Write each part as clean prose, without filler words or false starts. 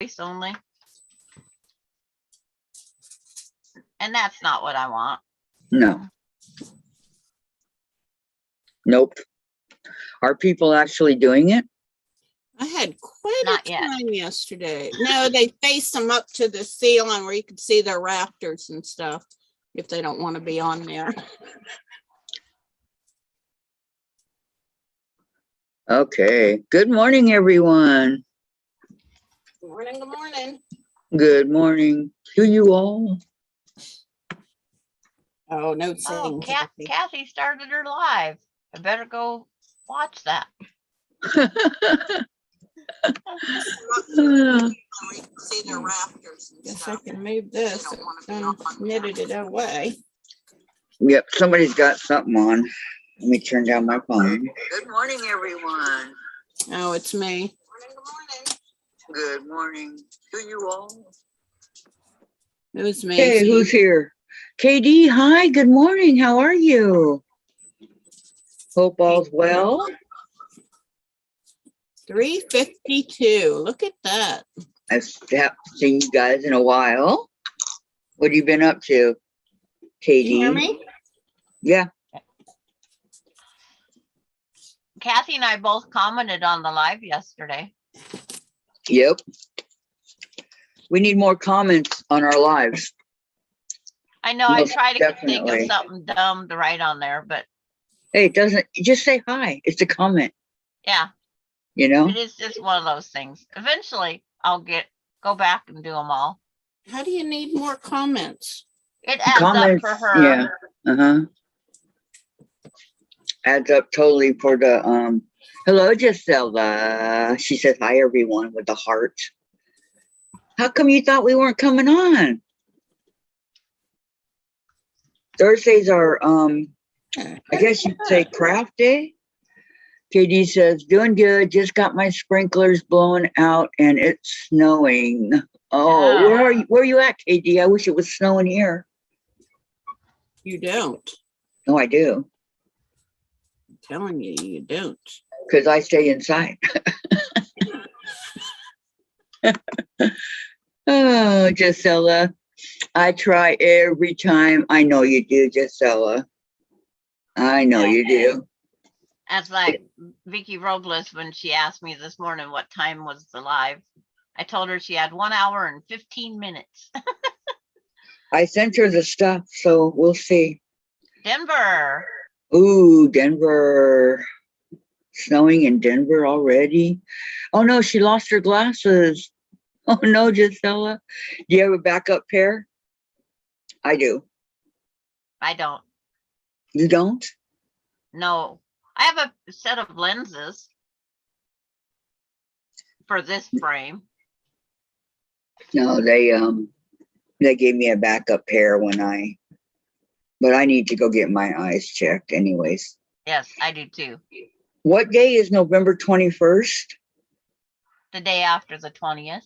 voice only. And that's not what I want. No. Nope. Are people actually doing it? I had quite Not a yet. time yesterday. No, they face them up to the ceiling where you can see their rafters and stuff if they don't want to be on there. Okay. Good morning, everyone. Good morning, good morning. Good morning to you all. Oh, no Oh, singing. Kathy. Kathy started her live. I better go watch that. See their rafters and guess stuff. I can move this. Knitted it away. Yep, somebody's got something on. Let me turn down my phone. Good morning, everyone. Oh, it's me. Good morning to you all. It was me. Hey, who's here? KD, hi, good morning. How are you? Hope all's well. 3:52. Look at that. I've haven't seen you guys in a while. What have you been up to, KD? You hear me? Yeah. Kathy and I both commented on the live yesterday. Yep. We need more comments on our lives. I know I Most try to think definitely. of something dumb to write on there, but Hey, it doesn't, just say hi. It's a comment, yeah, you know? it is just one of those things. Eventually I'll go back and do them all. How do you need more comments? It adds Comments, up for her. yeah. Uh-huh. Adds up totally for the, hello, Gisela. She says, hi, everyone, with the heart. How come you thought we weren't coming on? Thursdays are, I guess you'd say craft day. KD says, doing good. Just got my sprinklers blowing out and it's snowing. Oh, Yeah. where are you? Where are you at, KD? I wish it was snowing here. You don't. No, I do. I'm telling you, you don't. Because I stay inside. Oh, Gisela. I try every time. I know you do, Gisela. I know you do. That's like Vicky Robles when she asked me this morning what time was the live. I told her she had 1 hour and 15 minutes. I sent her the stuff, so we'll see. Denver. Ooh, Denver. Snowing in Denver already? Oh no, she lost her glasses. Oh no, Gisela. Do you have a backup pair? I do. I don't. You don't? No. I have a set of lenses for this frame. No, they gave me a backup pair but I need to go get my eyes checked anyways. Yes, I do too. What day is November 21st? The day after the 20th.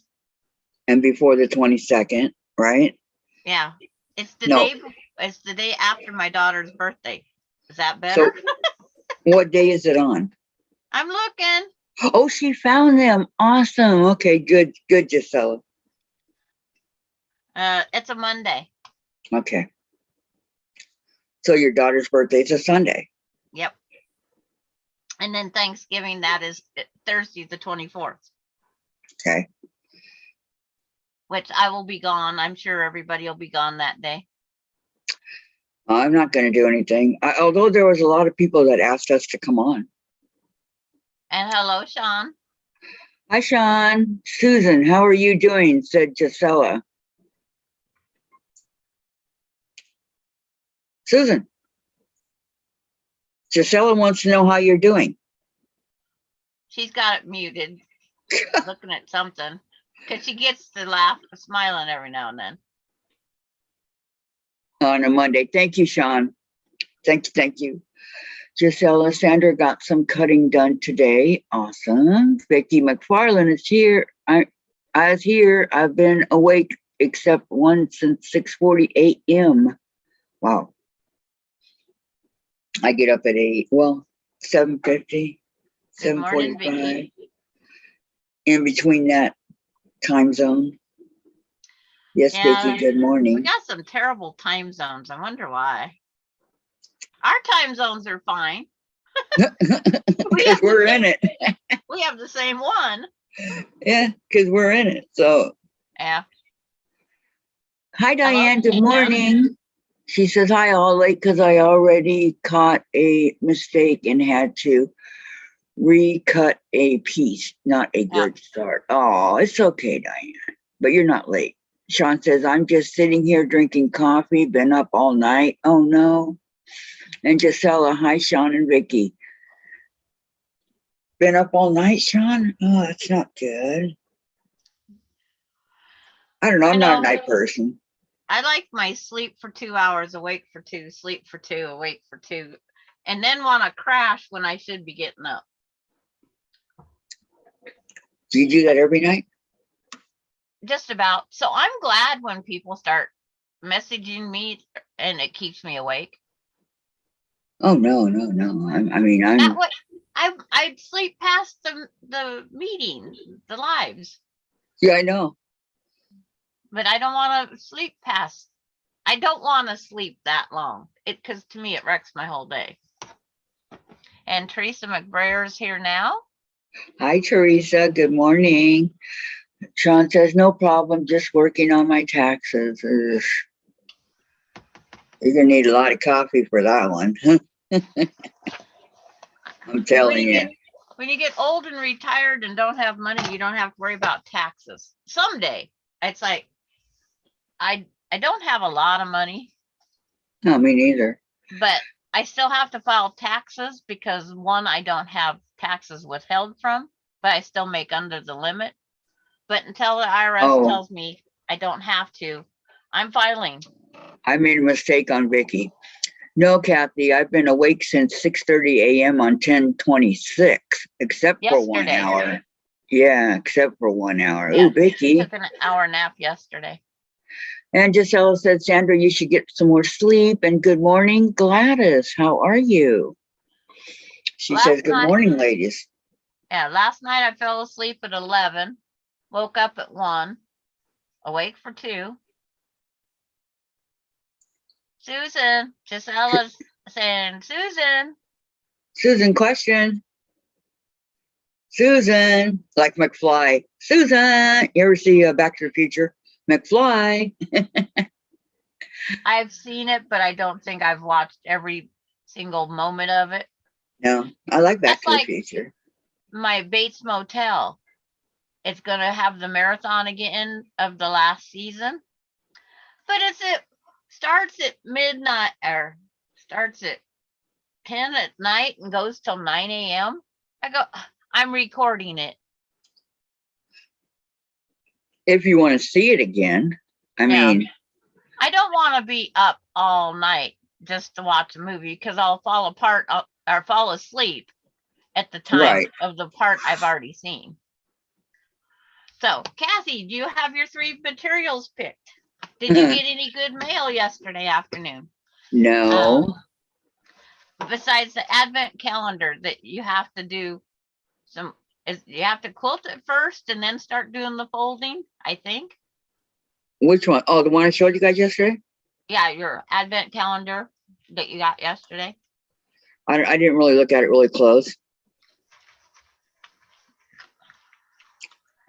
And before the 22nd, right? Yeah. It's the No. it's the day after my daughter's birthday. Is that better? So what day is it on? I'm looking. Oh, she found them. Awesome. Okay, good, Gisela. It's a Monday. Okay. So your daughter's birthday is a Sunday. Yep. And then Thanksgiving, that is Thursday, the 24th. Okay. Which I will be gone. I'm sure everybody will be gone that day. I'm not going to do anything. Although there was a lot of people that asked us to come on. And hello, Sean. Hi, Sean. Susan, how are you doing? Said Gisela. Susan. Gisela wants to know how you're doing. She's got it muted, looking at something. Because she gets to laugh, smiling every now and then. On a Monday. Thank you, Sean. Thank you. Gisela, Sandra got some cutting done today. Awesome. Vicki McFarland is here. I was here. I've been awake except one since 6:40 a.m. Wow. I get up at 7:50, Good morning, 7:45. Vicki. In between that, time zone. Yes, Yeah. Vicki, good We morning. got some terrible time zones. I wonder why. Our time zones are fine. Because we're in it. We have the same one. Yeah, because we're in it. So, Yeah. hi, Diane. Good Diane. morning. She says, hi, all late because I already caught a mistake and had to recut a piece. Not a good start. Oh, it's okay, Diane, but you're not late. Sean says, I'm just sitting here drinking coffee, been up all night. Oh, no. And Gisela, hi, Sean and Vicky. Been up all night, Sean? Oh, that's not good. I don't know. I'm not a night person. I like my sleep for 2 hours, awake for 2, sleep for 2, awake for 2, and then want to crash when I should be getting up. Do you do that every night? Just about. So I'm glad when people start messaging me and it keeps me awake. Oh, no. I mean, I'm. That way, I'd sleep past the meetings, the lives, Yeah, I know. but I don't want to sleep past. I don't want to sleep that long. Because to me it wrecks my whole day. And Teresa McBrayer is here now. Hi, Teresa. Good morning. Sean says, no problem. Just working on my taxes. Ugh. You're going to need a lot of coffee for that one. I'm telling you. When you get old and retired and don't have money, you don't have to worry about taxes. Someday, it's like, I don't have a lot of money, No, me neither. but I still have to file taxes because one, I don't have taxes withheld from, but I still make under the limit. But until the IRS tells me I don't have to, I'm filing. I made a mistake on Vicky. No, Kathy, I've been awake since 6:30 a.m. on 10/26, except for 1 hour. Yeah, except for 1 hour. Yeah, Ooh, Vicky. I took an hour nap yesterday. And Gisela said, Sandra, you should get some more sleep. And good morning, Gladys. How are you? She says, good morning, ladies. Yeah, last night I fell asleep at 11, woke up at 1, awake for 2. Susan, Gisela's saying, Susan, question. Susan, like McFly. Susan, you ever see Back to the Future? McFly. I've seen it, but I don't think I've watched every single moment of it. No, I like Back to the Future. My Bates Motel. It's going to have the marathon again of the last season. But it starts at midnight or starts at 10 at night and goes till 9 a.m. I go, I'm recording it. If you want to see it again, I mean. I don't want to be up all night just to watch a movie because I'll fall apart or fall asleep at the time of the part I've already seen. So, Kathy, do you have your 3 materials picked? Did you get any good mail yesterday afternoon? No. Besides the advent calendar that you have to do you have to quilt it first and then start doing the folding, I think. Which one? Oh, the one I showed you guys yesterday? Yeah, your advent calendar that you got yesterday. I didn't really look at it really close.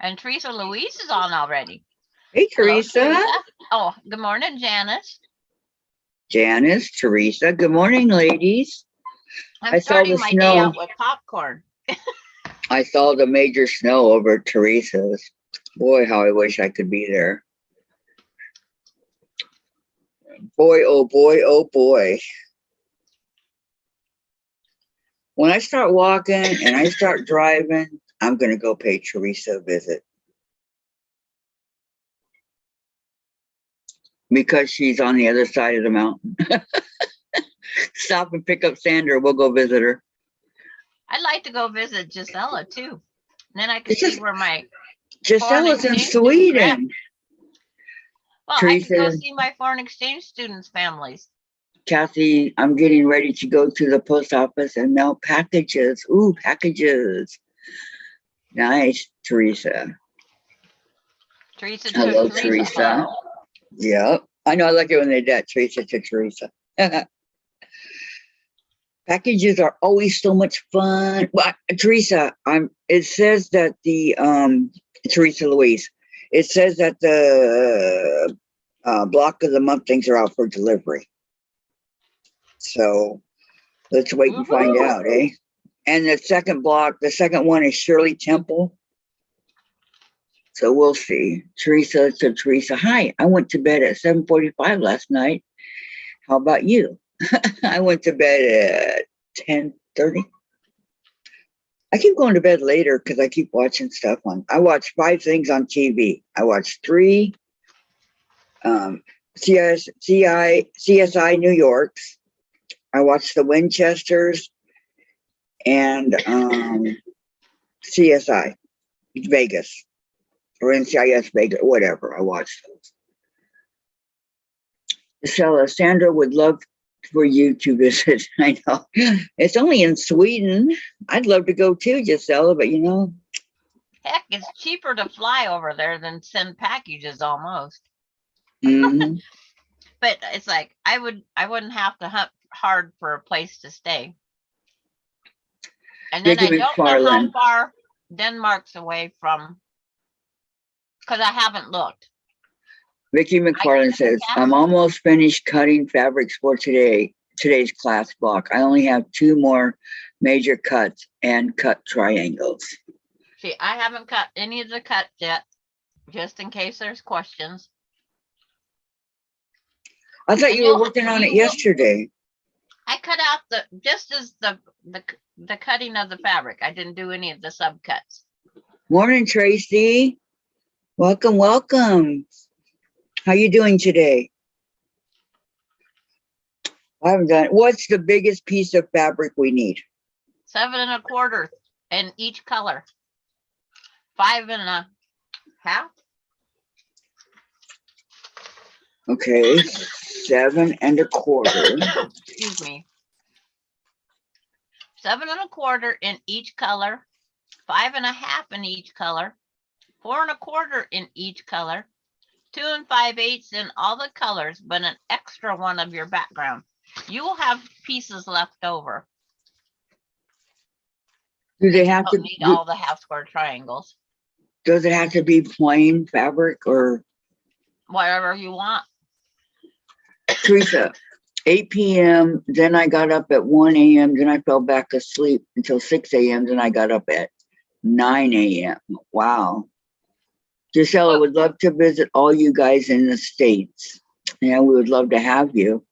And Teresa Louise is on already. Hey, Teresa. Hello, Teresa. Oh, good morning, Janice. Janice, Teresa. Good morning, ladies. I'm starting my day out with popcorn. I saw the major snow over Teresa's. Boy, how I wish I could be there. Boy, oh boy, oh boy. When I start walking and I start driving, I'm going to go pay Teresa a visit. Because she's on the other side of the mountain. Stop and pick up Sandra. We'll go visit her. I'd like to go visit Gisela too. And then I can see where my Gisela's in Sweden. Well, Teresa, I can go see my foreign exchange students' families. Kathy, I'm getting ready to go to the post office and mail packages. Ooh, packages. Nice, Teresa. Teresa to Hello, Teresa. Teresa. Hello. Yep. I know, I like it when they do that, Teresa to Teresa. Packages are always so much fun. Well, Teresa, it says that the Teresa Louise, it says that the block of the month things are out for delivery. So let's wait and find Woohoo. out, eh? And the second one is Shirley Temple. So we'll see. Teresa to Teresa, hi. I went to bed at 7:45 last night. How about you? I went to bed at 10:30. I keep going to bed later because I keep watching stuff I watch 5 things on TV. I watch 3 CSI New Yorks. I watch the Winchesters and CSI Vegas or NCIS Vegas, whatever. I watch those. Sandra would love for you to visit. I know it's only in Sweden. I'd love to go too, Gisela, but Heck, it's cheaper to fly over there than send packages almost. mhm. But it's like I wouldn't have to hunt hard for a place to stay. And then Vicky I don't know how McFarland. far Denmark's away from, because I haven't looked. Vicky McFarland says, I'm almost finished cutting fabrics for today's class block. I only have 2 more major cuts and cut triangles. See, I haven't cut any of the cuts yet, just in case there's questions. I thought And you were working on it yesterday. I cut out just as the cutting of the fabric. I didn't do any of the subcuts. Morning, Tracy. Welcome, welcome. How you doing today? I haven't done it. What's the biggest piece of fabric we need? 7 1/4 in each color. 5 1/2. Okay, 7 1/4. Excuse me. 7 1/4 in each color. 5 1/2 in each color. 4 1/4 in each color. 2 5/8 in all the colors, but an extra one of your background. You will have pieces left over. Do they have to need all the half square triangles? Does it have to be plain fabric or whatever you want? Teresa, 8 p.m. Then I got up at 1 a.m. Then I fell back asleep until 6 a.m. Then I got up at 9 a.m. Wow. Gisela would love to visit all you guys in the States. Yeah, we would love to have you.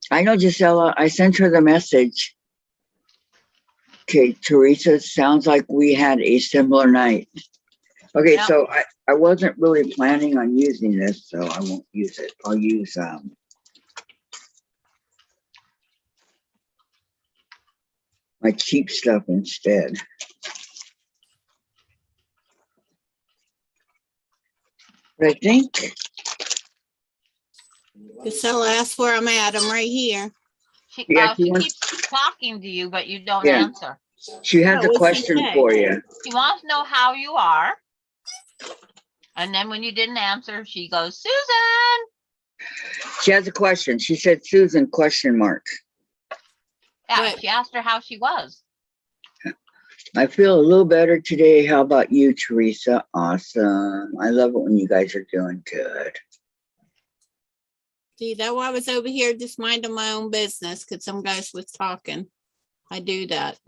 I know, Gisela. I sent her the message. Okay, Teresa, sounds like we had a similar night. Okay, Yep. so I wasn't really planning on using this, so I won't use it. I'll use my cheap stuff instead. But I think Gisela asked where I'm at. I'm right here. She Yeah, she keeps talking to you, but you don't Yeah. answer. she has Oh, a what'd she question say? for you. She wants to know how you are. And then when you didn't answer, she goes, Susan. She has a question. She said, Susan, question mark. Yeah, What? she asked her how she was. I feel a little better today. How about you, Teresa? Awesome. I love it when you guys are doing good. See, that why I was over here just minding my own business because some guys was talking. I do that.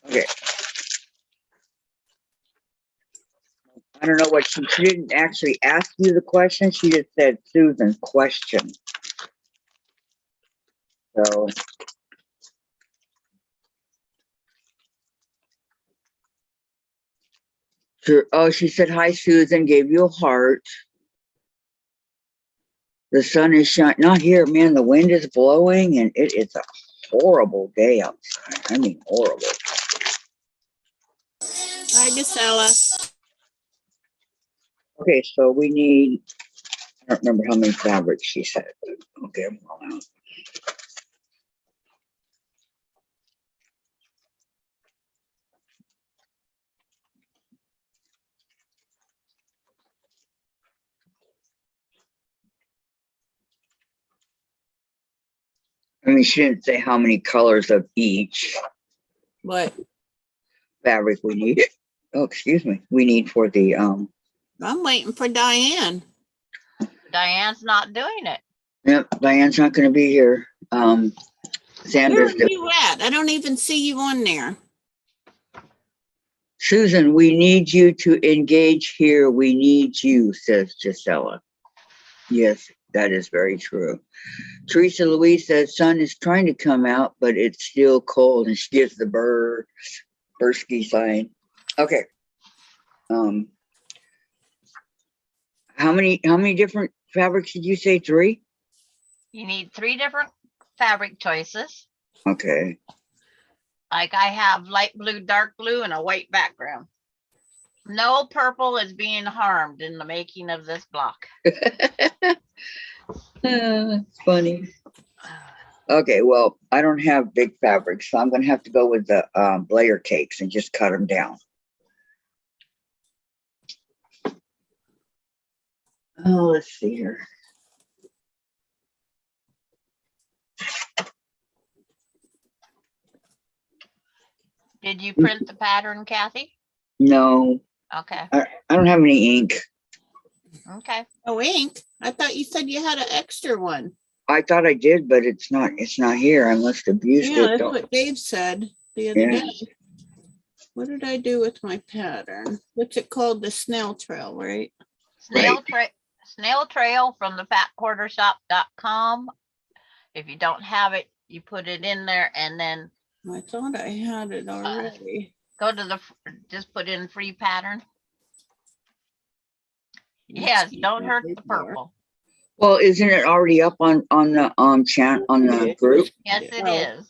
Okay. I don't know what she didn't actually ask you the question. She just said, Susan, question. So. Sure. Oh, she said, hi, Susan, gave you a heart. The sun is shining. Not here, man. The wind is blowing and it's a horrible day outside. I mean, horrible. Hi, Gisela. Okay, so we need, I don't remember how many fabrics she said. But okay, I'm all out. I mean, she didn't say how many colors of each But fabric we need. Oh, excuse me. We need for the, I'm waiting for Diane. Diane's not doing it. yep, Diane's not gonna be here. Where Sandra's are doing. you at? I don't even see you on there. Susan, we need you to engage here. We need you, says Gisela. Yes, that is very true. Teresa Louise says sun is trying to come out, but it's still cold, and she gives the Bursky sign. Okay. How many different fabrics did you say? 3? You need 3 different fabric choices. Okay. Like I have light blue, dark blue, and a white background. No purple is being harmed in the making of this block. Funny. Okay, well, I don't have big fabrics, so I'm going to have to go with the layer cakes and just cut them down. Oh, let's see here. Did you print the pattern, Kathy? No, Okay. I don't have any ink. Okay. Oh, ink. I thought you said you had an extra one. I thought I did, but it's not here. I must have used Yeah, it. that's Don't- what Dave said the other Yeah. day. What did I do with my pattern? What's it called? The snail trail, right? Snail trail from the fatquartershop.com. If you don't have it, you put it in there and then I thought I had it already. go to just put in free pattern. Yes, don't hurt the purple. Well, isn't it already up on the chat on the group? Yes, it Oh, is.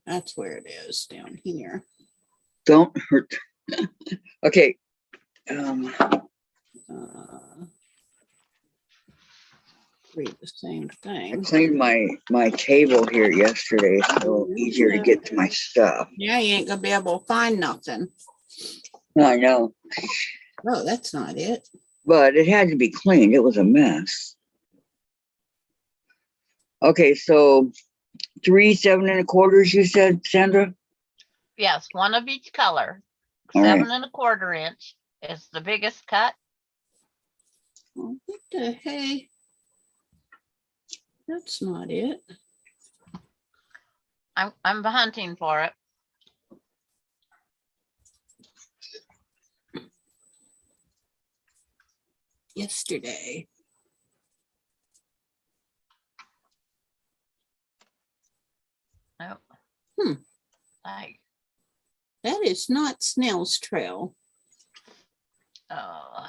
that's where it is, down here. Don't hurt. Okay. Read the same I thing. cleaned my table here yesterday, so easier to get to my stuff. Yeah, you ain't gonna be able to find nothing. I know, Oh, that's not it. but it had to be cleaned. It was a mess. Okay, so 3 7 1/4, you said, Sandra? Yes, one of each color. All right. 7 1/4 inch is the biggest cut. Oh, what the hey? That's not it. I'm hunting for it. Yesterday. Nope. Hmm. Like, That is not Snail's Trail. oh.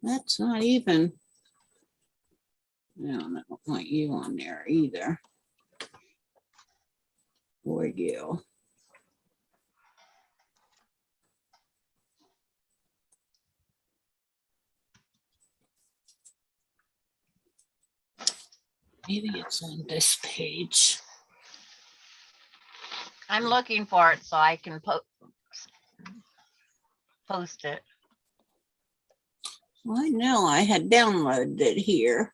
That's not even. No, I don't want you on there either. Or you. Maybe it's on this page. I'm looking for it so I can post it. Well, I know I had downloaded it here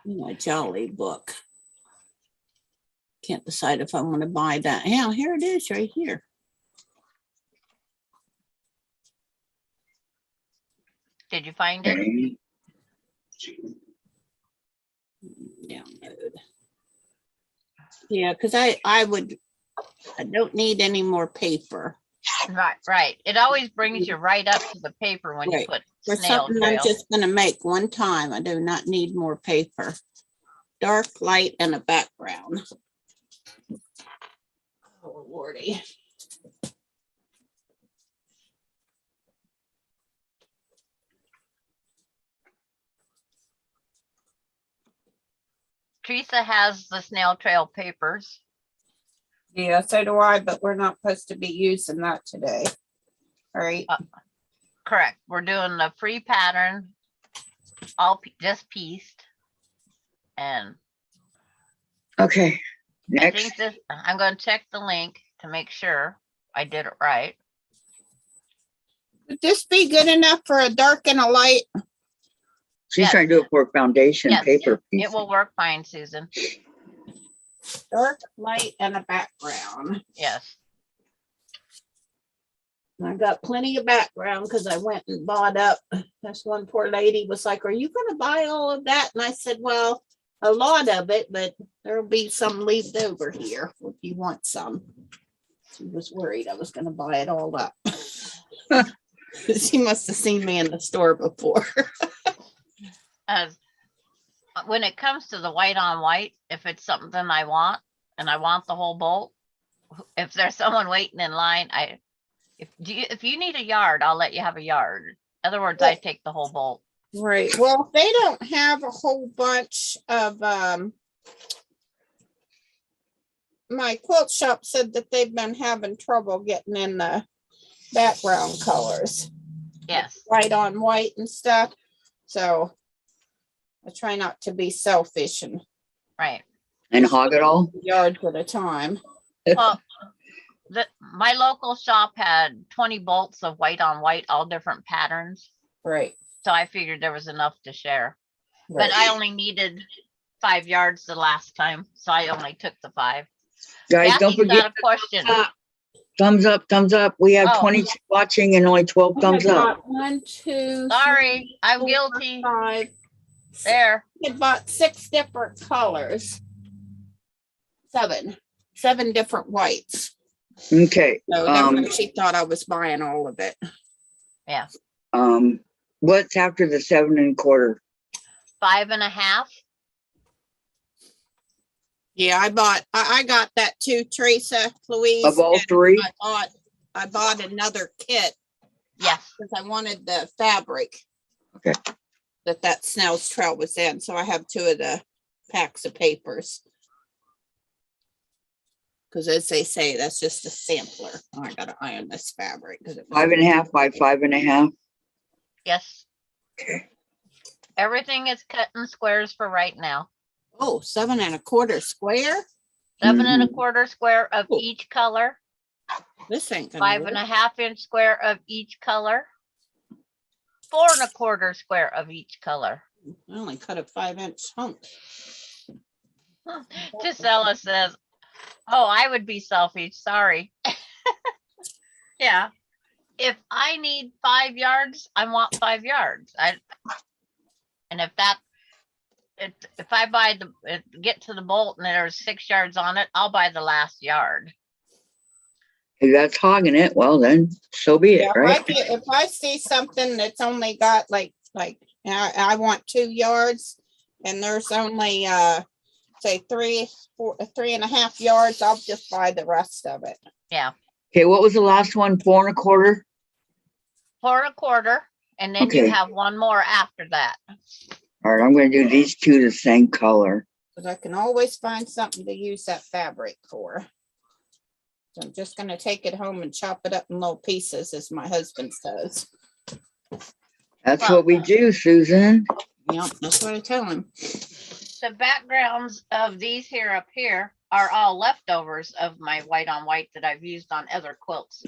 in my Jolly book. Can't decide if I want to buy that. Yeah, here it is right here. Did you find it? Okay. Download. Yeah, because I don't need any more paper. Right. It always brings you right up to the paper when you Right. put For snail something I'm trail. just gonna make one time, I do not need more paper. Dark, light, and a background. Oh, Lordy. Teresa has the snail trail papers. Yeah, so do I, but we're not supposed to be using that today. All right. Correct. We're doing the free pattern, all just pieced. And Okay. I Next. think this, I'm going to check the link to make sure I did it right. Would this be good enough for a dark and a light? She's Yes. trying to do it for foundation Yes, paper. piece. It will work fine, Susan. Dark, light, and a background. Yes. I got plenty of background because I went and bought up. This one poor lady was like, "Are you going to buy all of that?" And I said, "Well, a lot of it, but there'll be some left over here if you want some." She was worried I was going to buy it all up. She must have seen me in the store before. When it comes to the white on white, if it's something I want and I want the whole bolt, if there's someone waiting in line, if you need a yard, I'll let you have a yard. In other words, I take the whole bolt. Right. Well, if they don't have a whole bunch of, my quilt shop said that they've been having trouble getting in the background colors, Yes. white on white and stuff. So I try not to be selfish and Right. And hog it all. yards at a time. Well, my local shop had 20 bolts of white on white, all different patterns. Right. So I figured there was enough to share. But I only needed 5 yards the last time, so I only took the 5. Guys, don't Kathy's got forget, a question. thumbs up, thumbs up. We have Oh. 20 watching and only 12 thumbs up. 1, 2, Sorry, I'm 4, guilty. 5. There. I bought 6 different colors. 7 different whites. Okay, So that's why she thought I was buying all of it. what's after the 7 1/4? 5.5. Yeah, I got that too, Teresa, Louise. Of all and 3? I bought another kit Yes. because I wanted the fabric. Okay. That Snell's Trail was in. So I have 2 of the packs of papers. Because as they say, that's just a sampler. Oh, I gotta iron this fabric because 5.5 by 5.5. Yes. Okay. Everything is cut in squares for right now. 7 1/4 square. 7 Mhm. 1/4 square of Cool. each color. This ain't gonna 5.5 inch square of each color. 4 1/4 square of each color. I only cut a 5-inch hunk. Gisela says, "Oh, I would be selfish. Sorry." Yeah. If I need 5 yards, I want 5 yards. And if I get to the bolt and there's 6 yards on it, I'll buy the last yard. If that's hogging it, well then, so be it, Yeah, right? if I see something that's only got like I want 2 yards and there's only say 3.5 yards, I'll just buy the rest of it. Yeah. Okay, what was the last one? 4 1/4? 4 1/4, and then you Okay. have one more after that. All right, I'm gonna do these 2 the same color. Because I can always find something to use that fabric for. So I'm just gonna take it home and chop it up in little pieces, as my husband says. That's Well- what we do, Susan. Yep, that's what I tell him. The backgrounds of these here up here are all leftovers of my white on white that I've used on other quilts.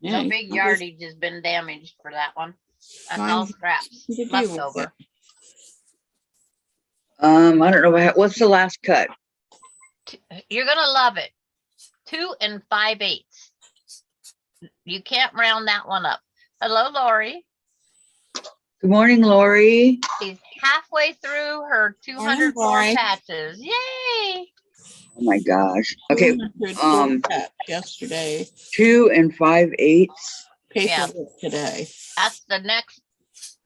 Yeah, The big yardage has been damaged for that one. That's all Fine. scraps You do left with over. I don't know, what's the last cut? You're gonna love it. 2 5/8. You can't round that one up. Hello, Lori. Good morning, Lori. She's halfway through her 204 Lori. patches. Yay! Oh my gosh. Okay, 204 cut yesterday, 2 5/8. paperwork today. That's the next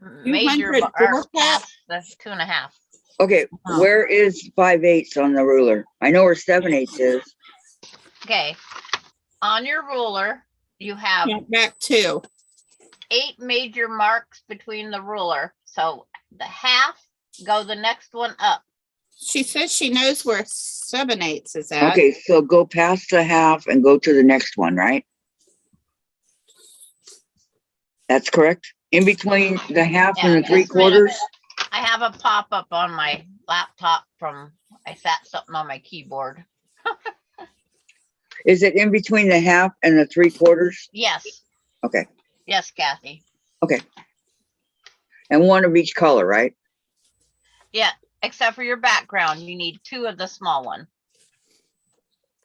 major 204 bar cat? past the 2.5. Okay, Oh. where is 5/8 on the ruler? I know where 7/8 is. Okay. On your ruler, you have Count back 2. 8 major marks between the ruler. So the half, go the next one up. She says she knows where 7/8 is at. Okay, so go past the half and go to the next one, right? That's correct? In between the half and the Yeah, 3/4? I have a pop-up on my laptop from, I sat something on my keyboard. Is it in between the half and the 3/4? Yes, Okay. yes, Kathy. And one of each color, right? Yeah, except for your background, you need 2 of the small one.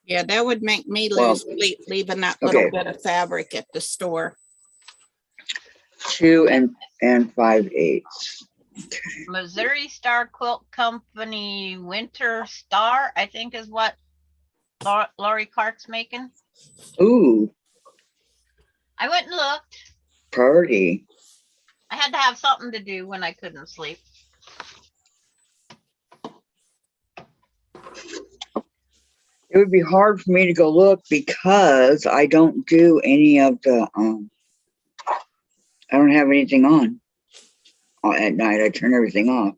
Yeah, that would make me Well, lose sleep leaving that little okay. bit of fabric at the store. 2 and 5/8. Missouri Star Quilt Company Winter Star, I think is what Lori Clark's making. Ooh, I went and looked. party. I had to have something to do when I couldn't sleep. It would be hard for me to go look because I don't do any of the, I don't have anything on at night. I turn everything off.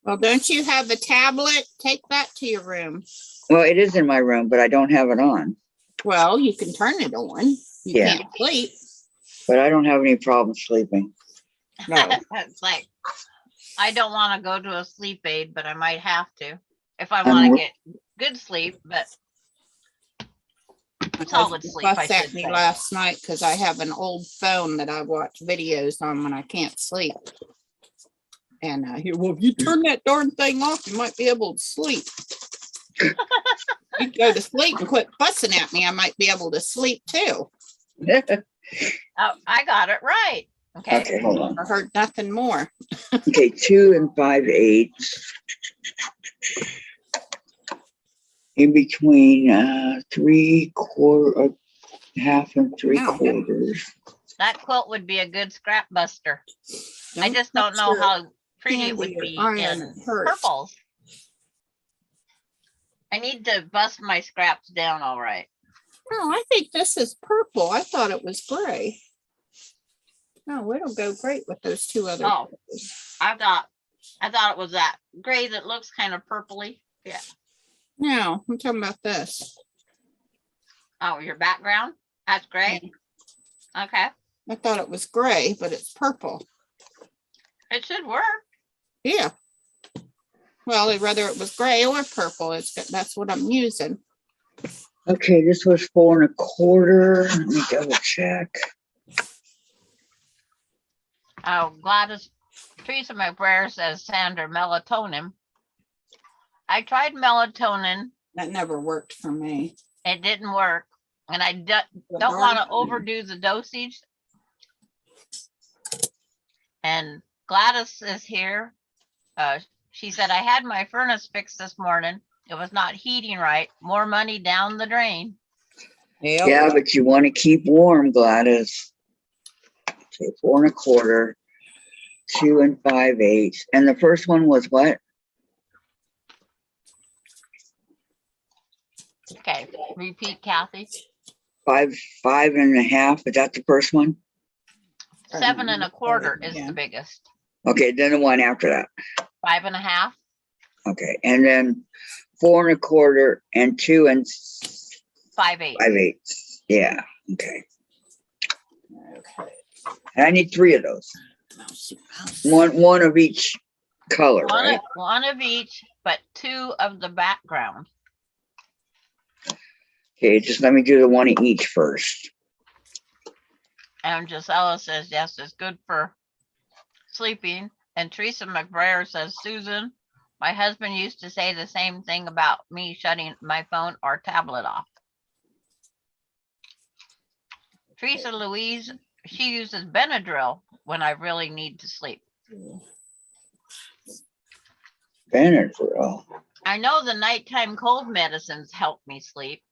Well, don't you have a tablet? Take that to your room. Well, it is in my room, but I don't have it on. Well, you can turn it on. You Yeah. can't sleep. But I don't have any problem sleeping. No. It's like, I don't want to go to a sleep aid, but I might have to if I I'm want to wor- get good sleep, but My solid husband sleep, I fussed at should me say. last night because I have an old phone that I watch videos on when I can't sleep. And well, if you turn that darn thing off, you might be able to sleep. You go to sleep and quit fussing at me. I might be able to sleep too. Oh, I got it right. Okay. Okay, hold on. I heard nothing more. Okay, 2 and 5/8. In between 3/4, half and 3/4. That quilt would be a good scrap buster. I Don't just don't touch know your how pretty it would candy or be iron, in it hurts. purples. I need to bust my scraps down all right. Oh, I think this is purple. I thought it was gray. No, it'll go great with those two other. Oh. colors. I thought it was that gray that looks kind of purpley. Yeah. No, I'm talking about this. Oh, your background? That's gray. Okay. I thought it was gray, but it's purple. It should work. Yeah. Well, whether it was gray or purple, that's what I'm using. Okay, this was 4 1/4. Let me double check. Oh, Gladys, Teresa McBrayer says Sandra melatonin. I tried melatonin. That never worked for me. It didn't work. And I don't darn want to thing. overdo the dosage. And Gladys is here. She said, I had my furnace fixed this morning. It was not heating right. More money down the drain. Yeah, but you want to keep warm, Gladys. Okay, 4 1/4, 2 and 5/8. And the first one was what? Okay, repeat, Kathy. 5 1/2. Is that the first one? 7 1/4 is Yeah. the biggest. Okay, then the one after that. 5 1/2. Okay, and then 4 1/4 and 2 and 5/8. 5/8. Yeah, okay. Okay. And I need 3 of those. One of each color, right? One of each, but 2 of the background. Okay, just let me do the one of each first. And Gisela says, yes, it's good for sleeping. And Teresa McBrayer says, Susan, my husband used to say the same thing about me shutting my phone or tablet off. Teresa Louise, she uses Benadryl when I really need to sleep. Benadryl. I know the nighttime cold medicines help me sleep.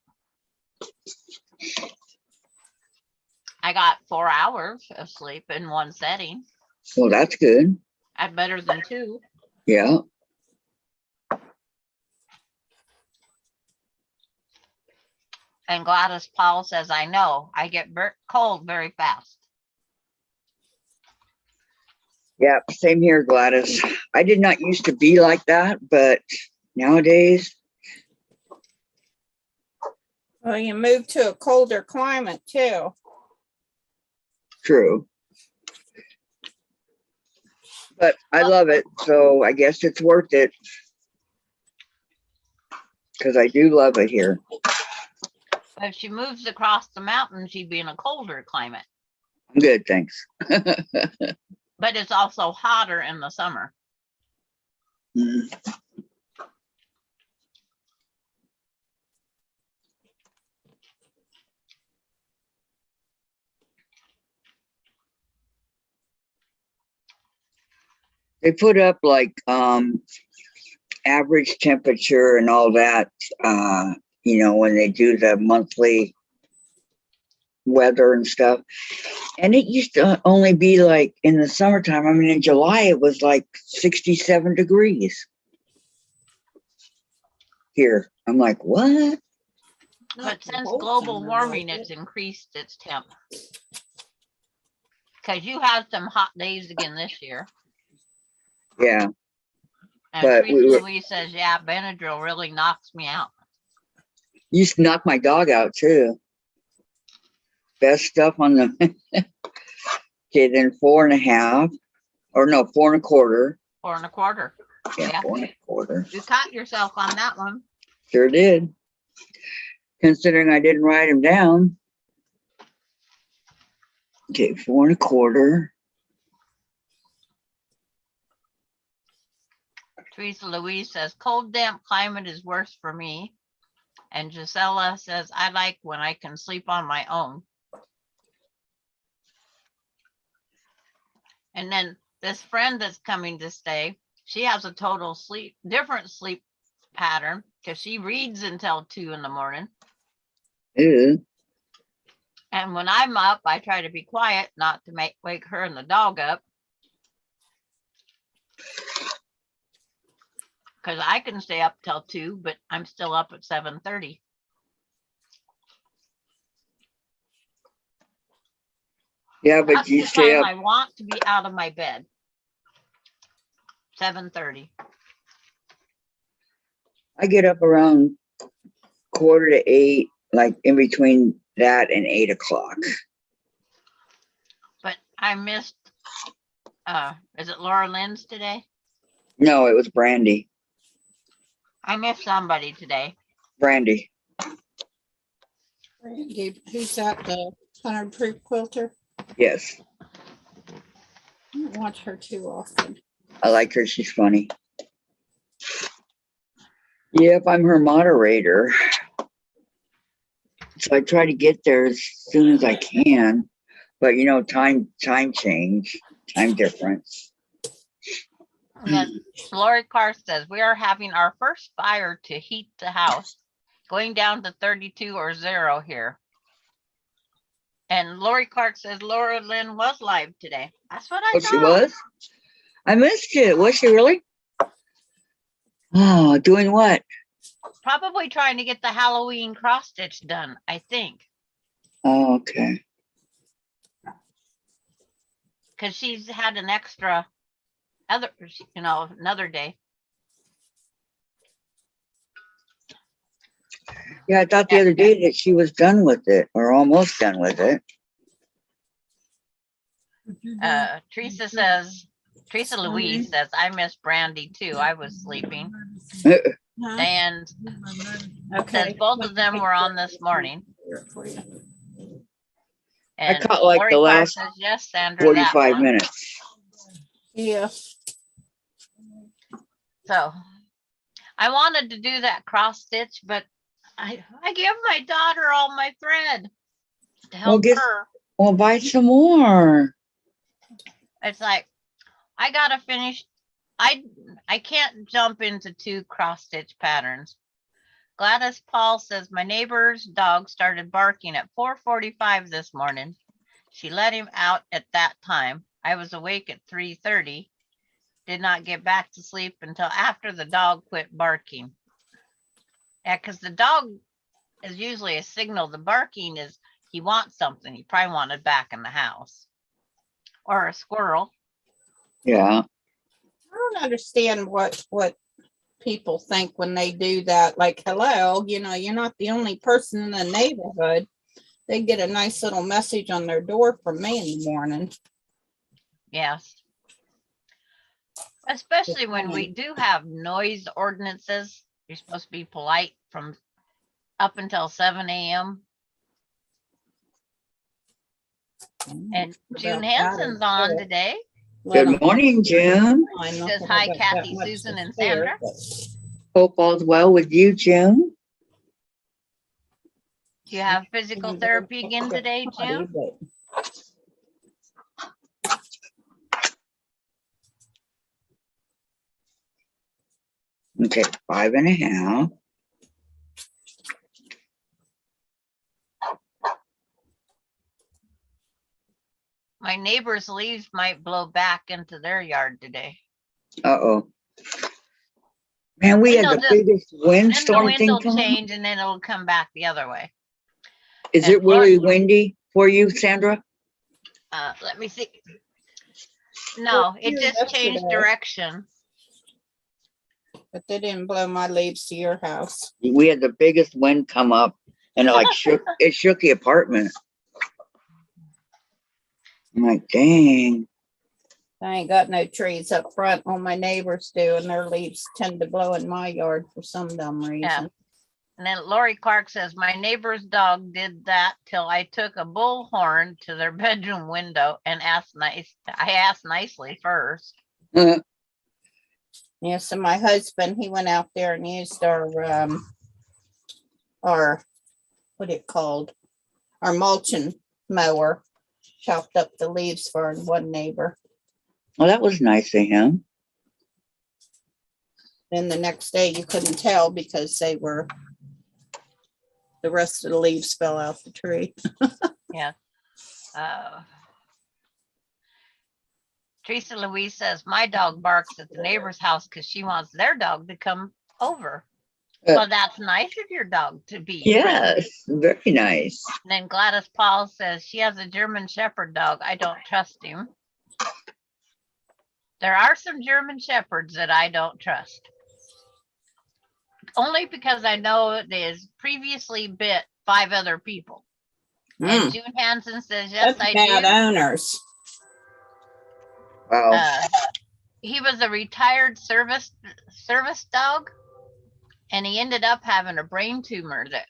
I got 4 hours of sleep in one setting. Well, that's good. That's better than 2. Yeah. And Gladys Paul says, I know, I get cold very fast. Yeah, same here, Gladys. I did not used to be like that, but nowadays, Well, you moved to a colder climate too. true. But I love it, so I guess it's worth it. Because I do love it here. If she moves across the mountain, she'd be in a colder climate, I'm good, thanks. but it's also hotter in the summer. Mm. They put up like average temperature and all that, when they do the monthly weather and stuff. And it used to only be like in the summertime. I mean, in July, it was like 67 degrees here. I'm like, what? Not But the since whole global summer, warming, was it's it? increased its temp. Because you had some hot days again this year. Yeah. And But Teresa Louise says, yeah, Benadryl really knocks me out. Used to knock my dog out too. Best stuff on the okay, then 4.5, or no, 4.25. 4.25. Yeah, Yeah. 4.25. You caught yourself on that one. Sure did. Considering I didn't write him down. Okay, 4.25. Teresa Louise says, cold, damp climate is worse for me. And Gisela says, I like when I can sleep on my own. And then this friend that's coming to stay, she has a total different sleep pattern because she reads until 2 in the morning. Ew. And when I'm up, I try to be quiet, not to wake her and the dog up. Because I can stay up till 2, but I'm still up at 7:30. Yeah, but That's you the stay time up. I want to be out of my bed. 7:30. I get up around 7:45, like in between that and 8 o'clock. But I missed, is it Laura Lynn's today? No, it was Brandy. I missed somebody today. Brandy. Who's that? The 100 proof quilter? Yes. I don't watch her too often. I like her. She's funny. Yep, I'm her moderator. So I try to get there as soon as I can. But time change, time difference. And then Lori Carr says, we are having our first fire to heat the house, going down to 32 or 0 here. And Lori Clark says Laura Lynn was live today. That's what I Oh, thought. she was? I missed it. Was she really? Oh, doing what? Probably trying to get the Halloween cross stitch done, I think. Oh, okay. Because she's had an extra another day. Yeah, I thought the other day that she was done with it or almost done with it. Teresa Louise says, I miss Brandy too. I was sleeping. Huh? And Okay. says both of them were on this morning. I And caught like Lori the Clark last says, yes, Sandra, that 45 one. minutes. Yeah. So I wanted to do that cross stitch, but I give my daughter all my thread to help her. Well, buy some more. It's like, I gotta finish. I can't jump into 2 cross stitch patterns. Gladys Paul says, my neighbor's dog started barking at 4:45 this morning. She let him out at that time. I was awake at 3:30. Did not get back to sleep until after the dog quit barking. Yeah, because the dog is usually a signal. The barking is he wants something. He probably wanted back in the house. Or a squirrel. Yeah. I don't understand what people think when they do that. Like, hello, you're not the only person in the neighborhood. They get a nice little message on their door from me in the morning. Yes. Especially when we do have noise ordinances. You're supposed to be polite from up until 7 a.m. And June About Hansen's that, on sure. today. Let 'em Good morning, June. know. I'm not Says, gonna "Hi, get Kathy, that much Susan, to and spare, Sandra." but Hope all's well with you, June. Do you have physical therapy again today, June? But Okay, 5.5. My neighbor's leaves might blow back into their yard today. Uh-oh. Man, we Then had the they'll biggest Then the windstorm wind thing will coming. change and then it'll come back the other way. Is and it really windy for you, Sandra? Let me see. No, it just changed yesterday. direction. But they didn't blow my leaves to your house. We had the biggest wind come up and it shook the apartment. I'm like, dang. I ain't got no trees up front. All my neighbors do, and their leaves tend to blow in my yard for some dumb reason. And then Lori Clark says, my neighbor's dog did that till I took a bullhorn to their bedroom window and I asked nicely first. Yeah, so my husband, he went out there and used our what it called? Our mulching mower, chopped up the leaves for one neighbor. Well, that was nice of him. Then the next day you couldn't tell because the rest of the leaves fell out the tree. Yeah. Teresa Louise says, my dog barks at the neighbor's house because she wants their dog to come over. Well, that's nice of your dog to be. Yes, very nice. And then Gladys Paul says she has a German Shepherd dog. I don't trust him. There are some German Shepherds that I don't trust. Only because I know they has previously bit 5 other people. And June Hansen says, yes, That's I bad do. owners. Wow. He was a retired service dog, and he ended up having a brain tumor that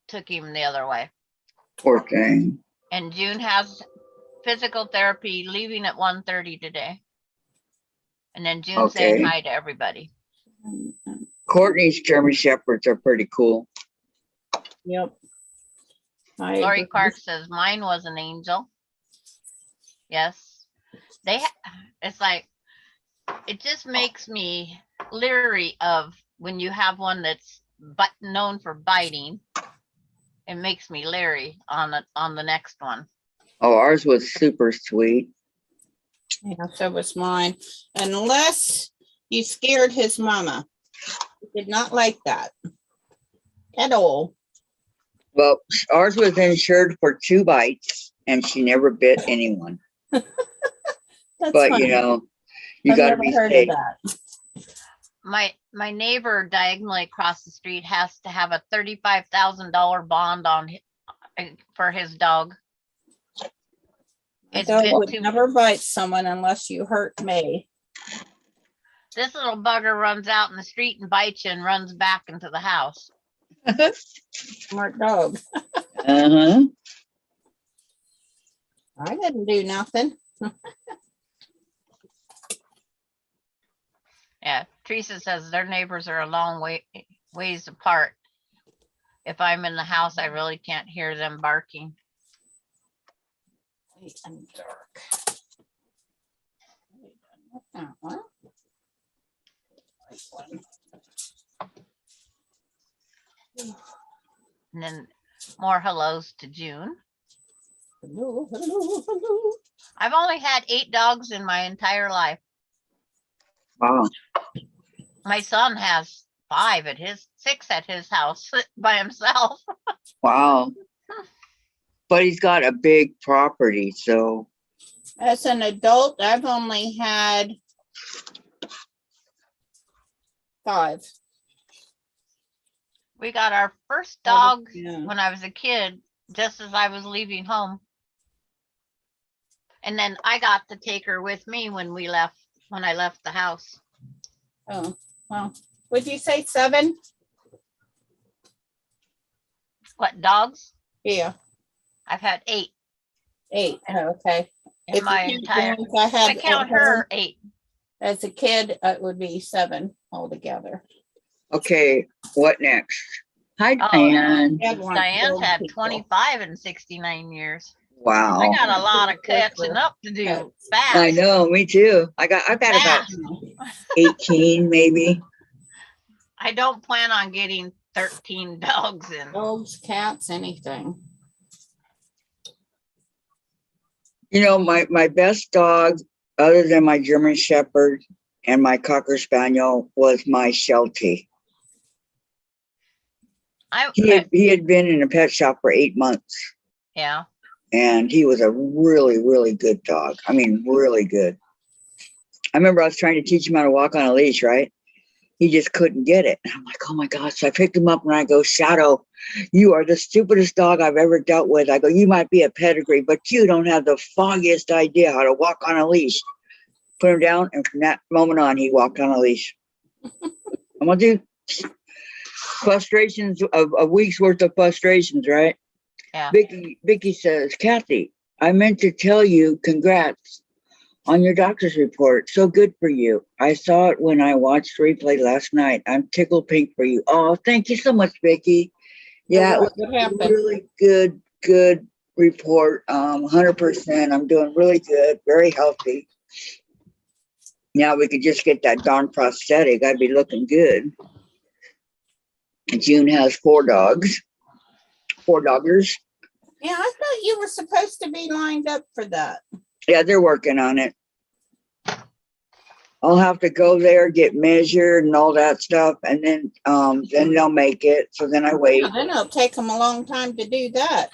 took him the other way. Poor thing. And June has physical therapy leaving at 1:30 today. And then June saying hi to everybody. Courtney's German Shepherds are pretty cool. Yep. Lori Clark says mine was an angel. Yes. It's like, it just makes me leery of when you have one that's known for biting. It makes me leery on the next one. Oh, ours was super sweet. Yeah, so was mine. Unless you scared his mama. He did not like that at all. Well, ours was insured for 2 bites and she never bit anyone. That's But funny. you know, you I've got to never be heard safe. of that. My neighbor diagonally across the street has to have a $35,000 bond on for his dog. A It's dog bit would too. never bite someone unless you hurt me. This little bugger runs out in the street and bites you and runs back into the house. Smart dog. Uh-huh. I didn't do nothing. Yeah, Teresa says their neighbors are a long ways apart. If I'm in the house, I really can't hear them barking. And dark. That one. And then more hellos to June. Hello, hello, hello. I've only had 8 dogs in my entire life. Wow. My son has 6 at his house by himself. Wow. But he's got a big property, so. As an adult, I've only had 5. We got our first dog Yeah. when I was a kid, just as I was leaving home. And then I got to take her with me when I left the house. Oh, well, would you say 7? What, dogs? Yeah. I've had 8. 8, okay. in If you my count the entire, ones I if had I count at home her 8. as a kid, it would be 7 altogether. Okay, what next? Hi, Oh, Diane. Dad wants Diane's old had people. 25 and 69 years. I Wow. got a lot of catching up to do I fast. know, me too. I've got about Fast. 18 maybe. I don't plan on getting 13 dogs in. Dogs, cats, anything. You know, my best dog, other than my German Shepherd and my Cocker Spaniel, was my Sheltie. He had been in a pet shop for 8 months, Yeah. and he was a really, really good dog. I mean, really good. I remember I was trying to teach him how to walk on a leash, right? He just couldn't get it. And I'm like, oh my gosh. So I picked him up and I go, Shadow, you are the stupidest dog I've ever dealt with. I go, you might be a pedigree, but you don't have the foggiest idea how to walk on a leash. Put him down, and from that moment on, he walked on a leash. I'm gonna do frustrations of a week's worth of frustrations, right? Yeah. Vicky says, Kathy, I meant to tell you congrats on your doctor's report. So good for you. I saw it when I watched replay last night. I'm tickled pink for you. Oh, thank you so much, Vicky. Yeah, it was What happened? a really good report. 100%. I'm doing really good, very healthy. Now we could just get that darn prosthetic. I'd be looking good. And June has 4 dogs, 4 doggers. Yeah, I thought you were supposed to be lined up for that. Yeah, they're working on it. I'll have to go there, get measured and all that stuff, and then they'll make it. So then I wait. Yeah, then it'll take them a long time to do that.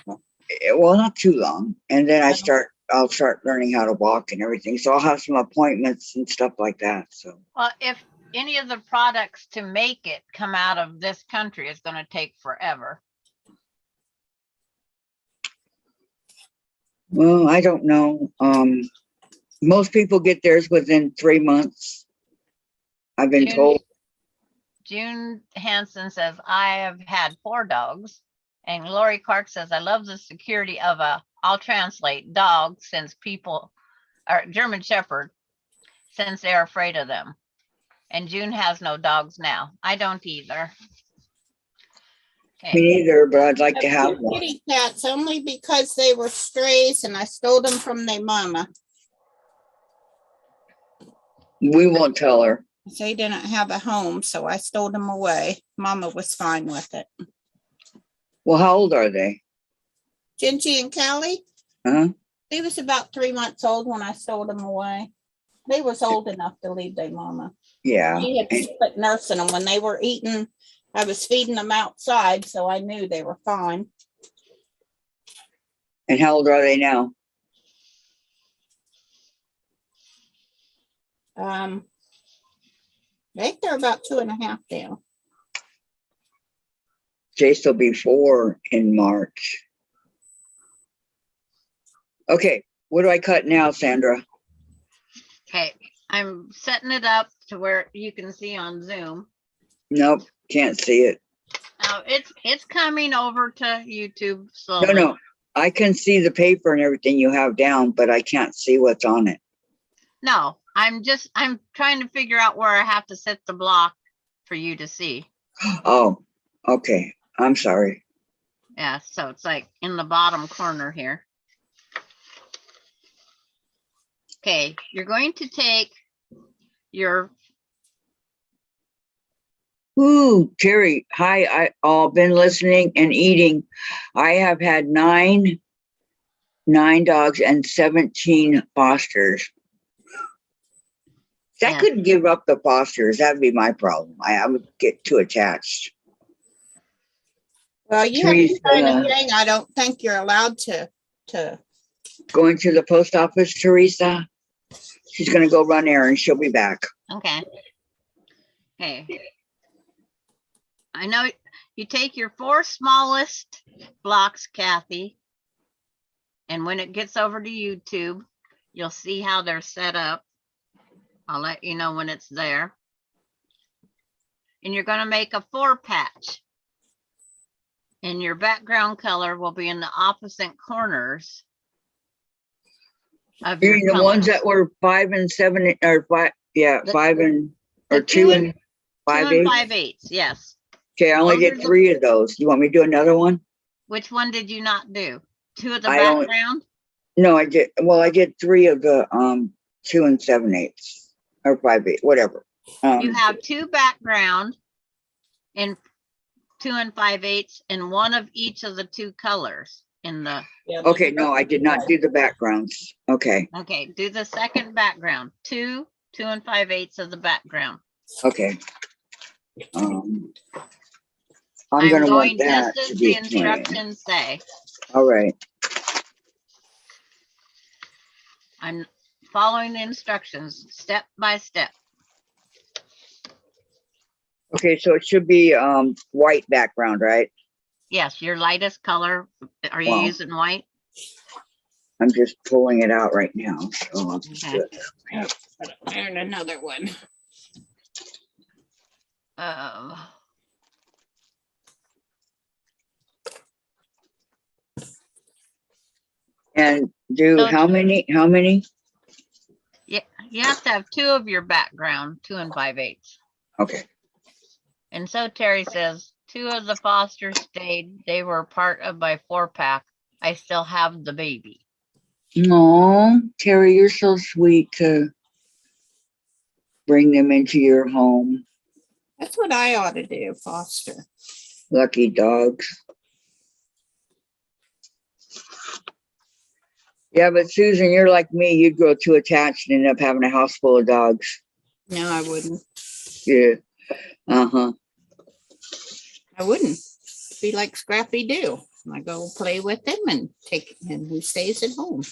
Well, not too long. And then I'll start learning how to walk and everything. So I'll have some appointments and stuff like that. So Well, if any of the products to make it come out of this country, it's going to take forever. well, I don't know. Most people get theirs within 3 months. I've been told. June Hansen says, I have had 4 dogs. And Lori Clark says, I love the security of I'll translate, dog, since people are German Shepherd, since they're afraid of them. And June has no dogs now. I don't either. Me neither, but I'd like to have Two one. kitty cats only because they were strays and I stole them from their mama. We won't tell her. They didn't have a home, so I stole them away. Mama was fine with it. Well, how old are they? Gingy and Callie, Huh? they was about 3 months old when I stole them away. They was old enough to leave their mama. Yeah. She had quit nursing them when they were eating. I was feeding them outside, so I knew they were fine. And how old are they now? I think they're about 2.5 now. Jace will be 4 in March. Okay, what do I cut now, Sandra? Okay, I'm setting it up to where you can see on Zoom. Nope, can't see it. Now it's coming over to YouTube slowly. No, I can see the paper and everything you have down, but I can't see what's on it. No, I'm trying to figure out where I have to set the block for you to see. Oh, okay. I'm sorry. Yeah, so it's like in the bottom corner here. Okay, you're going to take your. Ooh, Terry, hi. I all been listening and eating. I have had 9 dogs and 17 fosters. I couldn't give up the fosters. That'd be my problem. I would get too attached. Well, you haven't done anything. I don't think you're allowed to. Going to the post office, Teresa. She's going to go run errands. She'll be back. Okay. Okay. I know you take your 4 smallest blocks, Kathy. And when it gets over to YouTube, you'll see how they're set up. I'll let you know when it's there. And you're going to make a 4 patch. And your background color will be in the opposite corners of You your mean the colors. ones that were 5 and 7 or 5? Yeah, The- 5 and or the 2 2 and 5 2 and 8. 5/8, yes. Okay, I only Those are did the- 3 of those. You want me to do another one? Which one did you not do? 2 of the I only- background? No, I did. Well, I did 3 of the 2 and 7/8 or 5 8, whatever. You have 2 background and 2 and 5/8 and one of each of the 2 colors in the, Okay, no, I did not do the backgrounds. Okay, okay, do the second background, 2 and 5/8 of the background. okay. I'm gonna want going that just to as be the 20. instructions say. All right. I'm following the instructions step by step. Okay, so it should be white background, right? Yes, your lightest color. Are you Wow. using white? I'm just pulling it out right now. So I'll just do Okay. it. And another one. And do So- how many? How many? Yeah, you have to have 2 of your background, 2 and 5/8. Okay. And so Terry says, 2 of the Fosters stayed. They were part of my 4-pack. I still have the baby. No, Terry, you're so sweet to bring them into your home. That's what I ought to do, foster. Lucky dogs. Yeah, but Susan, you're like me. You'd grow too attached and end up having a house full of dogs. No, I wouldn't. Yeah. Uh-huh. I wouldn't. Be like Scrappy Doo. I go play with him and he stays at home.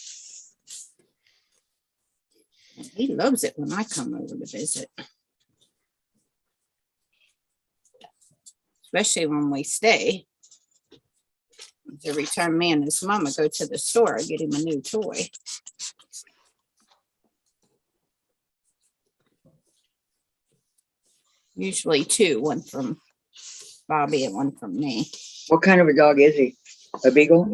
And he loves it when I come over to visit. Especially when we stay. Every time me and his mama go to the store, I get him a new toy. Usually 2, one from Bobby and one from me. What kind of a dog is he? A beagle?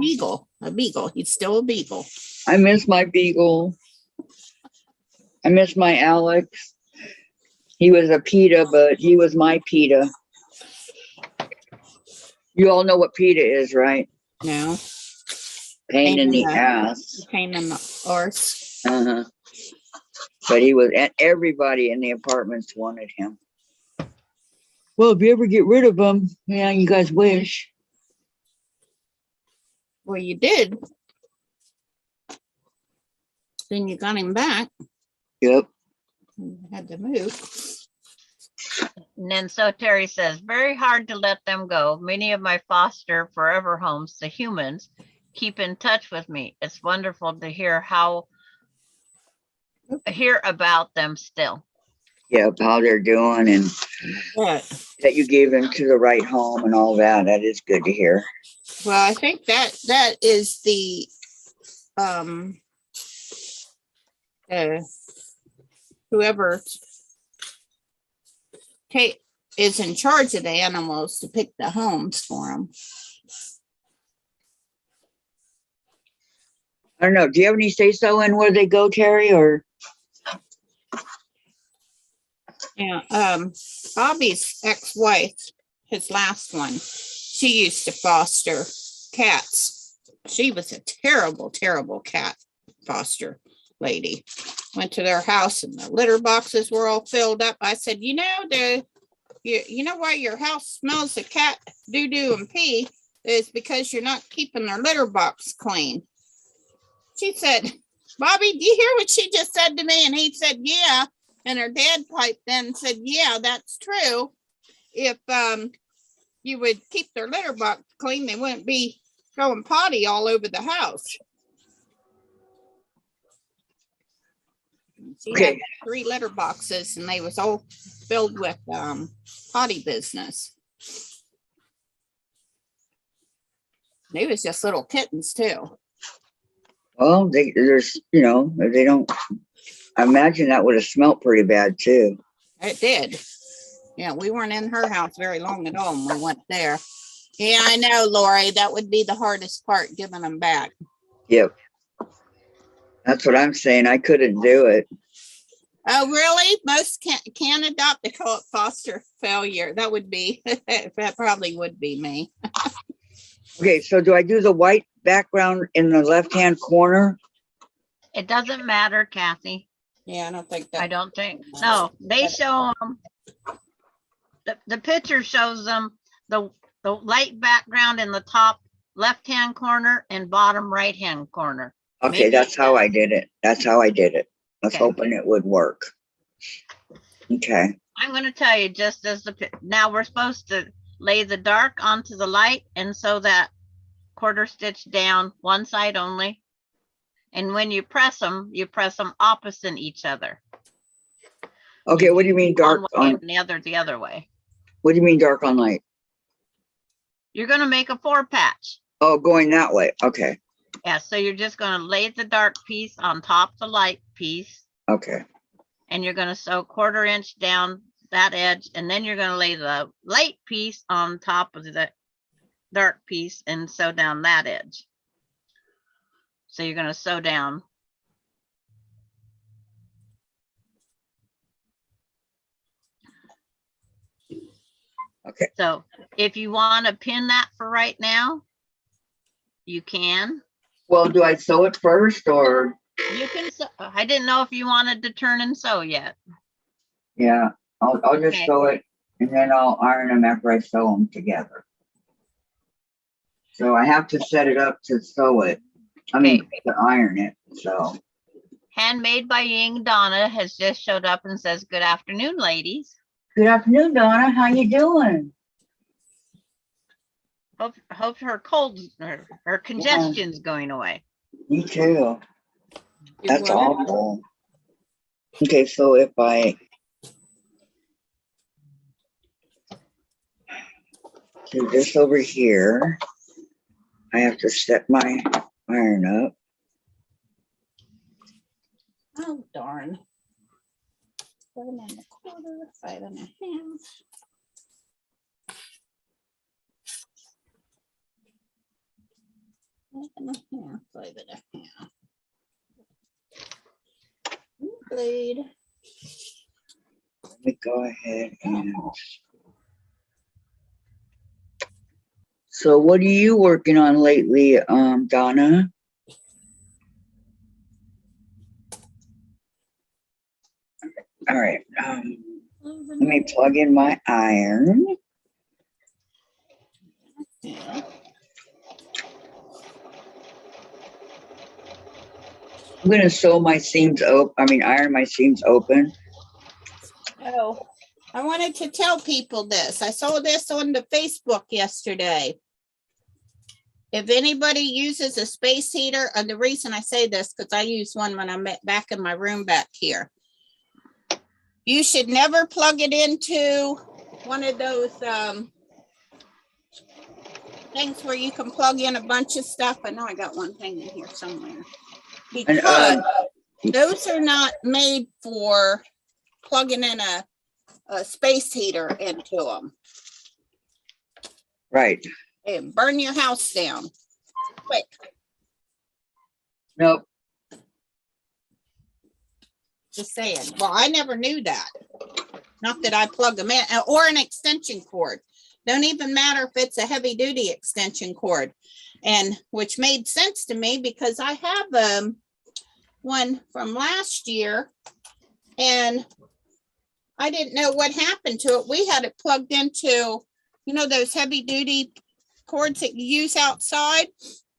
A beagle. He's still a beagle. I miss my beagle. I miss my Alex. He was a PETA, but he was my PETA. You all know what PETA is, right? No, Pain in the Pain in the- ass. pain in the arse. Uh-huh. But he was, and everybody in the apartments wanted him. Well, if you ever get rid of him, yeah, you guys wish. Well, you did. Then you got him back. Yep. You had to move. And then so Terry says, very hard to let them go. Many of my foster forever homes, the humans, keep in touch with me. It's wonderful to hear about them still. Yep, how they're doing and Yeah. that you gave them to the right home and all that. That is good to hear. Well, I think that is the whoever is in charge of the animals to pick the homes for them. I don't know. Do you have any say so in where they go, Terry? Or Yeah, Bobby's ex-wife, his last one, she used to foster cats. She was a terrible, terrible cat foster lady. Went to their house and the litter boxes were all filled up. I said, you know why your house smells of cat doo-doo and pee is because you're not keeping their litter box clean. She said, Bobby, do you hear what she just said to me? And he said, yeah. And her dad piped in and said, yeah, that's true. If you would keep their litter box clean, they wouldn't be throwing potty all over the house. She had okay, 3 litter boxes and they was all filled with potty business. They was just little kittens too. well, there's they don't. I imagine that would have smelt pretty bad too. It did. Yeah, we weren't in her house very long at all when we went there. Yeah, I know, Lori. That would be the hardest part, giving them back. Yep. That's what I'm saying. I couldn't do it. Oh, really? Most can adopt. They call it foster failure. That would be, that probably would be me. Okay, so do I do the white background in the left-hand corner? It doesn't matter, Kathy. Yeah, I don't think that. I don't think. No, they show them. The picture shows them the light background in the top left-hand corner and bottom right-hand corner. Okay, Maybe that's how I did it. That's how I did it. I was Okay. hoping it would work. Okay. I'm going to tell you just as now we're supposed to lay the dark onto the light and sew that quarter stitch down one side only. And when you press them opposite each other. Okay, what do you mean dark One way on? and the other way. What do you mean dark on light? You're going to make a 4-patch. Oh, going that way. Okay. Yeah, so you're just going to lay the dark piece on top of the light piece. Okay. And you're going to sew 1/4 inch down that edge, and then you're going to lay the light piece on top of the dark piece and sew down that edge. So you're going to sew down. Okay. So if you want to pin that for right now, you can. Well, do I sew it first or? You can. I didn't know if you wanted to turn and sew yet. Yeah, I'll just Okay. sew it and then I'll iron them after I sew them together. So I have to set it up to sew it. I mean, to iron it, so. Handmade by Ying Donna has just showed up and says, "Good afternoon, ladies. Good afternoon, Donna. How you doing? Hope her cold, her congestion's going away." Me too. That's What? awful. Okay, so if I do this over here, I have to set my iron up. Oh, darn. 7 1/4, 5 1/2. 5 1/2, 5 1/2. Blade. Let me go ahead and. So what are you working on lately, Donna? All right, let me plug in my iron. Yeah. I'm gonna sew my seams open, iron my seams open. Oh, I wanted to tell people this. I saw this on the Facebook yesterday. If anybody uses a space heater, and the reason I say this, because I used one when I'm back in my room back here. You should never plug it into one of those things where you can plug in a bunch of stuff. I know I got one thing in here somewhere. Because those are not made for plugging in a space heater into them. Right. And burn your house down quick. Nope. Just saying. Well, I never knew that. Not that I plug them in, or an extension cord. Don't even matter if it's a heavy duty extension cord. And which made sense to me because I have one from last year and I didn't know what happened to it. We had it plugged into, those heavy duty cords that you use outside.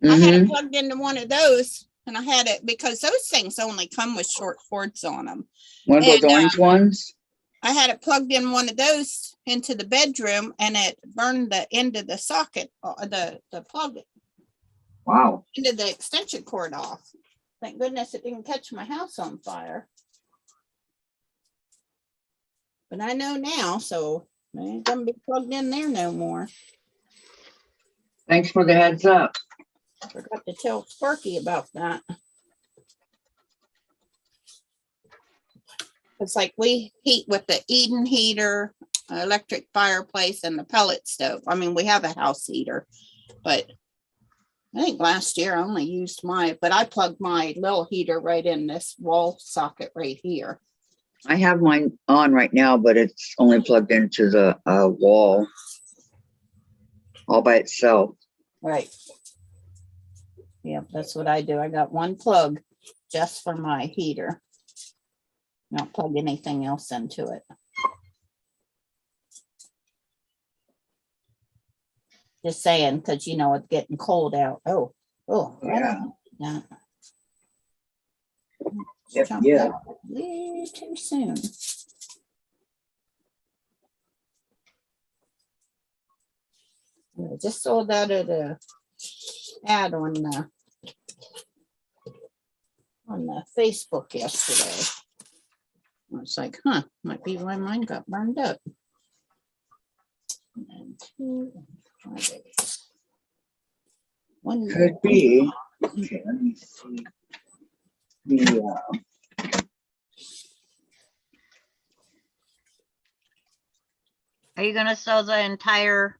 I had it plugged into one of those and I had it because those things only come with short cords on them. One of those orange ones? I had it plugged in one of those into the bedroom and it burned the end of the socket, the plug. Wow. Into the extension cord off. Thank goodness it didn't catch my house on fire. But I know now, so I ain't gonna be plugged in there no more. Thanks for the heads up. I forgot to tell Sparky about that. It's like we heat with the Eden heater, electric fireplace, and the pellet stove. I mean, we have a house heater, but I think last year I only used but I plugged my little heater right in this wall socket right here. I have mine on right now, but it's only plugged into the wall all by itself. Right. Yep, that's what I do. I got one plug just for my heater. Don't plug anything else into it. Just saying, because it's getting cold out. Oh, Yeah. Yeah. Yep, Jumped yeah. out way too soon. I just saw that at a ad on the Facebook yesterday. I was like, might be why mine got burned up. And 2, 5, 8. One Could more. be. Okay, let me see. Are you gonna sew the entire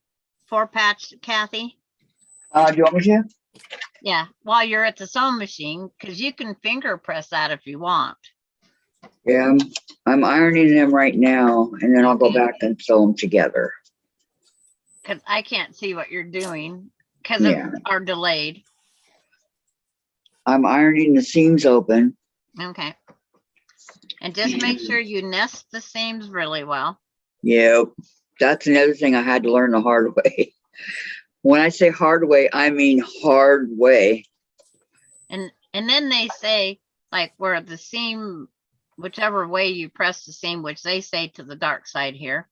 4-patch, Kathy? Do you want me to? Yeah, while you're at the sewing machine, because you can finger press that if you want. Yeah, I'm ironing them right now, and then I'll go back and sew them together. Because I can't see what you're doing because Yeah. of our delayed. I'm ironing the seams open. Okay. And just make sure you nest the seams really well. Yep. That's another thing I had to learn the hard way. When I say hard way, I mean hard way. And then they say, like, where the seam, whichever way you press the seam, which they say to the dark side here,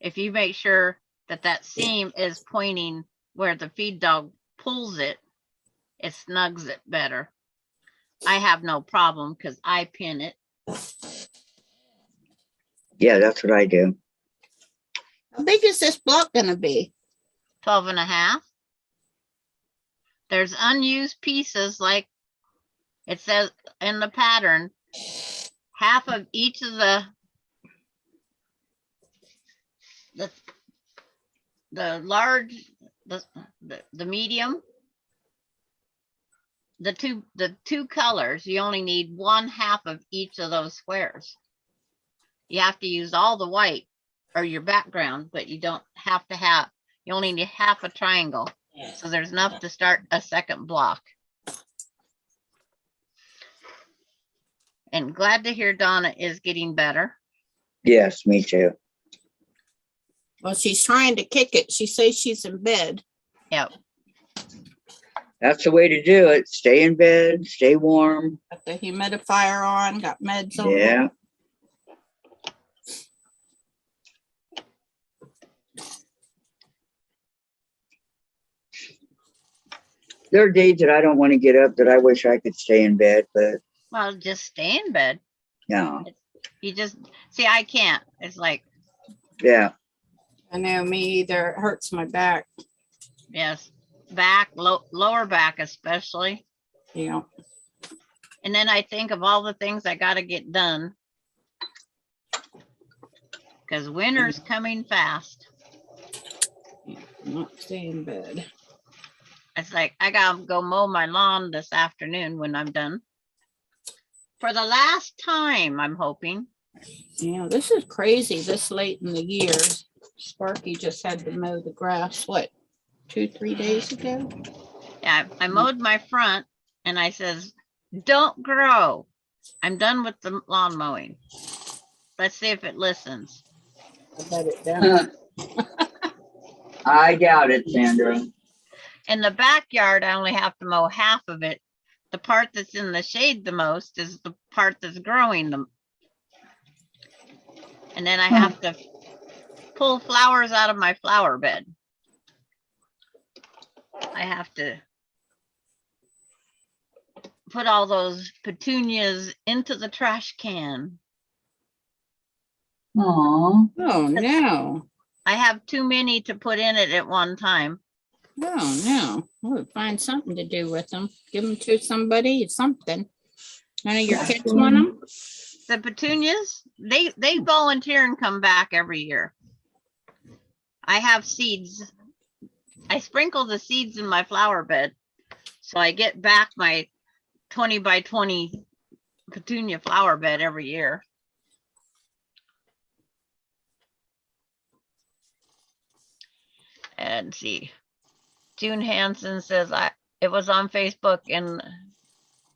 if you make sure that seam is pointing where the feed dog pulls it, it snugs it better. I have no problem because I pin it. Yeah, that's what I do. How big is this block gonna be? 12.5. There's unused pieces, like it says in the pattern, half of each of the large, the medium, the two colors, you only need 1/2 of each of those squares. You have to use all the white or your background, but you don't have to have, you only need half a triangle. So there's enough to start a second block. And glad to hear Donna is getting better. Yes, me too. Well, she's trying to kick it. She says she's in bed. Yep. That's the way to do it. Stay in bed, stay warm. Got the humidifier on, got meds on. Yeah. There are days that I don't want to get up, that I wish I could stay in bed, but Well, just stay in bed. no. You just see, I can't. It's like, Yeah. I know, me either. It hurts my back. yes, back, lower back especially. Yeah. And then I think of all the things I got to get done because winter's coming fast. Not stay in bed. It's like I gotta go mow my lawn this afternoon when I'm done. For the last time, I'm hoping. Yeah, this is crazy this late in the year. Sparky just had to mow the grass, what, 2-3 days ago? Yeah, I mowed my front and I says, don't grow. I'm done with the lawn mowing. Let's see if it listens. I bet it does. I doubt it, Sandra. In the backyard, I only have to mow half of it. The part that's in the shade the most is the part that's growing them. And then I have to pull flowers out of my flower bed. I have to put all those petunias into the trash can. Aw. Oh, no. I have too many to put in it at one time. Oh, no. We'll find something to do with them. Give them to somebody, something. None of your kids want them? The petunias, they volunteer and come back every year. I have seeds. I sprinkle the seeds in my flower bed So I get back my 20 by 20 petunia flower bed every year. And see, June Hansen says it was on Facebook in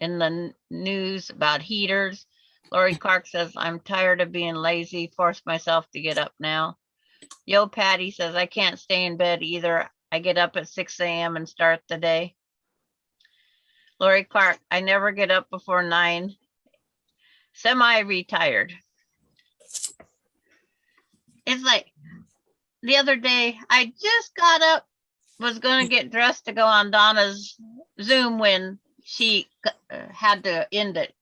the news about heaters. Lori Clark says, I'm tired of being lazy, force myself to get up now. Yo Patty says, I can't stay in bed either. I get up at 6 a.m. and start the day. Lori Clark, I never get up before 9. Semi-retired. It's like the other day, I just got up, was going to get dressed to go on Donna's Zoom when she had to end it.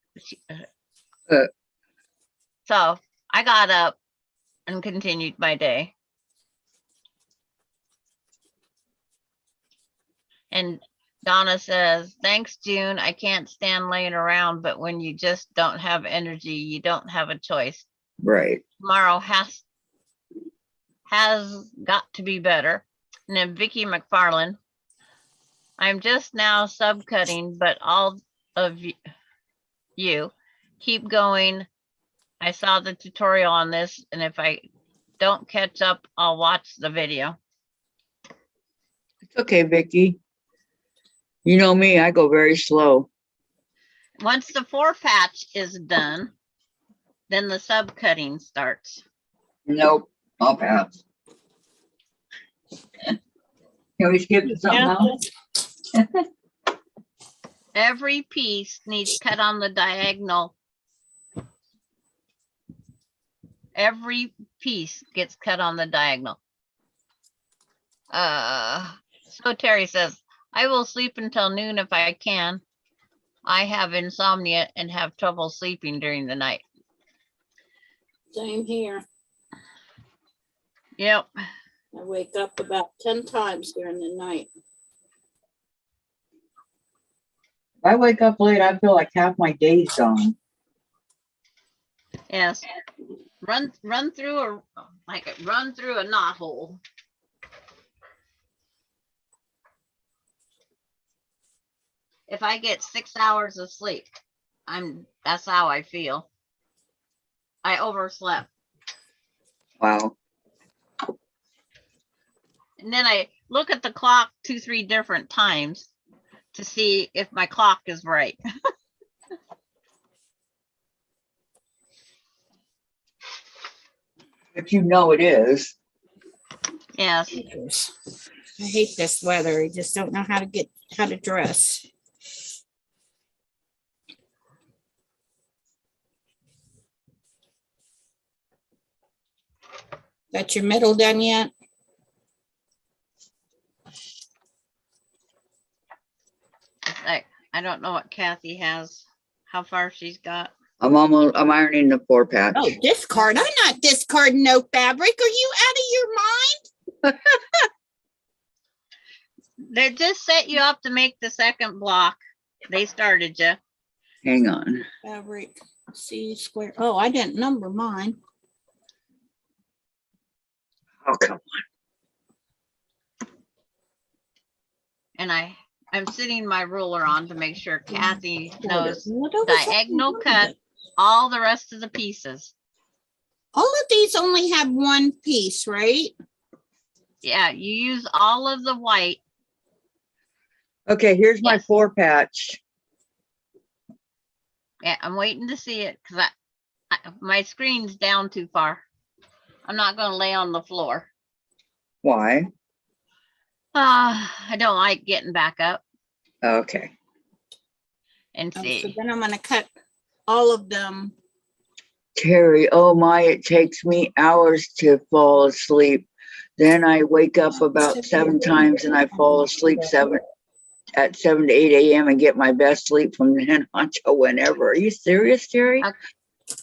So I got up and continued my day. And Donna says, thanks, June. I can't stand laying around, but when you just don't have energy, you don't have a choice. Right. Tomorrow has got to be better. And then Vicki McFarland, I'm just now subcutting, but all of you keep going. I saw the tutorial on this, and if I don't catch up, I'll watch the video. It's okay, Vicki. You know me, I go very slow. Once the 4 patch is done, then the subcutting starts. Nope, I'll pass. Can we skip to something else? Every piece needs cut on the diagonal. Every piece gets cut on the diagonal. So Terry says, I will sleep until noon if I can. I have insomnia and have trouble sleeping during the night. Same here. Yep. I wake up about 10 times during the night. If I wake up late, I feel like half my day's gone. Yes. Run through a knothole. If I get 6 hours of sleep, that's how I feel. I overslept. Wow. And then I look at the clock 2-3 different times to see if my clock is right. But you know it is. Yes. I hate this weather. I just don't know how to dress. Got your middle done yet? I don't know what Kathy has, how far she's got. I'm ironing the 4 patch. Oh, discard. I'm not discarding no fabric. Are you out of your mind? They just set you up to make the second block. They started you. Hang on. Fabric C square. Oh, I didn't number mine. Oh, come on. And I'm sitting my ruler on to make sure Kathy knows What else? diagonal cut all the rest of the pieces. All of these only have one piece, right? Yeah, you use all of the white. Okay, here's my Yes. 4 patch. Yeah, I'm waiting to see it because my screen's down too far. I'm not going to lay on the floor. Why? I don't like getting back up Okay. and So see. then I'm gonna cut all of them. Terry, oh my, it takes me hours to fall asleep. Then I wake up about 7 times and I fall asleep at 7 to 8 a.m. and get my best sleep from then on till whenever. Are you serious, Terry? Okay.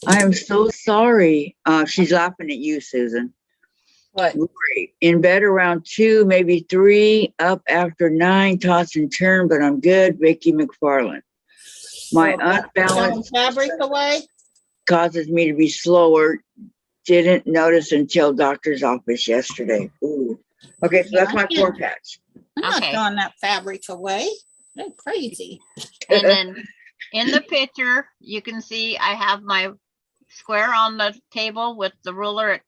I am so sorry. She's laughing at you, Susan. What? Great. In bed around 2, maybe 3, up after 9, toss and turn, but I'm good. Vicki McFarland. My unbalanced Fabric away. causes me to be slower. Didn't notice until doctor's office yesterday. Ooh. Okay, so that's my 4 patch. I'm not Okay. throwing that fabric away. They're crazy. And then in the picture, you can see I have my square on the table with the ruler at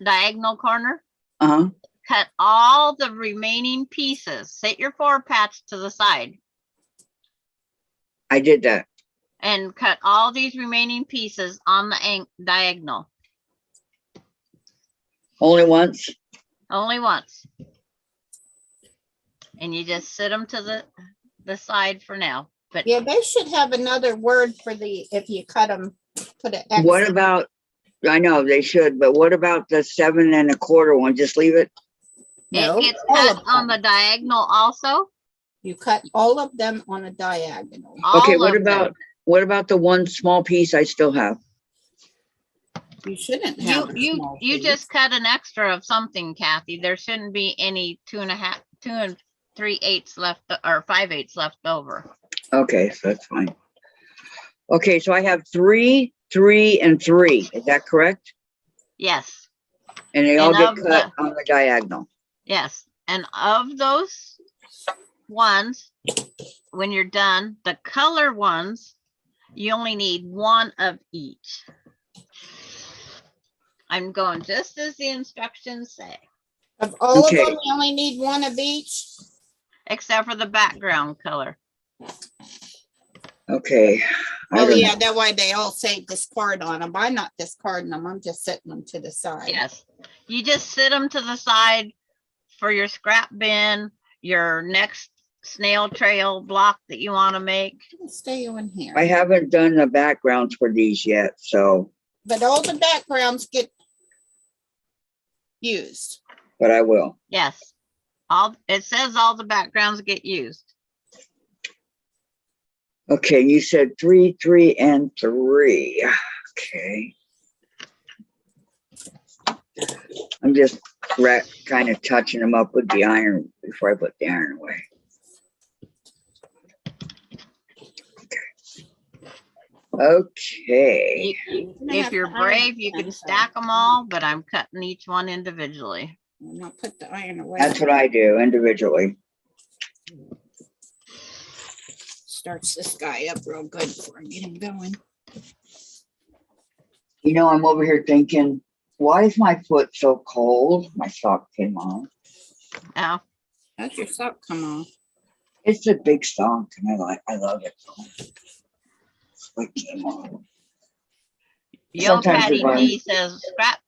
diagonal corner. Uh-huh. Cut all the remaining pieces. Set your 4 patch to the side I did that. and cut all these remaining pieces on the diagonal. Only once? Only once. And you just sit them to the side for now. But Yeah, they should have another word for if you cut them, put an X. What about, I know they should, but what about the 7 1/4 one? Just leave it? No, it gets all cut of on them. the diagonal also. You cut all of them on a diagonal. Okay, All of them. what about the one small piece I still have? You shouldn't have. a You small you piece. just cut an extra of something, Kathy. There shouldn't be any 2 3/8 left or 5/8 left over. Okay, so that's fine. Okay, so I have 3, 3, and 3. Is that correct? Yes, And they all And get of cut on the diagonal. yes. And of those ones, when you're done, the color ones, you only need 1 of each. I'm going just as the instructions say, Of all Okay. of them, you only need 1 of each. except for the background color. Okay. I Oh don't yeah, know. that way they all say discard on them. I'm not discarding them. I'm just setting them to the side. Yes. You just sit them to the side for your scrap bin, your next snail trail block that you want to make. Stay in here. I haven't done the backgrounds for these yet, so, But all the backgrounds get used. but I will. Yes. It says all the backgrounds get used. Okay, you said 3, 3, and 3. Okay. I'm just kind of touching them up with the iron before I put the iron away. Okay. If you're brave, you can stack them all, but I'm cutting each one individually. And I'll put the iron away. That's what I do individually. Starts this guy up real good before I get him going. You know, I'm over here thinking, why is my foot so cold? My sock came on. Now, How's your sock come off? It's a big sock and I love it. It came on. Yo Sometimes Patty we run- D says scrap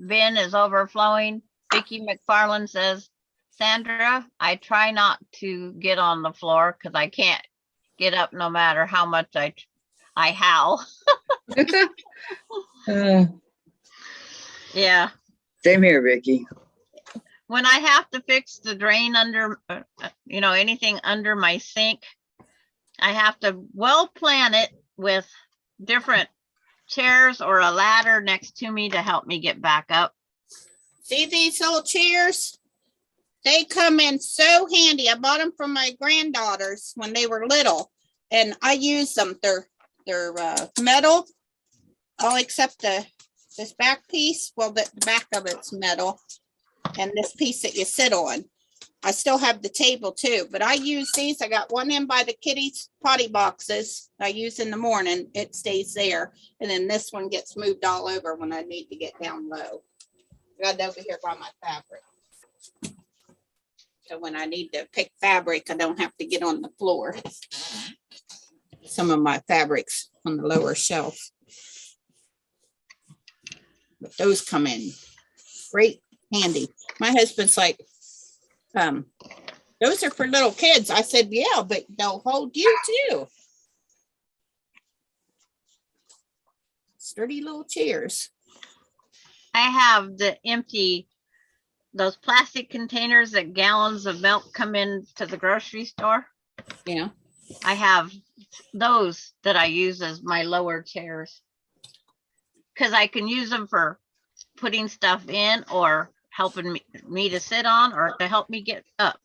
bin is overflowing. Vicky McFarland says, Sandra, I try not to get on the floor because I can't get up no matter how much I howl. Yeah. Same here, Vicky. When I have to fix the drain under, anything under my sink, I have to well plan it with different chairs or a ladder next to me to help me get back up. See these little chairs? They come in so handy. I bought them for my granddaughters when they were little, and I use them. They're metal, all except this back piece. Well, the back of it's metal, and this piece that you sit on. I still have the table too, but I use these. I got one in by the kitties' potty boxes I use in the morning. It stays there, and then this one gets moved all over when I need to get down low. I got it over here by my fabric. So when I need to pick fabric, I don't have to get on the floor. Some of my fabrics on the lower shelf. But those come in great handy. My husband's like, those are for little kids. I said, yeah, but they'll hold you too. Sturdy little chairs. I have those plastic containers that gallons of milk come in to the grocery store. Yeah. I have those that I use as my lower chairs because I can use them for putting stuff in or helping me to sit on or to help me get up.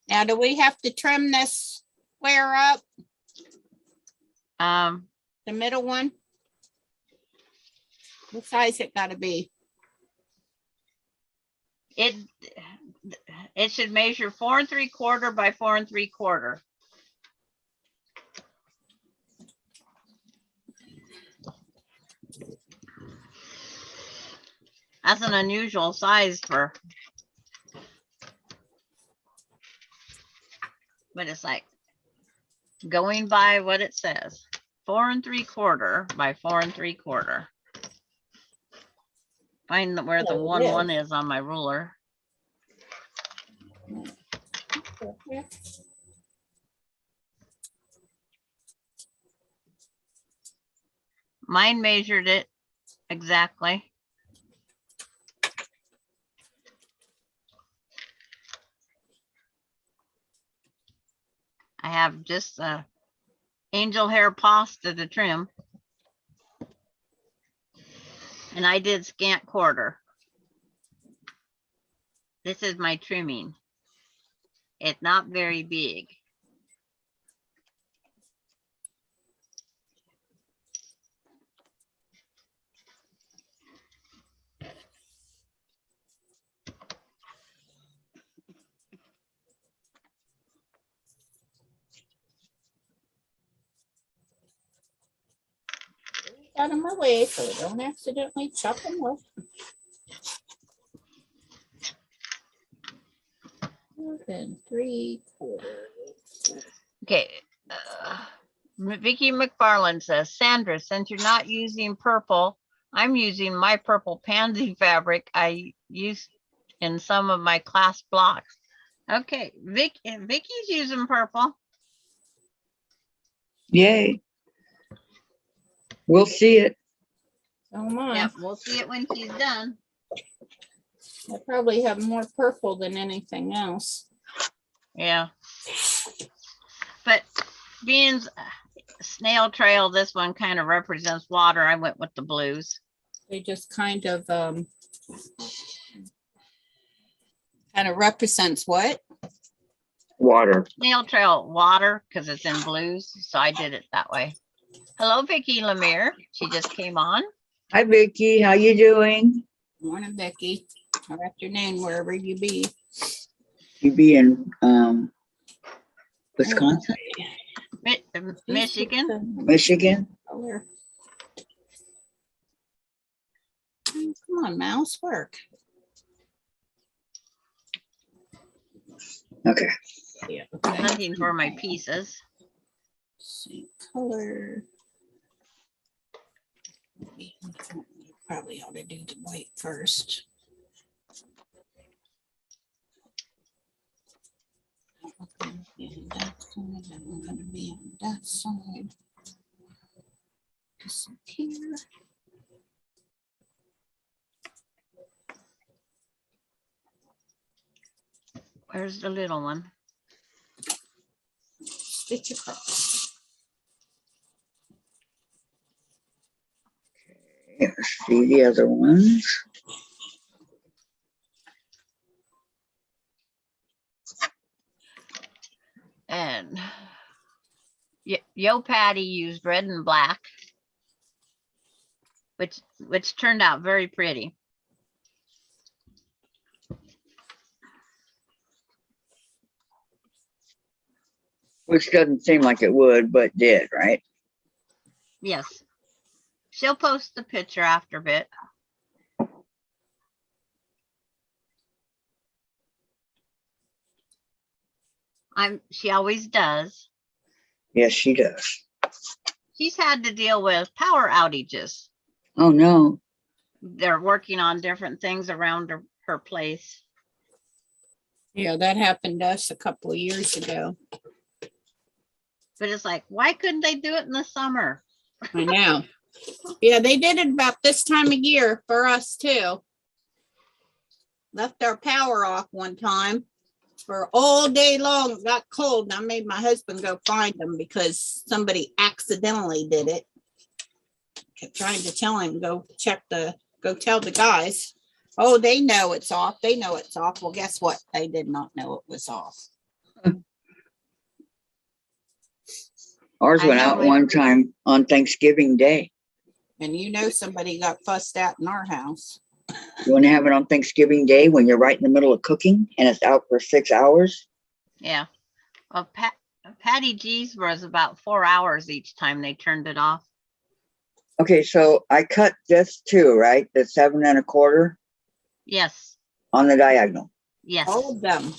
Now, do we have to trim this square up? The middle one? What size it gotta be? It It should measure 4 3/4 by 4 3/4. That's an unusual size for, but it's like going by what it says, 4 3/4 by 4 3/4. Find where the There it 1 is on my ruler. Mine measured it exactly. I have just angel hair pasta to trim. And I did scant quarter. This is my trimming. It's not very big. Out of my way so I don't accidentally chop them off. 4 3/4. Okay. Vicki McFarland says, Sandra, since you're not using purple, I'm using my purple pansy fabric I used in some of my class blocks. Okay, Vicky's using purple. Yay. We'll see it. Oh my, Yep, we'll see it when she's done. I probably have more purple than anything else. Yeah. But being snail trail, this one kind of represents water. I went with the blues. They just kind of represents what? Water. Snail trail water because it's in blues. So I did it that way. Hello, Vicki Lemire. She just came on. Hi, Vicki. How you doing? Morning, Becky. Or afternoon, wherever you be. You be in Wisconsin? Michigan. Michigan? Color. Come on, mouse, work. Okay. Yeah. Hunting for my pieces. Same color. Probably ought to do the white first. And that's gonna be on that side. Disappear. Where's the little one? Stitch across. Let's see the other ones. And Yo Patty used red and black, which turned out very pretty. Which doesn't seem like it would, but did, right? Yes. She'll post the picture after a bit. She always does. Yes, she does. She's had to deal with power outages. Oh, no. They're working on different things around her place. Yeah, that happened to us a couple of years ago. But it's like, why couldn't they do it in the summer? I know. Yeah, they did it about this time of year for us too. Left our power off one time for all day long. It got cold and I made my husband go find them because somebody accidentally did it. Kept trying to tell him, go tell the guys. Oh, they know it's off. They know it's off. Well, guess what? They did not know it was off. Ours went out one time on Thanksgiving Day. And you know somebody got fussed out in our house. You want to have it on Thanksgiving Day when you're right in the middle of cooking and it's out for 6 hours? Yeah. Well, Patty G's was about 4 hours each time they turned it off. Okay, so I cut this too, right? The 7 1/4 Yes. on the diagonal. Yes. All of them.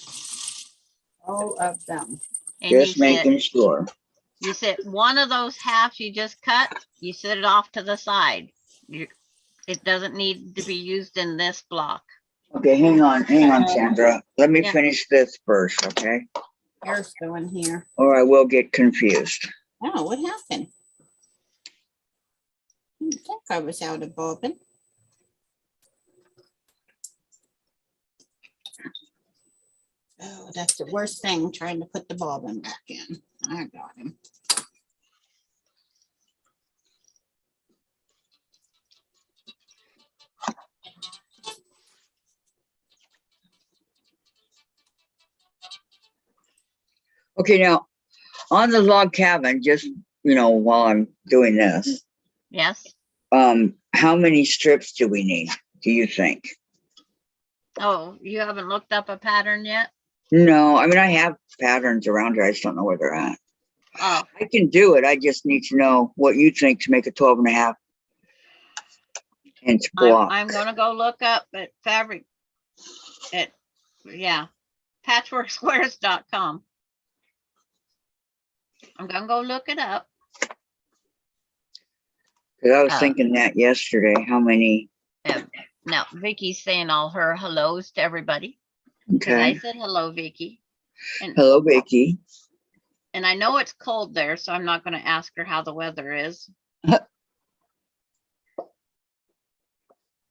All of them. And Just making sure. you said one of those halves you just cut, you set it off to the side. It doesn't need to be used in this block. Okay, hang on, Sandra. Let me Yeah. finish this first, okay? Hair's going here. Or I will get confused. Oh, what happened? I think I was out of bobbin. Oh, that's the worst thing, trying to put the bobbin back in. I got him. Okay, now on the log cabin, just while I'm doing this, Yes. how many strips do we need, do you think? Oh, you haven't looked up a pattern yet? No, I mean I have patterns around here. I just don't know where they're at. Oh, I can do it. I just need to know what you think to make a 12 1/2 inch block. I'm gonna go look up at patchworksquares.com. I'm gonna go look it up. Because I was thinking that yesterday. How many? Now Vicky's saying all her hellos to everybody. Because I Okay. said hello, Vicky. And Hello, Vicky. and I know it's cold there, so I'm not gonna ask her how the weather is.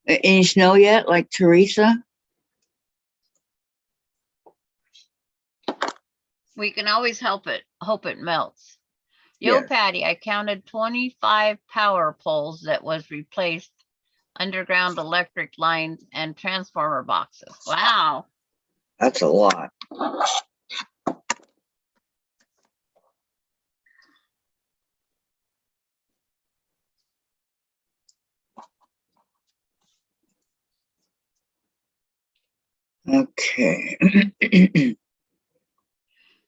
Any snow yet, like Teresa? We can always hope it melts. Yo, Yes. Patty, I counted 25 power poles that was replaced, underground electric lines and transformer boxes. Wow. That's a lot. Okay.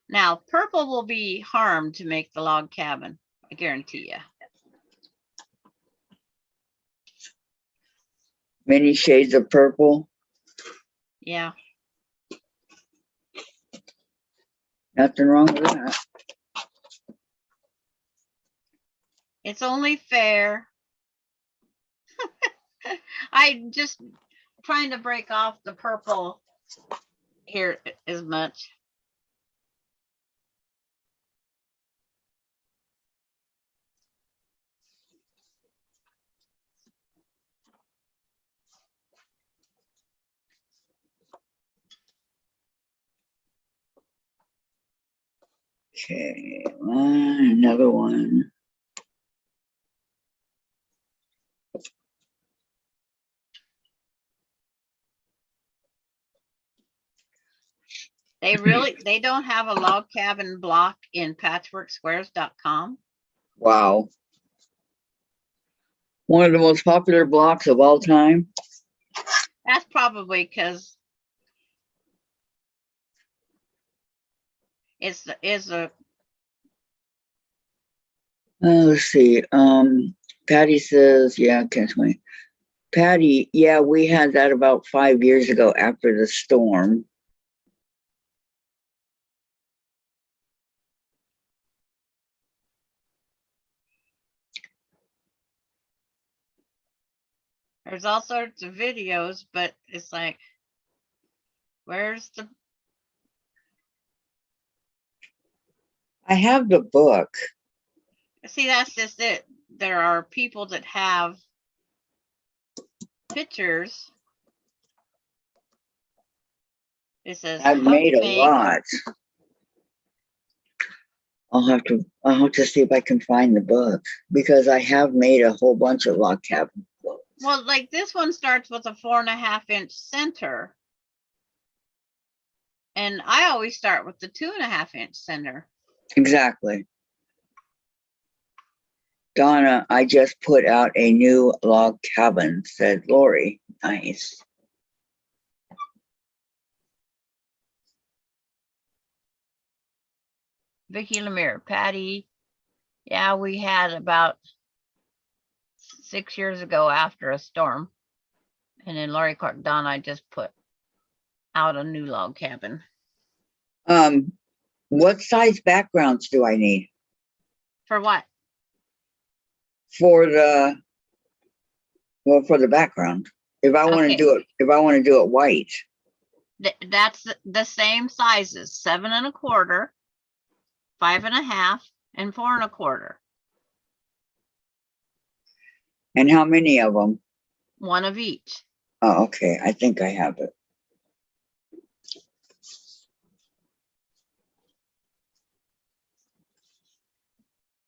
Now, purple will be harmed to make the log cabin. I guarantee you. Many shades of purple. Yeah. Nothing wrong with that. It's only fair. I just trying to break off the purple here as much. Okay, another one. They don't have a log cabin block in patchworksquares.com. Wow. One of the most popular blocks of all time. That's probably because it's a Let's see. Patty says, yeah, can't wait. Patty, yeah, we had that about 5 years ago after the storm. there's all sorts of videos, but it's like, where's the I have the book. see, that's just it. There are people that have pictures. It says I've made a lot. I'll have to see if I can find the book because I have made a whole bunch of log cabin books. Well, like this one starts with a 4.5 inch center. And I always start with the 2.5 inch center. Exactly. Donna, I just put out a new log cabin, said Lori. Nice. Vicky Lemire, Patty. Yeah, we had about 6 years ago after a storm. And then Lori Clark, Don, I just put out a new log cabin. What size backgrounds do I need For what? for the background? If I want to Okay. do it, white. That's the same sizes, 7 1/4, 5 1/2, and 4 1/4. And how many of them? One of each. Oh, okay. I think I have it.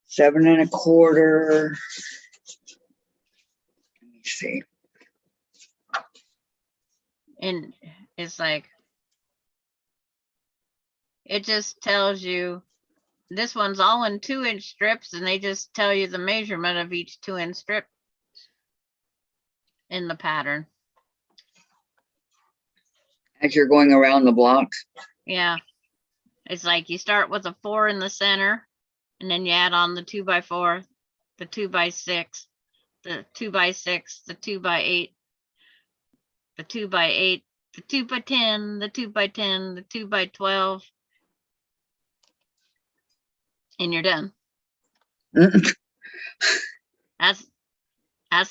Seven and a quarter. Let me see. And it's like, it just tells you, this one's all in 2-inch strips, and they just tell you the measurement of each 2-inch strip in the pattern. As you're going around the blocks. Yeah. It's like you start with a 4 in the center, and then you add on the 2x4, the 2x6, the 2x6, the 2x8, the 2x8, the 2x10, the 2x10, the 2x12, and you're done. That's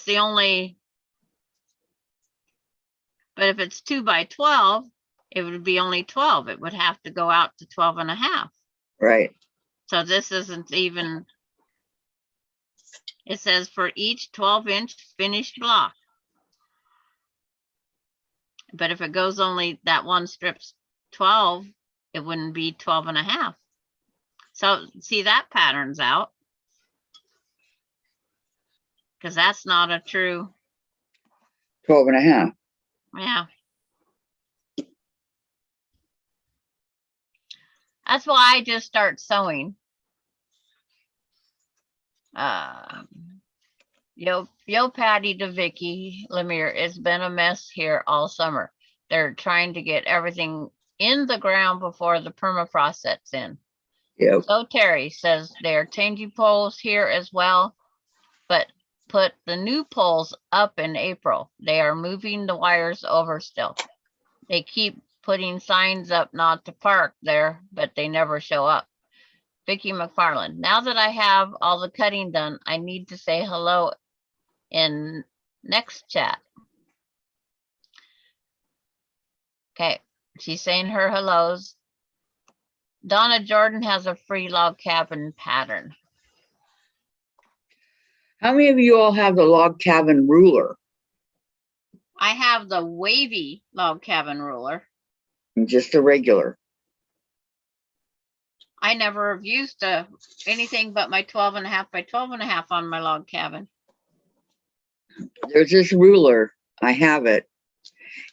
the only. But if it's 2x12, it would be only 12. It would have to go out to 12 1/2. Right. So this isn't even. It says for each 12-inch finished block. But if it goes only that one strip's 12, it wouldn't be 12 1/2. So see, that pattern's out. Because that's not a true. 12 1/2. Yeah. That's why I just start sewing. Yo, Patty to Vicky Lemire, it's been a mess here all summer. They're trying to get everything in the ground before the permafrost sets in. Yep. So Terry says they're changing poles here as well, but put the new poles up in April. They are moving the wires over still. They keep putting signs up not to park there, but they never show up. Vicky McFarland, now that I have all the cutting done, I need to say hello in next chat. Okay, she's saying her hellos. Donna Jordan has a free log cabin pattern. How many of you all have the log cabin ruler? I have the wavy log cabin ruler. Just a regular. I never have used anything but my 12 1/2 by 12 1/2 on my log cabin. There's this ruler. I have it.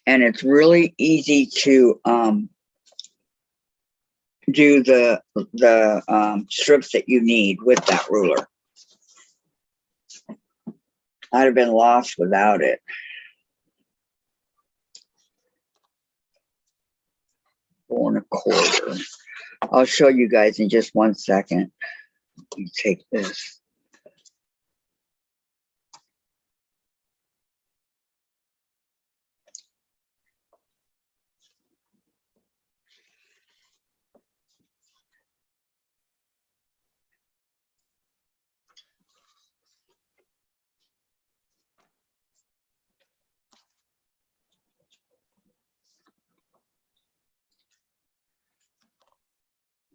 And it's really easy to do the strips that you need with that ruler. I'd have been lost without it. 4 1/4. I'll show you guys in just 1 second. You take this.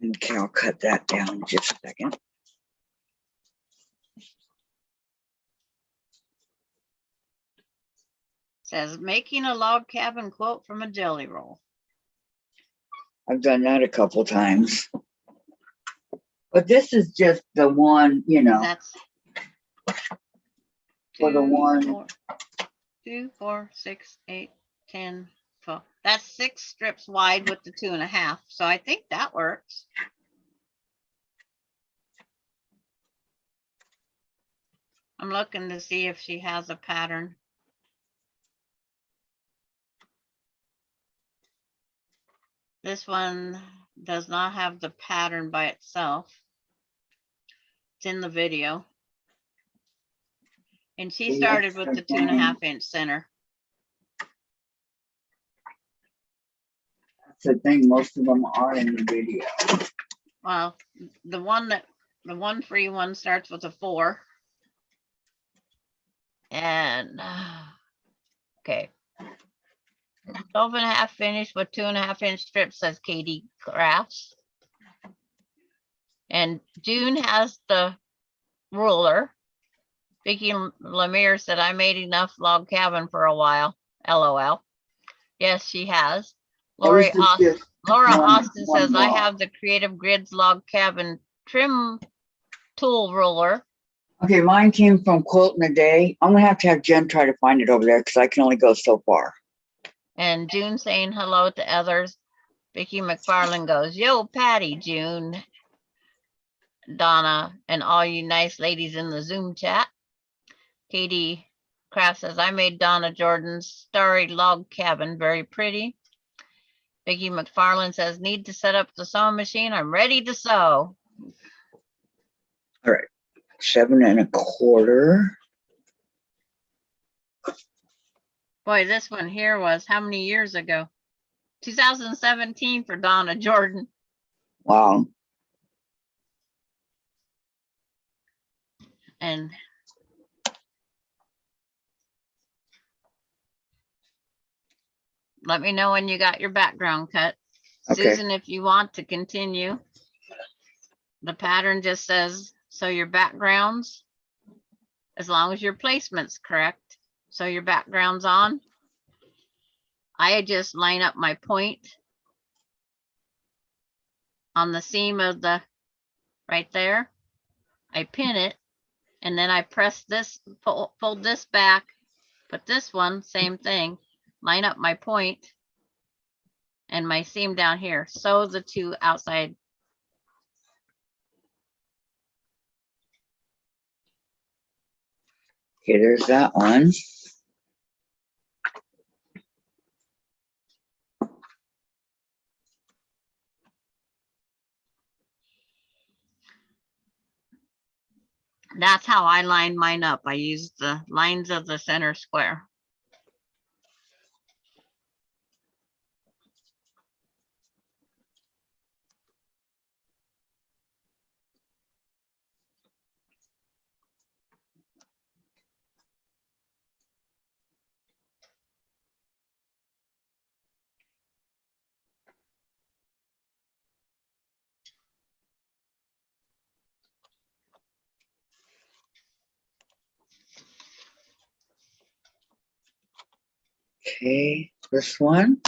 Okay, I'll cut that down in just a second. Says making a log cabin quote from a jelly roll. I've done that a couple times. But this is just the one, you know. That's For the one. 2, 4, 6, 8, 10, 12. That's 6 strips wide with the 2 1/2. So I think that works. I'm looking to see if she has a pattern. This one does not have the pattern by itself. It's in the video. And she started with the 2.5 inch center. That's the thing, most of them are in the video. Well, the one free one starts with a 4. And okay. 12.5 finished with 2.5 inch strips, says Katie Crafts. And June has the ruler. Vicki Lemire said, I made enough log cabin for a while. LOL. Yes, she has. Laura Austin says, I have the Creative Grids log cabin trim tool ruler. Okay, mine came from Quilt in a Day. I'm gonna have to have Jen try to find it over there because I can only go so far. And June saying hello to others. Vicki McFarland goes, yo, Patty, June, Donna, and all you nice ladies in the Zoom chat. Katie Kraft says, I made Donna Jordan's starry log cabin very pretty. Vicki McFarland says, need to set up the sewing machine. I'm ready to sew. All right, 7 1/4. Boy, this one here was how many years ago? 2017 for Donna Jordan. Wow. And let me know when you got your background cut. Okay. Susan, if you want to continue. The pattern just says, so your backgrounds, as long as your placement's correct. So your background's on. I just line up my point on the seam of the right there. I pin it, and then I press this, fold this back, put this one, same thing, line up my point and my seam down here. Sew the 2 outside. Okay, there's that one. That's how I line mine up. I use the lines of the center square. Okay, this one.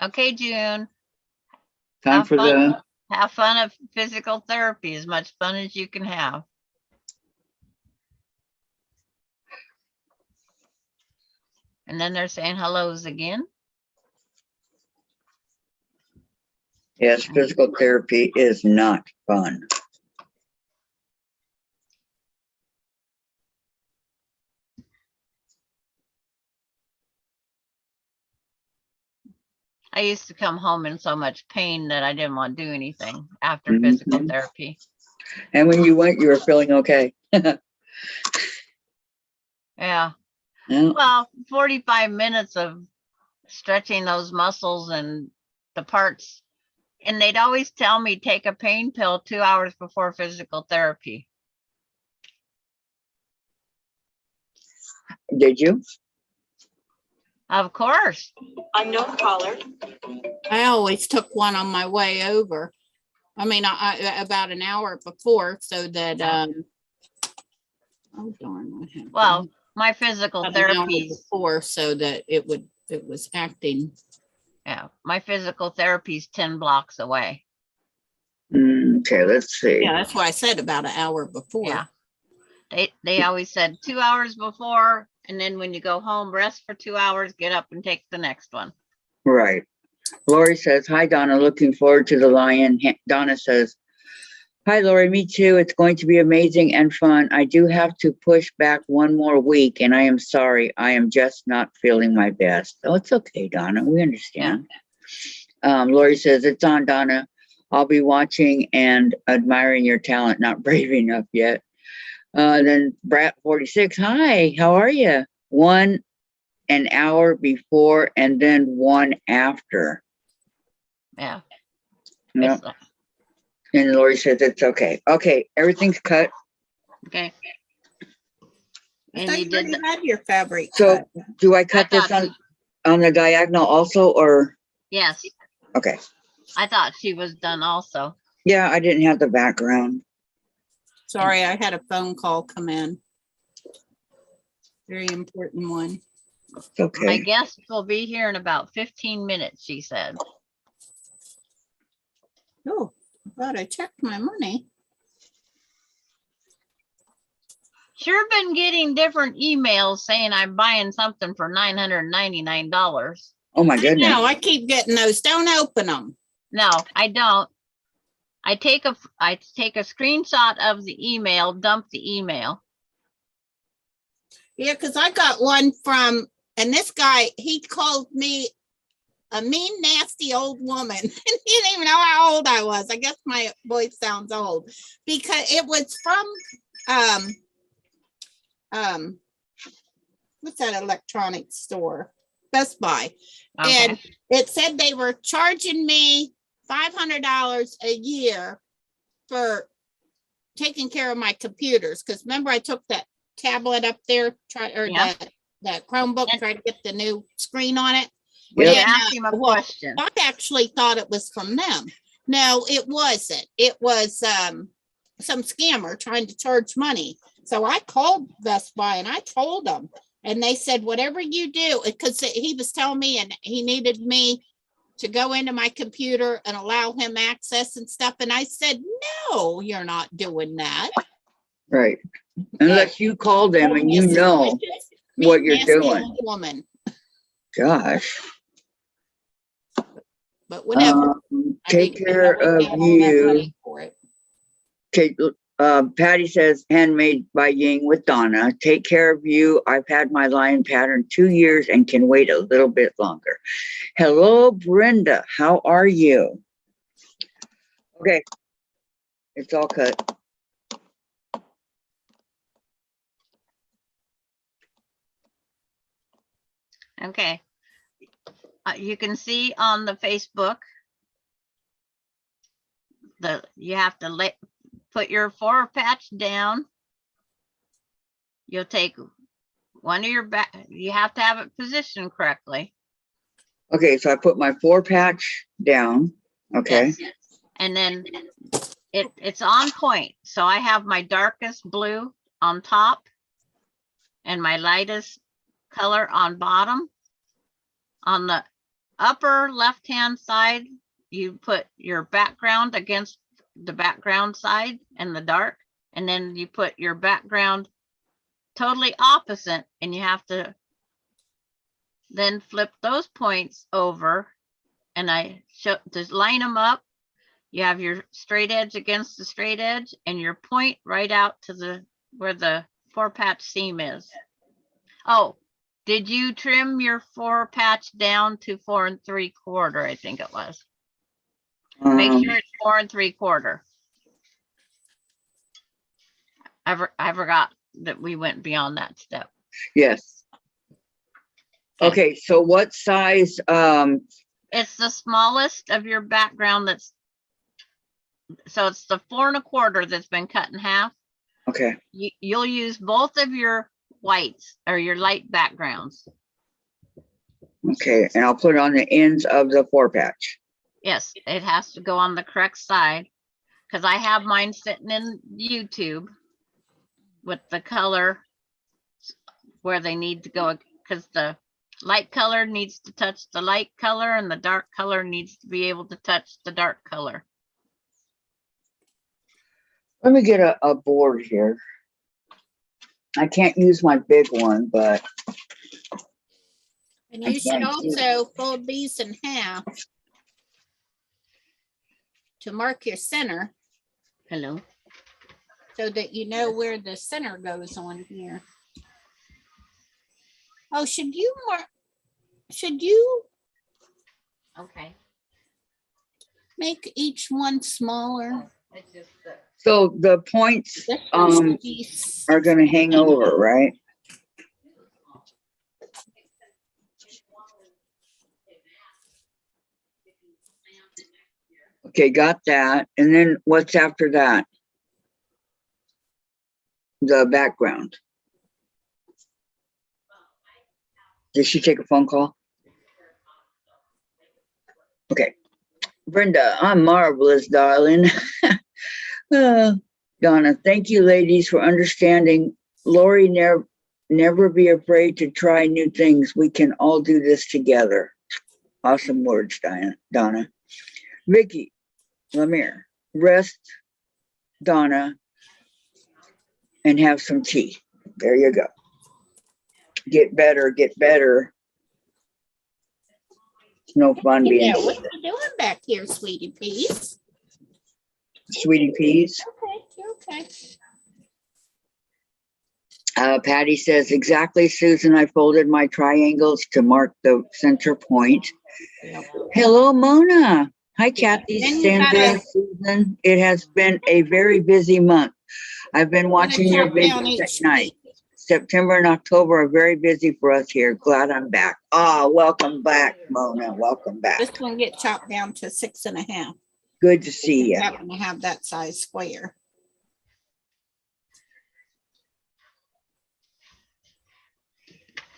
Okay, June. Time Have for fun. the, Have fun at physical therapy, as much fun as you can have. And then they're saying hellos again. yes, physical therapy is not fun. I used to come home in so much pain that I didn't want to do anything after physical Mhm. therapy. And when you went, you were feeling okay. Yeah. Yeah. Well, 45 minutes of stretching those muscles and the parts. And they'd always tell me take a pain pill 2 hours before physical therapy. Did you? Of course. Unknown caller. I always took one on my way over. I mean, I about an hour before so that, oh darn. what happened? Well, my physical About an hour therapy, before so that it was acting. yeah, my physical therapy's 10 blocks away. Okay, let's see. Yeah, that's why I said about an hour before. Yeah. They always said 2 hours before and then when you go home, rest for 2 hours, get up and take the next one. Right. Lori says, hi, Donna, looking forward to the lion. Donna says, hi, Lori, me too. It's going to be amazing and fun. I do have to push back one more week, and I am sorry. I am just not feeling my best. Oh, it's okay, Donna. We understand. Lori says, it's on, Donna. I'll be watching and admiring your talent. Not brave enough yet. Then Brat 46, hi, how are you? 1 hour before and then 1 after. Yeah. Yep. And Lori says it's okay. Okay, everything's cut. Okay. I And thought you you did already the, had your fabric So cut. do I cut I this thought on the diagonal also, or? yes, Okay. I thought she was done also. Yeah, I didn't have the background. Sorry, I had a phone call come in. Very important one. It's My okay. guest will be here in about 15 minutes, she said. Oh, glad I checked my money. Sure been getting different emails saying I'm buying something for $999. Oh my I goodness. know, I keep getting those. Don't open them. No, I don't. I take a screenshot of the email, dump the email. Yeah, because I got one from, and this guy, he called me a mean, nasty old woman. And he didn't even know how old I was. I guess my voice sounds old because it was from, what's that electronics store? Best Buy. Okay. And it said they were charging me $500 a year for taking care of my computers. Because remember, I took that tablet up there, Yeah. that Chromebook, tried to get the new screen on it. Would Yep. you And, ask him a well, question? I actually thought it was from them. No, it wasn't. It was some scammer trying to charge money. So I called Best Buy and I told them, and they said, whatever you do, because he was telling me and he needed me to go into my computer and allow him access and stuff. And I said, no, you're not doing that. Right. Unless you call them and you know what you're Nasty doing. old woman, Gosh. but whatever. I Take need to care know what of got all that you. money for it. Okay, Patty says, handmade by Ying with Donna. Take care of you. I've had my lion pattern 2 years and can wait a little bit longer. Hello, Brenda. How are you? Okay, it's all cut. Okay. You can see on the Facebook, you have to put your 4 patch down. You'll take one of your back, you have to have it positioned correctly. Okay, so I put my 4 patch down. Okay. Yes. And then it's on point. So I have my darkest blue on top and my lightest color on bottom. On the upper left-hand side, you put your background against the background side and the dark, and then you put your background totally opposite, and you have to then flip those points over, and I show to line them up. You have your straight edge against the straight edge and your point right out to where the 4 patch seam is. Oh, did you trim your 4 patch down to 4 3/4? I think it was. Make sure it's 4 3/4. I forgot that we went beyond that step. Yes. Okay, so what size? It's the smallest of your background so it's the 4 1/4 that's been cut in half. Okay. You'll use both of your whites or your light backgrounds. Okay, and I'll put it on the ends of the 4 patch. Yes, it has to go on the correct side because I have mine sitting in YouTube with the color where they need to go, because the light color needs to touch the light color and the dark color needs to be able to touch the dark color. Let me get a board here. I can't use my big one, but And I you should can't do- also fold these in half to mark your center Hello. so that you know where the center goes on here. Oh, should you Okay. make each one smaller? It's just so the points This first piece. are gonna hang over, right? Okay, got that. And then what's after that? The background. Did she take a phone call? Okay. Brenda, I'm marvelous, darling. Donna, thank you, ladies, for understanding. Lori, never be afraid to try new things. We can all do this together. Awesome words, Donna. Vicky, Lemire, rest, Donna, and have some tea. There you go. Get better, get better. It's no fun being Yeah, what are you doing back here, sweetie peas? sweetie peas. Okay, you're okay. Patty says, exactly, Susan. I folded my triangles to mark the center point. Hello, Mona. Hi, Kathy, Then you Sandra, gotta- Susan. It has been a very busy month. I've been watching your chop down videos each at night. piece. September and October are very busy for us here. Glad I'm back. Ah, welcome back, Mona. Welcome back. This one get chopped down to 6.5. Good to see you. Happen to have that size square.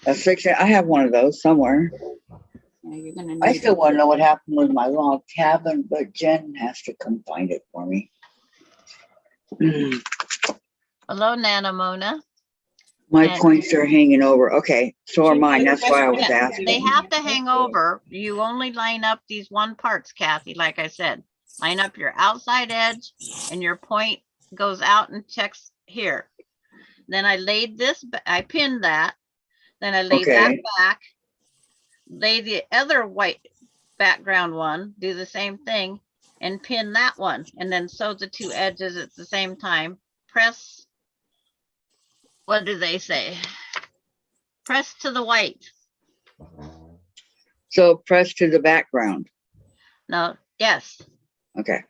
A 6. I have one of those somewhere. Yeah, you're gonna I need still want to know what happened with my log cabin, but Jen has to come find it for me. hello, Nana Mona. My And- points are hanging over. Okay, so are mine. That's why I was Yeah, asking. they have to hang over. You only line up these one parts, Kathy, like I said. Line up your outside edge and your point goes out and checks here. Then I laid this, I pinned that. Then I laid that Okay. back. Lay the other white background one, do the same thing and pin that one. And then sew the two edges at the same time. Press, what do they say? Press to the white. So press to the background. No, yes. Okay.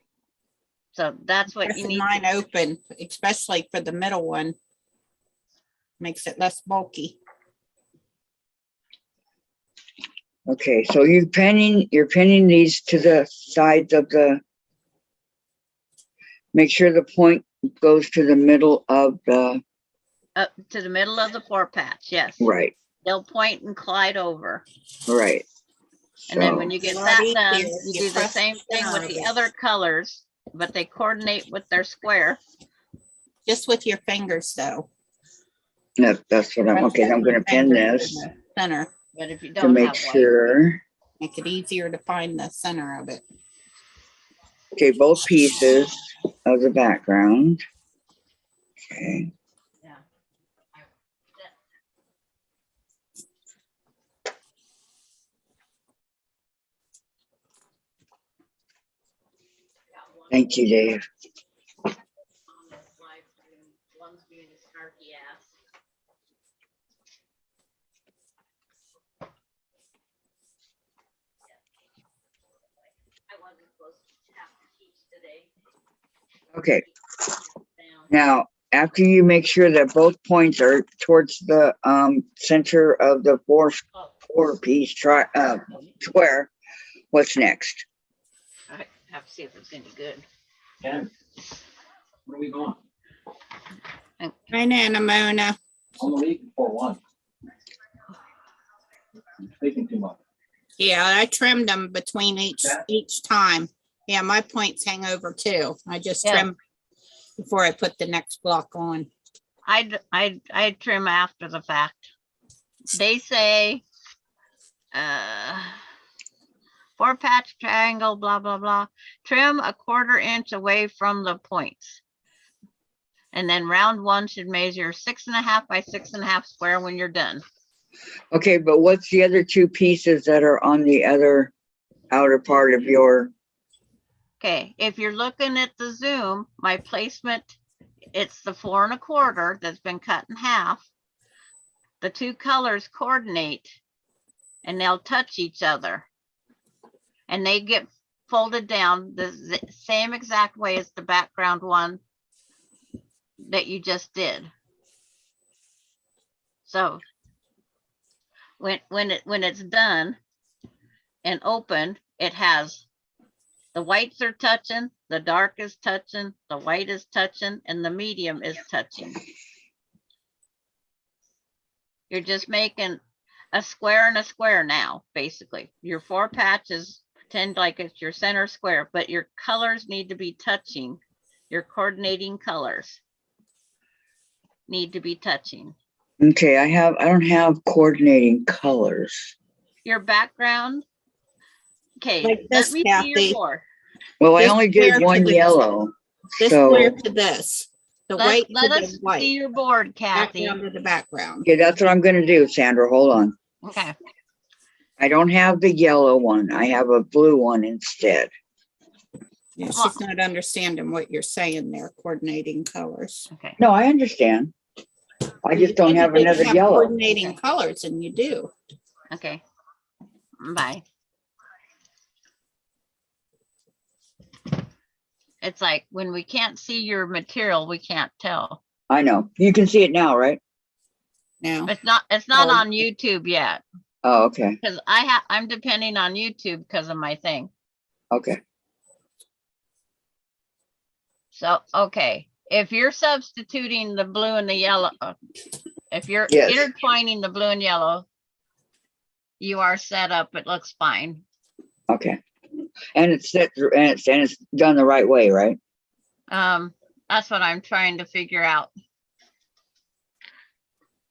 So that's what you pressing need. mine open, especially for the middle one. Makes it less bulky. Okay, so you're pinning these to the sides of the, make sure the point goes to the middle of the, Up to the middle of the four patch, yes. right, They'll point and glide over. right. And then So, when you get A lot that done, easier if you you do the press same the thing center with of the it. other colors, but they coordinate with their square. Just with your fingers though. that's what I'm, okay, I'm gonna pin this Center, But if you to don't make have white, sure. make it easier to find the center of it. Okay, both pieces of the background. Okay. yeah. Thank you, Dave. One's being a snarky ass. I wasn't supposed to have to teach today. Okay, Down. now, after you make sure that both points are towards the center of the four piece square, what's next? I have to see if it's any good. Ken, where are we going? Hi, Nana Mona. On the week before one. I'm speaking too much. Yeah, I trimmed them between Yeah. each time. Yeah, my points hang over too. I just Yeah. trim before I put the next block on. I trim after the fact. They say, four patch triangle, blah, blah, blah. Trim a 1/4 inch away from the points. And then round one should measure 6.5 by 6.5 square when you're done. Okay, but what's the other two pieces that are on the other outer part of your, Okay, if you're looking at the Zoom, my placement, it's the 4 1/4 that's been cut in half. The two colors coordinate and they'll touch each other. And they get folded down the same exact way as the background one that you just did. So when it's done and open, it has the whites are touching, the dark is touching, the white is touching, and the medium is touching. You're just making a square and a square now, basically. Your 4 patches pretend like it's your center square, but your colors need to be touching. Your coordinating colors need to be touching. okay, I don't have coordinating colors. Your background. Okay, Like let this, me see Kathy. your board. Well, I This only square did to one this. yellow. This So, square to this, the white to Let the us see white, your board, Kathy. background to the background. okay, that's what I'm gonna do, Sandra. Hold on. Okay, I don't have the yellow one. I have a blue one instead. Yeah, she's not understanding what you're saying there, coordinating colors. okay. No, I understand. I You just don't said you have didn't another have yellow. Coordinating Okay. colors, and you do. Okay. Bye. It's like when we can't see your material, we can't tell. I know. You can see it now, right? Now, It's not Oh. on YouTube yet Oh, okay. because I'm depending on YouTube because of my thing. Okay. So, okay. If you're substituting the blue and the yellow, if you're Yes. intertwining the blue and yellow, you are set up. It looks fine. Okay. And it's set through, and it's done the right way, right? That's what I'm trying to figure out.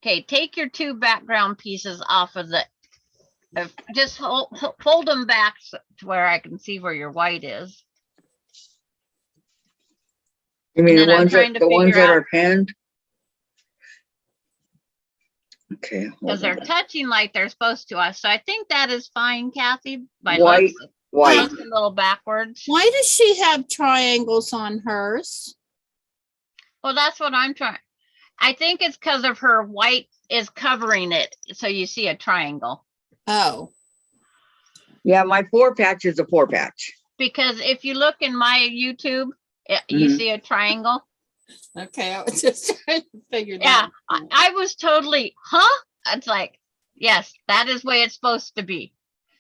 Okay, take your two background pieces off of the, just fold them back to where I can see where your white is. You mean And the then I'm ones trying that, to the ones figure that out- are pinned? Okay. hold Because they're on. touching like they're supposed to us. So I think that is fine, Kathy. My White, looks, white. looks a little backwards. why does she have triangles on hers? Well, that's what I'm trying. I think it's because of her white is covering it. So you see a triangle. Oh, Yeah, my 4 patch is a 4 patch. Because if you look in my YouTube, you Mhm. see a triangle. okay. I was just trying to figure Yeah, that out. I was totally, huh? It's like, yes, that is the way it's supposed to be.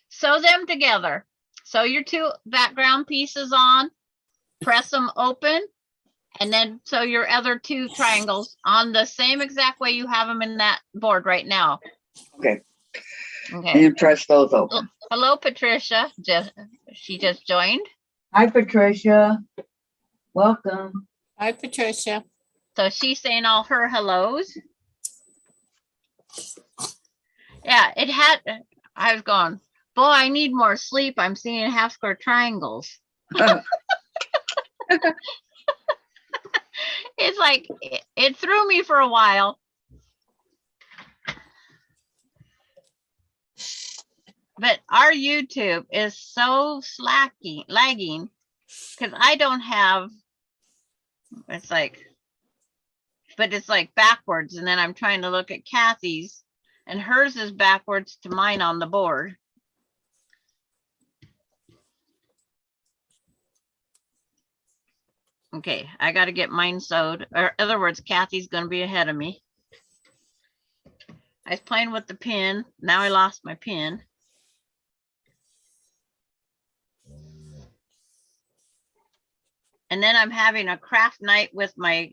Sew them together. Sew your two background pieces on, press them open, and then sew your other two triangles on the same exact way you have them in that board right now. Okay. And Okay. then press those open. Hello, Patricia. She just joined. Hi, Patricia. Welcome. Hi, Patricia. So she's saying all her hellos. Yeah, it had, I was going, boy, I need more sleep. I'm seeing half square triangles. It's like, it threw me for a while. But our YouTube is so lagging, because I don't have, it's like, but it's like backwards. And then I'm trying to look at Kathy's and hers is backwards to mine on the board. Okay, I got to get mine sewed, or in other words, Kathy's going to be ahead of me. I was playing with the pin. Now I lost my pin. And then I'm having a craft night with my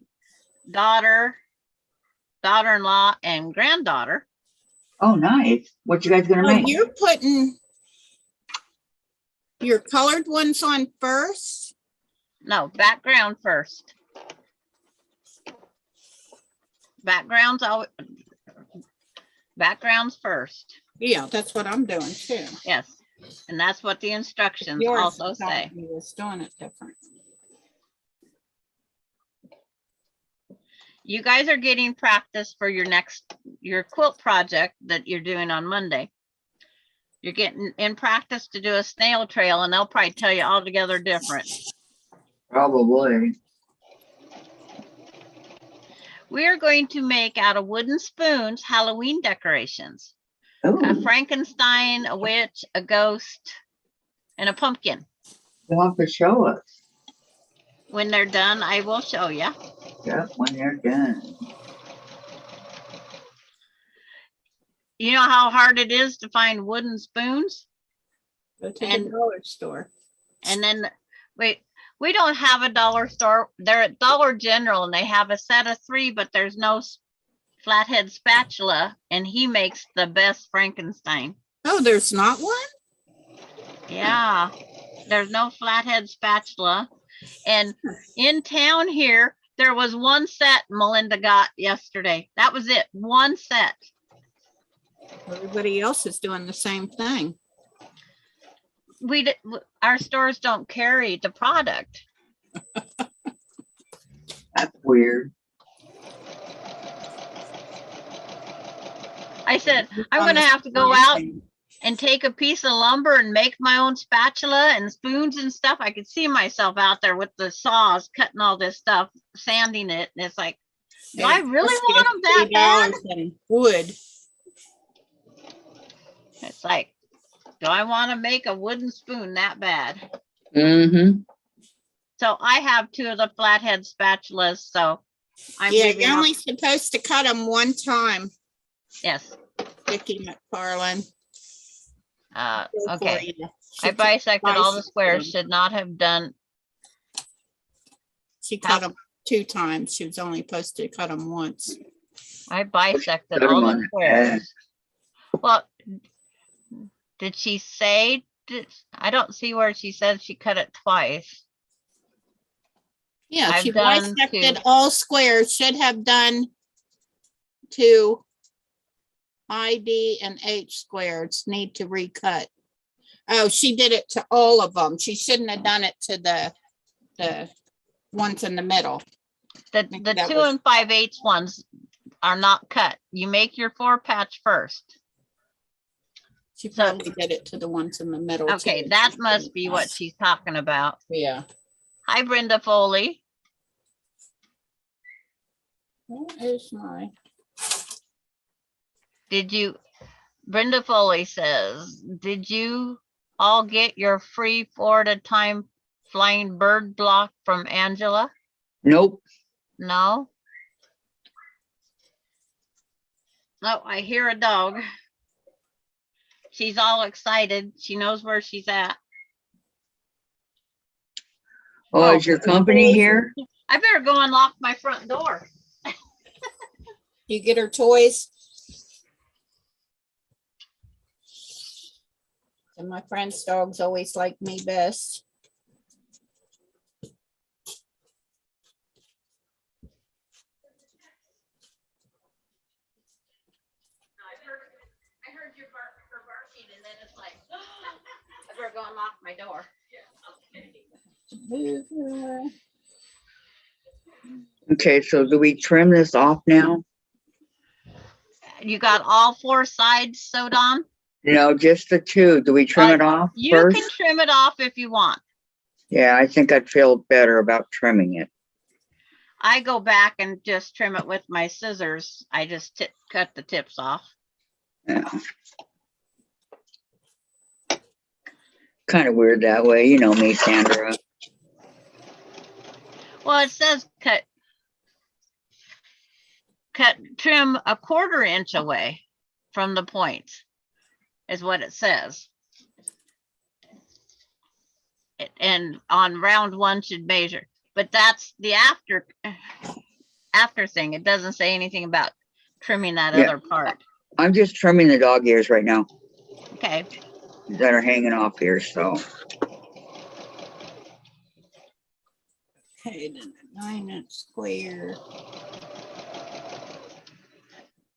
daughter, daughter-in-law, and granddaughter. Oh, nice. What you guys gonna Oh, make? you're putting your colored ones on first? No, background first. Backgrounds first. Yeah, that's what I'm doing too. Yes. And that's what the instructions Yours also taught say. me was doing it different. you guys are getting practice for your quilt project that you're doing on Monday. You're getting in practice to do a snail trail, and they'll probably tell you altogether different. Probably. We are going to make out of wooden spoons Halloween decorations. A Oh, Frankenstein, a witch, a ghost, and a pumpkin. you'll have to show us. When they're done, I will show you. Yeah, when they're done. You know how hard it is to find wooden spoons? Go to the And- dollar store. And then, we don't have a dollar store. They're at Dollar General and they have a set of 3, but there's no flathead spatula, and he makes the best Frankenstein. Oh, there's not one? Yeah, there's no flathead spatula. And in town here, there was one set Melinda got yesterday. That was it, one set. Everybody else is doing the same thing. Our stores don't carry the product. That's weird. I said, I'm gonna have to go out and take a piece of lumber and make my own spatula and spoons and stuff. I could see myself out there with the saws cutting all this stuff, sanding it, and it's like, do I really want them that bad? $3 in wood. It's like, do I want to make a wooden spoon that bad? Mm-hmm. So I have 2 of the flathead spatulas, so I'm Yeah, giving you're up- only supposed to cut them one time, yes. Vicki McFarland. Go for Okay, you. I bisected all the bisected squares, them. should not have done. She cut them 2 times. She was only supposed to cut them once. I bisected Put 'em all on the the squares. Well, did she say, I don't see where she said she cut it twice. Yeah, I've she done bisected 2. all squares, should have done 2 ID and H squares, need to recut. Oh, she did it to all of them. She shouldn't have done it to the ones in the middle. The think the that 2 was- and 5/8 ones are not cut. You make your 4 patch first. She So- probably did it to the ones in the middle. Okay, too. that She must shouldn't be have. what she's talking about. Yeah. Hi, Brenda Foley. Where is my? Brenda Foley says, did you all get your free 4 at a time flying bird block from Angela? Nope. No? No, I hear a dog. She's all excited. She knows where she's at. Oh, is your company here? I better go unlock my front door. You get her toys? And my friend's dogs always like me best. I heard her barking, and then it's like, I better go unlock my door. Okay, so do we trim this off now? You got all 4 sides sewed on? No, just the 2. Do we trim it off You first? can trim it off if you want. Yeah, I think I'd feel better about trimming it. I go back and just trim it with my scissors. I just cut the tips off. Yeah. Kind of weird that way, you know me, Sandra. Well, it says trim a 1/4 inch away from the points is what it says. And on round 1 should measure, but that's the after thing. It doesn't say anything about trimming that Yeah. other part. I'm just trimming the dog ears right now Okay, that are hanging off here, so. Okay, then a 9-inch square.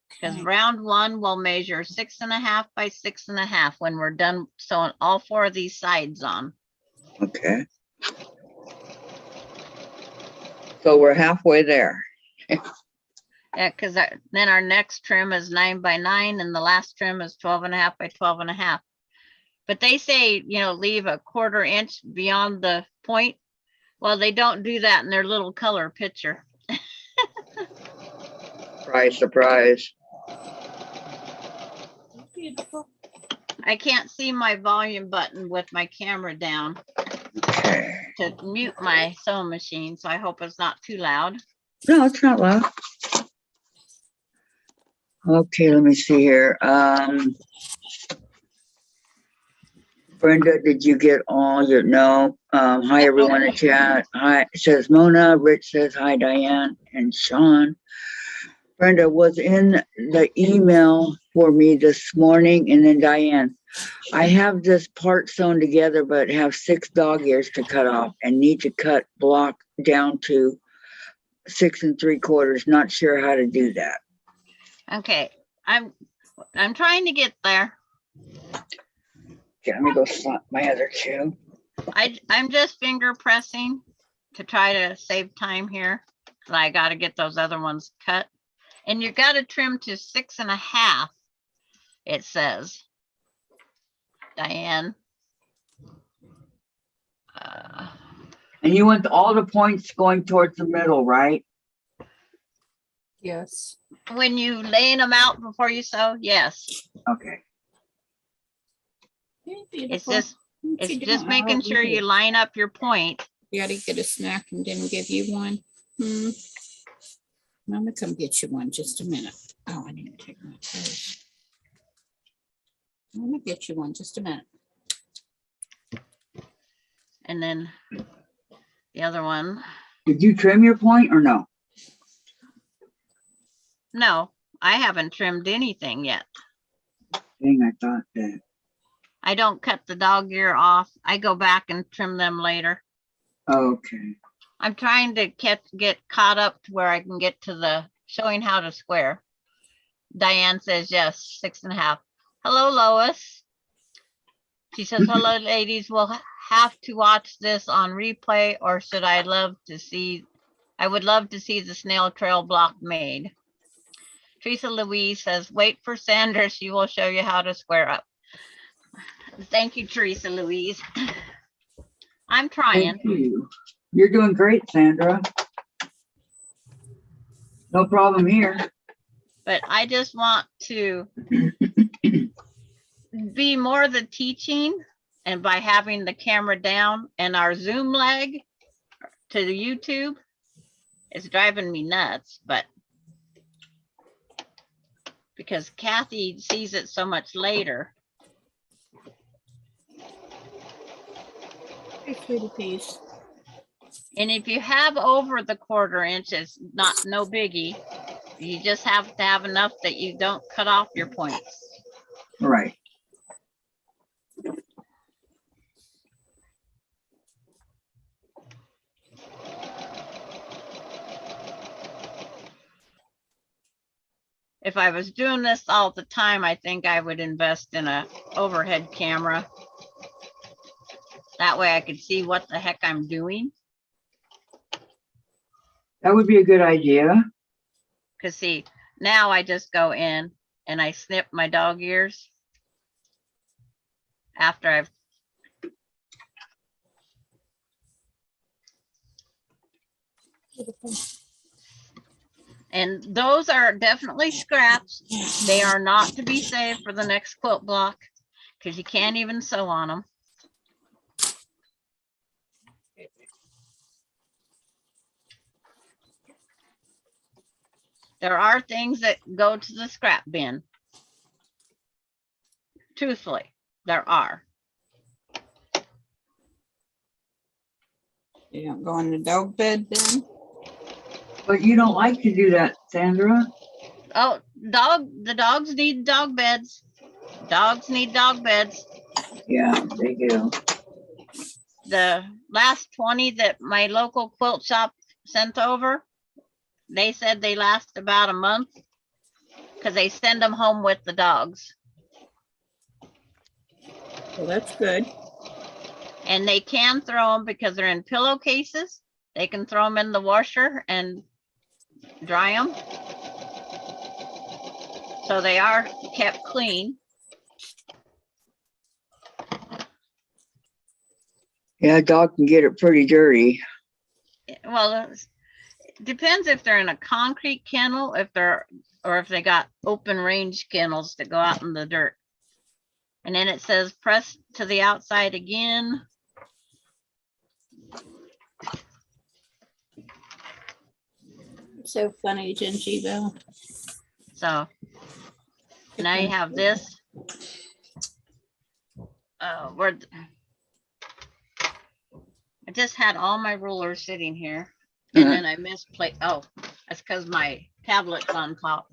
because Okay. round 1 will measure 6.5 by 6.5 when we're done sewing all 4 of these sides on. Okay. So we're halfway there. Yeah, because then our next trim is 9 by 9 and the last trim is 12.5 by 12.5. But they say, you know, leave a 1/4 inch beyond the point. Well, they don't do that in their little color picture. Surprise, surprise. Beautiful. I can't see my volume button with my camera down Okay. to mute my sewing machine, so I hope it's not too loud. No, it's not loud. Okay, let me see here. Brenda, did you get all your, no? Hi, everyone in chat. Hi, it says Mona. Rich says hi, Diane and Sean. Brenda was in the email for me this morning, and then Diane. I have this part sewn together, but have 6 dog ears to cut off and need to cut block down to 6 3/4. Not sure how to do that. Okay, I'm trying to get there. Okay, let me go slot my other two. I'm just finger pressing to try to save time here. I got to get those other ones cut. And you got to trim to 6.5, it says. Diane. And you want all the points going towards the middle, right? Yes. When you laying them out before you sew, yes. Okay. It's just making sure you line up your point. You gotta get a snack and didn't give you one. Mama, come get you one, just a minute. Oh, I need to take my clothes. I'm gonna get you one, just a minute. And then the other one. Did you trim your point or no? No, I haven't trimmed anything yet. Dang, I thought that. I don't cut the dog ear off. I go back and trim them later. Okay. I'm trying to get caught up to where I can get to the showing how to square. Diane says yes, 6.5. Hello, Lois. She says, hello, ladies. We'll have to watch this on replay, or should I would love to see the snail trail block made. Teresa Louise says, wait for Sandra. She will show you how to square up. Thank you, Teresa Louise. I'm trying. Thank you. You're doing great, Sandra. No problem here. But I just want to be more the teaching, and by having the camera down and our Zoom lag to the YouTube, it's driving me nuts. But because Kathy sees it so much later. And if you have over the 1/4 inch, it's no biggie. You just have to have enough that you don't cut off your points. Right. If I was doing this all the time, I think I would invest in a overhead camera. That way I could see what the heck I'm doing. That would be a good idea. Because see, now I just go in and I snip my dog ears after I've. And those are definitely scraps. They are not to be saved for the next quilt block because you can't even sew on them. There are things that go to the scrap bin. Truthfully, there are. You don't go in the dog bed then? But you don't like to do that, Sandra. Oh, the dogs need dog beds. Dogs need dog beds. Yeah, they do. The last 20 that my local quilt shop sent over, they said they last about a month because they send them home with the dogs. Well, that's good. And they can throw them because they're in pillowcases. They can throw them in the washer and dry them. So they are kept clean. Yeah, dog can get it pretty dirty. Well, it depends if they're in a concrete kennel, or if they got open range kennels that go out in the dirt. And then it says press to the outside again. So funny, Gingy Bell. So now you have this. Where I just had all my rulers sitting here, and Uh-huh. then I misplaced. Oh, that's because my tablet's on top.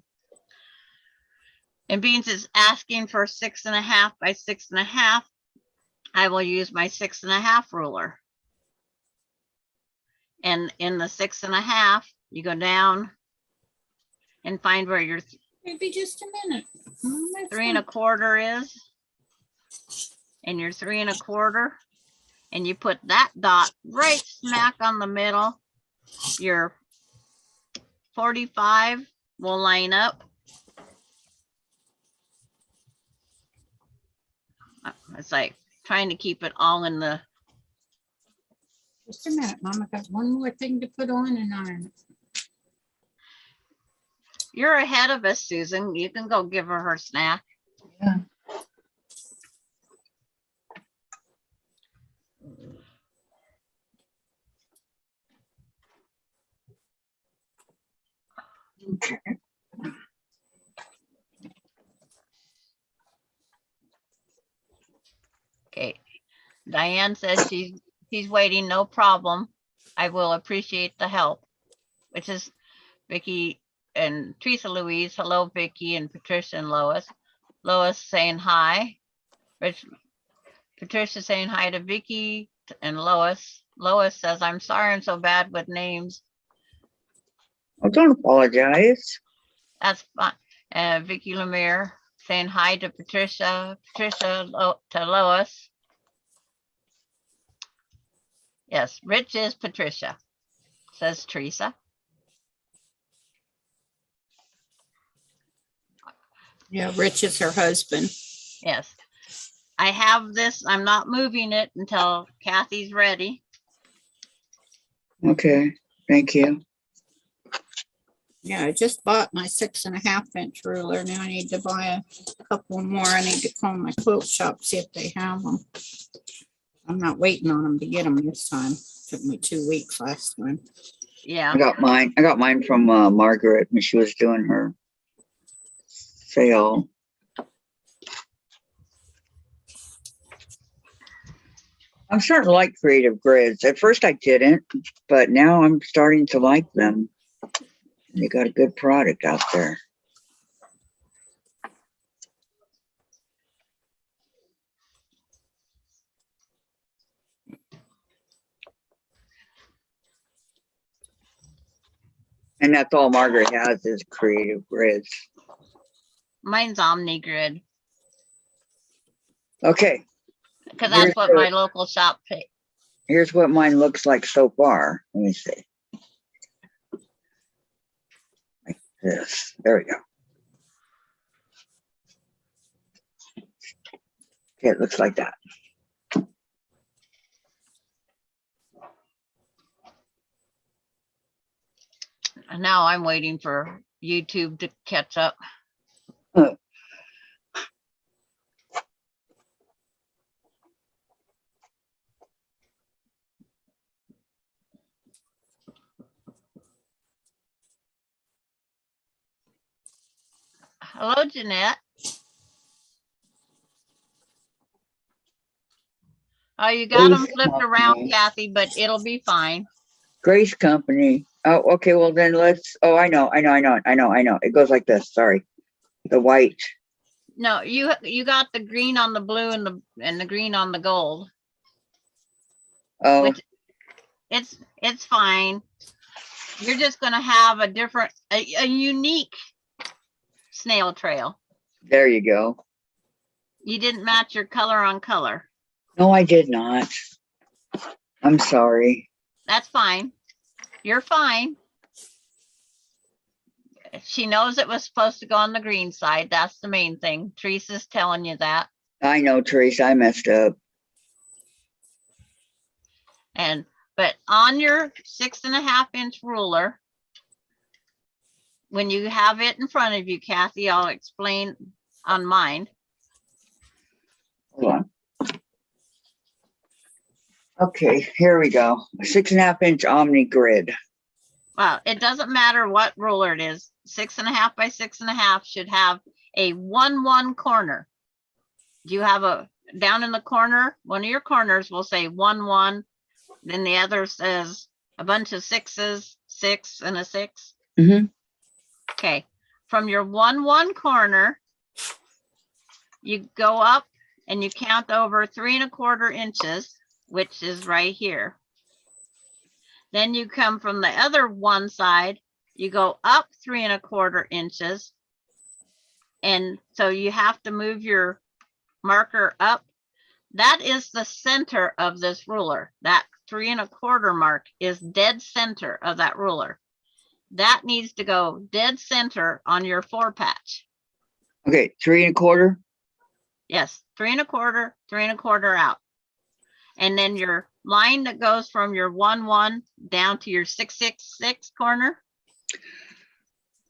And Beans is asking for 6.5 by 6.5. I will use my 6.5 ruler. And in the 6.5, you go down and find where your Maybe just a minute. Oh, my 3.25 is, and your 3.25, and you put that dot right smack on the middle. Your 45 will line up. It's like trying to keep it all in the. Just a minute, Mom. I got one more thing to put on and iron. You're ahead of us, Susan. You can go give her snack. Yeah. Okay. Okay. Diane says she's waiting, no problem. I will appreciate the help, which is Vicky and Teresa Louise. Hello, Vicky and Patricia and Lois. Lois saying hi. Patricia saying hi to Vicky and Lois. Lois says, I'm sorry I'm so bad with names. Oh, don't apologize. That's fine. Vicky Lemire saying hi to Patricia. Patricia to Lois. Yes, Rich is Patricia, says Teresa. Yeah, Rich is her husband. Yes. I have this. I'm not moving it until Kathy's ready. Okay, thank you. Yeah, I just bought my 6.5-inch ruler. Now I need to buy a couple more. I need to call my quilt shop, see if they have them. I'm not waiting on them to get them this time. Took me 2 weeks last time. Yeah. I got mine from Margaret when she was doing her sale. I'm starting to like creative grids. At first I didn't, but now I'm starting to like them. They got a good product out there. And that's all Margaret has is creative grids. Mine's OmniGrid, Okay, because that's Here's what the- my local shop picked. here's what mine looks like so far. Let me see. Like this. There we go. Okay, it looks like that. And now I'm waiting for YouTube to catch up. Hello, Jeanette. Oh, you got them Grace flipped around, Company. Kathy, but it'll be fine. Grace Company. Oh, okay. Well, then let's. Oh, I know. It goes like this. Sorry, the white. No, you got the green on the blue and the green on the gold. Oh, Which it's fine. You're just gonna have a unique snail trail. there you go. You didn't match your color on color. No, I did not. I'm sorry. That's fine. You're fine. She knows it was supposed to go on the green side. That's the main thing. Teresa's telling you that. I know, Teresa, I messed up. But on your 6.5-inch ruler, when you have it in front of you, Kathy, I'll explain on mine. Hold on. Okay, here we go. 6.5-inch Omni grid. Well, it doesn't matter what ruler it is. 6.5 by 6.5 should have a 1-1 corner. Do you have a down in the corner? One of your corners will say 1-1. Then the other says a bunch of sixes, 6 and a 6. Mm-hmm. Okay. From your 1-1 corner, you go up and you count over 3.25 inches, which is right here. Then you come from the other one side, you go up 3.25 inches. And so you have to move your marker up. That is the center of this ruler. That 3.25 mark is dead center of that ruler. That needs to go dead center on your 4-patch. Okay, 3.25. Yes, 3.25, 3.25 out. And then your line that goes from your 1-1 down to your 6-6-6 corner,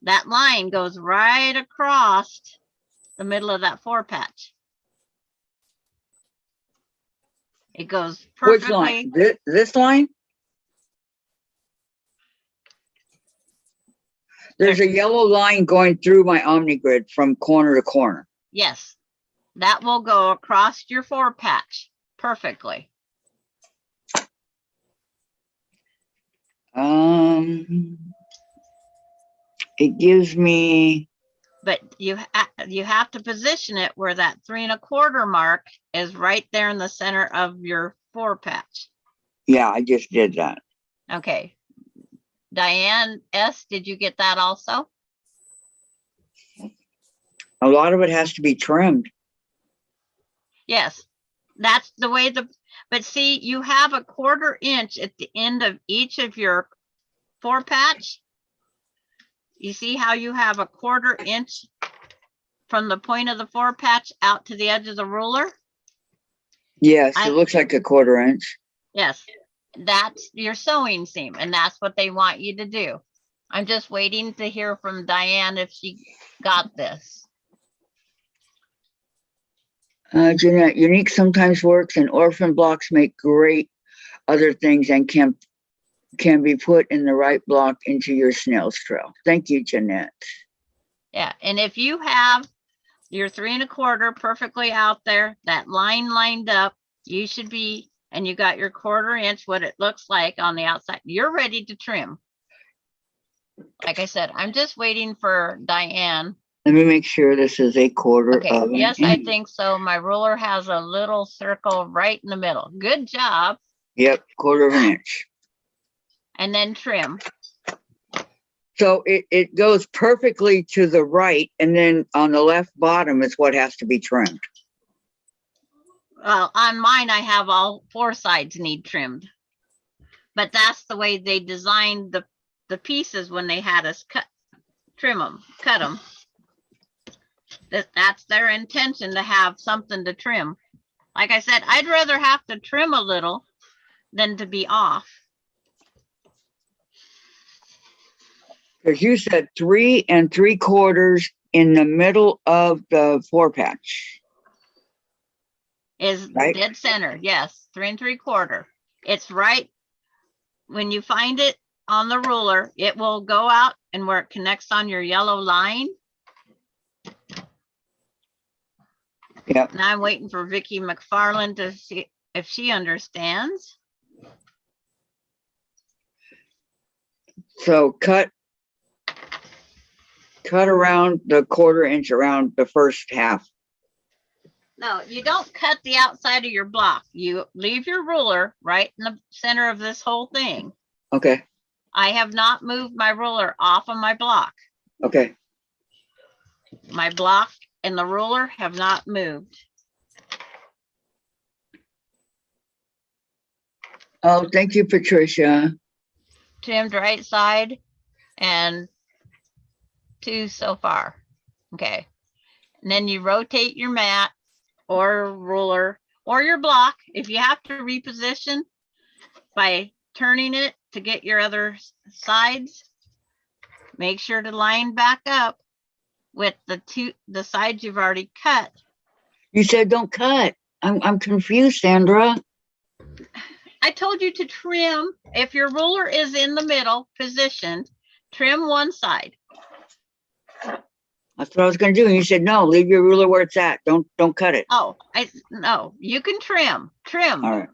that line goes right across the middle of that 4-patch. It goes Which perfectly. line? This line? There's a yellow line going through my Omni grid from corner to corner. Yes, that will go across your 4-patch perfectly. It gives me, But you have to position it where that 3.25 mark is right there in the center of your 4-patch. yeah, I just did that. Okay. Diane S., did you get that also? A lot of it has to be trimmed. Yes, that's the way but see, you have a 1/4 inch at the end of each of your 4-patch. You see how you have a 1/4 inch from the point of the 4-patch out to the edge of the ruler? Yes, it looks like a 1/4 inch. Yes, that's your sewing seam, and that's what they want you to do. I'm just waiting to hear from Diane if she got this. Jeanette, unique sometimes works and orphan blocks make great other things and can be put in the right block into your snail's trail. Thank you, Jeanette. Yeah, and if you have your 3.25 perfectly out there, that line lined up, you should be, and you got your 1/4 inch, what it looks like on the outside, you're ready to trim. Like I said, I'm just waiting for Diane. Let me make sure this is a 1/4 Okay, of an yes, I inch. think so. My ruler has a little circle right in the middle. Good job. Yep, 1/4 of an inch. And then trim. So it goes perfectly to the right, and then on the left bottom is what has to be trimmed. Well, on mine, I have all 4 sides need trimmed. But that's the way they designed the pieces when they had us cut them. That's their intention, to have something to trim. Like I said, I'd rather have to trim a little than to be off. Because you said 3 3/4 in the middle of the 4-patch. Is Right. dead center. Yes, 3 3/4. It's right when you find it on the ruler, it will go out, and where it connects on your yellow line. Yep. Now I'm waiting for Vicki McFarland to see if she understands. So cut around the 1/4 inch around the first half. No, you don't cut the outside of your block. You leave your ruler right in the center of this whole thing. Okay. I have not moved my ruler off of my block. Okay. My block and the ruler have not moved. Oh, thank you, Patricia. Trimmed right side and 2 so far. Okay. And then you rotate your mat or ruler or your block. If you have to reposition by turning it to get your other sides, make sure to line back up with the sides you've already cut. You said don't cut. I'm confused, Sandra. I told you to trim. If your ruler is in the middle positioned, trim one side. That's what I was gonna do. And you said, no, leave your ruler where it's at. Don't cut it. Oh, no, you can trim. All right.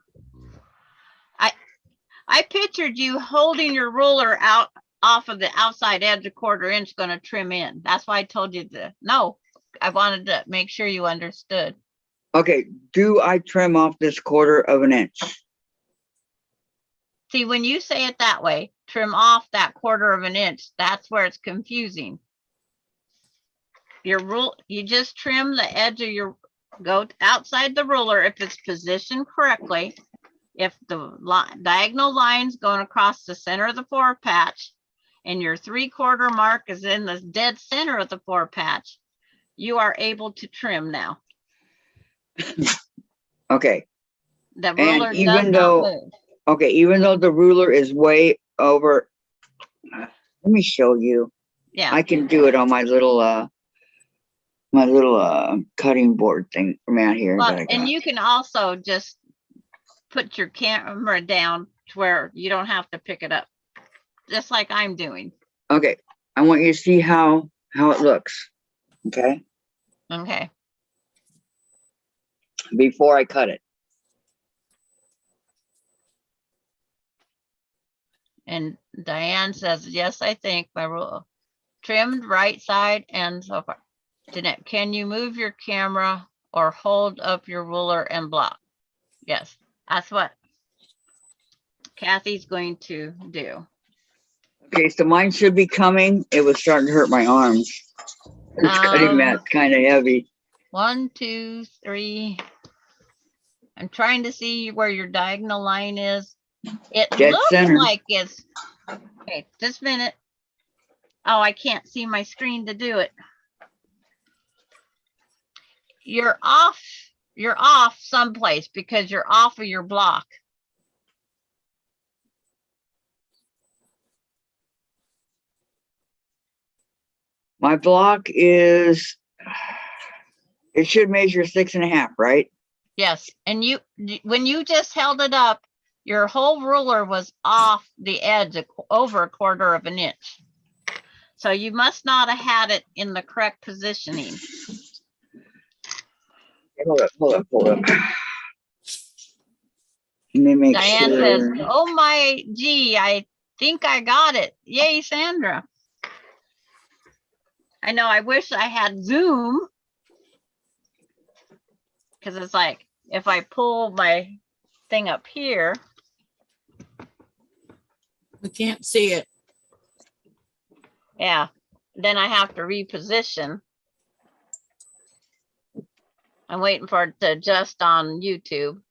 I pictured you holding your ruler out off of the outside edge, a 1/4 inch, going to trim in. That's why I told you no, I wanted to make sure you understood. Okay. Do I trim off this 1/4 inch? See, when you say it that way, trim off that 1/4 inch, that's where it's confusing. You just trim the edge of go outside the ruler if it's positioned correctly. If the diagonal lines going across the center of the 4 patch and your 3/4 mark is in the dead center of the 4 patch, you are able to trim now. Okay. The ruler And does even not though, move. okay, even though the ruler is way over, let me show you. Yeah. I can do it on my little cutting board thing from out here. Well, that I and got. you can also just put your camera down to where you don't have to pick it up, just like I'm doing. Okay. I want you to see how it looks. Okay. Okay. Before I cut it. And Diane says, yes, I think my rule trimmed right side and so far. Jeanette, can you move your camera or hold up your ruler and block? Yes, that's what Kathy's going to do. Okay, so mine should be coming. It was starting to hurt my arms. This cutting mat's kind of heavy. 1, 2, 3. I'm trying to see where your diagonal line is. It Dead looks center. like it's okay. Just a minute. Oh, I can't see my screen to do it. You're off someplace because you're off of your block. My block is, it should measure 6.5, right? Yes, and when you just held it up, your whole ruler was off the edge over a 1/4 inch. So you must not have had it in the correct positioning. Hold up. Let me make Diane sure. says, oh my gee, I think I got it. Yay, Sandra. I know, I wish I had Zoom. Because it's like, if I pull my thing up here. We can't see it. Yeah, then I have to reposition. I'm waiting for it to adjust on YouTube.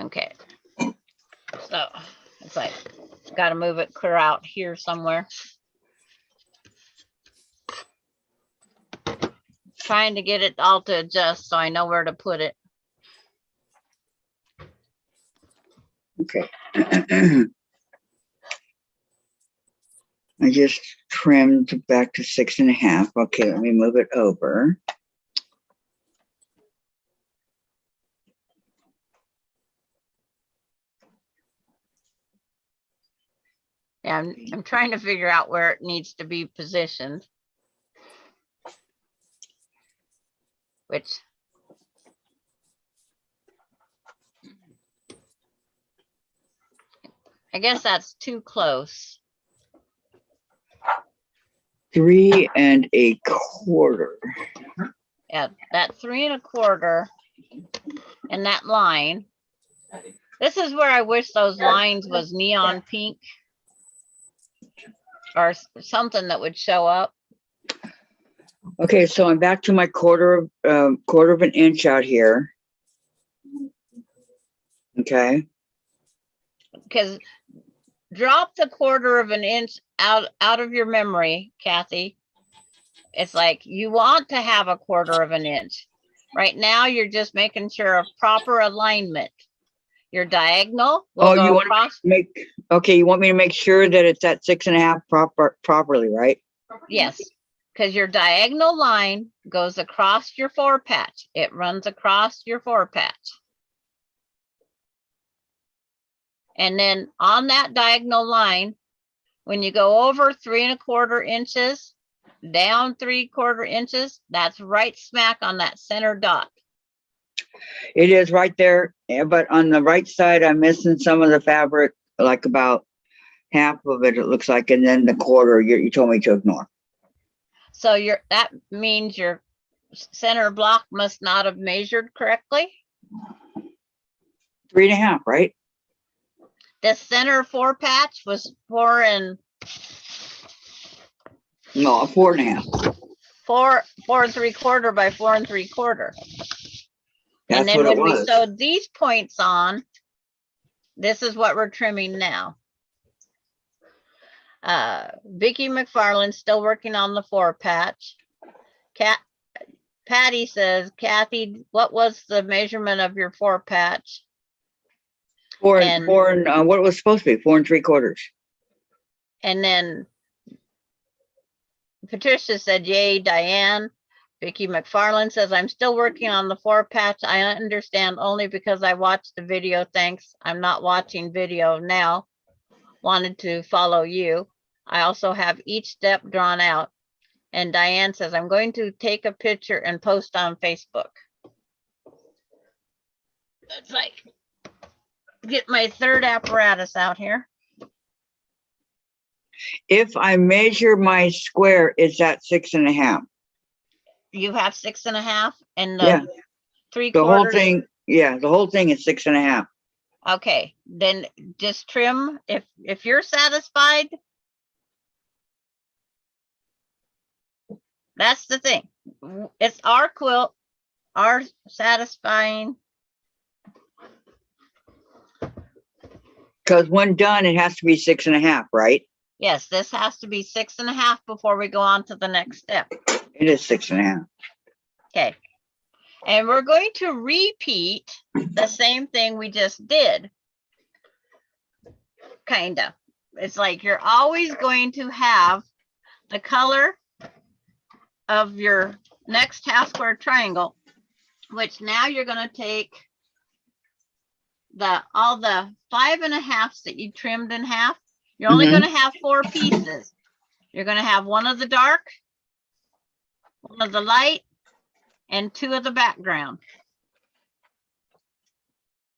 Okay. So it's like, got to move it clear out here somewhere. Trying to get it all to adjust so I know where to put it. Okay. I just trimmed back to 6.5. Okay, let me move it over. Yeah, I'm trying to figure out where it needs to be positioned. Which I guess that's too close. 3 1/4. Yeah, that 3 1/4 and that line. This is where I wish those lines was neon pink or something that would show up. Okay, so I'm back to my quarter of an inch out here. Okay, Because drop the 1/4 of an inch out of your memory, Kathy. It's like you want to have a 1/4 of an inch. Right now, you're just making sure of proper alignment. Your diagonal will oh, go you want across. to you want me to make sure that it's at 6.5 properly, right? Yes, because your diagonal line goes across your 4 patch. It runs across your 4 patch. And then on that diagonal line, when you go over 3 1/4 inches, down 3 1/4 inches, that's right smack on that center dot. It is right there, but on the right side, I'm missing some of the fabric, like about half of it, it looks like, and then the 1/4 you told me to ignore. So that means your center block must not have measured correctly. 3.5, right? The center 4 patch was 4 No, 4.5. 4 3/4 by 4 3/4. That's And then what it when we was. sewed these points on, this is what we're trimming now. Vicki McFarland's still working on the 4 patch. Patty says, Kathy, what was the measurement of your 4 patch? Four and- and what it was supposed to be, 4 3/4. And then Patricia said, yay, Diane. Vicki McFarland says, I'm still working on the 4 patch. I understand only because I watched the video. Thanks. I'm not watching video now. Wanted to follow you. I also have each step drawn out. And Diane says, I'm going to take a picture and post on Facebook. It's like, get my 3rd apparatus out here. If I measure my square, it's at 6.5. You have 6.5 and the Yeah. 3/4. The whole thing, yeah, the whole thing is 6.5. Okay, then just trim if you're satisfied. That's the thing. It's our quilt, our satisfying. Because when done, it has to be 6.5, right? Yes, this has to be 6.5 before we go on to the next step. It is 6.5. Okay. And we're going to repeat the same thing we just did. Kinda. It's like you're always going to have the color of your next half square triangle, which now you're going to take all the 5.5s that you trimmed in half. You're only going to have 4 pieces. You're going to have one of the dark, one of the light, and 2 of the background.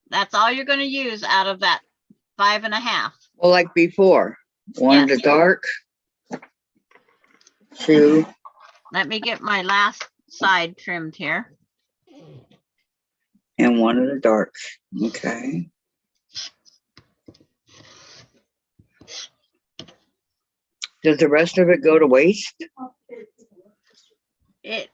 That's all you're going to use out of that 5.5. Well, like before, one of the Yes. dark, 2, Let me get my last side trimmed here. and one of the darks. Okay. Does the rest of it go to waste? It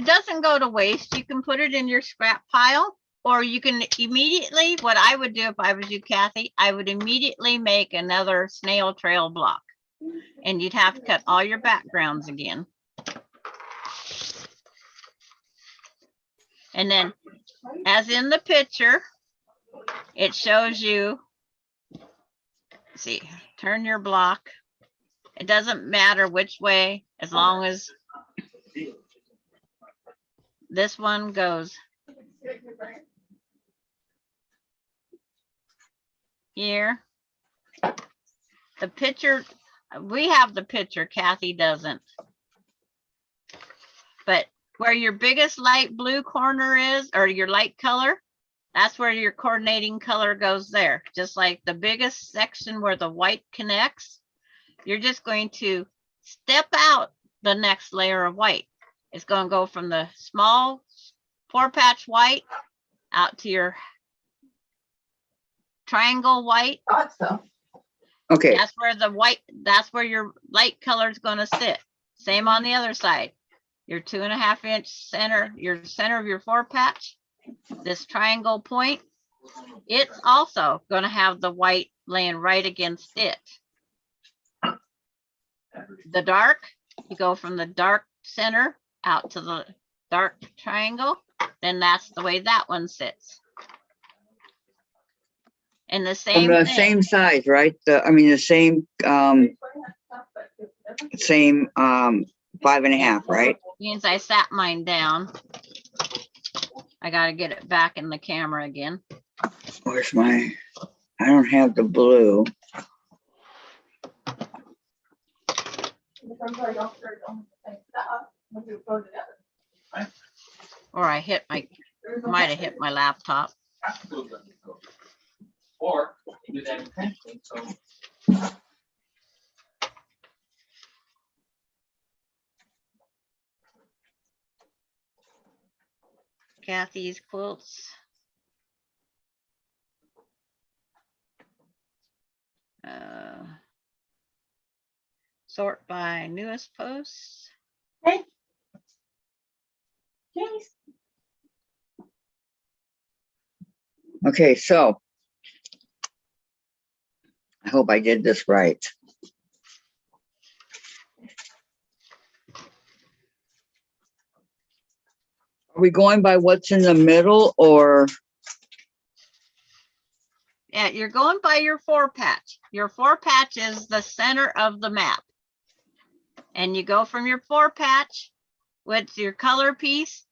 doesn't go to waste. You can put it in your scrap pile, or you can immediately, what I would do if I was you, Kathy, I would immediately make another snail trail block. And you'd have to cut all your backgrounds again. And then, as in the picture, it shows you, see, turn your block. It doesn't matter which way, as long as this one goes here. The picture, we have the picture, Kathy doesn't. But where your biggest light blue corner is, or your light color, that's where your coordinating color goes there. Just like the biggest section where the white connects, you're just going to step out the next layer of white. It's going to go from the small 4 patch white out to your triangle white. Thought so. Okay. That's where the white, that's where your light color is going to sit. Same on the other side. your 2.5-inch center, your center of your 4-patch, this triangle point, it's also going to have the white laying right against it. The dark, you go from the dark center out to the dark triangle, then that's the way that one sits. And the From same the thing. same size, right? The same, same, 5.5, right? Means I sat mine down. I got to get it back in the camera again. Where's my, I don't have the blue. Or I hit my, might have hit my laptop. Or you do that intentionally, so. Kathy's quilts. Sort by newest posts. Okay, so I hope I did this right. Are we going by what's in the middle or? Yeah, you're going by your 4-patch. Your 4-patch is the center of the map. And you go from your 4-patch with your color piece.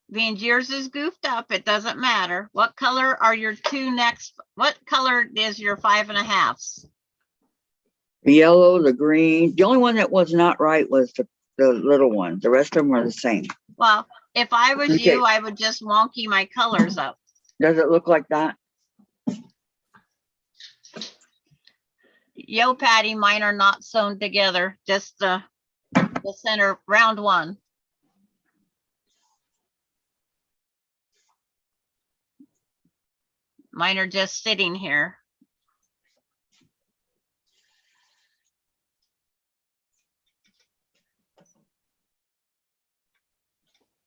Being yours is goofed up, it doesn't matter. What color are your two next? What color is your 5.5s? The yellow, the green. The only one that was not right was the little one. The rest of them are the same. Well, if I was Okay. you, I would just wonky my colors up. Does it look like that? Yo, Patty, mine are not sewn together, just the center round one. Mine are just sitting here.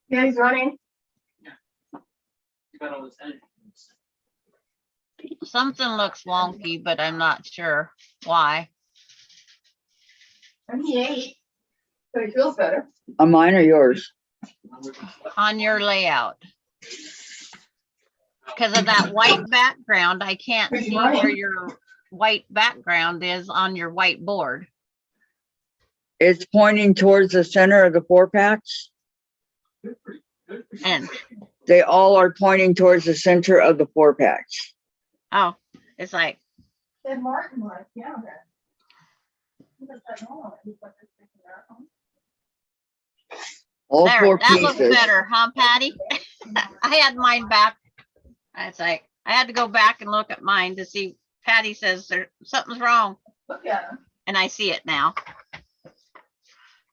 Yeah, he's running. You got all this energy. Something looks wonky, but I'm not sure why. And he ate. So he feels better. On mine or yours? On your layout. Because of that white background, I can't see where your white background is on your white board. It's pointing towards the center of the 4-patch. And, They all are pointing towards the center of the 4-patch. oh, it's like, Said Martin was, yeah. He was like, oh, he's like, All there, 4 that looks pieces. better, huh, Patty? I had mine back. It's like, I had to go back and look at mine to see. Patty says there something's wrong, look at him. and I see it now.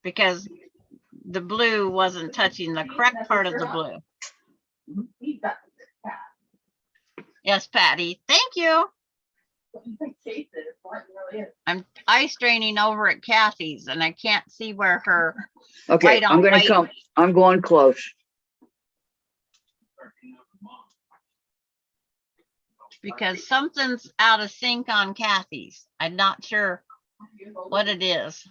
Because the blue wasn't touching the correct part of the blue. He's got this cat. Yes, Patty, thank you. Chase it. Martin really is. I'm eye straining over at Kathy's and I can't see where her, Okay, White on I'm gonna white. come. I'm going close. because something's out of sync on Kathy's. I'm not sure what it is.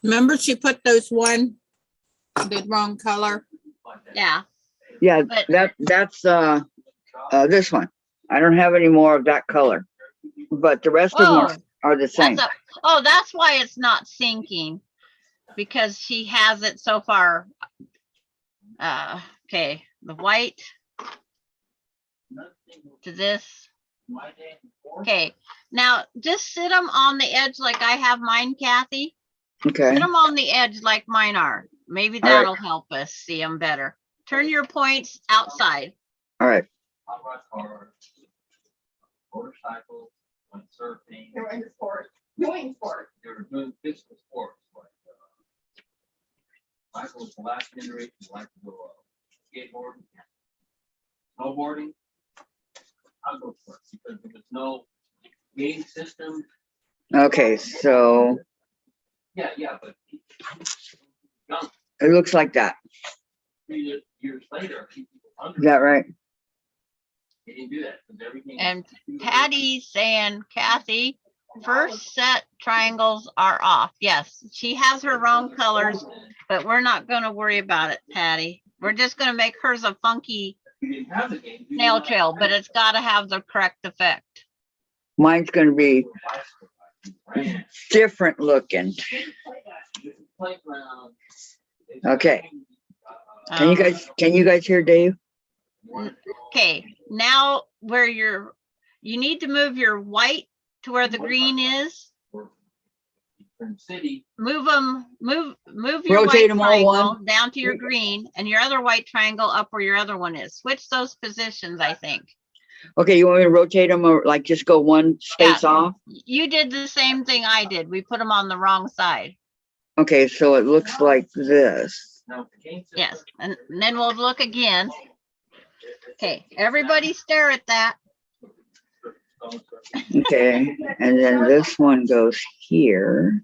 Remember she put those one, the wrong color? Yeah, Yeah, But- that's this one. I don't have any more of that color, but the rest of oh, them are the same. that's that's why it's not syncing, because she has it so far. Okay, the white to this. Okay, now just sit them on the edge like I have mine, Kathy. Okay, Sit them on the edge like mine are. Maybe All right. that'll help us see them better. Turn your points outside. all right. Hot rod cars, motorcycles, went surfing. They were into sports, doing sports. They were doing physical sports, like, Michael was the last generation to like to go skateboarding, snowboarding. I'll go for it because there was no gauge system, Okay, so Yeah, but junk it looks like that. 3 years later, people Is that right? they didn't do that because everything. And Patty's saying, Kathy, first set triangles are off. Yes, she has her wrong colors, but we're not gonna worry about it, Patty. We're just gonna make hers a funky You didn't have the game. You nail didn't trail, have but it's gotta have the correct effect. Mine's gonna be Right. different looking. Playground. Okay. Can you guys hear Dave? Okay, now where you need to move your white to where the green is. From city. Move your Rotate white 'em all one. triangle down to your green and your other white triangle up where your other one is. Switch those positions, I think. Okay, you want me to rotate them or like just go one space off? You did the same thing I did. We put them on the wrong side. Okay, so it looks like this. No, the game system- Yes, and then we'll look again. Okay, everybody stare at that. Okay, and then this one goes here.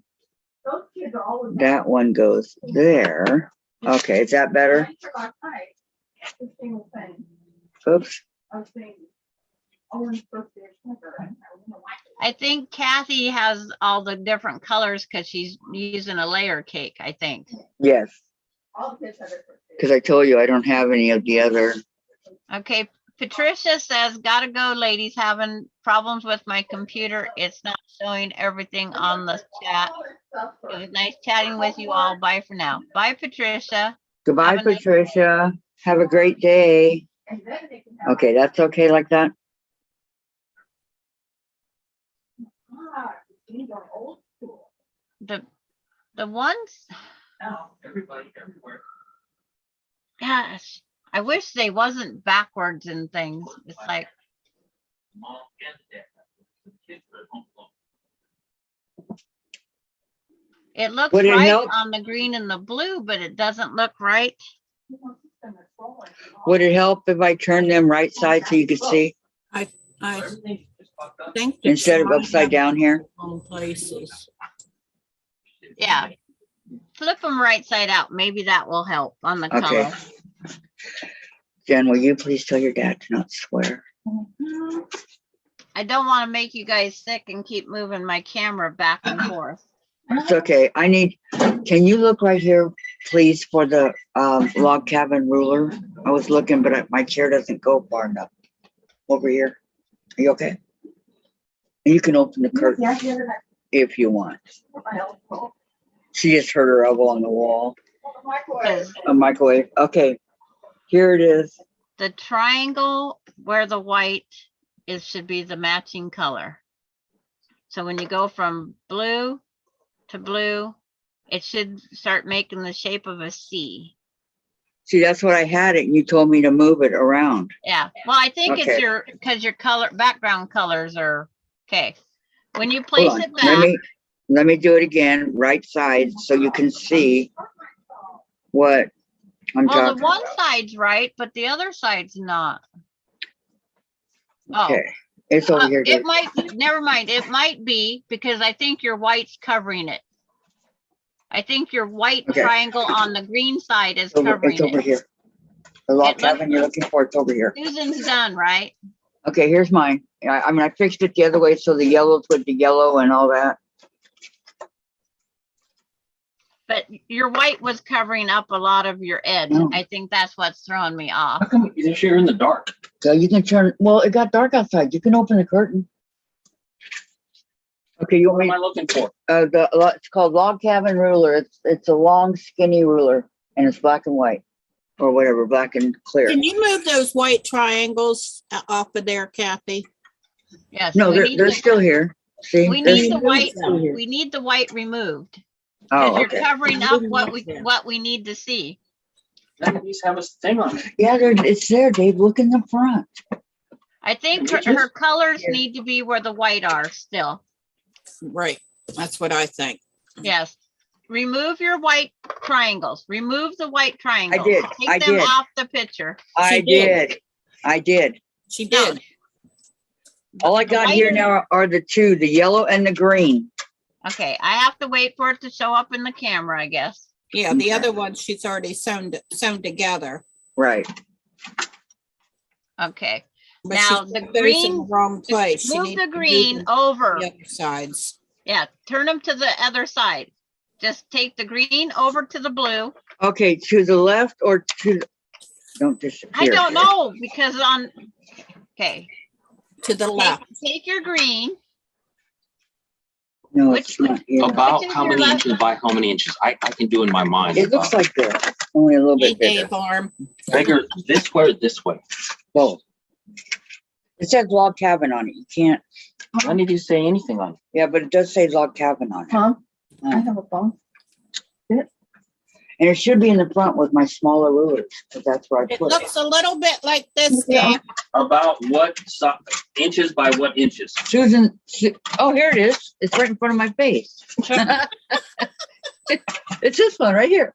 Those kids are always. That one goes there. Okay, is that better? Last night, this thing was saying, Oops. I was saying, Owen's birthday is never, and I was like, I think Kathy has all the different colors because she's using a layer cake, I think. Yes, all the kids have their birthday. because I told you I don't have any of the other. Okay, Patricia says, gotta go, ladies, having problems with my computer. It's not showing everything on the chat. It was nice chatting with you all. Bye for now. Bye, Patricia. Goodbye, Have a nice- Patricia. Have a great day. And then they can have. Okay, that's okay like that? These are old school. The ones, Now, everybody, everywhere. gosh, I wish they wasn't backwards and things. It's like, Mom and dad. The kids are at home alone. it looks Would it right help? on the green and the blue, but it doesn't look right. Would it help if I turn them right side so you could see I Everything's just fucked up. think. that instead of you might upside have down here? wrong places. Yeah. Flip them right side out. Maybe that will help on the Okay. color. Jen, will you please tell your dad to not swear? I don't want to make you guys sick and keep moving my camera back and forth. It's okay. Can you look right here, please, for the log cabin ruler? I was looking, but my chair doesn't go far enough. Over here. Are you okay? And you can open the curtain Yeah, the other night, if you want. my elbow. She just hurt her elbow on the wall. Well, the microwave. 'Cause A microwave. Okay, here it is. the triangle where the white is should be the matching color. So when you go from blue to blue, it should start making the shape of a C. See, that's what I had it, and you told me to move it around. Yeah, well, I think it's Okay. because your color, background colors are, okay. When you Hold place on. it Let back, me do it again, right side, so you can see what I'm well, the talking one about. side's right, but the other side's not. Oh, Okay, it's over here. it Dave. might, never mind, it might be because I think your white's covering it. I think your white Okay. triangle on the green side is It's over covering it. here. The log It looks- cabin you're looking for, it's over here. Susan's done, right? Okay, here's mine. I mean, I fixed it the other way, so the yellow's with the yellow and all that. But your white was covering up a lot of your edge. No. I think that's what's throwing me off. How come you share in the dark? So you can turn, well, it got dark outside. You can open the curtain. Okay, you want What me, am I looking for? it's called log cabin ruler. It's a long skinny ruler and it's black and white or whatever, black and clear. Can you move those white triangles off of there, Kathy? Yes. No, we they're, need they're the- still here. See? We They're need the still white, here. we need the white removed. Because Oh, you're okay. covering I up didn't what like that. what we need to see. Let me at least have a thing on it. Yeah, it's there, Dave. Look in the front. I think You her just- colors Here. need to be where the white are still. Right, that's what I think. Yes. Remove your white triangles. Remove the white triangles. did. Take I them did. off the picture. I did. did. I did. She No. did. All I The got white here and- now are the two, the yellow and the green. Okay, I have to wait for it to show up in the camera, I guess. Yeah, the Okay. other ones she's already sewn together. Right. Okay, But Now, she the put those in the green- wrong place. She move needs the to do green them over. the other sides. Yeah, turn them to the other side. Just take the green over to the blue. Okay, to the left or to, don't disappear. I don't know because okay, To the left. take your green. No, Which- it's not here. About Which is how your many left? inches by how many inches? I can do in my mind. It looks like this, only a little Hey, bit bigger. Dave Arm. Bigger this way or this way? Both. It says log cabin on it. You can't, When did you say anything on it? yeah, but it does say log cabin on it. Huh? I Uh, have a phone. And it should be in the front with my smaller rulers, because that's where I It put it. looks a little bit like this, Yeah. Dave. About what inches by what inches? Susan, oh, here it is. It's right in front of my face. It's this one right here.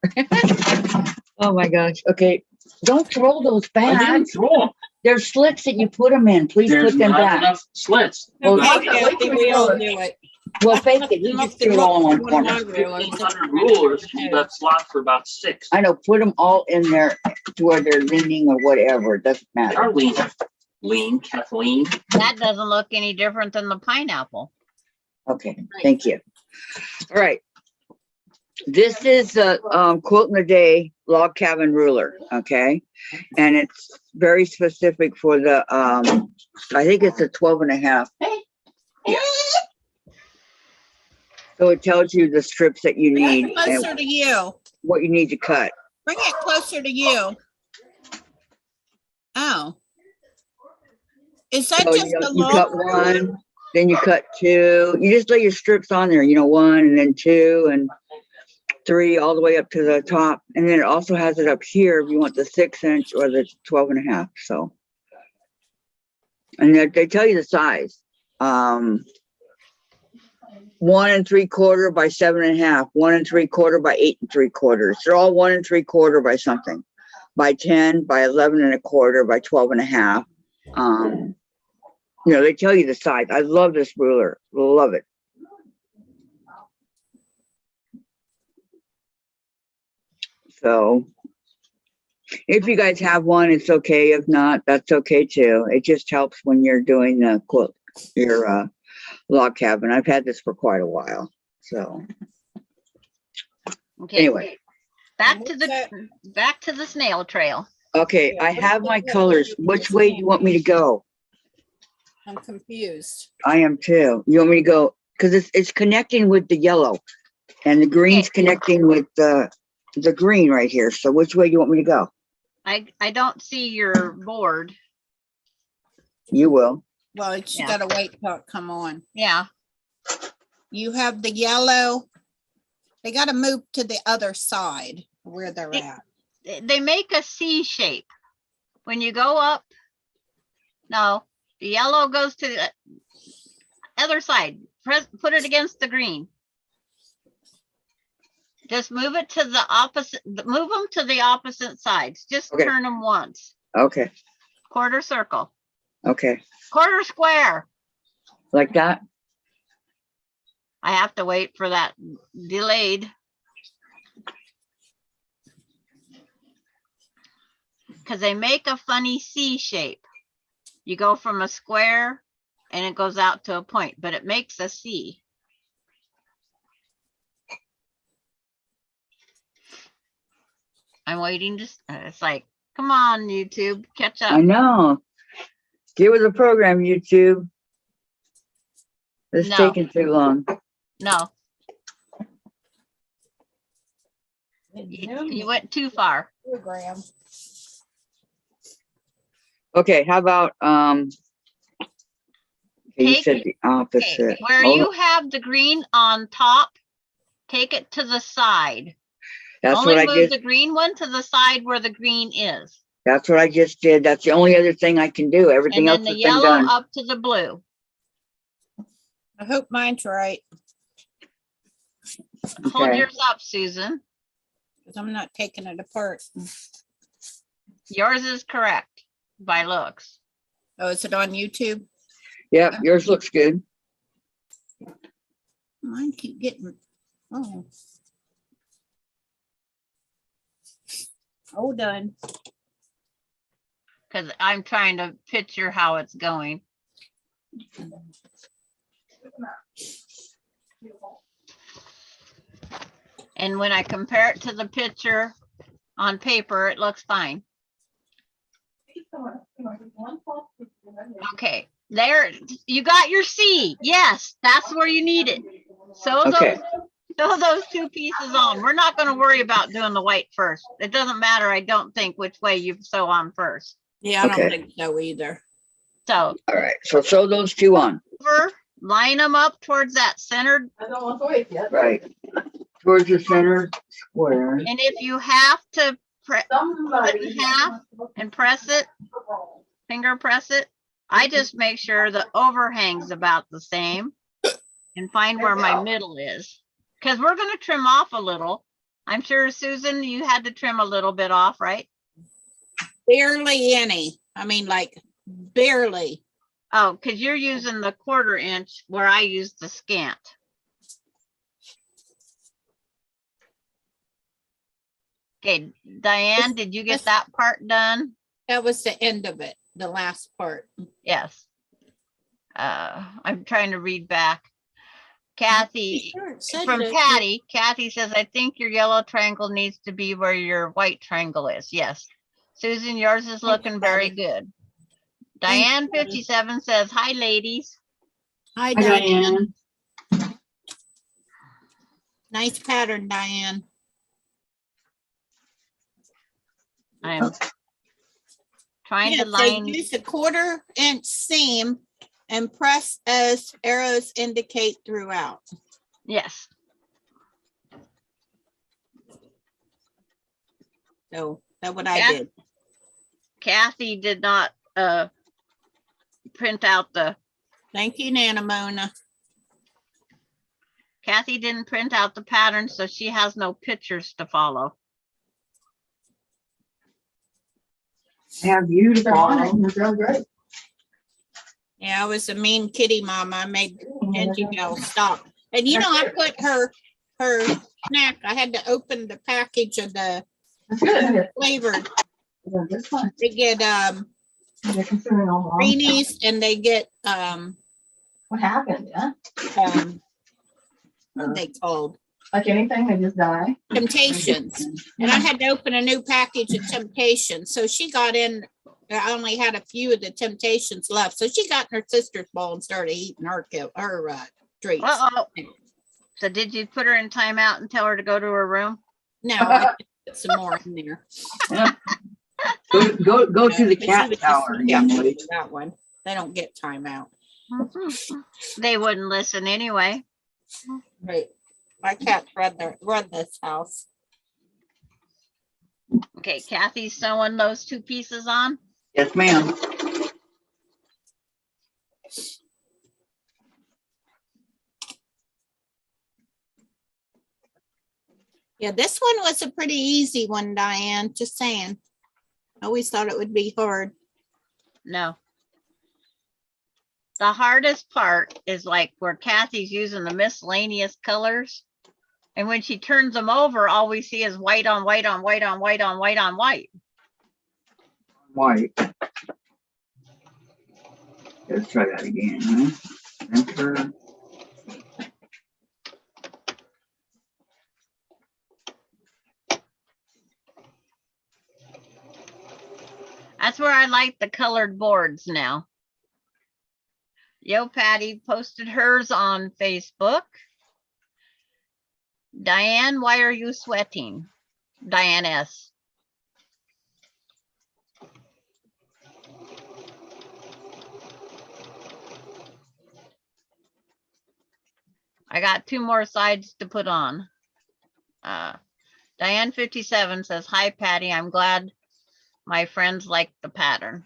Oh my gosh. Okay. Don't throw those I didn't back. throw them. There's slits that you put them in. Please There's put them not back. enough slits. Well, Okay, okay, Kathy, we all do it. Well, fake it. You just threw it all in one One of corner. my rulers. 1,500 rulers, you got slots for about 6. I know, put them all in there to where they're leaning or whatever. It doesn't matter. Arlene, lean, Kathleen. That doesn't look any different than the pineapple. Okay, thank you. All right. This is a quote in the day log cabin ruler, okay? And it's very specific for the, I think it's a 12.5. Yeah. So it tells you the strips that you need and Closer to you. what you need to cut. Bring it closer to you. Oh. Is that So just a you cut long? one, then you cut two. You just lay your strips on there, 1 and then 2 and 3 all the way up to the top. And then it also has it up here if you want the 6-inch or the 12.5. So, and they tell you the size. 1 3/4 by 7.5, 1 3/4 by 8 3/4. They're all 1 3/4 by something, by 10, by 11 1/4, by 12.5. They tell you the size. I love this ruler. Love it. So if you guys have one, it's okay. If not, that's okay too. It just helps when you're doing your log cabin. I've had this for quite a while. So Okay. anyway, Back to the snail trail. okay, I have my colors. Which way do you want me to go? I'm confused. I am too. You want me to go? Because it's connecting with the yellow and the green's connecting with the green right here. So which way do you want me to go? I don't see your board. You will. Well, you Yeah. gotta wait till it come on. Yeah, You have the yellow. They gotta move to the other side where they're at. they make a C shape. When you go up, no, the yellow goes to the other side. Put it against the green. Just move it to the opposite, move them to the opposite sides. Just Okay. turn them once. Okay. Quarter circle, Okay. quarter square. Like that? I have to wait for that delayed. Because they make a funny C shape. You go from a square and it goes out to a point, but it makes a C. I'm waiting to, it's like, come on, YouTube, catch I up. know. Get with the program, YouTube. It's No. taking too long. No, you went too far. Program. Okay, how about, you Take- said the opposite. Where Hold you on. have the green on top, take it to the side. That's Only what I move just, the green one to the side where the green is. that's what I just did. That's the only other thing I can do. And Everything then else the has been yellow done. up to the blue. I hope mine's right, Hold Okay. yours up, Susan. because I'm not taking it apart. Yours is correct by looks. Oh, is it on YouTube? Yep, yours looks good. Mine keep getting, oh. Oh, done. Because I'm trying to picture how it's going. And when I compare it to the picture on paper, it looks fine. Okay, there, you got your C. Yes, that's where you need it. So Okay. those two pieces on. We're not going to worry about doing the white first. It doesn't matter, I don't think, which way you sew on first. Yeah, I don't Okay. think so either. So All right, so sew those two on, over, line them up towards that centered. I don't want to wait yet. right? Towards the center square. And if you have to Somebody. half and press it, finger press it, I just make sure the overhang's about the same and find where my middle is. Because we're going to trim off a little. I'm sure, Susan, you had to trim a little bit off, right? Barely any. I mean, like barely. Oh, because you're using the 1/4 inch where I use the scant. Okay, Diane, did you get that part done? That was the end of it, the last part. Yes. I'm trying to read back. Kathy, Sure, it said from that- Patty, Kathy says, I think your yellow triangle needs to be where your white triangle is. Yes. Susan, yours is looking very good. Thank Diane you, Patty. 57 says, hi, ladies. Hi, Hi, Diane. Diane. Nice pattern, Diane. I'm trying Yes, to they line. use a 1/4 inch seam and press as arrows indicate throughout. Yes. So that's what I Yeah. did. Kathy did not print out the, Thank you, Nana Mona. Kathy didn't print out the pattern, so she has no pictures to follow. Have you to They're on it, follow? and they're real great. Yeah, I was a mean kitty mama. I made Genji Belle stop. And you know, I put her snack, I had to open the package of the That's good. flavored. Yeah, this one. They get They're consuming all along. greenies and they get What happened, yeah? what are they called? Like anything, they just die. Temptations. And I had to open a new package of Temptations. So she got in, I only had a few of the Temptations left. So she got in her sister's bowl and started eating her treats. Uh-oh. So did you put her in timeout and tell her to go to her room? No, I put some more in there. Go to the But she cat was just tower, looking young for lady. that one. They don't get timeout. They wouldn't listen anyway. Right. My cats run this house. Okay, Kathy's sewing those two pieces on. Yes, ma'am. Yeah, this one was a pretty easy one, Diane, just saying. I always thought it would be hard. No. The hardest part is like where Kathy's using the miscellaneous colors. And when she turns them over, all we see is white on white on white on white on white on white. White. Let's try that again, huh? Enter. That's where I like the colored boards now. Yo, Patty posted hers on Facebook. Diane, why are you sweating? Diane S. I got 2 more sides to put on. Diane 57 says, hi, Patty. I'm glad my friends like the pattern.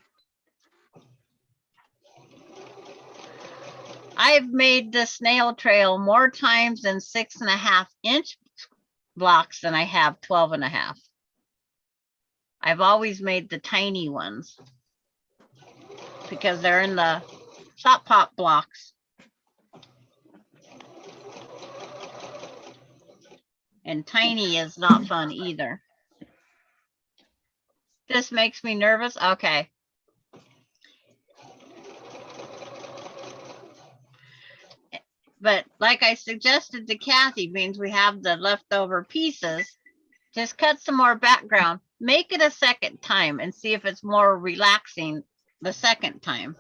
I've made the snail trail more times than 6.5 inch blocks than I have 12.5. I've always made the tiny ones because they're in the shop pop blocks. And tiny is not fun either. This makes me nervous. Okay. But like I suggested to Kathy, means we have the leftover pieces, just cut some more background, make it a second time and see if it's more relaxing the second time.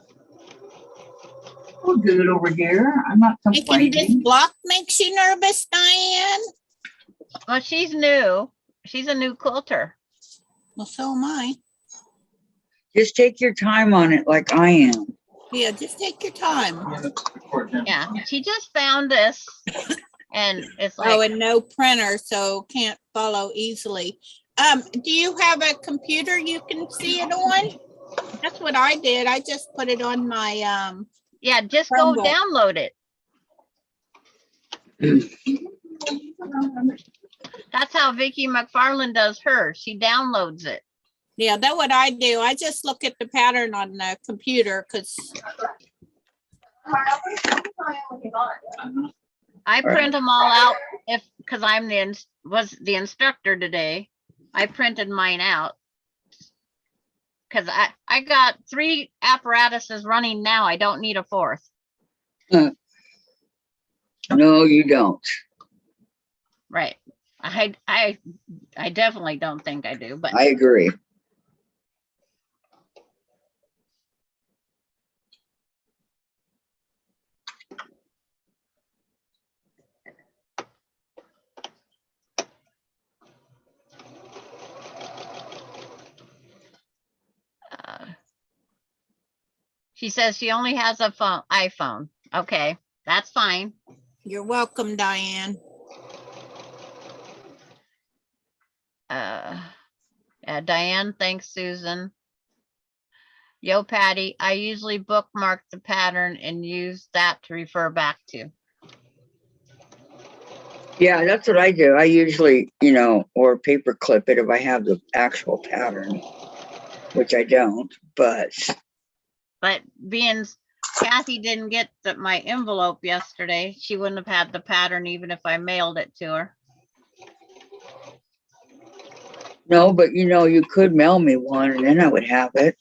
We'll do it over here. I'm not Thinking this complaining. block makes you nervous, Diane? Well, she's new. She's a new quilter. Well, so am I. Just take your time on it like I am. Yeah, just take your time. Yeah, she just found this and it's Oh, like, and no printer, so can't follow easily. Do you have a computer you can see it on? That's what I did. I just put it on my, yeah, just go Chromebook. download it. That's how Vicky McFarland does hers. She downloads it. yeah, that's what I do. I just look at the pattern on the computer because I Right. print them all out because I'm was the instructor today. I printed mine out. Because I got 3 apparatuses running now. I don't need a 4th. No, you don't. Right. I definitely don't think I do, but I agree. she says she only has a iPhone. Okay, that's fine. you're welcome, Diane. Yeah, Diane, thanks, Susan. Yo, Patty, I usually bookmark the pattern and use that to refer back to. Yeah, that's what I do. I usually, or paper clip it if I have the actual pattern, which I don't, but But being Kathy didn't get my envelope yesterday, she wouldn't have had the pattern even if I mailed it to her. no, but you could mail me one and then I would have it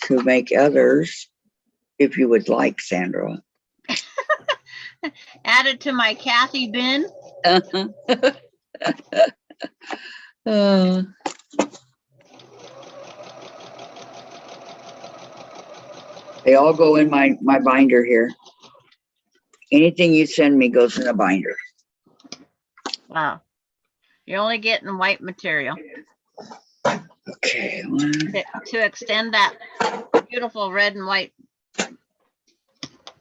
to make others if you would like, Sandra. Add it to my Kathy bin. Uh, they all go in my binder here. Anything you send me goes in a binder. Wow. You're only getting white material Okay. to extend that beautiful red and white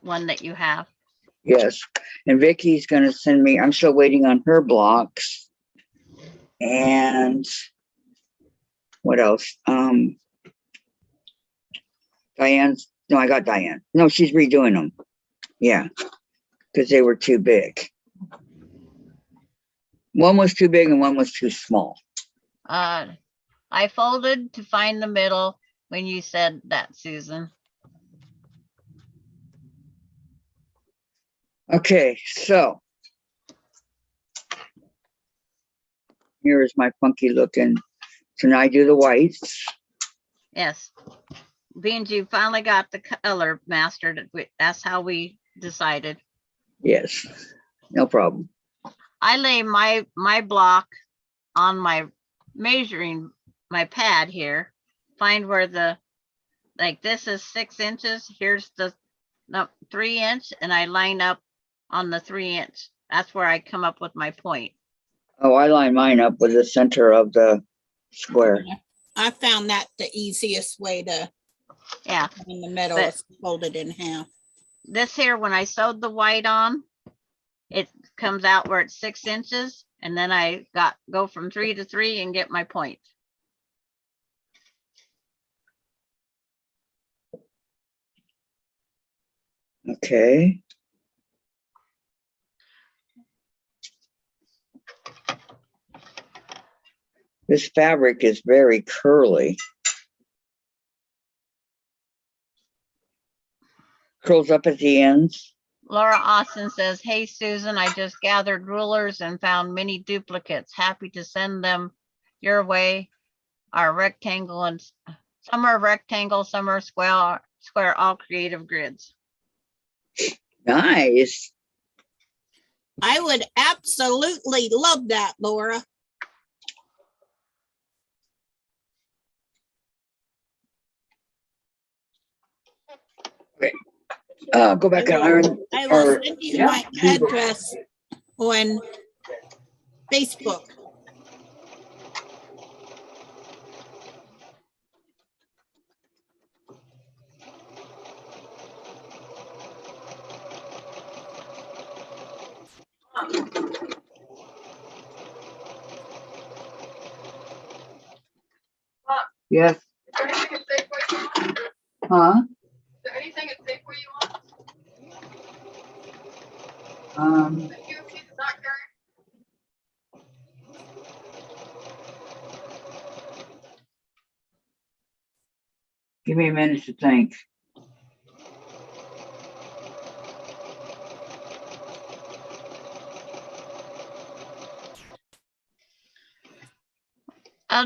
one that you have. Yes. And Vicky's going to send me, I'm still waiting on her blocks. And what else? Diane's, no, I got Diane. No, she's redoing them. Yeah. Because they were too big. One was too big and one was too small. I folded to find the middle when you said that, Susan. Okay, so here's my funky looking. So now I do the whites. Yes. Beans, you finally got the color mastered. That's how we decided. Yes, no problem. I lay my block on my measuring, my pad here, find where like this is 6 inches. Here's the 3 inch, and I line up on the 3 inch. That's where I come up with my point. Oh, I line mine up with the center of the square. I found that the easiest way to, Yeah. in the middle, But- is fold it in half. This here, when I sewed the white on, it comes out where it's 6 inches, and then I go from 3 to 3 and get my point. Okay. This fabric is very curly. Curls up at the ends. Laura Austin says, hey, Susan, I just gathered rulers and found many duplicates. Happy to send them your way. Our rectangle and some are rectangle, some are square, all creative grids. Nice. I would absolutely love that, Laura. Go back and iron. I will or- send you yeah, my Google. address on Facebook. Yes. Is there anything at Safeway you want? Huh? Is there anything at Safeway you want? That UFC does not carry? Give me a minute to think.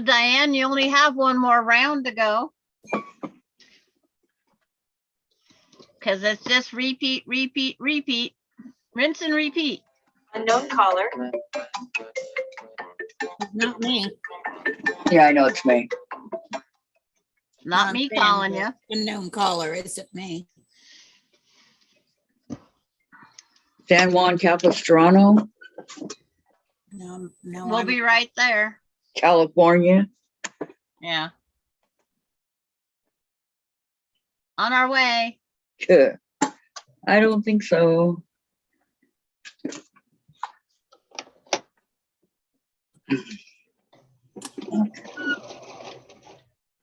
Diane, you only have one more round to go. Because it's just repeat, repeat, repeat, rinse and repeat. Unknown caller. Not me. Yeah, I know it's me. Not me Sam, calling the you. Unknown caller, is it me? San Juan Capistrano, No, no. We'll be right there. California. Yeah. On our way. Good. I don't think so.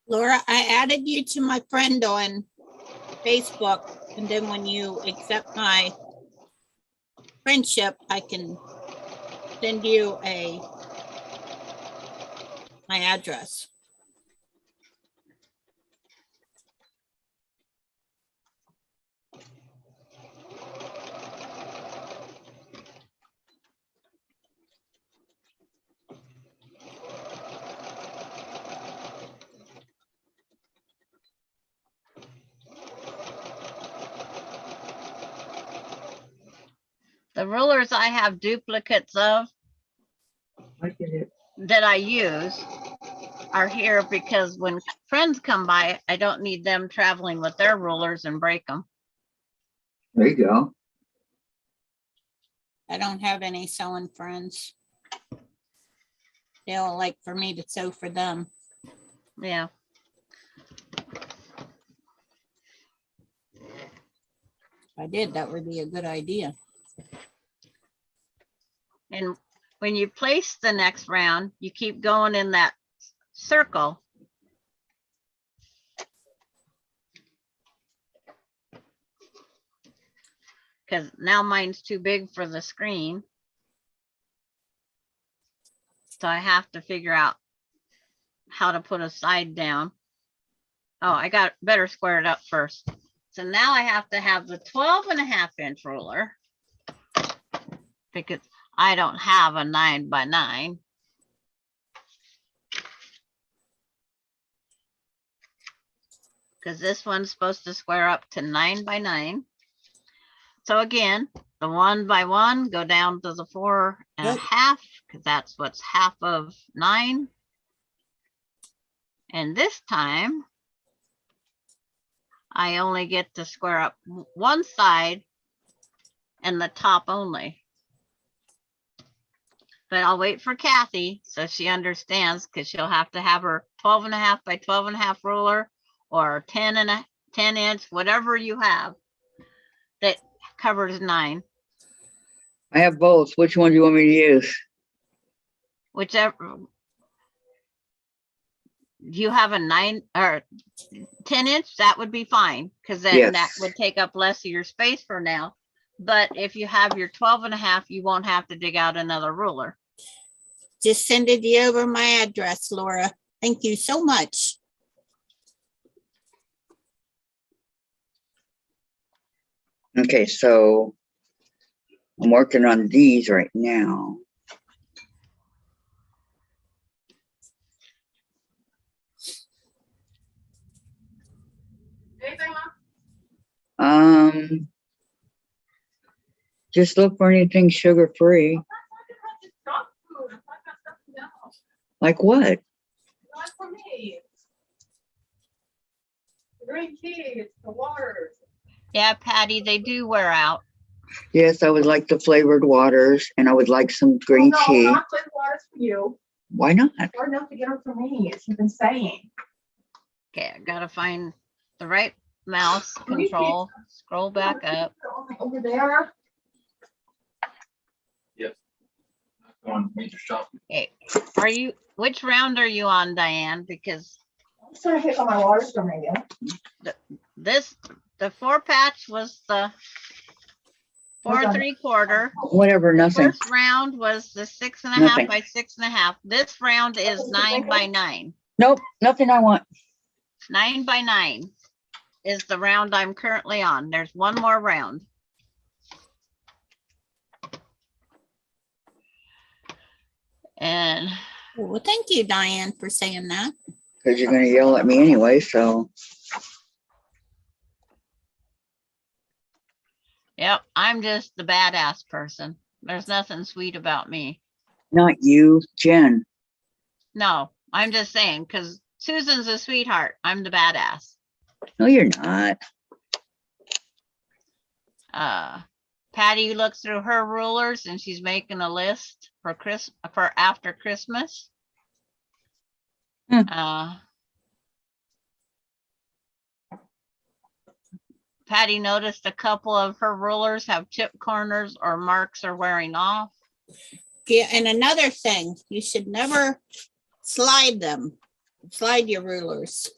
Laura, I added you to my friend on Facebook, and then when you accept my friendship, I can send you my address. The rulers I have duplicates of I get it. that I use are here because when friends come by, I don't need them traveling with their rulers and break them. There you go. I don't have any sewing friends. They'll like for me to sew for them. Yeah. If I did, that would be a good idea. And when you place the next round, you keep going in that circle. Because now mine's too big for the screen. So I have to figure out how to put a side down. Oh, I got better square it up first. So now I have to have the 12.5-inch ruler because I don't have a 9x9. Because this one's supposed to square up to 9x9. So again, the 1x1 go down to the 4.5 because that's what's half of 9. And this time, I only get to square up one side and the top only. But I'll wait for Kathy so she understands because she'll have to have her 12.5 by 12.5 ruler or 10-inch, whatever you have that covers 9. I have both. Which one do you want me to use? Whichever. You have a 9 or 10-inch, that would be fine because then that Yes. would take up less of your space for now. But if you have your 12.5, you won't have to dig out another ruler. Just sending you over my address, Laura. Thank you so much. Okay, so I'm working on these right now. Anything else? Just look for anything sugar-free. I'm not talking about just dog food. I'm talking about something else. Like what? Not for me. The green tea, it's the waters. Yeah, Patty, they do wear out. Yes, I would like the flavored waters and I would like some green Oh, tea. no, not flavored waters for you. Why not? Or enough to get them for me, as you've been saying. Okay, I gotta find the right mouse control. Scroll back up. Over there. Going major shopping. Okay, which round are you on, Diane? Because I'm just trying to hit all my waters from you. the 4-patch was the 4 3/4. Whatever, nothing. First round was the 6.5 Nothing. by 6.5. This round is 9 by 9. Nope, nothing I want. 9 by 9 is the round I'm currently on. There's one more round. And Well, thank you, Diane, for saying that. Because you're gonna yell at me anyway, so. yep, I'm just the badass person. There's nothing sweet about me. Not you, Jen. No, I'm just saying, because Susan's a sweetheart. I'm the badass. No, you're not. Patty looks through her rulers and she's making a list for after Christmas. Hmm. Patty noticed a couple of her rulers have chip corners or marks are wearing off. Yeah, and another thing, you should never slide them. Slide your rulers.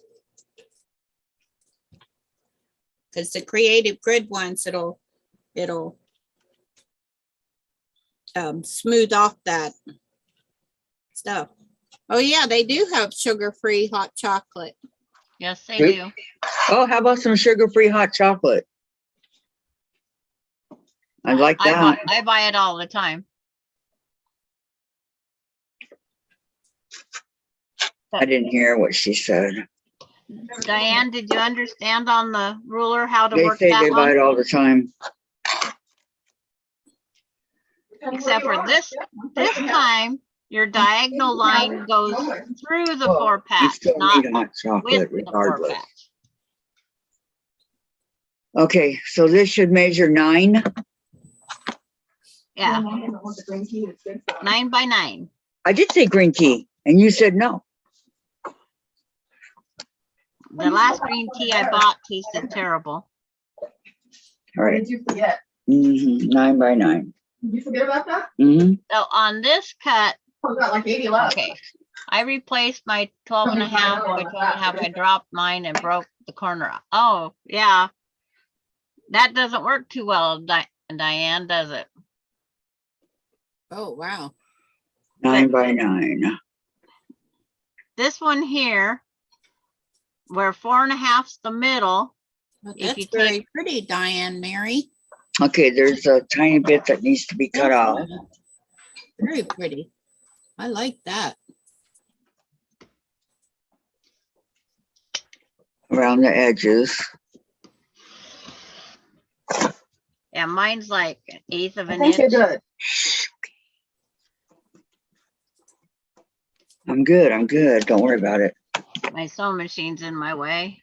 Because the creative grid ones, it'll smooth off that stuff. Oh yeah, they do have sugar-free hot chocolate. Yes, they Good. do. Oh, how about some sugar-free hot chocolate? I like that. I buy it all the time. I didn't hear what she said. Diane, did you understand on the ruler how to They work say that they buy one? it all the time. Except for this time, your diagonal line goes through the Well, 4 You patch, still not need hot with chocolate the 4 regardless. patch. Okay, so this should measure 9. Yeah, 9 by 9. I did say green tea, and you said no. The last green tea I bought tasted terrible. All What right. did you forget? 9 by 9. Did you forget about that? So on this cut, Oh, got like 80 left. okay, I replaced my 12.5 by 12.5. I dropped mine and broke the corner. Oh, yeah. That doesn't work too well, Diane, does it? Oh, wow. 9 by 9. This one here, where 4.5's the middle, Well, If you that's very pretty, Diane, Mary. Okay, there's a tiny bit that needs to be cut off. Very pretty. I like that. Around the edges. yeah, mine's like 1/8 of I an think you're inch. good. I'm good. I'm good. Don't worry about it. My sewing machine's in my way.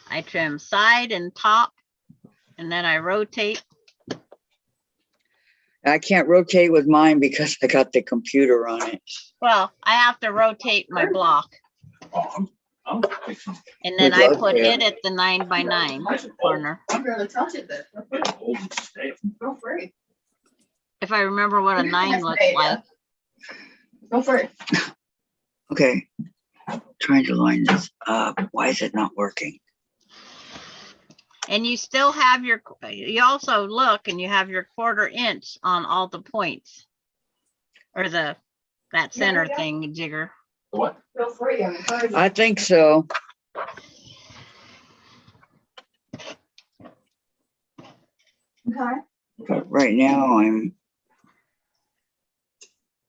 I trim side and top, and then I rotate. I can't rotate with mine because I got the computer on it. Well, I have to rotate my block, I'm fixing and then Good I luck put there. it at the 9 by 9 corner. I'm gonna touch it, but it old and stale. go for it. If I remember what a 9 looks like. Go for it. Okay. Trying to line this up. Why is it not working? And you still have you also look and you have your 1/4 inch on all the points. Or that center Yeah. thing, jigger. What? Go for it. I'm encouraging. I think so. Okay. But right now I'm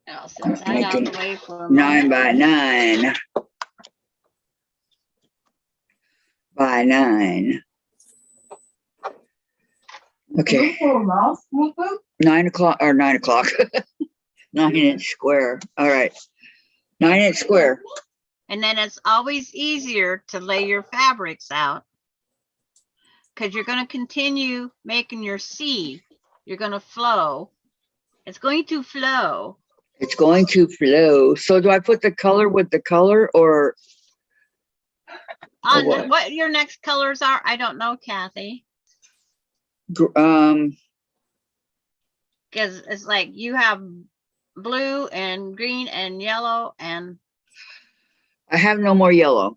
I'll set that out of the way for a 9 moment. by 9 by 9. Okay, Oh, mouse, whoop, whoop. 9 o'clock or 9 o'clock. 9-inch square. All right. 9-inch square. And then it's always easier to lay your fabrics out because you're going to continue making your C. You're going to flow. It's going to flow. It's going to flow. So do I put the color with the color or On what? what your next colors are, I don't know, Kathy, um because it's like you have blue and green and yellow and I have no more yellow.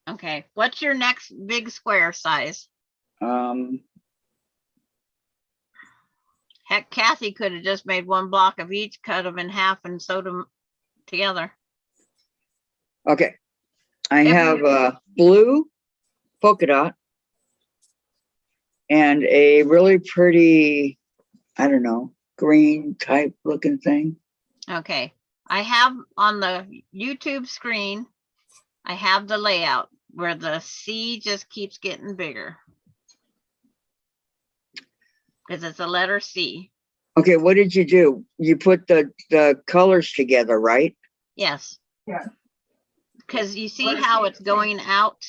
okay. What's your next big square size? Heck, Kathy could have just made one block of each, cut them in half and sewed them together. Okay. I If have you- a blue polka dot and a really pretty, I don't know, green type looking thing. Okay, I have on the YouTube screen, I have the layout where the C just keeps getting bigger. Because it's a letter C. Okay, what did you do? You put the colors together, right? Yes. Yeah. Because you see how it's going out,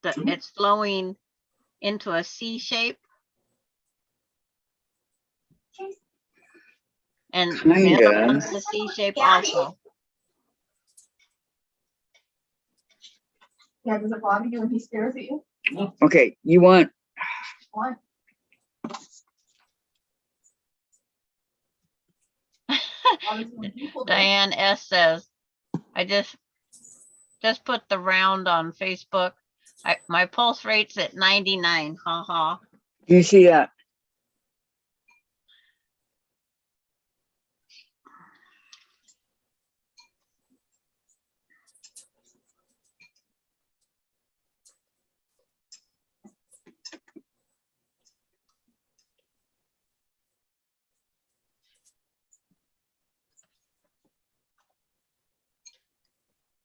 it's flowing into a C shape. And the other Kinda. one's the C shape also. Yeah, does it bother you when he stares at you? Okay, you want Why? Bothers you when people do it? Diane S says, I just put the round on Facebook. My pulse rate's at 99. Haha. do you see that?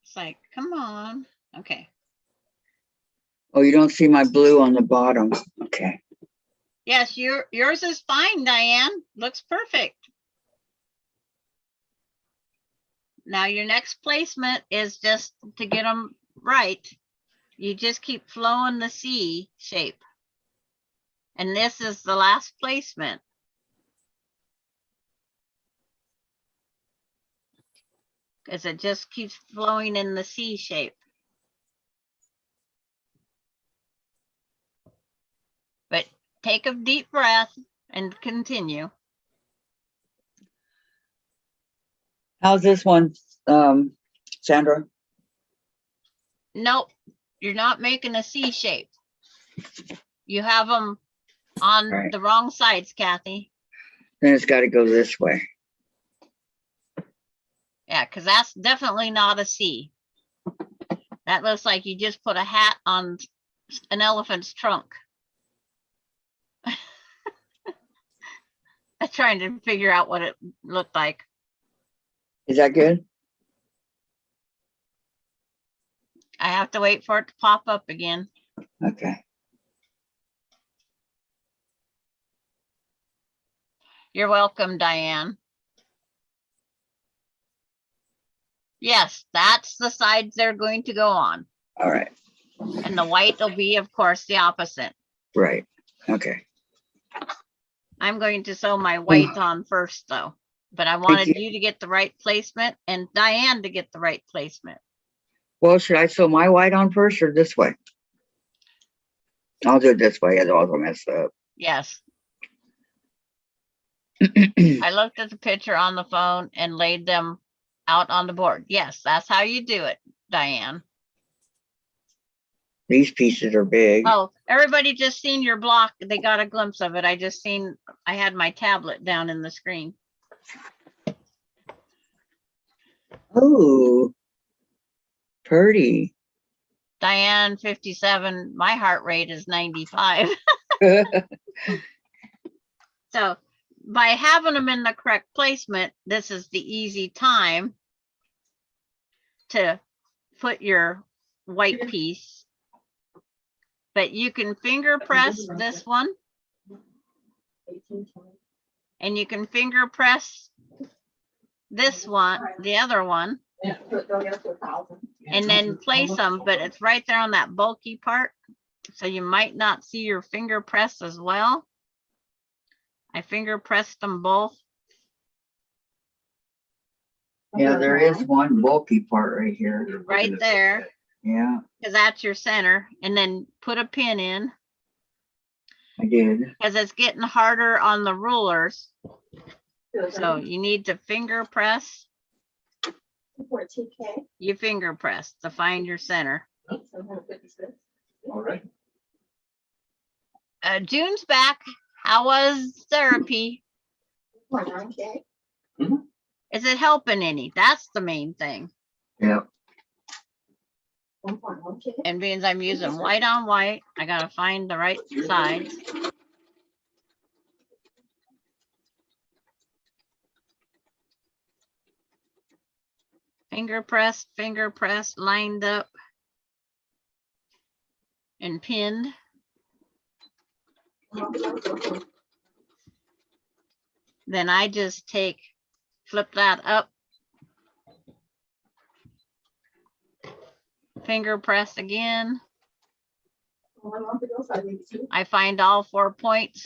It's like, come on. Okay. Oh, you don't see my blue on the bottom. Okay. Yes, yours is fine, Diane. Looks perfect. Now your next placement is just to get them right. You just keep flowing the C shape. And this is the last placement. Because it just keeps flowing in the C shape. But take a deep breath and continue. How's this one, Sandra? Nope, you're not making a C shape. You have them on Right. the wrong sides, Kathy. Then it's got to go this way. Yeah, because that's definitely not a C. That looks like you just put a hat on an elephant's trunk. I'm trying to figure out what it looked like. Is that good? I have to wait for it to pop up again. Okay. You're welcome, Diane. Yes, that's the sides they're going to go on. All right. And the white will be, of course, the opposite. Right. Okay. I'm going to sew my white on first, though. But I wanted you to get the right placement and Diane to get the right placement. Well, should I sew my white on first or this way? I'll do it this way, otherwise I'll mess up. Yes. I looked at the picture on the phone and laid them out on the board. Yes, that's how you do it, Diane. These pieces are big. Oh, everybody just seen your block. They got a glimpse of it. I had my tablet down in the screen. Oh, pretty. Diane 57, my heart rate is 95. So by having them in the correct placement, this is the easy time to put your white piece. But you can finger press this one, and you can finger press this one, the other one, and then place them, but it's right there on that bulky part. So you might not see your finger press as well. I finger pressed them both. Yeah, there is one bulky part right here. Right there, Yeah, because that's your center. And then put a pin in, I did. because it's getting harder on the rulers. So you need to finger press. You finger press to find your center. All right. June's back. How was therapy? Is it helping any? That's the main thing. Yeah. And being I'm using white on white, I gotta find the right side. Finger pressed, lined up, and pinned. Then I just flip that up, finger press again. I find all 4 points.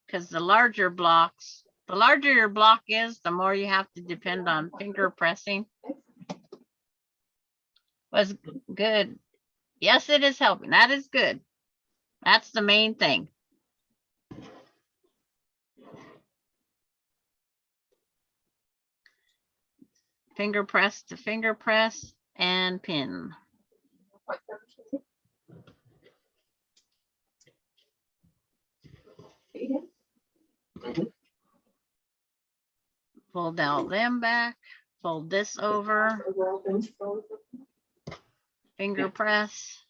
Because the larger your block is, the more you have to depend on finger pressing. Was good. Yes, it is helping. That is good. That's the main thing. Finger press to finger press and pin. Fold out them back, fold this over, finger press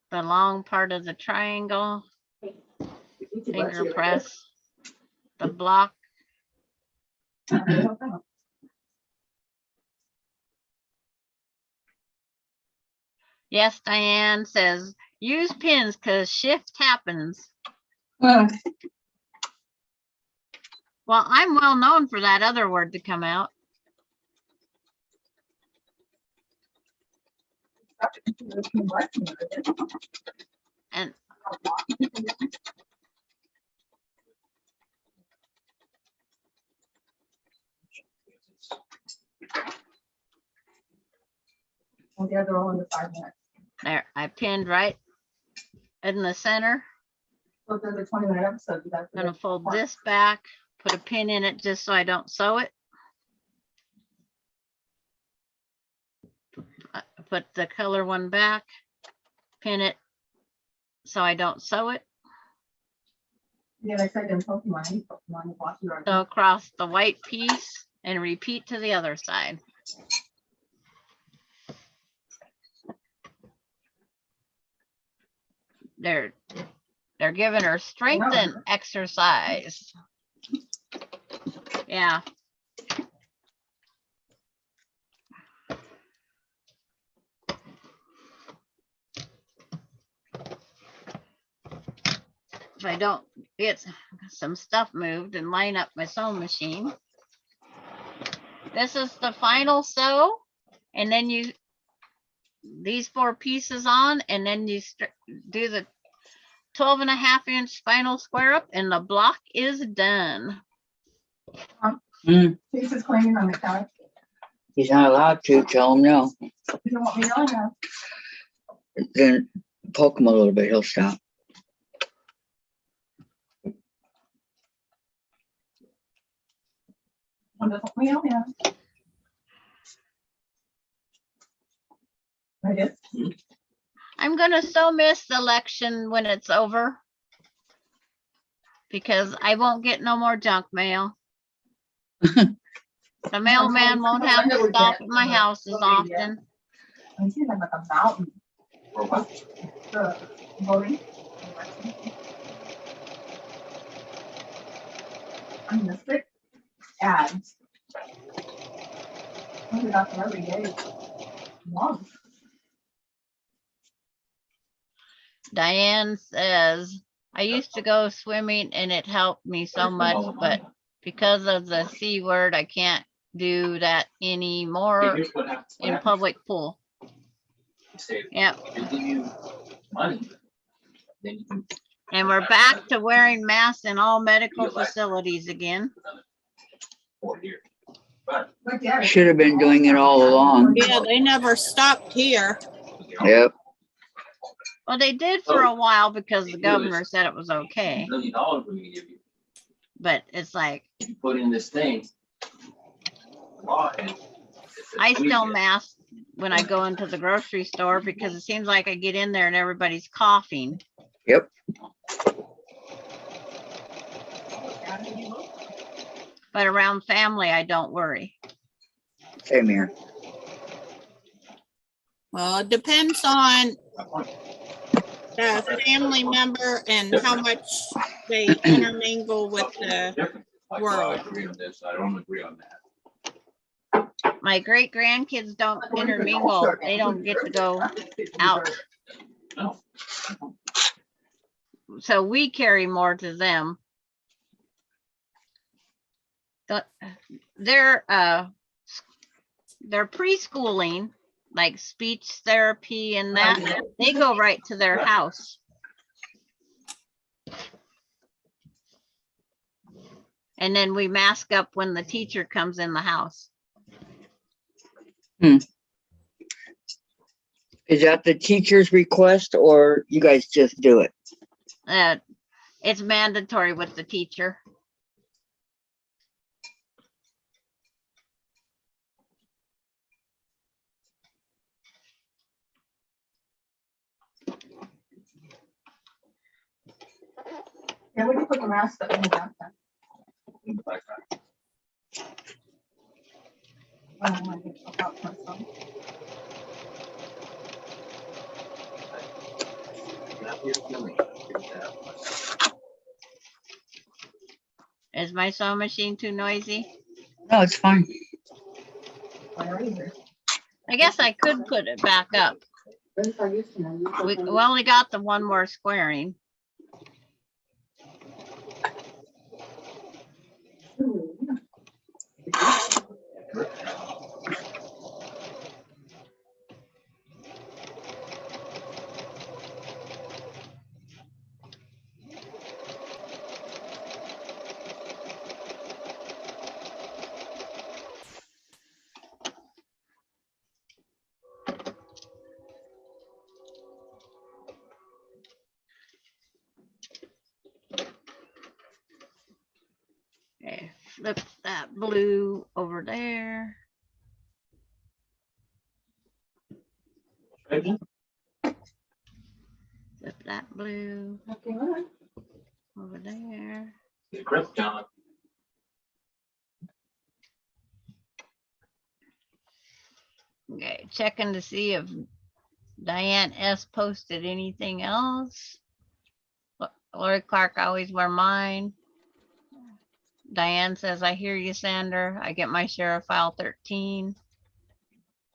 the long part of the triangle, finger press the block. Yes, Diane says, use pins because shift happens. Well, I'm well known for that other word to come out. And there, I pinned right in the center. I'm gonna fold this back, put a pin in it just so I don't sew it. Put the color one back, pin it so I don't sew it. So across the white piece and repeat to the other side. They're giving her strength and exercise. Yeah. If I don't get some stuff moved and line up my sewing machine. This is the final sew, and then you these 4 pieces on, and then you do the 12.5-inch final square up, and the block is done. He's cleaning on the couch. He's not allowed to. Tell him no. You don't want me on now. Then poke him a little bit. He'll stop. Doesn't want me on now. I guess. I'm gonna so miss the election when it's over, because I won't get no more junk mail. The mailman won't have to stop at my house as often. I see them like a mountain. For what? The voting. I missed it. Ads. I got them every day. Month. Diane says, I used to go swimming and it helped me so much, but because of the C word, I can't do that anymore Here's what happens. in public pool. You say, Yep. we give you money, then you can. And we're back to wearing masks in all medical facilities again. 4 years. But. But yeah. Should have been doing it all along. Yeah, they never stopped here. Yep. Well, they did for a while because the governor said it was okay, $1 million we're gonna give you. but it's like, You put in this thing. law, and it's a I still tweak. mask when I go into the grocery store because it seems like I get in there and everybody's coughing. Yep. But around family, I don't worry. Same here. Well, it depends on the family member and how much they intermingle with the, Different. Like, world. I agree on this, I don't agree on that. My great grandkids don't intermingle. They don't get to go out. No. So we carry more to them. They're preschooling, like speech therapy and that. They go right to their house. And then we mask up when the teacher comes in the house. Is that the teacher's request or you guys just do it? It's mandatory with the teacher. Yeah, we can put the mask up in the backpack. I don't want to get a hot press on. Is my sewing machine too noisy? No, it's fine. Where is it? I guess I could put it back up. We only got the one more squaring. Okay, flip that blue over there. Flip that blue over there. Chris, John. Okay, checking to see if Diane S posted anything else. Lori Clark, I always wear mine. Diane says, I hear you, Sander. I get my share of file 13.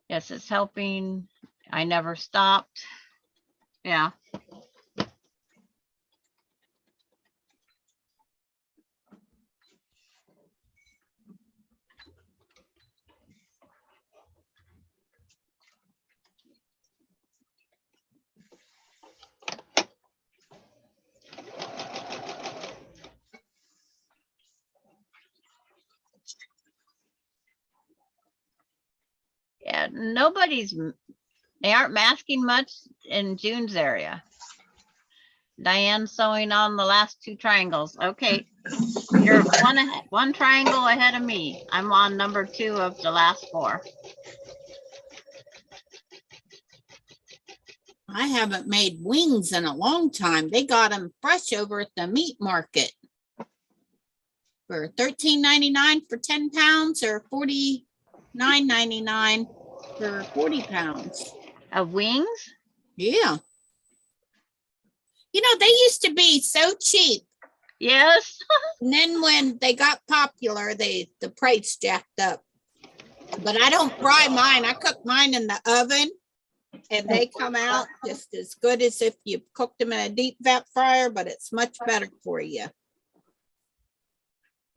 Yes, it's helping. I never stopped. Yeah. Yeah, they aren't masking much in June's area. Diane sewing on the last 2 triangles. Okay, you're one triangle ahead of me. I'm on number 2 of the last 4. I haven't made wings in a long time. They got them fresh over at the meat market for $13.99 for 10 pounds or $49.99 for 40 pounds. Of wings? Yeah. You know, they used to be so cheap. Yes. And then when they got popular, the price jacked up. But I don't fry mine. I cook mine in the oven and they come out just as good as if you cooked them in a deep fat fryer, but it's much better for you.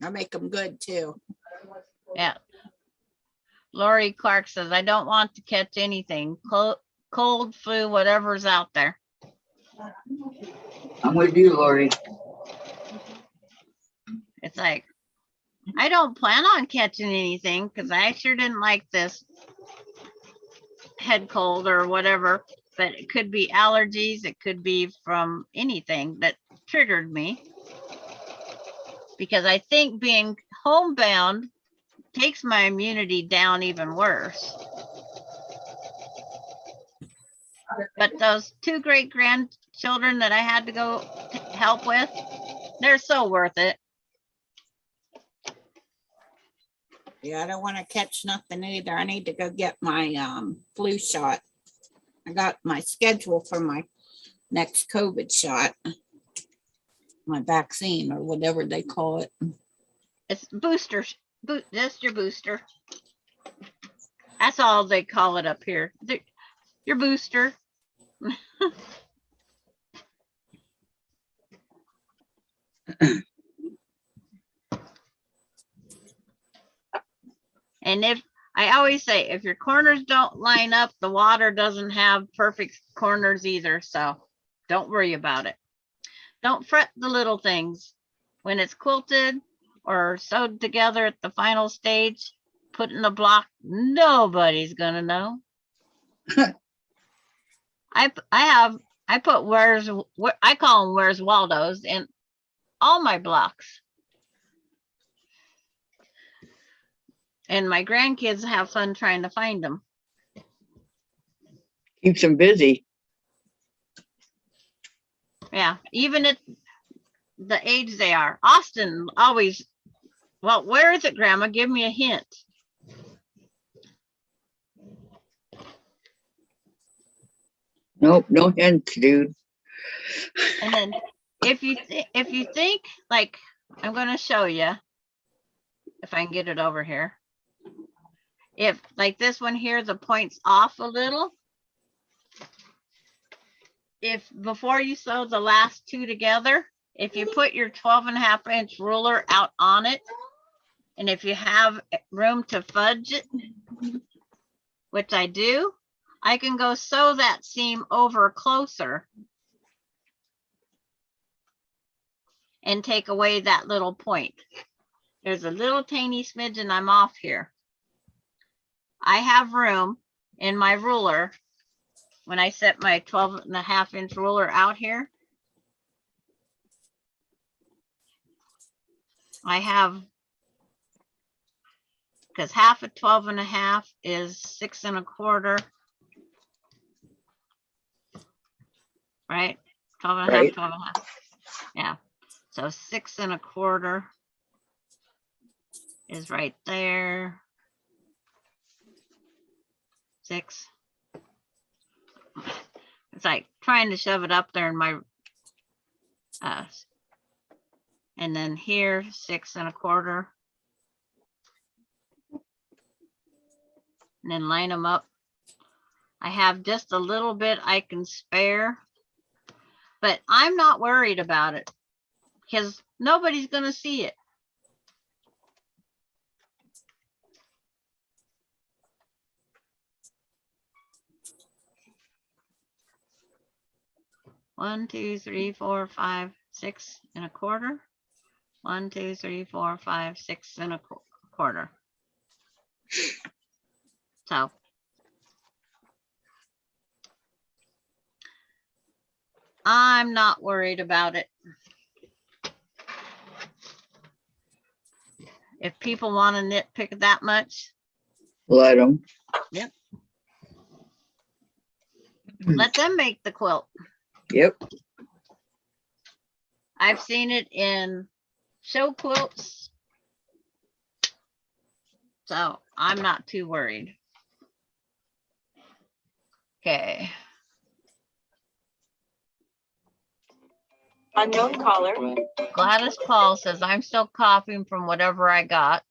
I make them good too. Yeah. Lori Clark says, I don't want to catch anything. Cold, flu, whatever's out there. I'm with you, Lori. It's like, I don't plan on catching anything because I sure didn't like this head cold or whatever, but it could be allergies. It could be from anything that triggered me. Because I think being homebound takes my immunity down even worse. But those 2 great grandchildren that I had to go help with, they're so worth it. Yeah, I don't want to catch nothing either. I need to go get my flu shot. I got my schedule for my next COVID shot. My vaccine or whatever they call it. It's boosters. Just your booster. That's all they call it up here. Your booster. And if I always say, if your corners don't line up, the water doesn't have perfect corners either. So don't worry about it. Don't fret the little things. When it's quilted or sewed together at the final stage, put in a block, nobody's gonna know. I put I call them Where's Waldo's in all my blocks. And my grandkids have fun trying to find them. Keeps them busy. Yeah, even at the age they are. Austin always, well, where is it, Grandma? Give me a hint. Nope, no hints, dude. And then if you think like, I'm going to show you if I can get it over here. If like this one here, the point's off a little. If before you sew the last 2 together, if you put your 12.5-inch ruler out on it, and if you have room to fudge it, which I do, I can go sew that seam over closer and take away that little point. There's a little tiny smidgen I'm off here. I have room in my ruler when I set my 12.5-inch ruler out here. I have, because half of 12.5 is 6 1/4. Right? 12.5, Right. 12.5. Yeah. So 6 1/4 is right there. 6. It's like trying to shove it up there in my, and then here, 6 1/4. And then line them up. I have just a little bit I can spare, but I'm not worried about it because nobody's going to see it. One, 2, 3, 4, 5, 6 1/4. 1, 2, 3, 4, 5, 6 1/4. So I'm not worried about it. If people want to nitpick that much, Let them. yep. Let them make the quilt. Yep. I've seen it in show quilts. So I'm not too worried. Okay. Unknown caller. Gladys Paul says, I'm still coughing from whatever I got.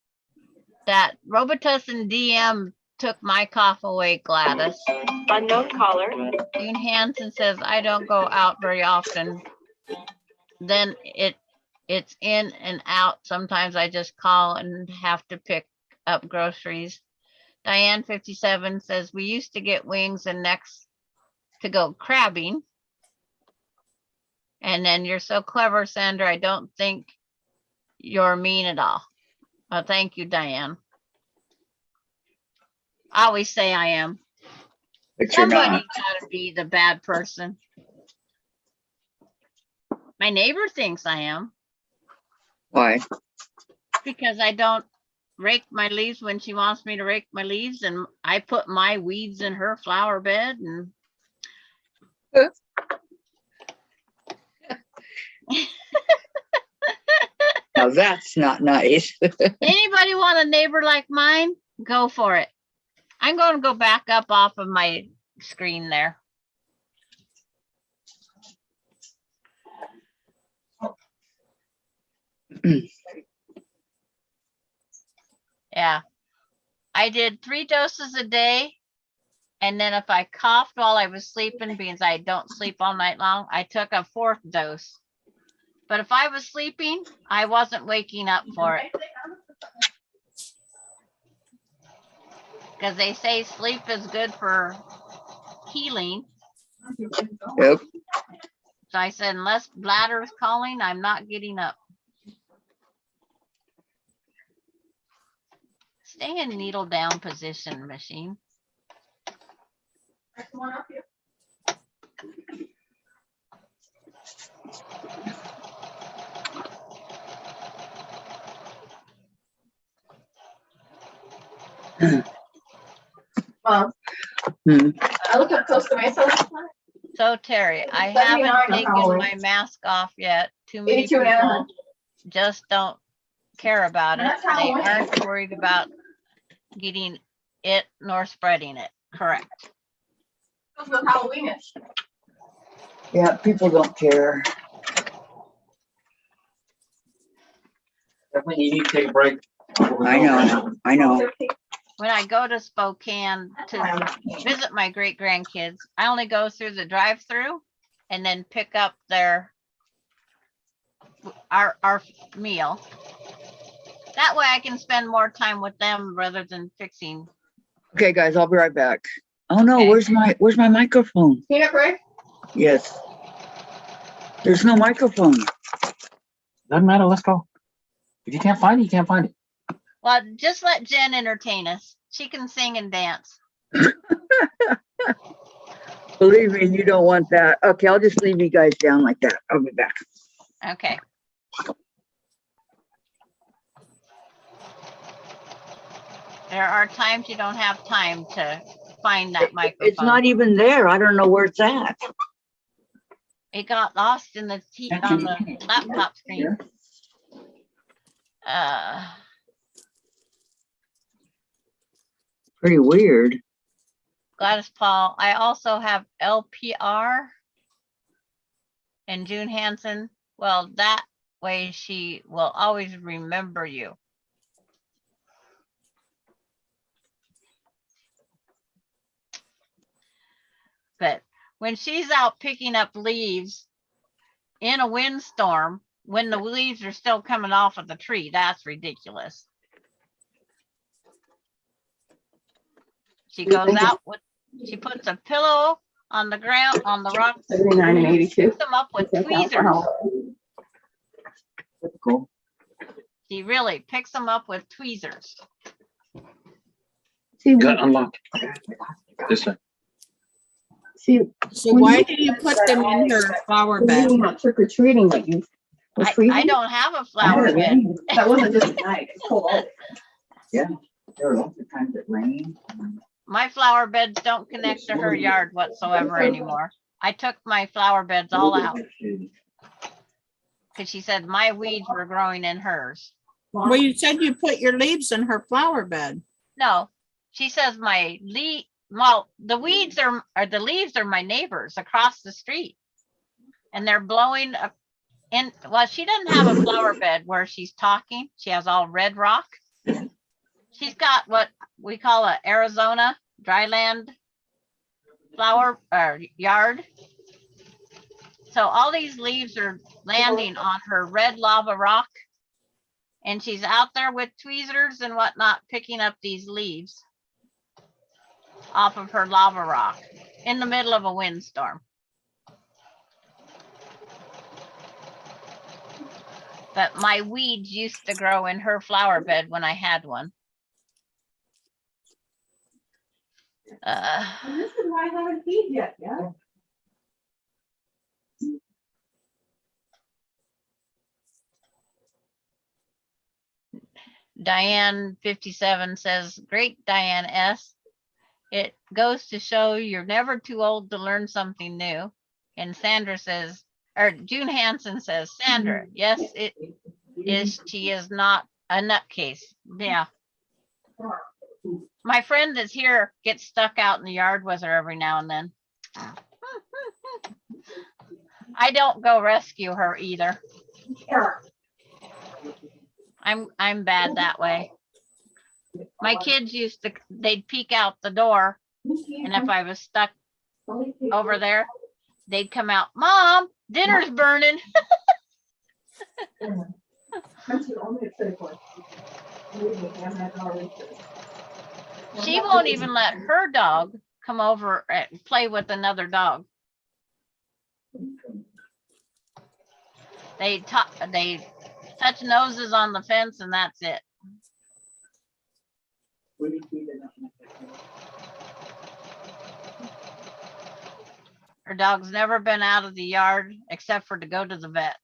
That Robitussin DM took my cough away, Gladys. Unknown caller. June Hansen says, I don't go out very often. Then it's in and out. Sometimes I just call and have to pick up groceries. Diane 57 says, we used to get wings and necks to go crabbing. And then you're so clever, Sandra. I don't think you're mean at all. Oh, thank you, Diane. I always say I am. But you're Somebody's not. got to be the bad person. My neighbor thinks I am Why? because I don't rake my leaves when she wants me to rake my leaves, and I put my weeds in her flower bed. And Now that's not nice. anybody want a neighbor like mine? Go for it. I'm going to go back up off of my screen there. Yeah. I did 3 doses a day. And then if I coughed while I was sleeping, because I don't sleep all night long, I took a 4th dose. But if I was sleeping, I wasn't waking up for it. Because they say sleep is good for healing. Yep. So I said, unless bladder is calling, I'm not getting up. Stay in needle down position, machine. Come on up here. Mom, Hmm. I looked up Costa Mesa last night. So Terry, I 79 haven't on taken Halloween. my mask off yet. Too many 82 and a people half. just don't care about it. That's They Halloween. aren't worried about getting it nor spreading it. Correct. Those look Halloweenish. Yeah, people don't care. Definitely you need to take a break. I know. I know. When I go to Spokane to visit my great grandkids, I only go through the drive-through and then pick up our meal. That way I can spend more time with them rather than fixing. Okay, guys, I'll be right back. Oh no, Okay. where's my microphone? Peanut bread? Yes. There's no microphone. Doesn't matter, let's go. If you can't find it, you can't find it. Well, just let Jen entertain us. She can sing and dance. Believe me, you don't want that. Okay, I'll just leave you guys down like that. I'll be back. Okay. There are times you don't have time to find that microphone. It's not even there. I don't know where it's at. It got lost in the on the laptop screen. Pretty weird. Gladys Paul. I also have LPR and June Hansen. Well, that way she will always remember you. But when she's out picking up leaves in a windstorm, when the leaves are still coming off of the tree, that's ridiculous. She goes out with, she puts a pillow on the ground, on the rocks. 79 and 82. Picks them up with tweezers. Cool. She really picks them up with tweezers. Got unlocked. This way. See, So why do you put them in her flower bed? not trick or treating like you. I don't have a flower bed. That wasn't just at night. It's cold all day. Yeah. There are lots of times it rains. My flower beds don't connect to her yard whatsoever anymore. I took my flower beds all out because she said my weeds were growing in hers. Well, you said you put your leaves in her flower bed. No, she says my well, the weeds are the leaves are my neighbors across the street, and they're blowing And well, she doesn't have a flower bed where she's talking. She has all red rock. She's got what we call a Arizona dryland flower yard. So all these leaves are landing on her red lava rock. And she's out there with tweezers and whatnot, picking up these leaves off of her lava rock in the middle of a windstorm. But my weeds used to grow in her flower bed when I had one. And this is why I haven't feed yet, yeah? Diane 57 says, great Diane S. It goes to show you're never too old to learn something new. And Sandra says, or June Hansen says, Sandra, yes, it is. She is not a nutcase. Yeah. My friend that's here gets stuck out in the yard with her every now and then. I don't go rescue her either. I'm bad that way. My kids used to, they'd peek out the door, and if I was stuck over there, they'd come out, Mom, dinner's burning. That's the only trick one. She won't even let her dog come over and play with another dog. They touch noses on the fence and that's it. Her dog's never been out of the yard except for to go to the vet.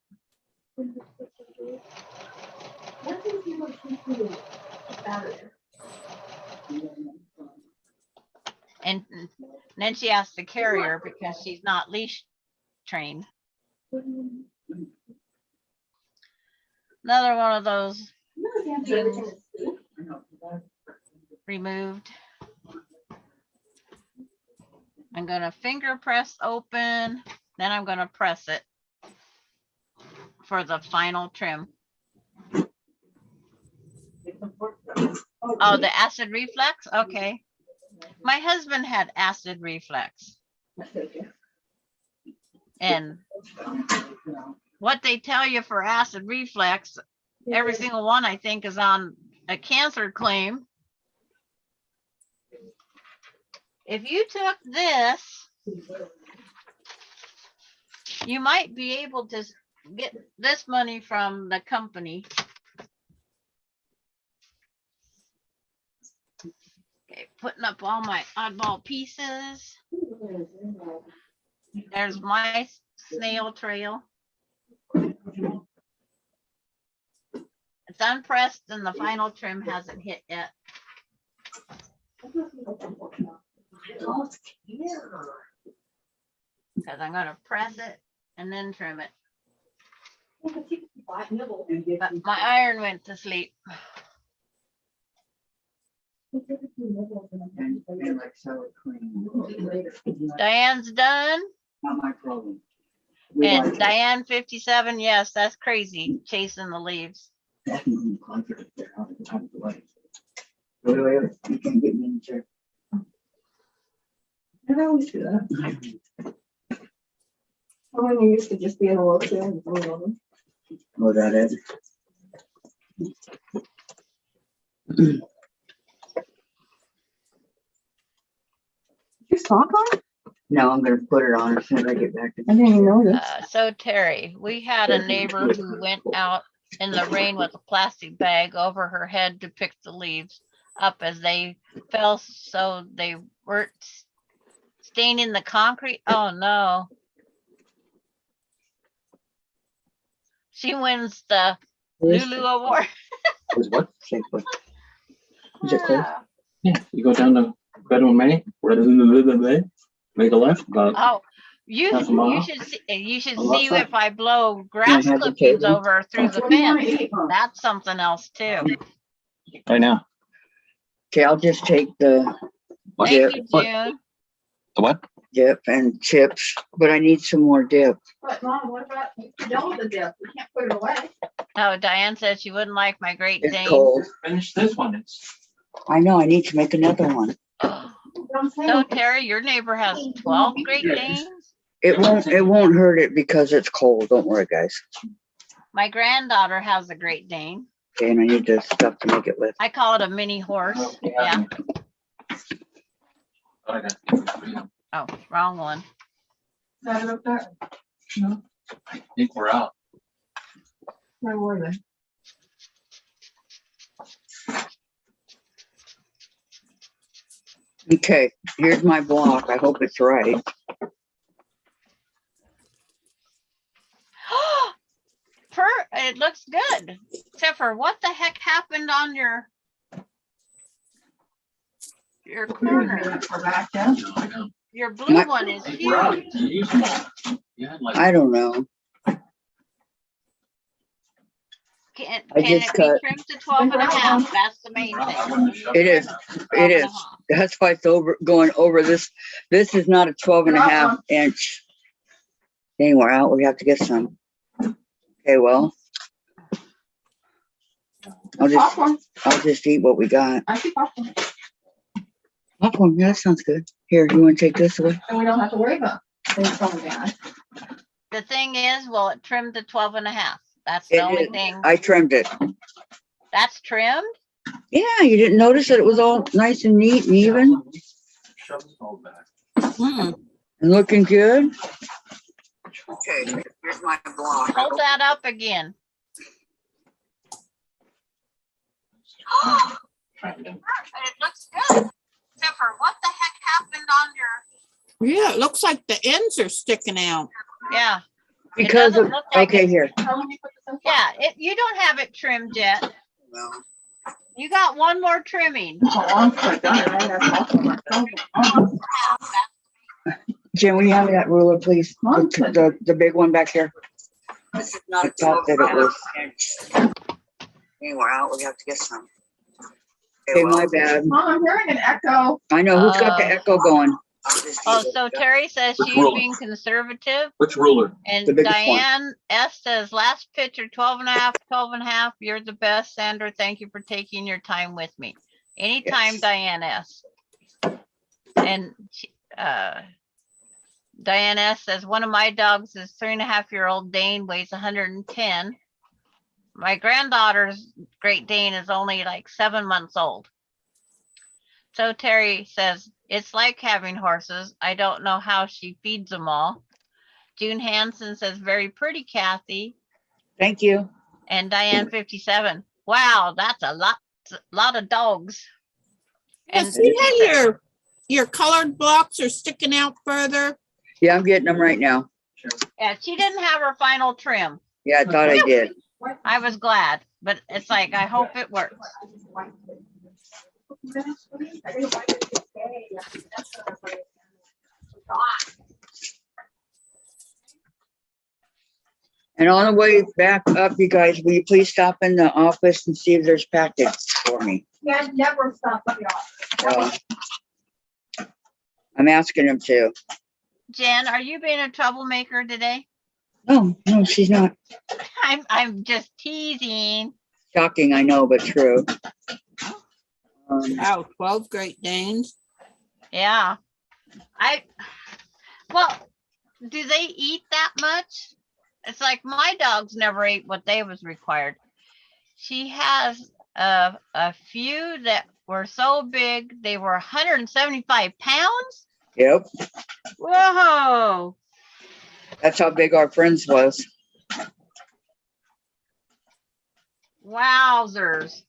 And then she has to carry her because she's not leash trained. Another one of those removed. I'm going to finger press open, then I'm going to press it for the final trim. Oh, the acid reflux? Okay. My husband had acid reflux. And what they tell you for acid reflux, every single one I think is on a cancer claim. If you took this, you might be able to get this money from the company. Okay, putting up all my oddball pieces. There's my snail trail. It's unpressed and the final trim hasn't hit yet. Because I'm going to press it and then trim it. But my iron went to sleep. And like sour cream. Diane's done. Not my problem. And Diane 57, yes, that's crazy, chasing the leaves. Wait, you can't get me in the chair. I always do that. When you used to just be in a wheelchair and go over. Oh, that is. Your sock on? No, I'm gonna put it on as soon as I get back. I didn't even know this. So Terry, we had a neighbor who went out in the rain with a plastic bag over her head to pick the leaves up as they fell, so they weren't staining the concrete. Oh no. She wins the Lulu Award. Is what? Is it close? Yeah, you go down to Bedouin May, make a left, about Oh, you Half a mile. you should On what see side? if I blow grass have the clippings table? over through the fence. That's something else too. right now. Okay, I'll just take the, Thank Yeah, you, what? June. The what? dip and chips, but I need some more dip. But Mom, what about, you know the dip, we can't put it away. Oh, Diane said she wouldn't like my Great It's Dane. cold. Finish this one. It's I know, I need to make another one. So Terry, your neighbor has 12 Great Danes? It won't hurt it because it's cold. Don't worry, guys. My granddaughter has a Great Dane. Okay, and I need the stuff to make it lift. I call it a mini horse. Yeah. I got. Oh, wrong one. Got it up there. I think we're out. Where were they? Okay, here's my block. I hope it's right. It looks good. Except for what the heck happened on your corner? We're back down. No, I know. Your blue My- one is I think we're out. huge. You used them all. You had like. I don't know. Can I it just be cut- trimmed to 12 and a half? That's the main I thing. wouldn't have shoved It is. 12 It and a is. half. That's why it's going over this. This is not a 12 and a half inch. Dang, we're out. We have to get some. Okay, well. Popcorn, I'll just eat what we got. I see popcorn, Popcorn, yeah, that sounds good. Here, you want to take this away? and we don't have to worry about things coming down. The thing is, will it trim to 12 and a half? That's It the only is. thing. I trimmed it. That's trimmed? Yeah, you didn't notice that it was all nice and neat and even Shove it all back. and looking good? Okay, here's my block. Hold that up again. It looks good. Except for what the heck happened on your, Yeah, it looks like the ends are sticking out. yeah, Because doesn't of, look like okay, it. here. How long you put this in? yeah, you don't have it trimmed yet. Well, You got one more trimming. How long since I done it? I had popcorn. Oh, Jim, will you hand me that ruler, please? The big one back there. This is not. I thought that it was. Hey, we're out. We have to get some. Okay, my bad. Mom, I'm hearing an echo. I know, who's got the echo going? Oh, so Terry says Which she's ruler? being conservative. Which ruler? And The biggest one. Diane S says, last picture, 12 and a half, 12 and a half. You're the best, Sandra. Thank you for taking your time with me. Anytime, Yes. Diane S. And Diane S says, one of my dogs is 3.5-year-old Dane, weighs 110. My granddaughter's Great Dane is only like 7 months old. So Terry says, it's like having horses. I don't know how she feeds them all. June Hansen says, very pretty, Kathy. Thank you. And Diane 57. Wow, that's a lot of dogs. And And see how your colored blocks are sticking out further? Yeah, I'm getting them right now. yeah, she didn't have her final trim. Yeah, I thought I did. I was glad, but it's like, I hope it works. And on the way back up, you guys, will you please stop in the office and see if there's package for me? Yeah, never stop at the office. I'm asking him to. Jen, are you being a troublemaker today? No, no, she's not. I'm just teasing. Shocking, I know, but true. Wow, 12 Great Danes. Yeah. Well, do they eat that much? It's like my dogs never ate what they was required. She has a few that were so big, they were 175 pounds. Yep, Whoa. that's how big our friends was. Wowzers.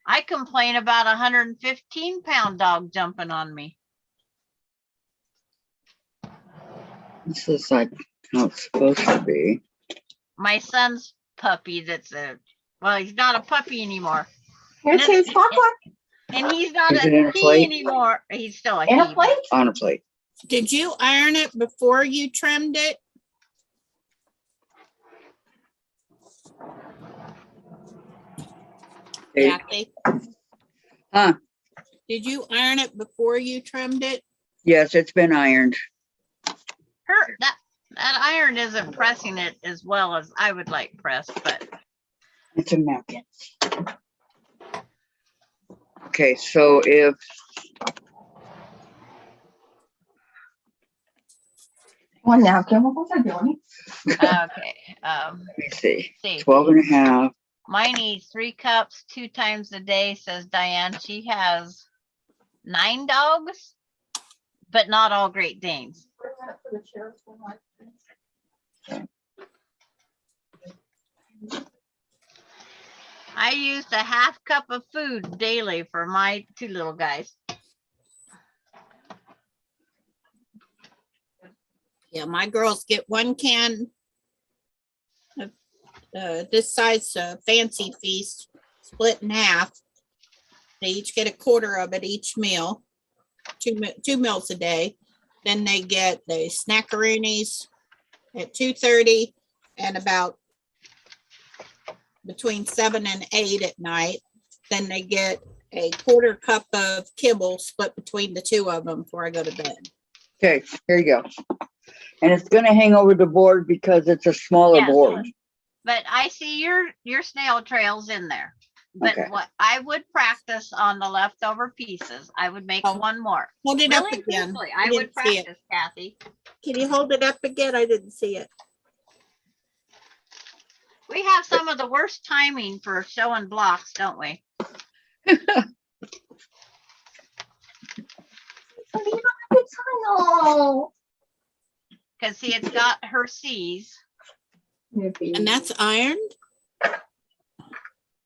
I complain about a 115-pound dog jumping on me. This is like how it's supposed to be. My son's puppy well, he's not a puppy anymore. Here's his popcorn And he's not Is it in a a he plate? anymore. He's still a in a he. plate. On a plate. Did you iron it before you trimmed it? Hey, Kathy? Huh? Did you iron it before you trimmed it? Yes, it's been ironed. That iron isn't pressing it as well as I would like pressed, but It's a napkin. Okay, so if One now, Kim, what was I doing? okay. let me see, See, 12 and a half. mine eats 3 cups 2 times a day, says Diane. She has 9 dogs, but not all Great Danes. I used a half cup of food daily for my 2 little guys. Yeah, my girls get 1 can of this size Fancy Feast, split in half. They each get a quarter of it each meal, two meals a day. Then they get the snackaroonies at 2:30 and about between 7 and 8 at night. Then they get a quarter cup of kibble split between the 2 of them before I go to bed. Okay, here you go. And it's gonna hang over the board because it's a smaller Yes. board. But I see your snail trails in there. But Okay. what I would practice on the leftover pieces, I would make Oh, 1 more. Hold it up Really again. truthfully, I I would didn't see it. practice, Kathy. Can you hold it up again? I didn't see it. We have some of the worst timing for showing blocks, don't we? Oh. Because see, it's got her C's, And that's ironed?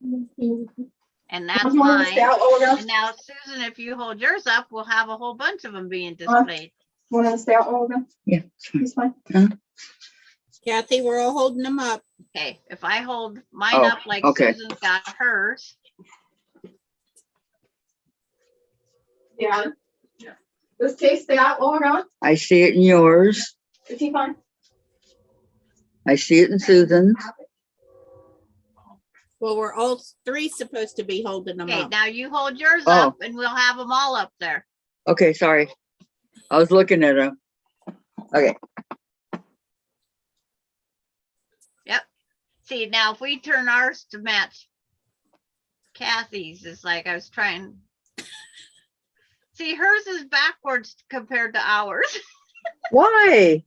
and that's You want me to stay mine. out longer? And now, Susan, if you hold yours up, we'll have a whole bunch of them being displayed. You want to stay out longer? Yeah, it's fine. It's fine. Kathy, we're all holding them up. Okay, if I hold mine Oh, up like okay. Susan's got hers, Yeah. Does Kay stay out longer? I see it in yours. Is he fine? I see it in Susan's. Well, we're all 3 supposed to be holding them okay, up. now you hold yours Oh. up and we'll have them all up there. Okay, sorry. I was looking at them. Okay, See, now if we turn ours to match Kathy's, it's like I was trying. See, hers is backwards compared to ours. why?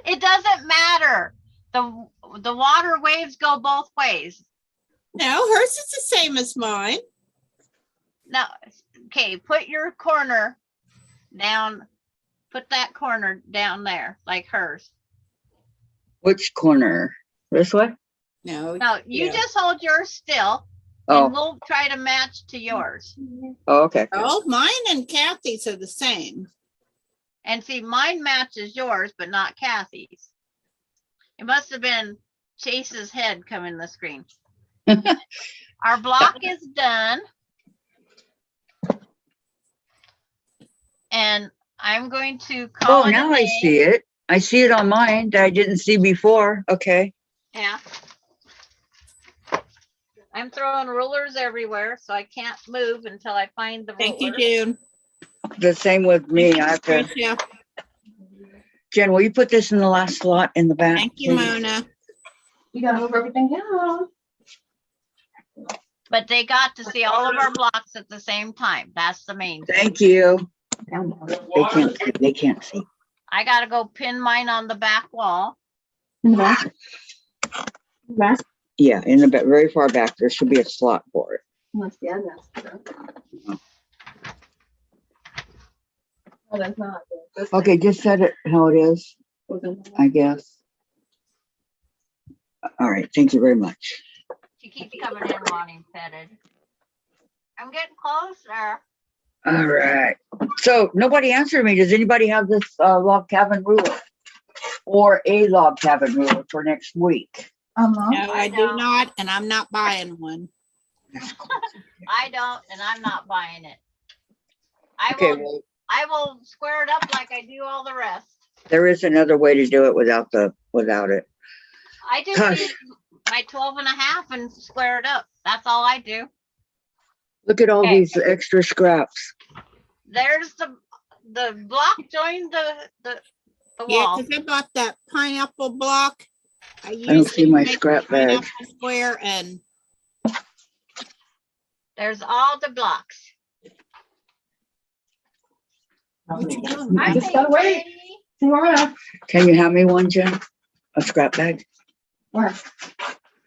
It doesn't matter. The water waves go both ways. No, hers is the same as mine. Now, okay, put your corner down. Put that corner down there, like hers. Which corner? This way? No. No, you Yeah. just hold yours still, Oh, and we'll try to match to yours. oh, okay. Oh, mine and Kathy's are the same. And see, mine matches yours, but not Kathy's. It must have been Chase's head coming the screen. Our block is done. And I'm going to call Oh, it a now I day. see it. I see it on mine that I didn't see before. Okay. Yeah. I'm throwing rulers everywhere, so I can't move until I find the Thank you, ruler. June. The same with me. I have to, Tricia. Jen, will you put this in the last slot in the back? Thank you, please? Mona. You gotta move everything down. But they got to see all of our blocks at the same time. That's the main thing. Thank you. Down, down. They can't see. They can't see. I gotta go pin mine on the back wall. In the back. In the back. Yeah, in the back, very far back, there should be a slot for it. Must be, that's. Oh, that's not. This Okay, just set it how it is, goes in. I guess. All right, thank you very much. She keeps coming in wanting petted. I'm getting closer. All right. So nobody answered me. Does anybody have this log cabin ruler? Or a log cabin ruler for next week? No, I I do don't. not, and I'm not buying one. I don't, and I'm not buying it. I Okay, will, well, I will square it up like I do all the rest. there is another way to do it without it. I just Gosh. use my 12 and a half and square it up. That's all I do. Look at all Okay. these extra scraps. There's the block joined the Yeah, wall. because I bought that pineapple block. I don't used see it to my make a scrap bag. pineapple square, and There's all the blocks. what you doing? I Mom? just gotta wait. Tomorrow. Can you have me one, Jen? A scrap bag? What?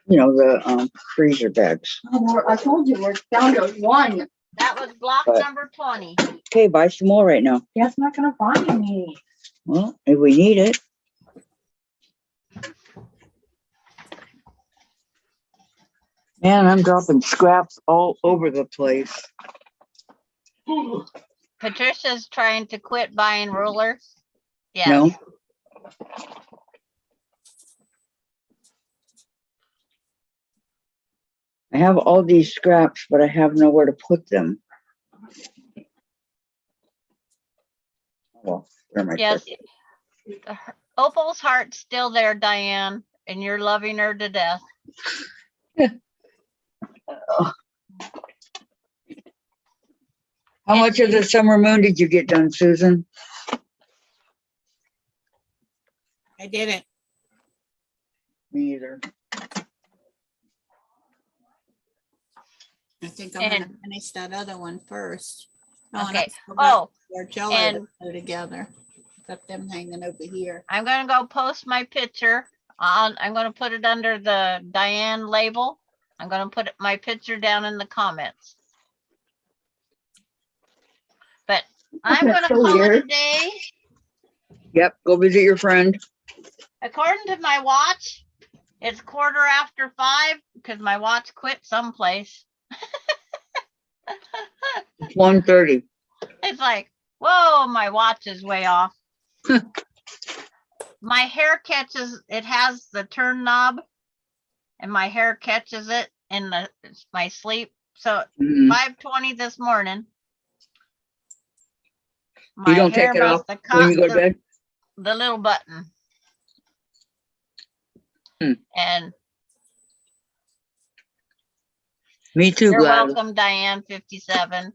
You know, the freezer bags. I told you, we're down to one. That was block But- number 20. Okay, buy some more right now. That's not gonna find me. Well, if we need it. Man, I'm dropping scraps all over the place. Patricia's trying to quit buying rulers. Yes. No? I have all these scraps, but I have nowhere to put them. Well, where am I? Yes. Opal's heart's still there, Diane, and you're loving her to death. How much of the summer moon did you get done, Susan? I didn't. Me either. I think I'm gonna And- finish that other one first. Oh, and I Okay. still got Oh, their jello to and- put together. Got them hanging over here. I'm gonna go post my picture on, I'm gonna put it under the Diane label. I'm gonna put my picture down in the comments. But I'm That's gonna so call it a weird. day. Yep, go visit your friend. According to my watch, it's 5:15 because my watch quit someplace. It's 1:30. It's like, whoa, my watch is way off. My hair catches, it has the turn knob and my hair catches it in my sleep. So Mhm. 5:20 this morning. You My don't hair take it off must have when caught you go to bed? the little button. Hmm. And Me too, you're Gladys. welcome, Diane 57.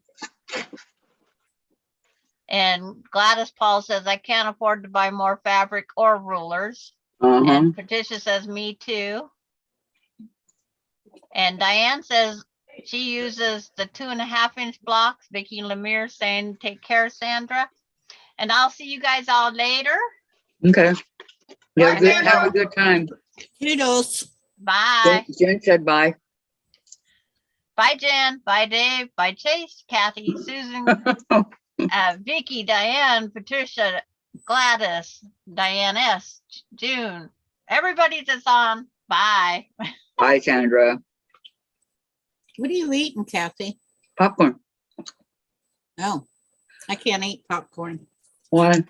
And Gladys Paul says, I can't afford to buy more fabric or rulers. Uh-huh. And Patricia says, me too. And Diane says she uses the 2.5-inch blocks. Vicky Lemire saying, take care, Sandra. And I'll see you guys all later. Okay. You have a good, Bye, have a good time. Toodles. Bye. Jen said bye. Bye, Jen. Bye, Dave. Bye, Chase, Kathy, Susan, Vicky, Diane, Patricia, Gladys, Diane S, June, everybody that's on. Bye. Bye, Sandra. What are you eating, Kathy? Popcorn. Oh, I can't eat popcorn Why?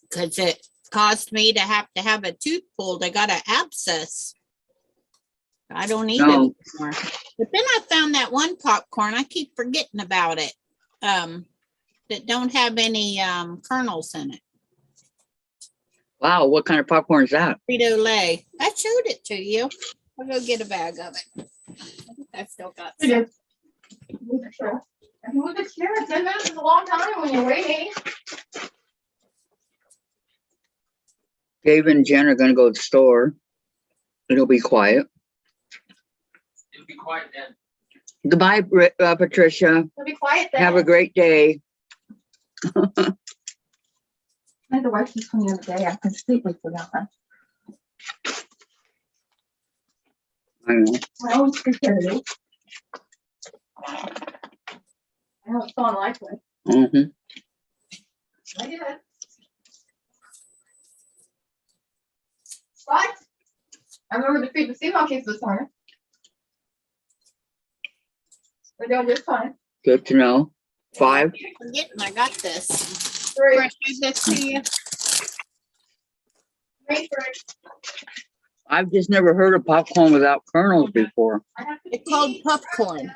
because it caused me to have a tooth pulled. I got an abscess. I don't eat it No. anymore. But then I found that one popcorn. I keep forgetting about it. That don't have any kernels in it. Wow, what kind of popcorn is that? Frito-Lay. I showed it to you. I'll go get a bag of it. I think I still got It some. is. Move the chair. Move the chair. 10 minutes is a long time when you're waiting. Dave and Jen are gonna go to the store. It'll be quiet. It'll be quiet then. Goodbye, Patricia. It'll be quiet then. Have a great day. I had to wipe this one the other day. I completely forgot that. I know. I always forget it. I know it's so unlikely. Mhm. I did. But I remember to feed the sea monkeys this morning. We're doing just fine. Good to know. 5. Forgetting I got this. Three. Can I give this to you? Three. I've just never heard of popcorn without kernels before. I have to It's called pee. popcorn.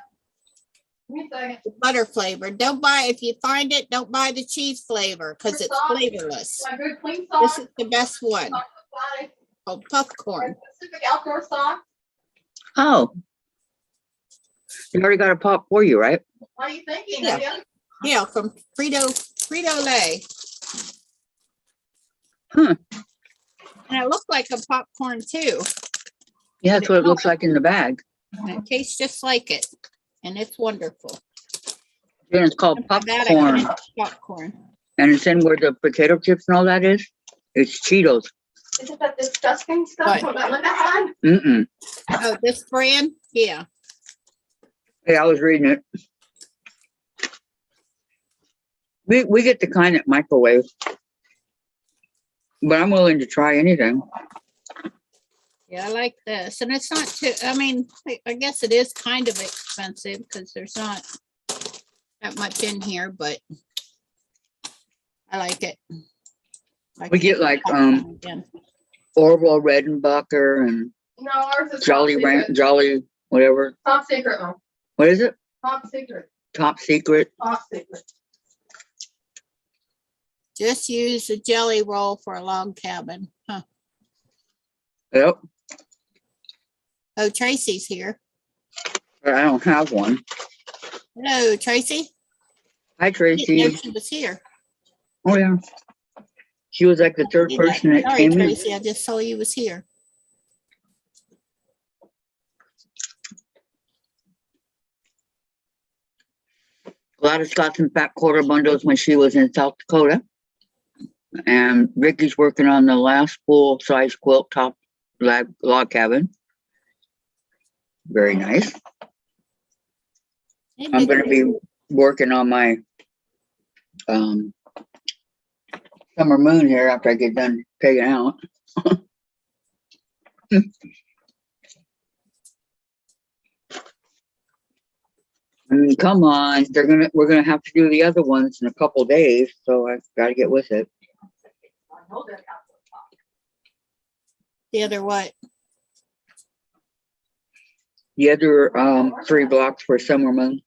Give me a second. The butter flavor. Don't buy, if you find it, don't buy the cheese flavor because it's Sauce. flavorless. My good clean This sauce. is the best one called popcorn. Pacific outdoor sauce. Oh. You already got a pop for you, right? What are you thinking? Yeah. Lydia? Yeah, from Frito-Lay. Huh. And it looked like a popcorn too. Yeah, that's what it looks like in the bag. And it tastes just like it. And it's wonderful. And it's called After that, I got popcorn. into popcorn. And it's in where the potato chips and all that is. It's Cheetos. Isn't that disgusting What? stuff that Linda had? Mm-mm. Oh, this brand? Yeah. Hey, I was reading it. We get the kind at microwave. But I'm willing to try anything. Yeah, I like this. And it's not too, I mean, I guess it is kind of expensive because there's not that much in here, but I like it. I We can get like popcorn again. Orville Redenbacher and No, ours is Jolly Jolly whatever. Top secret though. What is it? Top secret. Top secret. Top secret. Just use a jelly roll for a log cabin. Huh. Yep. Oh, Tracy's here. But I don't have one. Hello, Tracy. Hi Didn't know Tracy. she was here. Oh yeah. She was like the third person that Sorry, came in. Tracy, I just saw you was here. Gladys got some fat quarter bundles when she was in South Dakota. And Vicky's working on the last full size quilt top log cabin. Very nice. Hey, I'm gonna Vicky. be working on my summer moon here after I get done taking out. I mean, come on, we're gonna have to do the other ones in a couple days, so I gotta get with it. The other what? The other 3 blocks for summer moon.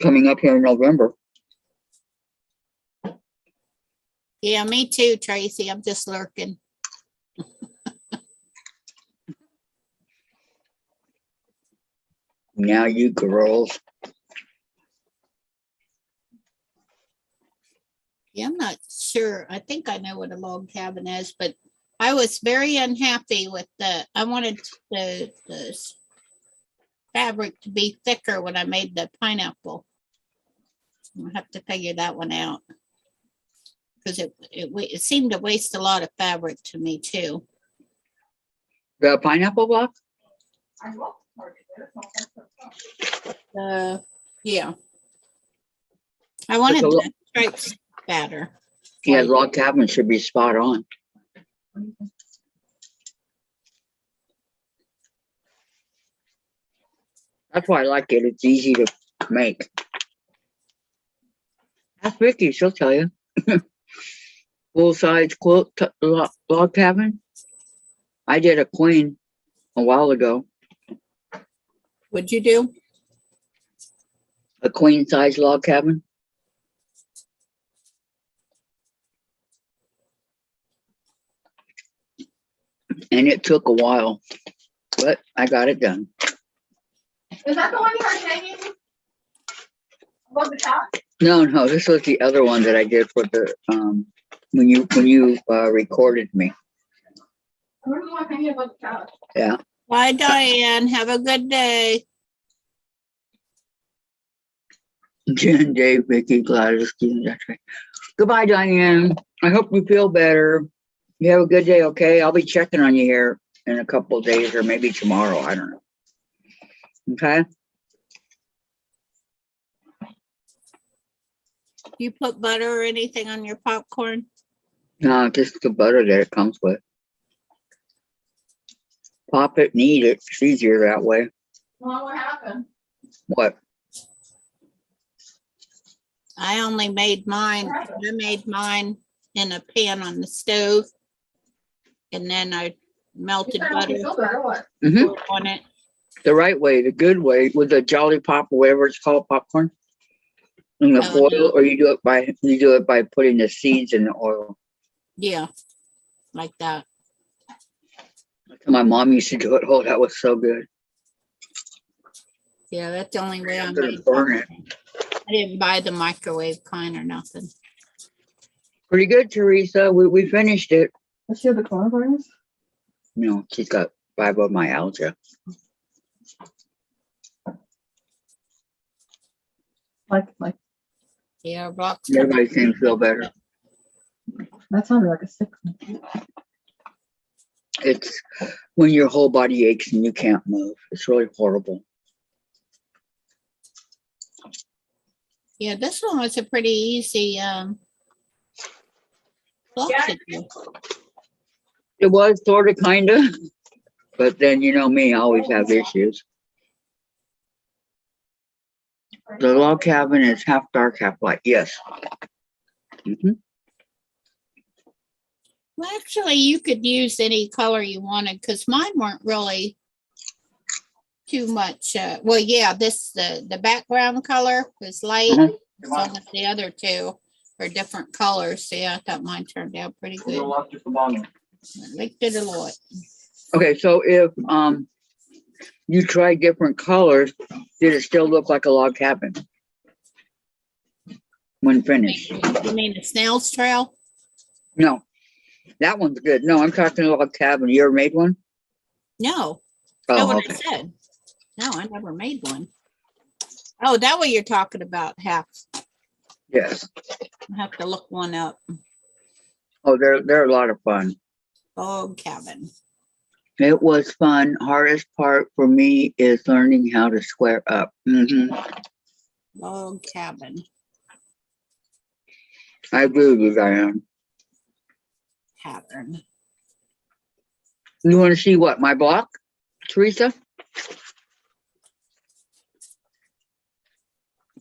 Coming up here in November. Yeah, me too, Tracy. I'm just lurking. Now you girls. Yeah, I'm not sure. I think I know what a log cabin is, but I was very unhappy with I wanted the fabric to be thicker when I made the pineapple. I'll have to figure that one out. Because it seemed to waste a lot of fabric to me too. The pineapple block? Yeah. I wanted a lo- the stripes better. Yeah, log cabin should be spot on. That's why I like it. It's easy to make. Ask Vicky, she'll tell you. Full size quilt log cabin. I did a queen a while ago. What'd you do? A queen size log cabin. And it took a while, but I got it done. Is that the one you were hanging above the couch? No, this was the other one that I did for the when you recorded me. Where's the one hanging above the couch? Yeah. Bye, Diane. Have a good day. Jen, Dave, Vicky, Gladys, Stephen, that's right. Goodbye, Diane. I hope you feel better. You have a good day, okay? I'll be checking on you here in a couple of days or maybe tomorrow. I don't know. Okay? You put butter or anything on your popcorn? No, just the butter that it comes with. Pop it and eat it. It's easier that way. Well, what happened? What? I only made mine. I made mine in a pan on the stove. And then I melted You butter feel better, what? Mm-hmm. on it. The right way, the good way, with the Jolly Pop or whatever it's called, popcorn. In the Oh, foil, no. or you do it by putting the seeds in the oil. Yeah, like that. My mom used to do it. Oh, that was so good. Yeah, that's the only way I I'm gonna made burn it. popcorn. I didn't buy the microwave kind or nothing. Pretty good, Teresa. We finished it. Does she have the coronavirus? No, she's got fibromyalgia. Like, Yeah, rocks. Everybody seems to feel better. that sounded like a sick. It's when your whole body aches and you can't move. It's really horrible. Yeah, this one was a pretty easy block to do. It was sort of, kind of, but then you know me, I always have issues. The log cabin is half dark, half light. Yes. Mhm. Well, actually, you could use any color you wanted because mine weren't really too much. Well, yeah, the background color was light. Mhm. As long as the other two are different colors. So yeah, I thought mine turned out pretty We're gonna good. lock just the bottom. I liked it a lot. Okay, so if you try different colors, did it still look like a log cabin when finished? You mean the snail's trail? No, that one's good. No, I'm talking log cabin. You ever made one? No, that's Oh, what okay. I said. No, I never made one. Oh, that what you're talking about? Yes. I have to look one up. Oh, they're a lot of fun. Log cabin. It was fun. Hardest part for me is learning how to square up. Log cabin I agree with you, Diane. pattern. You want to see what my block, Teresa?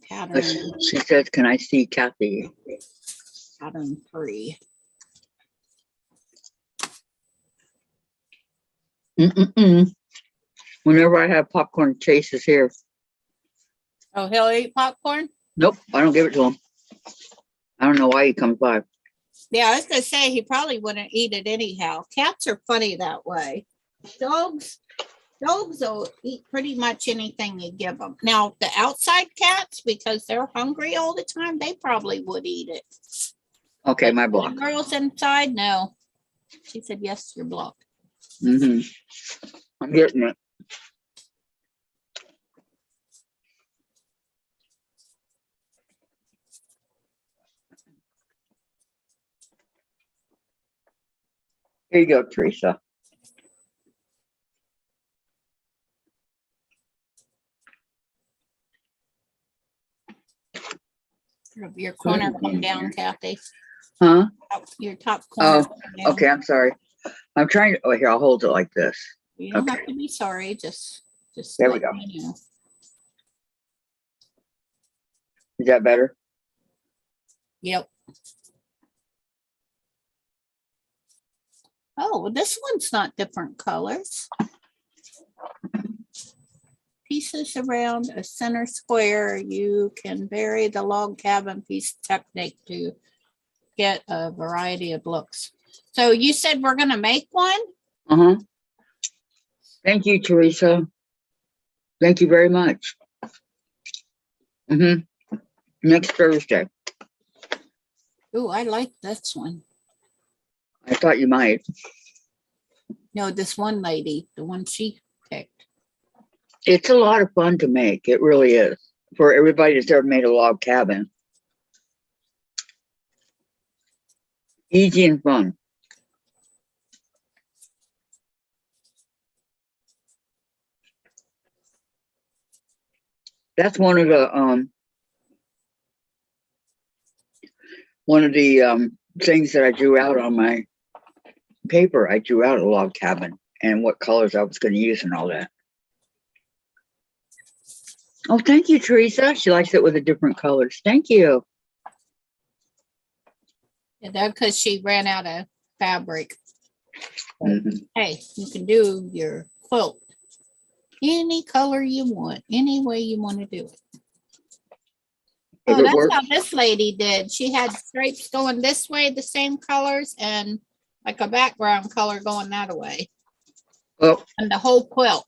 Pattern. She says, "Can I see Kathy?" Pattern 3. Whenever I have popcorn, Chase is here. Oh, he'll eat popcorn? Nope, I don't give it to him. I don't know why he comes by. Yeah, I was gonna say he probably wouldn't eat it anyhow. Cats are funny that way. Dogs will eat pretty much anything you give them. Now, the outside cats, because they're hungry all the time, they probably would eat it. Okay, But my the block. girls inside, no. She said, yes, you're blocked. I'm getting it. Here you go, Teresa. Your corner come down, Kathy. Huh? Your top corner. come down. Okay, I'm sorry. I'm trying to, oh, here, I'll hold it like this. You don't have okay. to be sorry. Just There we let go. me know. Is that better? Yep. Oh, well, this one's not different colors. Pieces around a center square. You can vary the log cabin piece technique to get a variety of looks. So you said we're gonna make one? Uh-huh. Thank you, Teresa. Thank you very much. Next Thursday. Oh, I like this one. I thought you might. No, this one lady, the one she picked. It's a lot of fun to make. It really is. For everybody that's ever made a log cabin. Easy and fun. That's one of the things that I drew out on my paper. I drew out a log cabin and what colors I was going to use and all that. Oh, thank you, Teresa. She likes it with the different colors. Thank you. Yeah, that because she ran out of fabric. Mhm. Hey, you can do your quilt any color you want, any way you want to do it. If Oh, it that's works. how this lady did. She had stripes going this way, the same colors, and like a background color going that way. Oh, And the whole quilt.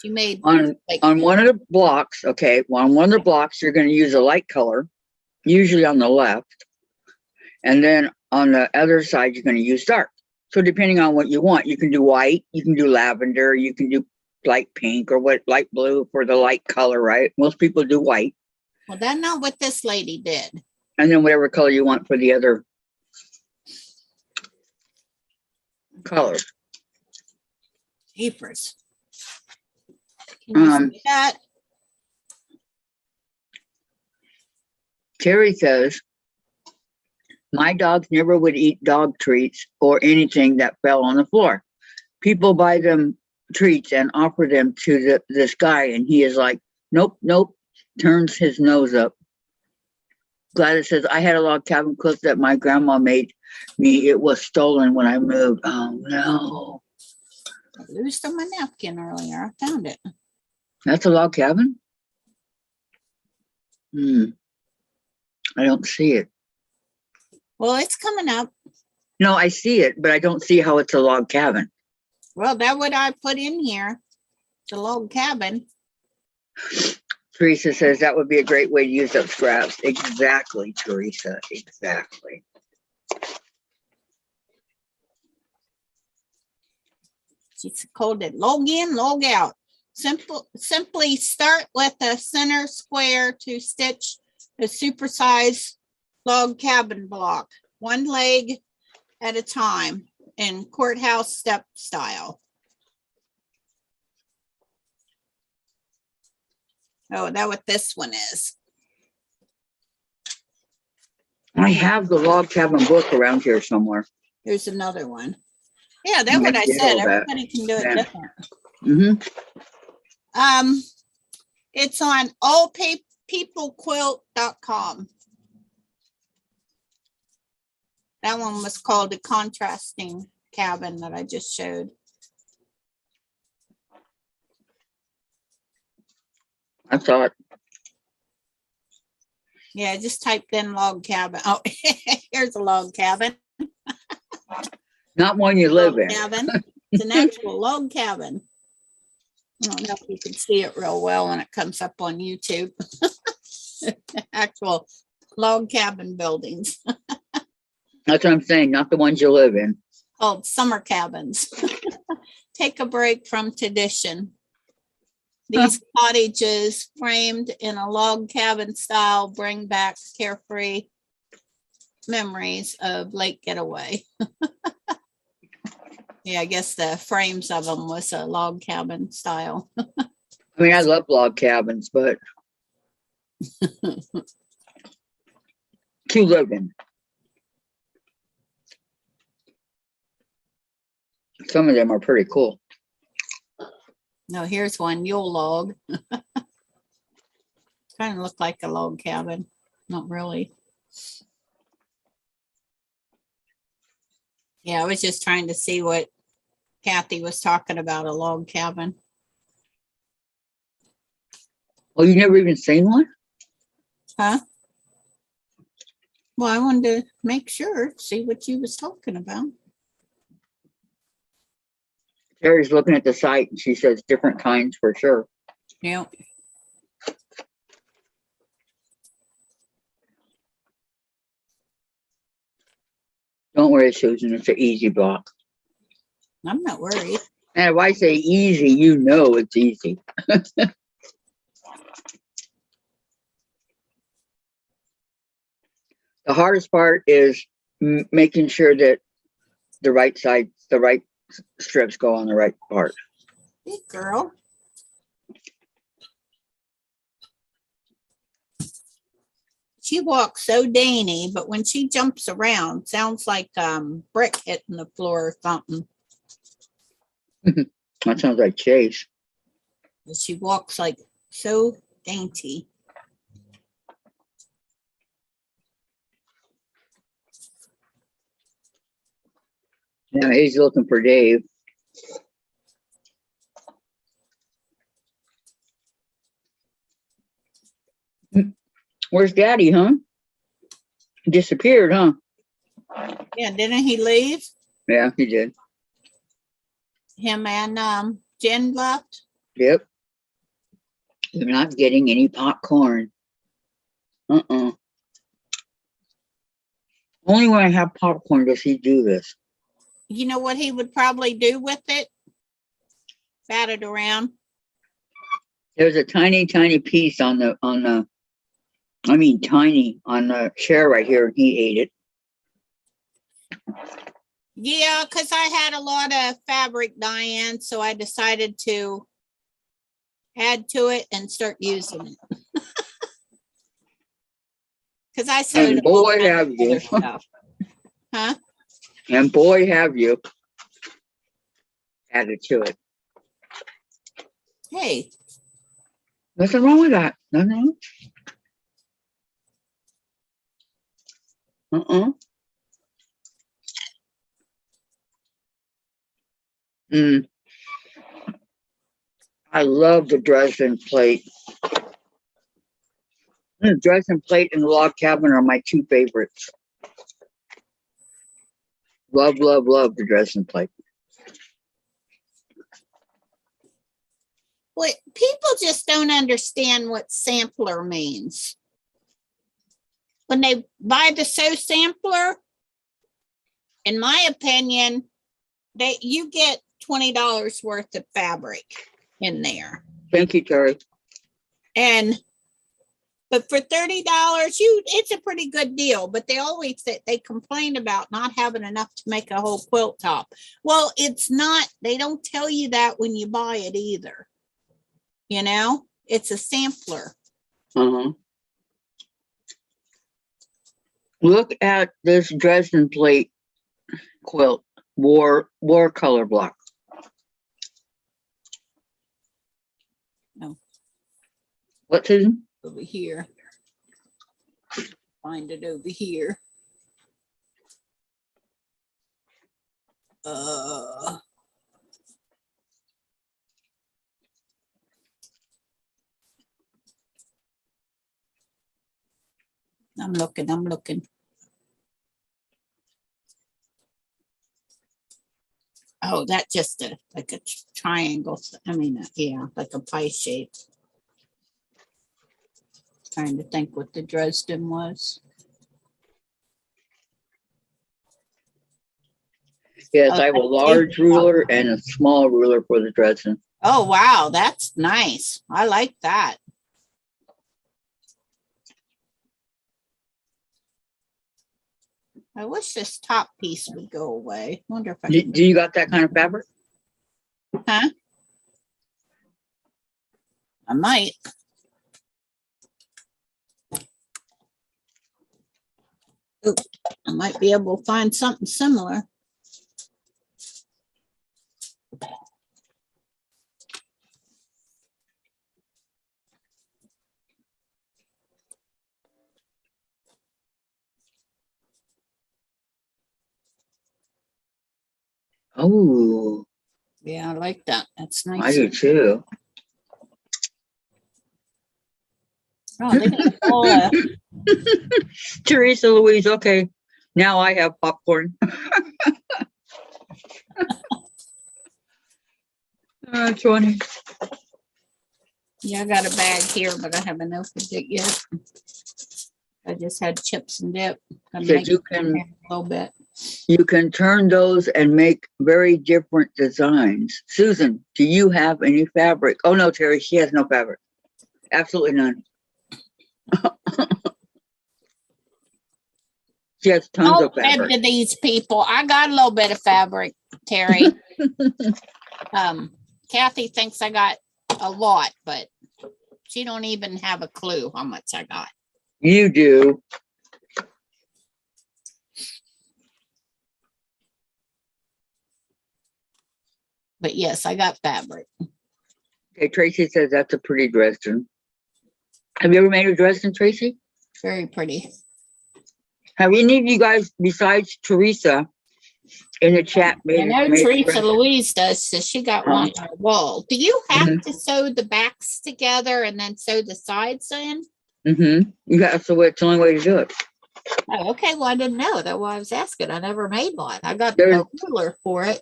She made On like, one of the blocks, okay, on one of the blocks, you're going to use a light color, usually on the left. And then on the other side, you're going to use dark. So depending on what you want, you can do white, you can do lavender, you can do light pink or what light blue for the light color, right? Most people do white. well, that's not what this lady did. And then whatever color you want for the other color. Papers. Can you see that? Terry says, my dogs never would eat dog treats or anything that fell on the floor. People buy them treats and offer them to this guy, and he is like, nope, nope, turns his nose up. Gladys says, I had a log cabin quilt that my grandma made me. It was stolen when I moved. Oh, no. I loosed on my napkin earlier. I found it. That's a log cabin? I don't see it. Well, it's coming up. No, I see it, but I don't see how it's a log cabin. Well, that's what I put in here. The log cabin. Teresa says that would be a great way to use up scraps. Exactly, Teresa. Exactly. She called it log in, log out. Simply start with a center square to stitch a supersized log cabin block, one leg at a time in courthouse step style. Oh, that's what this one is. I have the log cabin book around here somewhere. Here's another one. Yeah, that's what I Might be said. all that. Everybody can do it Yeah. different. Mm-hmm. It's on allpeoplequilt.com. That one was called the contrasting cabin that I just showed. I thought, Yeah, just typed in log cabin. Oh, here's a log cabin. not one you live Log in. cabin. It's an actual log cabin. I don't know if you can see it real well when it comes up on YouTube. Actual log cabin buildings That's what I'm saying, not the ones you live in. called summer cabins. Take a break from tradition. These cottages framed in a log cabin style bring back carefree memories of lake getaway. Yeah, I guess the frames of them was a log cabin style. I mean, I love log cabins, but to live in. Some of them are pretty cool. No, here's one, Yule log. Kind of look like a log cabin. Not really. Yeah, I was just trying to see what Kathy was talking about, a log cabin. Well, you never even seen one? Huh? Well, I wanted to make sure, see what you was talking about. Terry's looking at the site and she says different kinds for sure. Yeah. Don't worry, Susan, it's an easy block. I'm not worried. And if I say easy, you know it's easy. The hardest part is making sure that the right side, the right strips go on the right part. Big girl. She walks so dainty, but when she jumps around, sounds like brick hitting the floor or something. That sounds like Chase. But she walks like so dainty. Yeah, he's looking for Dave. Where's Daddy, huh? He disappeared, huh? Yeah, didn't he leave? Yeah, he did. Him and Jen left. Yep. You're not getting any popcorn. Uh-uh. Only when I have popcorn does he do this. You know what he would probably do with it? Bat it around. There's a tiny, tiny piece on the tiny on the chair right here, and he ate it. Yeah, because I had a lot of fabric, Diane, so I decided to add to it and start using it. Because I sewed And a whole boy, bunch have of you. other stuff. Huh? And boy, have you added to it. Hey, Nothing wrong with that. Nothing. Uh-uh. I love the Dresden plate. The Dresden plate and the log cabin are my two favorites. Love, love, love the Dresden plate. what people just don't understand what sampler means. When they buy the sew sampler, in my opinion, you get $20 worth of fabric in there. Thank you, Terry. But for $30, it's a pretty good deal. But they always they complain about not having enough to make a whole quilt top. Well, it's not. They don't tell you that when you buy it either. You know, it's a sampler. Uh-huh. Look at this Dresden plate quilt, war color block. No. What, Susan? Over here. Find it over here. I'm looking. Oh, that's just like a triangle. Yeah, like a pie shape. Trying to think what the Dresden was. Yes, I have a large ruler and a small ruler for the Dresden. Oh, wow, that's nice. I like that. I wish this top piece would go away. Wonder if I Do, can. do you got that kind of fabric? Huh? I might. Ooh, I might be able to find something similar. Oh, Yeah, I like that. That's I nice. do too. Oh, they got all, Teresa Louise, okay. Now I have popcorn. 20. yeah, I got a bag here, but I haven't opened it yet. I just had chips and dip. Gonna Said make you it can- a little bit. You can turn those and make very different designs. Susan, do you have any fabric? Oh no, Terry, she has no fabric. Absolutely none. She has tons Oh, of fabric. to these people. I got a little bit of fabric, Terry. Kathy thinks I got a lot, but she don't even have a clue how much I got. You do. But yes, I got fabric. Okay, Tracy says that's a pretty Dresden. Have you ever made a Dresden, Tracy? Very pretty. Have any of you guys, besides Teresa, in the chat I know made a Teresa Dresden? Louise does, so she got one on the wall. Do you have Mhm. to sew the backs together and then sew the sides in? Mm-hmm. You got so it's the only way to do it. Oh, okay. Well, I didn't know. That's why I was asking. I never made one. I got There's- a ruler for it.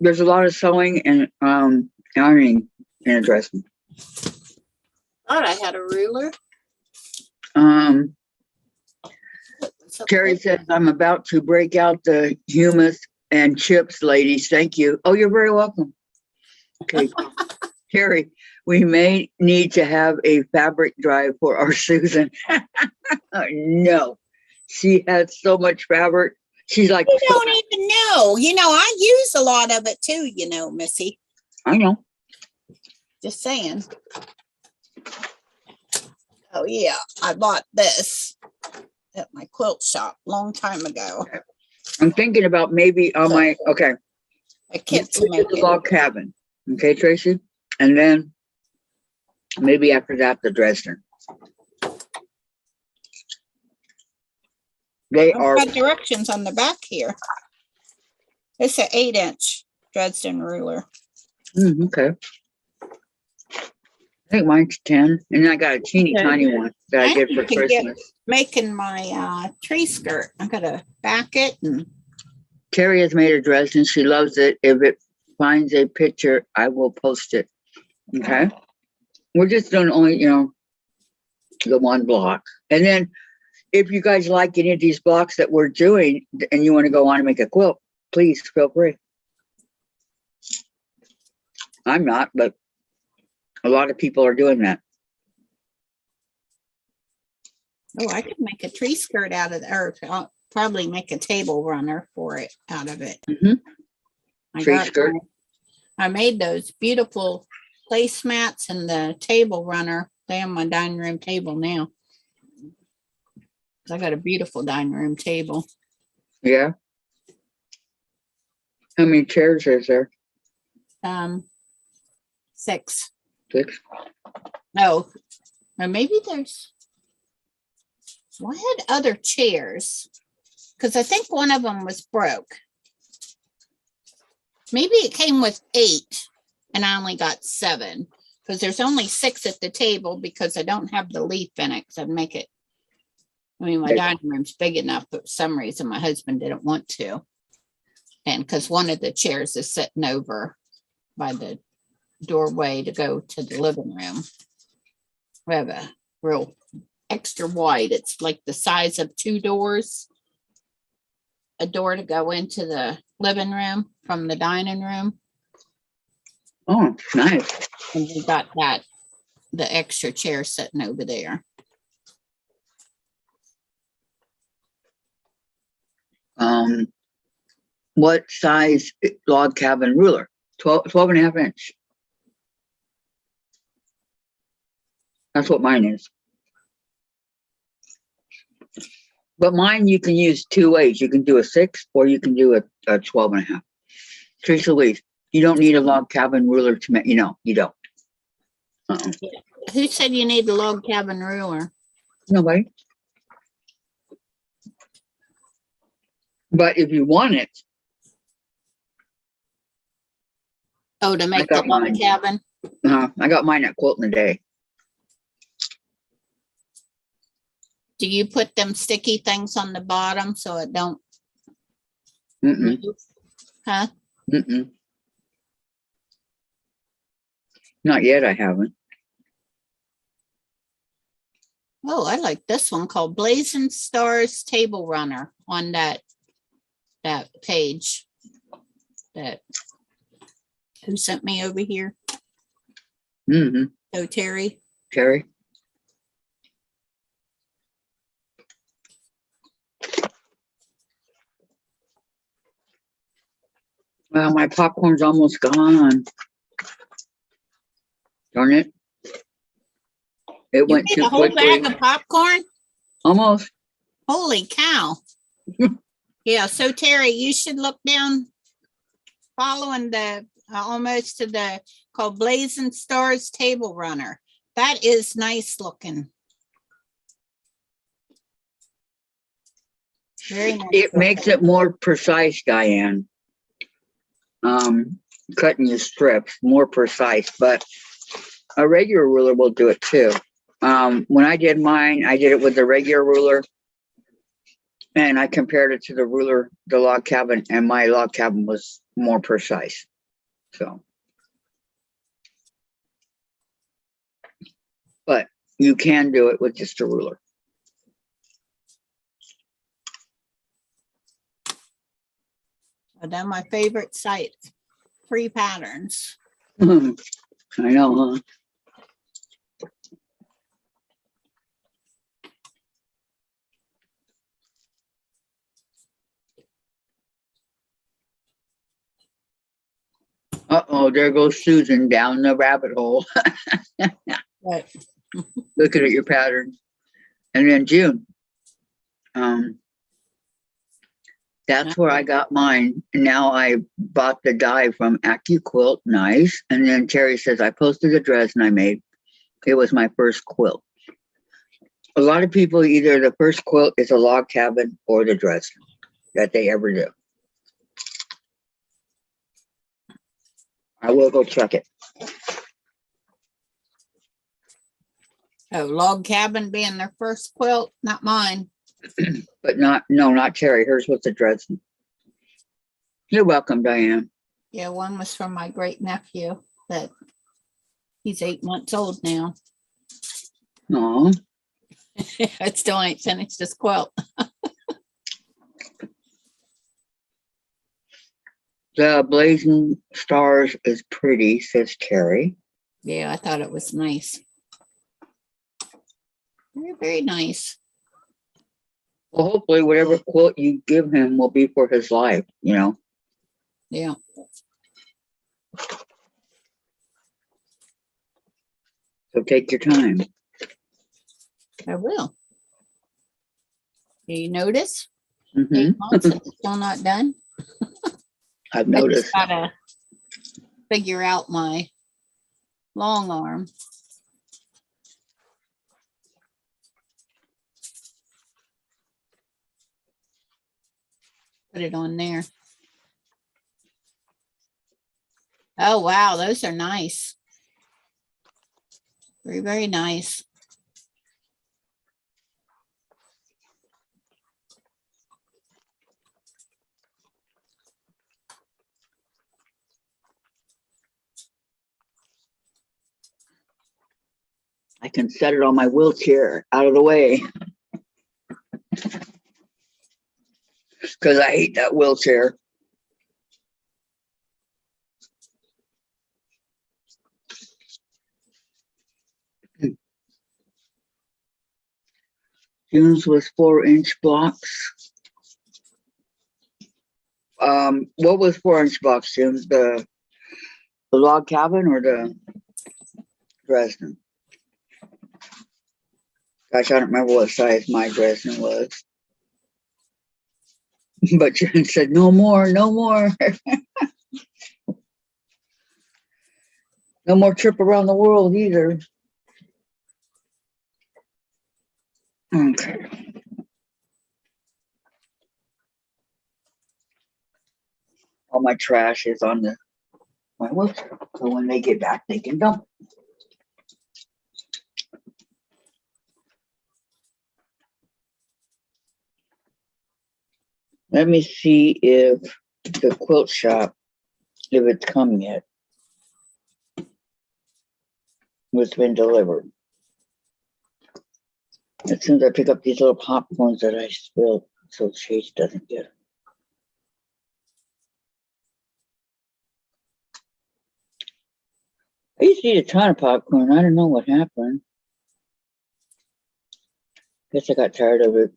There's a lot of sewing and ironing in a Dresden. Thought I had a ruler. What's up Terry there? says, I'm about to break out the humus and chips, ladies. Thank you. Oh, you're very welcome. Okay. Terry, we may need to have a fabric drive for our Susan. No, she has so much fabric. She's like, You don't even know. I use a lot of it too, Missy. I know. Just saying. Oh yeah, I bought this at my quilt shop long time ago. I'm thinking about maybe on my, okay. A kit to Look make at the it. log cabin. Okay, Tracy? And then maybe after that, the Dresden. They I've are, got directions on the back here. It's an 8-inch Dresden ruler. okay. I think mine's 10, and then I got a teeny Okay. tiny one that I And did you for can get- Christmas. Making my tree skirt. I gotta back it and Terry has made a Dresden. She loves it. If it finds a picture, I will post it. Okay. We're just doing only, the one block. And then if you guys like any of these blocks that we're doing and you want to go on and make a quilt, please feel free. I'm not, but a lot of people are doing that. I could make a tree skirt out of or I'll probably make a table runner for it out of it. Mhm. I Tree got skirt. I made those beautiful placemats and the table runner. They on my dining room table now. I got a beautiful dining room table. Yeah. How many chairs is there? 6. 6. No, or maybe there's. Well, I had other chairs because I think one of them was broke. Maybe it came with 8 and I only got 7 because there's only 6 at the table because I don't have the leaf in it because I'd make it. I mean, my Okay. dining room's big enough, but for some reason my husband didn't want to. And because one of the chairs is sitting over by the doorway to go to the living room. We have a real extra wide. It's like the size of 2 doors. A door to go into the living room from the dining room. Oh, nice. And we got the extra chair sitting over there. What size log cabin ruler? 12 and a half inch. That's what mine is. But mine, you can use 2 ways. You can do a 6 or you can do a 12 and a half. Teresa Louise, you don't need a log cabin ruler to make, you don't. Uh-uh. Who said you need a log cabin ruler? Nobody. But if you want it, Oh, to make the got log mine. cabin? I got mine at Quilting a Day. Do you put them sticky things on the bottom so it don't Mm-mm, move? Huh? mm-mm. Not yet, I haven't. Oh, I like this one called Blazing Stars Table Runner on that page that who sent me over here. Mm-hmm. Oh, Terry. Terry? Well, my popcorn's almost gone. Darn it. It You went made too a whole quickly. bag of popcorn? Almost. Holy cow. Yeah, so Terry, you should look down following the almost to the called Blazing Stars Table Runner. That is nice looking. Very nice. It makes looking. it more precise, Diane. Cutting your strips more precise, but a regular ruler will do it too. When I did mine, I did it with the regular ruler and I compared it to the ruler, the log cabin, and my log cabin was more precise. So, but you can do it with just a ruler. Then my favorite site, free patterns. I know, huh? Uh-oh, there goes Susan down the rabbit hole, But looking at your pattern. And then June. That's where I got mine. And now I bought the dye from AccuQuilt. Nice. And then Terry says, I posted the Dresden I made. It was my first quilt. A lot of people, either the first quilt is a log cabin or the Dresden that they ever do. I will go check it. oh, log cabin being their first quilt, not mine. But not Terry. Hers was the Dresden. You're welcome, Diane. Yeah, one was from my great nephew that he's 8 months old now. Aw. It still ain't finished his quilt. The Blazing Stars is pretty, says Terry. Yeah, I thought it was nice. Very, very nice. Well, hopefully whatever quilt you give him will be for his life, you know. Yeah. So take your time. I will. You notice? Mhm. 8 months and it's still not done. I've I just noticed. gotta figure out my long arm. Put it on there. Oh, wow, those are nice. Very, very nice. I can set it on my wheelchair out of the way. Because I hate that wheelchair. June's was 4-inch blocks. What was 4-inch blocks, June? The log cabin or the Dresden? Gosh, I don't remember what size my Dresden was. But June said, no more, no more. No more trip around the world either. Okay. All my trash is on my wheelchair. So when they get back, they can dump it. Let me see if the quilt shop, if it's come yet. It's been delivered. As soon as I pick up these little popcorns that I spilled, so Chase doesn't get them. I used to eat a ton of popcorn. I don't know what happened. Guess I got tired of it.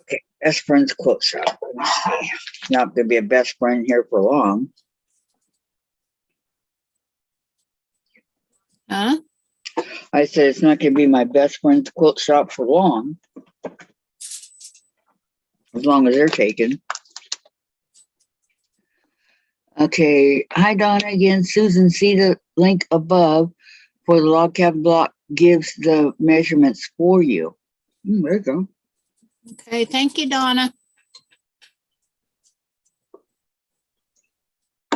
Okay, best friend's quilt shop. Let me see. Not gonna be a best friend here for long. Huh? I said it's not gonna be my best friend's quilt shop for long. As long as they're taken. Okay, hi Donna again. Susan, see the link above for the log cabin block gives the measurements for you. There you go. Okay, thank you, Donna.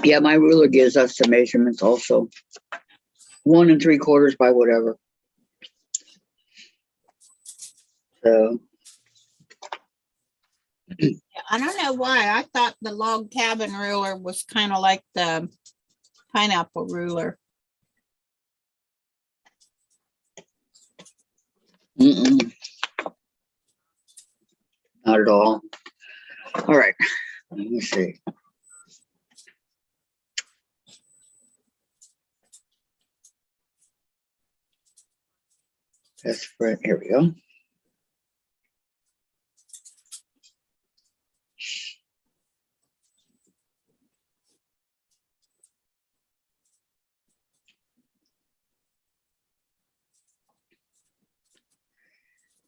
Yeah, my ruler gives us the measurements also. 1 3/4 by whatever. So I don't know why. I thought the log cabin ruler was kind of like the pineapple ruler. Mm-mm. Not at all. All right. Let me see. That's for, here we go.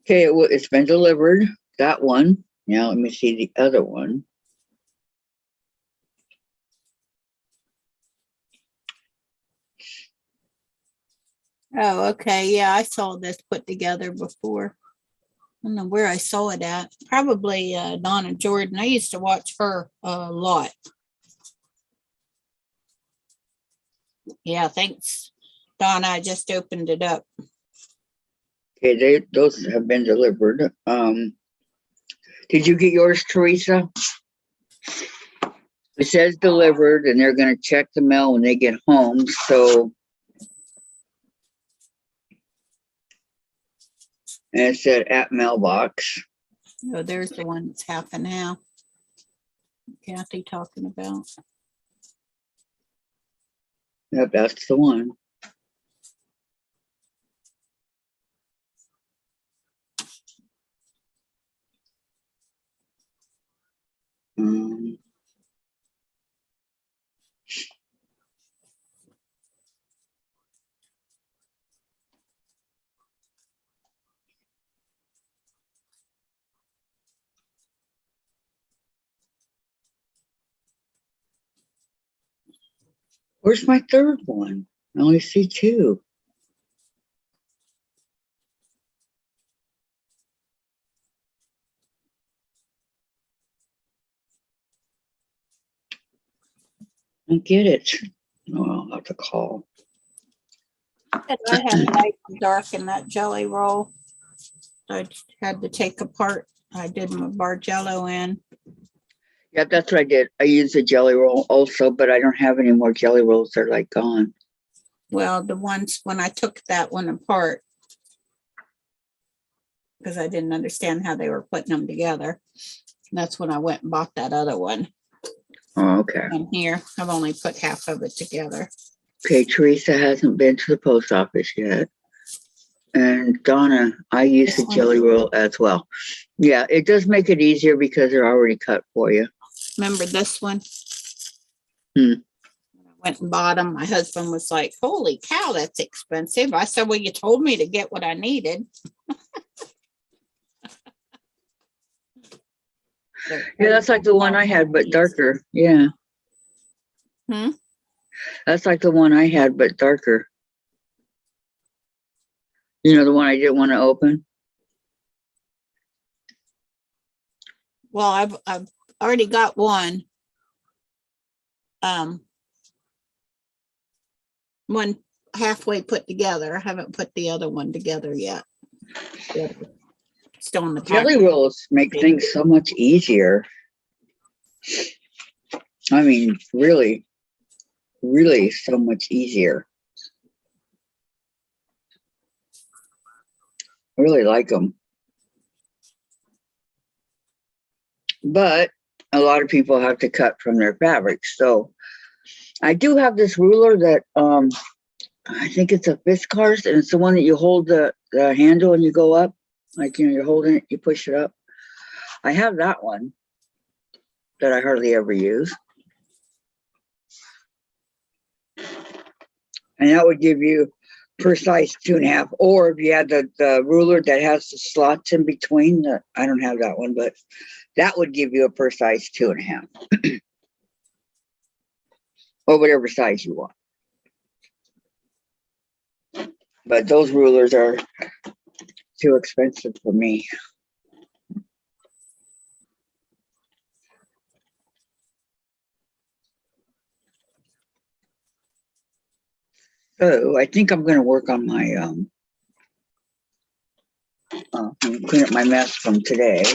Okay, it's been delivered. That one. Now let me see the other one. Oh, okay. Yeah, I saw this put together before. I don't know where I saw it at. Probably Donna Jordan. I used to watch her a lot. Yeah, thanks, Donna. I just opened it up. Okay, those have been delivered. Did you get yours, Teresa? It says delivered, and they're going to check the mail when they get home. So, and it said at mailbox. Oh, there's the one that's half and half. Kathy talking about. Yep, that's the one. Um, Where's my third one? I only see two. I don't get it. Oh, I'll have to call. And I had light and dark in that jelly roll. I had to take apart. I did my Bargello in. Yep, that's what I did. I used a jelly roll also, but I don't have any more jelly rolls. They're like gone. Well, the ones when I took that one apart, because I didn't understand how they were putting them together. That's when I went and bought that other one. Oh, okay. And here, I've only put half of it together. Okay, Teresa hasn't been to the post office yet. And Donna, I use the jelly roll as well. Yeah, it does make it easier because they're already cut for you. Remember this one? Hmm. I went and bought them. My husband was like, holy cow, that's expensive. I said, well, you told me to get what I needed. Yeah, that's like the one I had, but darker. Yeah. Hmm? That's like the one I had, but darker. You know, the one I didn't want to open? Well, I've already got one. One halfway put together. I haven't put the other one together yet. Still in the Jelly pack. rolls make things so much easier. I mean, really, really so much easier. I really like them. But a lot of people have to cut from their fabrics. So I do have this ruler that I think it's a Fiskars, and it's the one that you hold the handle and you go up. Like, you know, you're holding it, you push it up. I have that one that I hardly ever use. And that would give you precise 2.5. Or if you had the ruler that has the slots in between, I don't have that one, but that would give you a precise 2.5. Or whatever size you want. But those rulers are too expensive for me. So I think I'm going to work on my clean up my mess from today.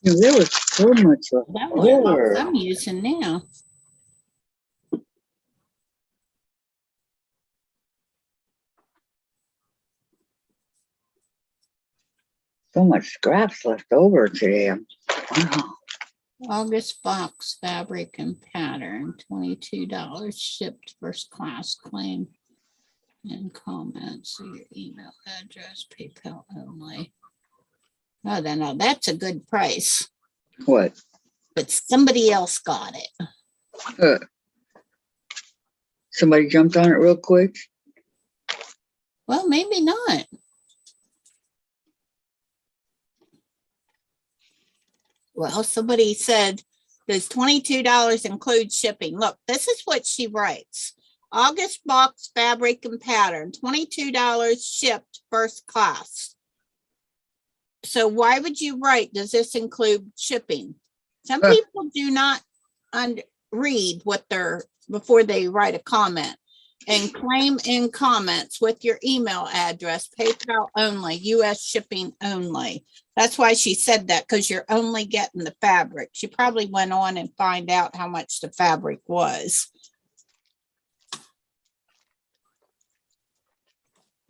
You know, there was so much That one more. I'm using now. So much scraps left over today. Wow. August box fabric and pattern, $22 shipped first class claim. And comments, so your email address, PayPal only. Oh, then now that's a good price, What? but somebody else got it. Somebody jumped on it real quick. Well, maybe not. Well, somebody said, does $22 include shipping? Look, this is what she writes. August box fabric and pattern, $22 shipped first class. So why would you write, does this include shipping? Some people do not read what they're, before they write a comment. And claim in comments with your email address, PayPal only, US shipping only. That's why she said that, because you're only getting the fabric. She probably went on and find out how much the fabric was.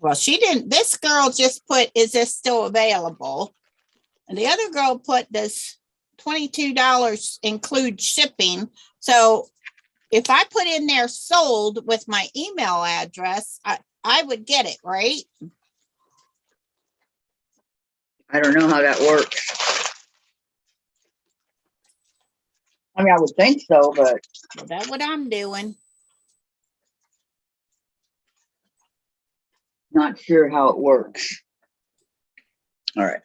Well, she didn't, this girl just put, is this still available? And the other girl put, does $22 include shipping? So if I put in there sold with my email address, I would get it, right? I don't know how that works. I mean, I would think so, but Well, that's what I'm doing. not sure how it works. All right.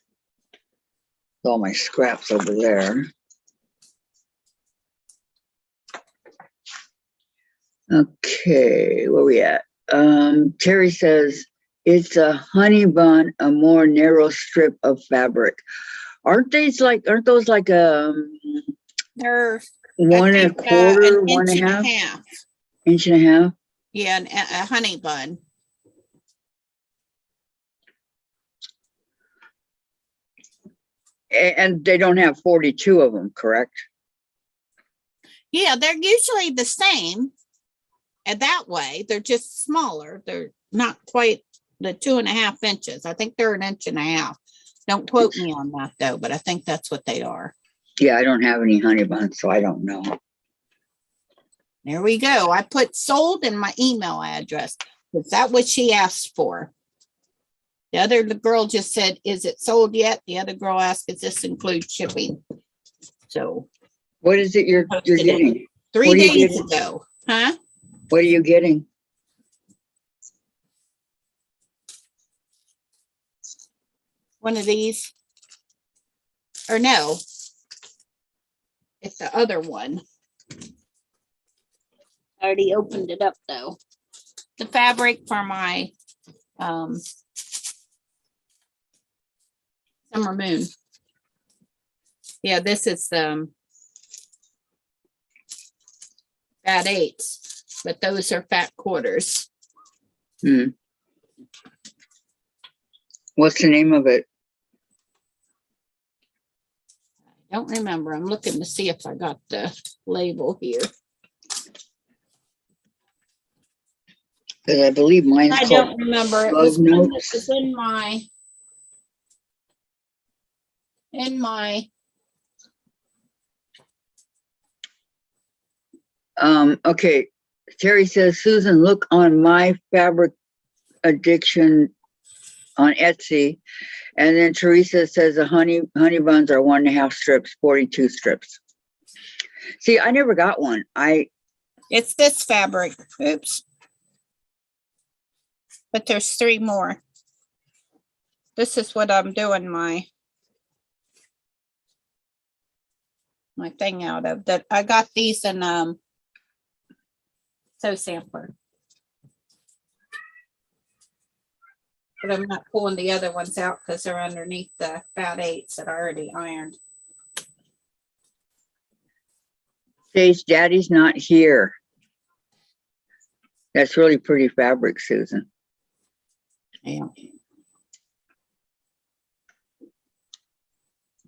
All my scraps over there. Okay, where we at? Terry says it's a honey bun, a more narrow strip of fabric. Aren't those like They're one and a quarter, an one inch and a half, half. inch and a half? Yeah, a honey bun. And they don't have 42 of them, correct? Yeah, they're usually the same. And that way, they're just smaller. They're not quite the 2.5 inches. I think they're an inch and a half. Don't quote me on that though, but I think that's what they are. Yeah, I don't have any honey buns, so I don't know. There we go. I put sold in my email address. Is that what she asked for? The girl just said, is it sold yet? The other girl asked, does this include shipping? So What is it you're getting? 3 What are you days getting? ago, huh? What are you getting? One of these? Or no? It's the other one. I already opened it up though. The fabric for my summer moon. Yeah, this is fat 8s, but those are fat quarters. What's the name of it? I don't remember. I'm looking to see if I got the label here. Because I believe mine's I called don't remember. It Love was one that Notes. was in my Okay. Terry says, Susan, look on my fabric addiction on Etsy. And then Teresa says the honey buns are 1.5 strips, 42 strips. See, I never got one. it's this fabric. Oops. But there's 3 more. This is what I'm doing my thing out of. That I got these in So Sampler. But I'm not pulling the other ones out because they're underneath the fat 8s that I already ironed. Says Daddy's not here. That's really pretty fabric, Susan. Yeah.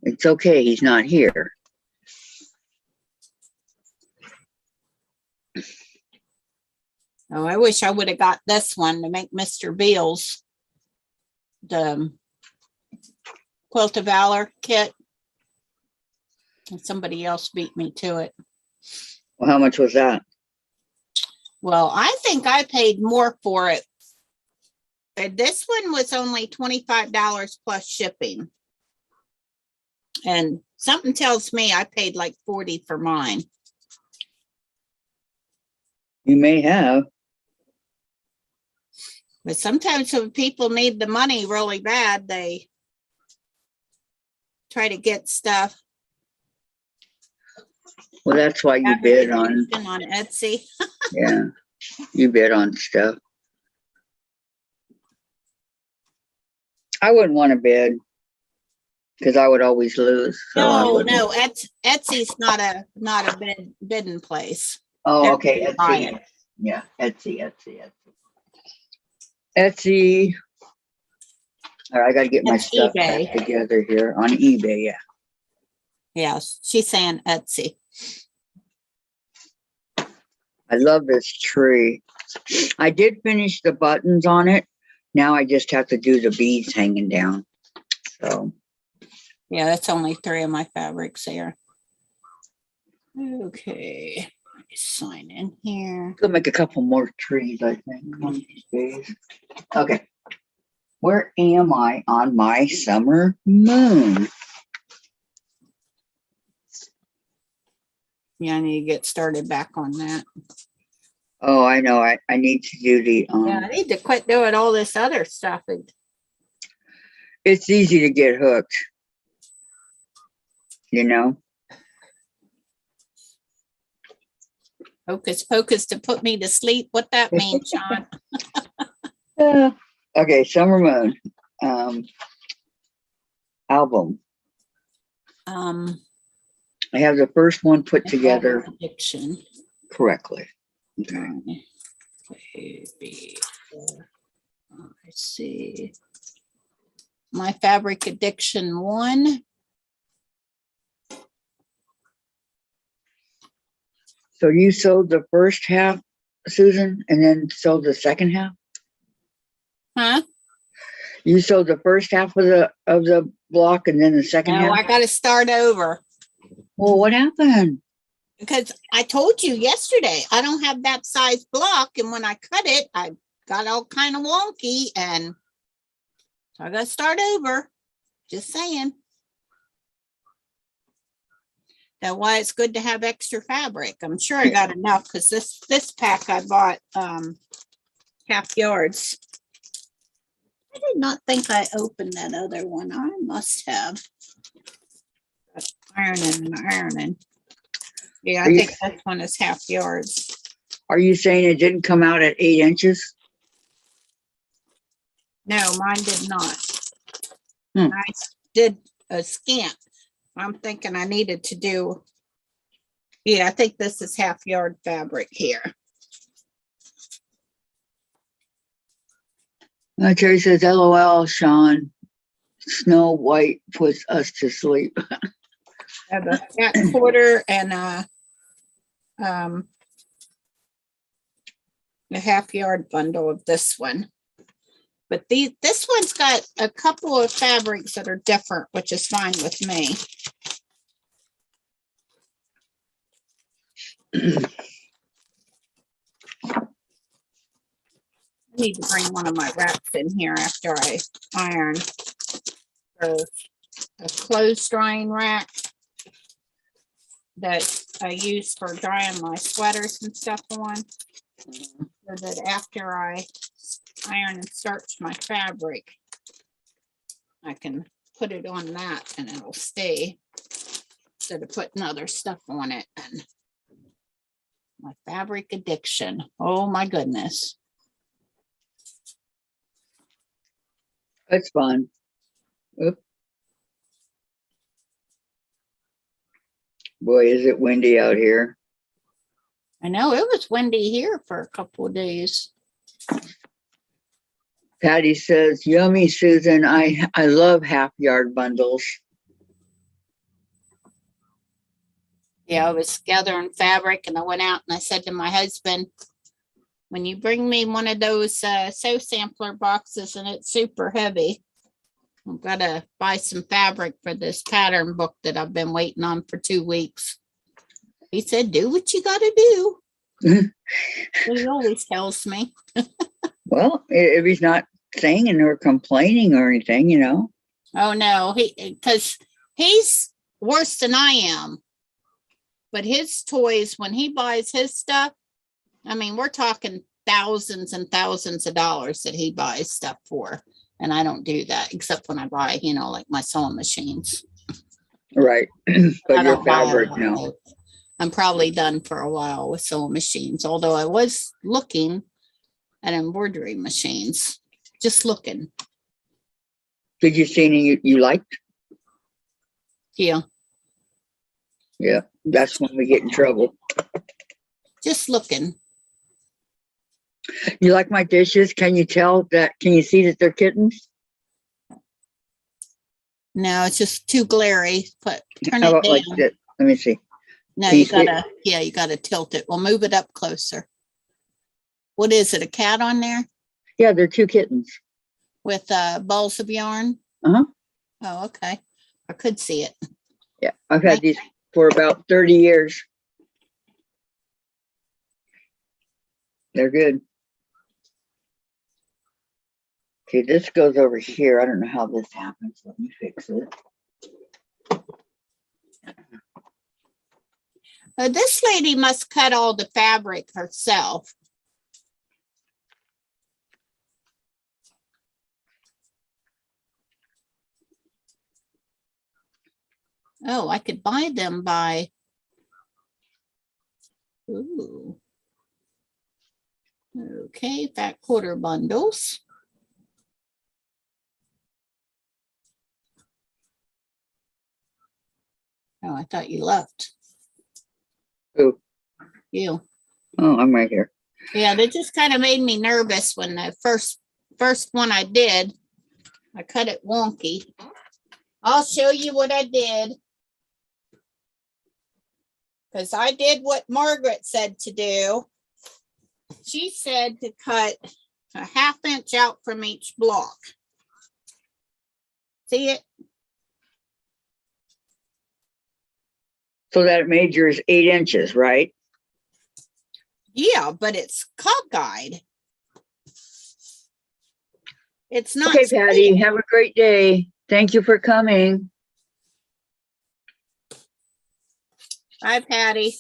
It's okay, he's not here. Oh, I wish I would have got this one to make Mr. Beals the Quilt of Valor kit. And somebody else beat me to it. Well, how much was that? Well, I think I paid more for it. And this one was only $25 plus shipping. And something tells me I paid like 40 for mine. You may have. But sometimes when people need the money really bad, they try to get stuff. Well, that's why you bid on, On Etsy. yeah, you bid on stuff. I wouldn't want to bid because I would always lose. So I No, wouldn't. no, Etsy's not a bidding place. Oh, okay, Everybody's buying Etsy. Yeah, Etsy. Etsy. All right, I gotta get my It's stuff eBay. back together here on eBay, yeah. Yes, she's saying Etsy. I love this tree. I did finish the buttons on it. Now I just have to do the beads hanging down. So, Yeah, that's only 3 of my fabrics there. Okay, let me sign in here. gonna make a couple more trees, I think, one of these days. Okay. Where am I on my summer moon? Yeah, I need to get started back on that. Oh, I know. I need to do the Yeah, I need to quit doing all this other stuff. it's easy to get hooked. You know? Hocus pocus to put me to sleep. What that means, Sean? Yeah. Okay, summer moon. Album. I have the first one put together Addiction. correctly. Okay. Baby. I see. My fabric addiction 1. So you sold the first half, Susan, and then sold the second half? Huh? You sold the first half of the block and then the second No, I half? got to start over Well, what happened? because I told you yesterday I don't have that size block, and when I cut it, I got all kind of wonky, and so I got to start over. Just saying. That's why it's good to have extra fabric. I'm sure I got enough because this pack I bought half yards. I did not think I opened that other one. I must have. Ironing. Yeah, I Are you- think this one is half yards. Are you saying it didn't come out at 8 inches? No, mine did not. Hmm. I did a scant. I'm thinking I needed to do. Yeah, I think this is half yard fabric here. Terry says, LOL, Sean. Snow White puts us to sleep. I have a fat quarter and a half yard bundle of this one. But this one's got a couple of fabrics that are different, which is fine with me. I need to bring one of my wraps in here after I iron. There's a clothes drying rack that I use for drying my sweaters and stuff on. So that after I iron and starch my fabric, I can put it on that and it'll stay instead of putting other stuff on it. And my fabric addiction. Oh my goodness. That's fun. Oop. Boy, is it windy out here. I know it was windy here for a couple of days. Patty says, yummy, Susan. I love half yard bundles. Yeah, I was gathering fabric and I went out and I said to my husband, when you bring me one of those sew sampler boxes and it's super heavy, I've got to buy some fabric for this pattern book that I've been waiting on for 2 weeks. He said, do what you got to do. He always tells me. Well, if he's not singing or complaining or anything, you know. Oh, no, because he's worse than I am. But his toys, when he buys his stuff, I mean, we're talking thousands and thousands of dollars that he buys stuff for. And I don't do that except when I buy, you know, like my sewing machines. Right. I But your don't buy a fabric, lot no. of those. I'm probably done for a while with sewing machines, although I was looking at embroidery machines, just looking. Did you see any you liked? Yeah, Yeah, that's when we get in trouble. just looking. You like my dishes? Can you tell that? Can you see that they're kittens? No, it's just too glary, but turn How it about like down. that? Let me see. No, Can you you see it? gotta, yeah, you gotta tilt it. Well, move it up closer. What is it, a cat on there Yeah, they're two kittens. with balls of yarn? Uh-huh. Oh, okay. I could see it. Yeah, I've had these for about 30 years. They're good. Okay, this goes over here. I don't know how this happens. Let me fix it. This lady must cut all the fabric herself. Oh, I could buy them by. Ooh. Okay, fat quarter bundles. Oh, I thought you left. Who? You. Oh, I'm right here. Yeah, that just kind of made me nervous when the first one I did, I cut it wonky. I'll show you what I did. Because I did what Margaret said to do. She said to cut a 1/2 inch out from each block. See it? So that major is 8 inches, right? Yeah, but it's cockeyed. It's not. Okay, Patty, have a great day. Thank you for coming. Bye, Patty.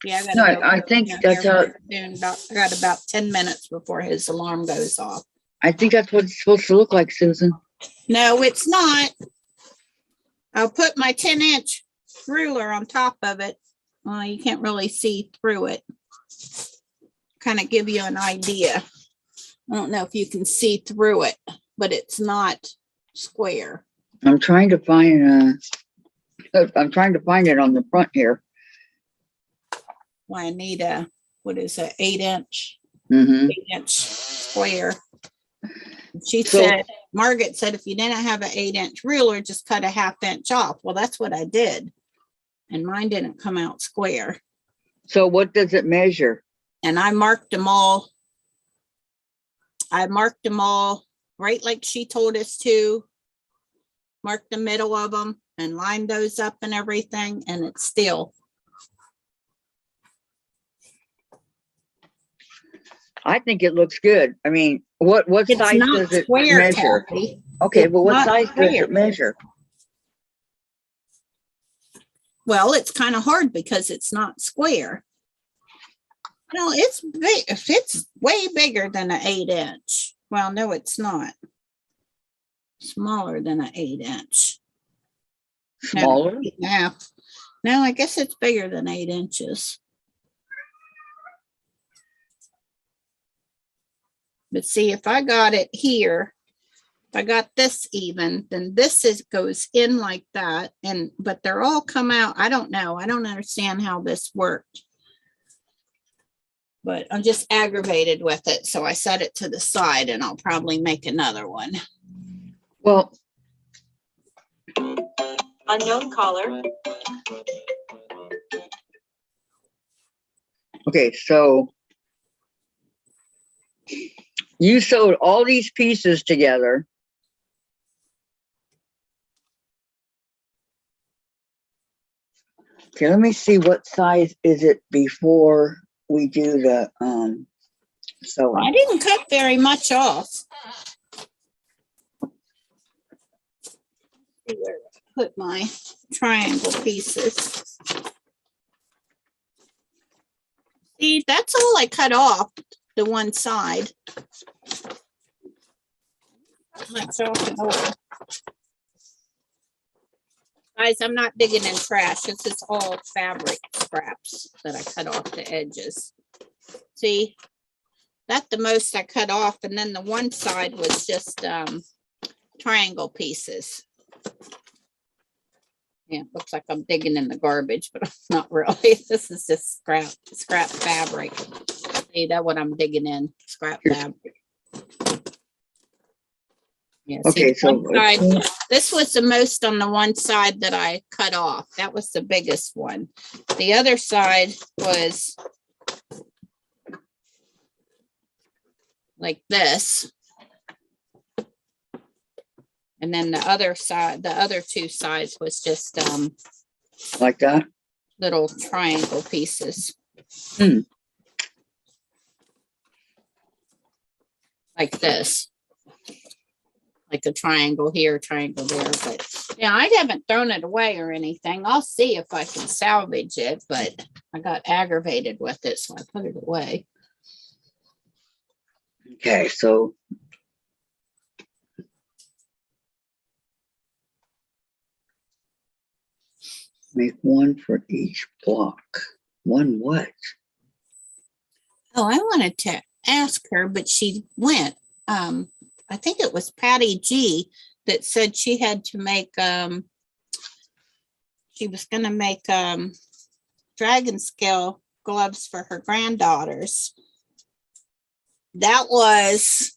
Yeah, I gotta No, go I put think him that's here how, soon. I got about 10 minutes before his alarm goes off. I think that's what it's supposed to look like, Susan. No, it's not. I'll put my 10-inch ruler on top of it. Well, you can't really see through it. Kind of give you an idea. I don't know if you can see through it, but it's not square. I'm trying to find it on the front here. Well, I need a, what is it, 8-inch, Mm-hmm. 8-inch square. She So- said, Margaret said, if you didn't have an 8-inch ruler, just cut a 1/2 inch off. Well, that's what I did. And mine didn't come out square. So what does it measure? And I marked them all. I marked them all right like she told us to. Mark the middle of them and line those up and everything, and it's still. I think it looks good. I mean, what It's size not does it square, measure? Kathy. Okay, It's but what not size does square. it measure? Well, it's kind of hard because it's not square. No, it's big. It's way bigger than an 8-inch. Well, no, it's not. Smaller than an 8-inch. Smaller? Yeah. No, I guess it's bigger than 8 inches. But see, if I got it here, if I got this even, then this goes in like that. But they're all come out. I don't know. I don't understand how this worked. But I'm just aggravated with it. So I set it to the side and I'll probably make another one. Well, Unknown caller. okay, so you sewed all these pieces together Okay, let me see what size is it before we do the I sewing. didn't cut very much off. See where I put my triangle pieces. See, that's all I cut off, the one side. Much off and over. Guys, I'm not digging in trash. This is all fabric scraps that I cut off the edges. See, that's the most I cut off, and then the one side was just triangle pieces. Yeah, looks like I'm digging in the garbage, but I'm not really. This is just scrap fabric. See, that's what I'm digging in, scrap fabric. Yeah, Okay, see, so one side, this was the most on the one side that I cut off. That was the biggest one. The other side was like this. And then the other side, the other two sides was just like that. little triangle pieces. Hmm. Like this. Like a triangle here, triangle there, but yeah, I haven't thrown it away or anything. I'll see if I can salvage it, but I got aggravated with it, so I put it away. Okay, so make one for each block. One what? Oh, I wanted to ask her, but she went. I think it was Patty G that said she had to make she was gonna make dragon scale gloves for her granddaughters. That was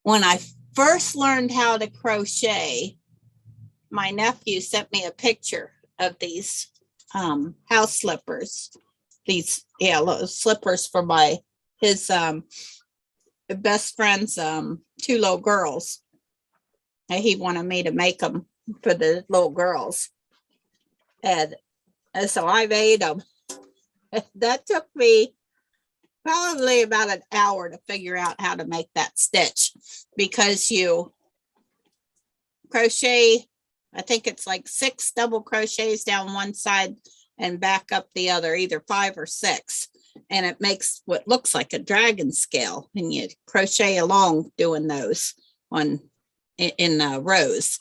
when I first learned how to crochet. My nephew sent me a picture of these house slippers. These little slippers for his best friend's two little girls. And he wanted me to make them for the little girls. And so I made them. That took me probably about an hour to figure out how to make that stitch, because you crochet, I think it's like 6 double crochets down one side and back up the other, either 5 or 6. And it makes what looks like a dragon scale, and you crochet along doing those in rows.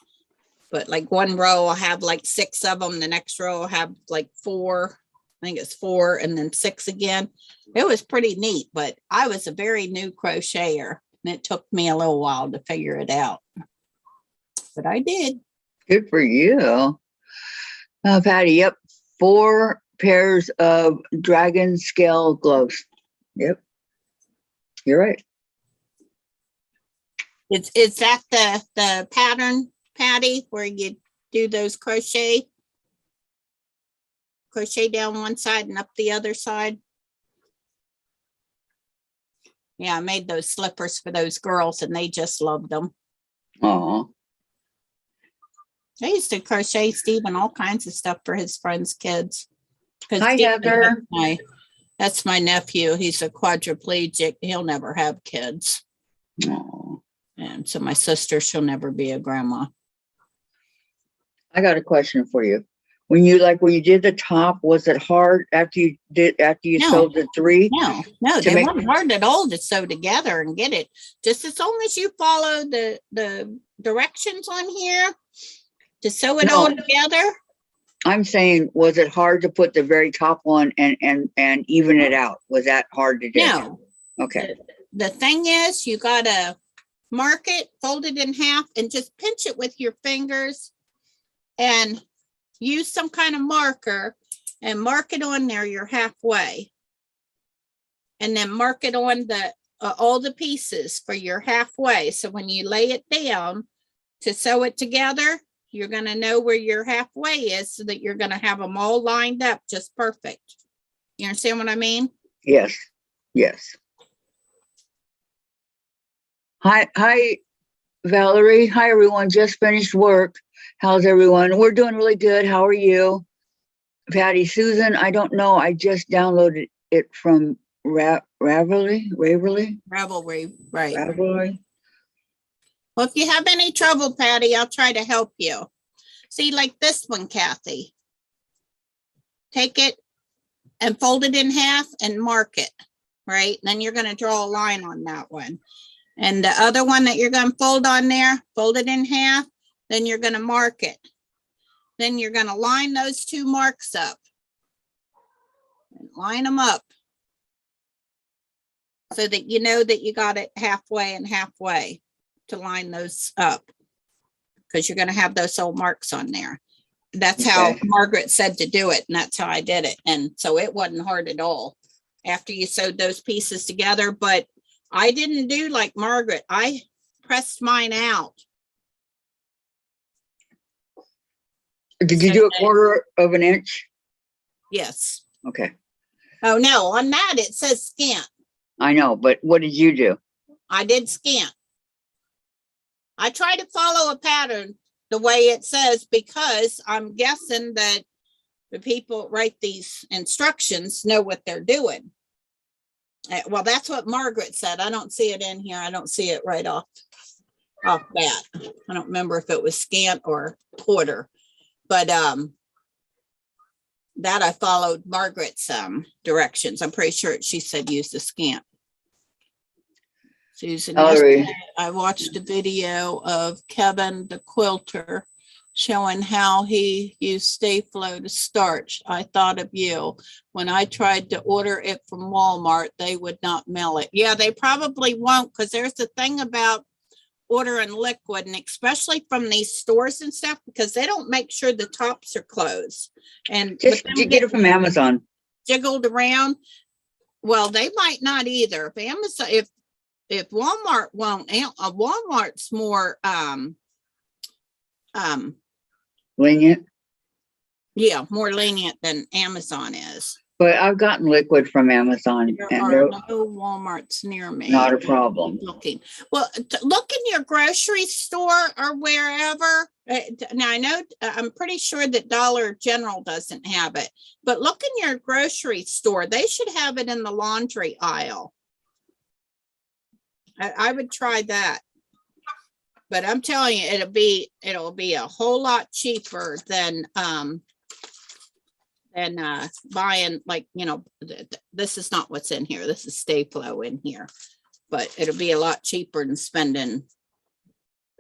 But like one row will have like 6 of them, the next row will have like 4. I think it's 4 and then 6 again. It was pretty neat, but I was a very new crocheter and it took me a little while to figure it out. But I did. Good for you. Patty, yep. 4 pairs of dragon scale gloves. Yep. You're right. Is that the pattern, Patty, where you do those crochet down one side and up the other side? Yeah, I made those slippers for those girls and they just loved them. Oh, I used to crochet Stephen all kinds of stuff for his friends' kids. Hi, Stephen, Heather. that's my nephew. He's a quadriplegic. He'll never have kids. oh. And so my sister, she'll never be a grandma. I got a question for you. When you did the top, was it hard after you No. sewed the 3? No, To they make- weren't hard at all to sew together and get it. Just as long as you follow the directions on here to sew it No. all together. I'm saying, was it hard to put the very top one and even it out? Was that hard to do? No, Okay. the thing is, you gotta mark it, fold it in half, and just pinch it with your fingers and use some kind of marker and mark it on there. You're halfway. And then mark it on the all the pieces for your halfway. So when you lay it down to sew it together, you're going to know where your halfway is, so that you're going to have them all lined up just perfect. You understand what I mean? Yes. Yes. Hi, Valerie. Hi, everyone. Just finished work. How's everyone? We're doing really good. How are you? Patty, Susan, I don't know. I just downloaded it from Ravelry. Ravelry, right. Ravelry. Well, if you have any trouble, Patty, I'll try to help you. See, like this one, Kathy. Take it and fold it in half and mark it, right? Then you're going to draw a line on that one. And the other one that you're going to fold on there, fold it in half, then you're going to mark it. Then you're going to line those two marks up. And line them up. So that you know that you got it halfway and halfway to line those up. Because you're going to have those old marks on there. That's how Okay. Margaret said to do it. And that's how I did it. And so it wasn't hard at all after you sewed those pieces together. But I didn't do like Margaret. I pressed mine out. Did you do a 1/4 of an inch? Yes. Okay. Oh, no, on that it says scant. I know, but what did you do? I did scant. I try to follow a pattern the way it says because I'm guessing that the people that write these instructions know what they're doing. Well, that's what Margaret said. I don't see it in here. I don't see it right off bat. I don't remember if it was scant or 1/4, but that I followed Margaret's directions. I'm pretty sure she said use the scant. Susan, Valerie. yesterday I watched a video of Kevin the quilter showing how he used Stay-Flow to starch. I thought of you. When I tried to order it from Walmart, they would not mail it. Yeah, they probably won't, because there's the thing about ordering liquid, and especially from these stores and stuff, because they don't make sure the tops are closed. And Just with them get it from Amazon. jiggled around, well, they might not either. If Amazon, if Walmart won't, Walmart's more Lenient. yeah, more lenient than Amazon is. But I've gotten liquid from Amazon There and are they're no Walmarts near me. not a problem. Looking. Well, look in your grocery store or wherever. Now I know I'm pretty sure that Dollar General doesn't have it, but look in your grocery store. They should have it in the laundry aisle. I would try that. But I'm telling you, it'll be a whole lot cheaper than buying, like, you know, this is not what's in here. This is Stay-Flow in here, but it'll be a lot cheaper than spending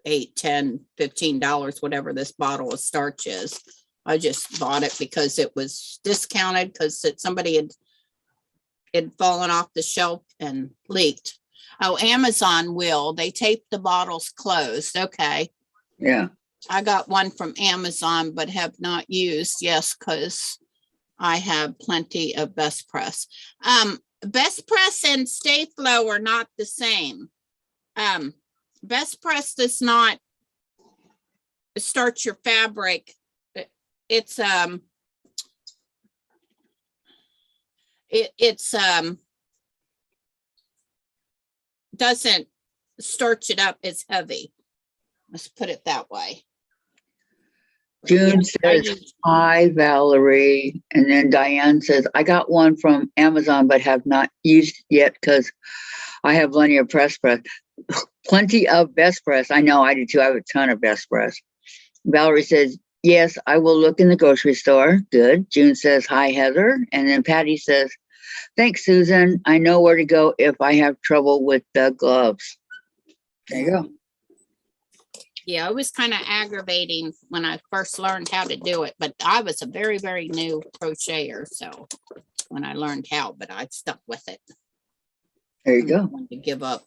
$8, $10, $15, whatever this bottle of starch is. I just bought it because it was discounted, because somebody had fallen off the shelf and leaked. Oh, Amazon will. They tape the bottles closed. Okay. Yeah. I got one from Amazon, but have not used. Yes, because I have plenty of Best Press. Best Press and Stay-Flow are not the same. Best Press does not starch your fabric. It's doesn't starch it up as heavy. Let's put it that way. June I says, use- hi, Valerie. And then Diane says, I got one from Amazon, but have not used yet because I have plenty of Best Press. I know I do too. I have a ton of Best Press. Valerie says, yes, I will look in the grocery store. Good. June says, hi, Heather. And then Patty says, thanks, Susan. I know where to go if I have trouble with the gloves. There you go. Yeah, it was kind of aggravating when I first learned how to do it, but I was a very, very new crocheter. So when I learned how, but I stuck with it. There you I go. wanted to give up.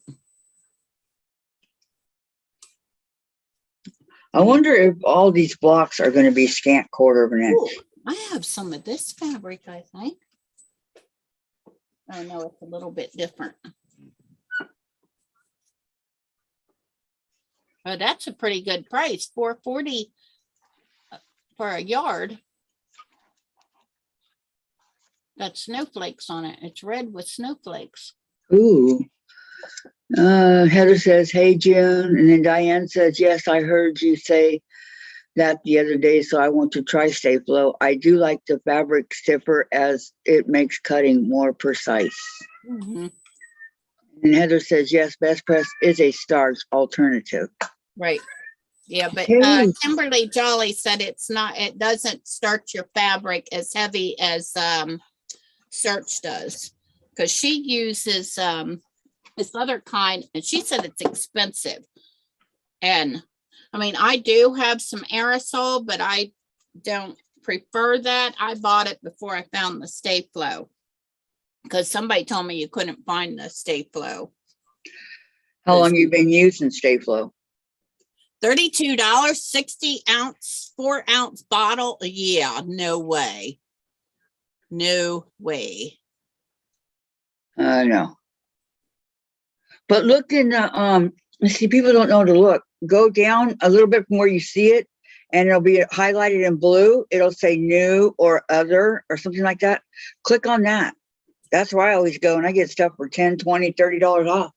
I wonder if all these blocks are going to be scant 1/4 of an inch. Ooh, I have some of this fabric, I think. I know it's a little bit different. Oh, that's a pretty good price, $4.40 for a yard. Got snowflakes on it. It's red with snowflakes. Ooh. Heather says, hey, June. And then Diane says, yes, I heard you say that the other day, so I want to try Stay Flow. I do like the fabric stiffer as it makes cutting more precise. Mhm. And Heather says, yes, Best Press is a starch alternative. Right. Yeah, but Hey. Kimberly Jolly said it doesn't starch your fabric as heavy as Search does. Because she uses this other kind, and she said it's expensive. And I mean, I do have some aerosol, but I don't prefer that. I bought it before I found the Stay Flow. Because somebody told me you couldn't find the Stay Flow. How long you been using Stay Flow? $32, 60 ounce, 4-ounce bottle. Yeah, no way. No way. No. But look in the see, people don't know to look. Go down a little bit from where you see it, and it'll be highlighted in blue. It'll say new or other or something like that. Click on that. That's where I always go, and I get stuff for $10, $20, $30 off.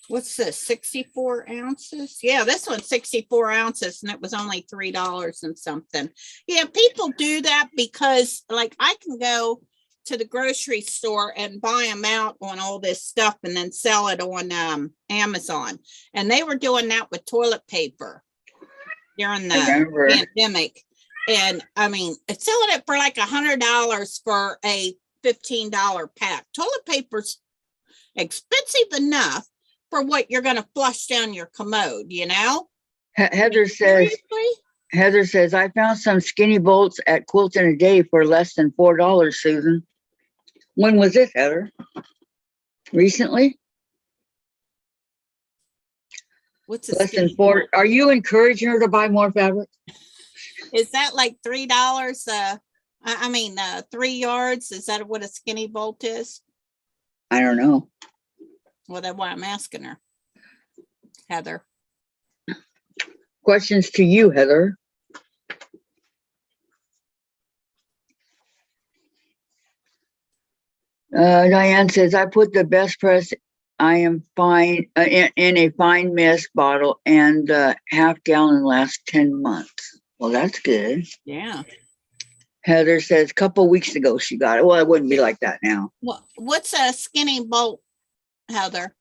What's this? 64 ounces? Yeah, this one's 64 ounces, and it was only $3 and something. Yeah, people do that because, like, I can go to the grocery store and buy them out on all this stuff and then sell it on Amazon. And they were doing that with toilet paper during the pandemic. And I mean, it's selling it for like $100 for a $15 pack. Toilet paper's expensive enough for what you're going to flush down your commode, you know? Heather says, Seriously? Heather says, I found some skinny bolts at Quilting a Day for less than $4, Susan. When was this, Heather? Recently? What's a Less than skinny $4. bolt? Are you encouraging her to buy more fabric? Is that like $3? I mean, 3 yards. Is that what a skinny bolt is? I don't know. Well, that's why I'm asking her, Heather. Questions to you, Heather. Diane says, I put the Best Press I am fine in a fine mist bottle, and half gallon lasts 10 months. Well, that's good. Yeah. Heather says, a couple weeks ago she got it. Well, it wouldn't be like that now. What's a skinny bolt, Heather?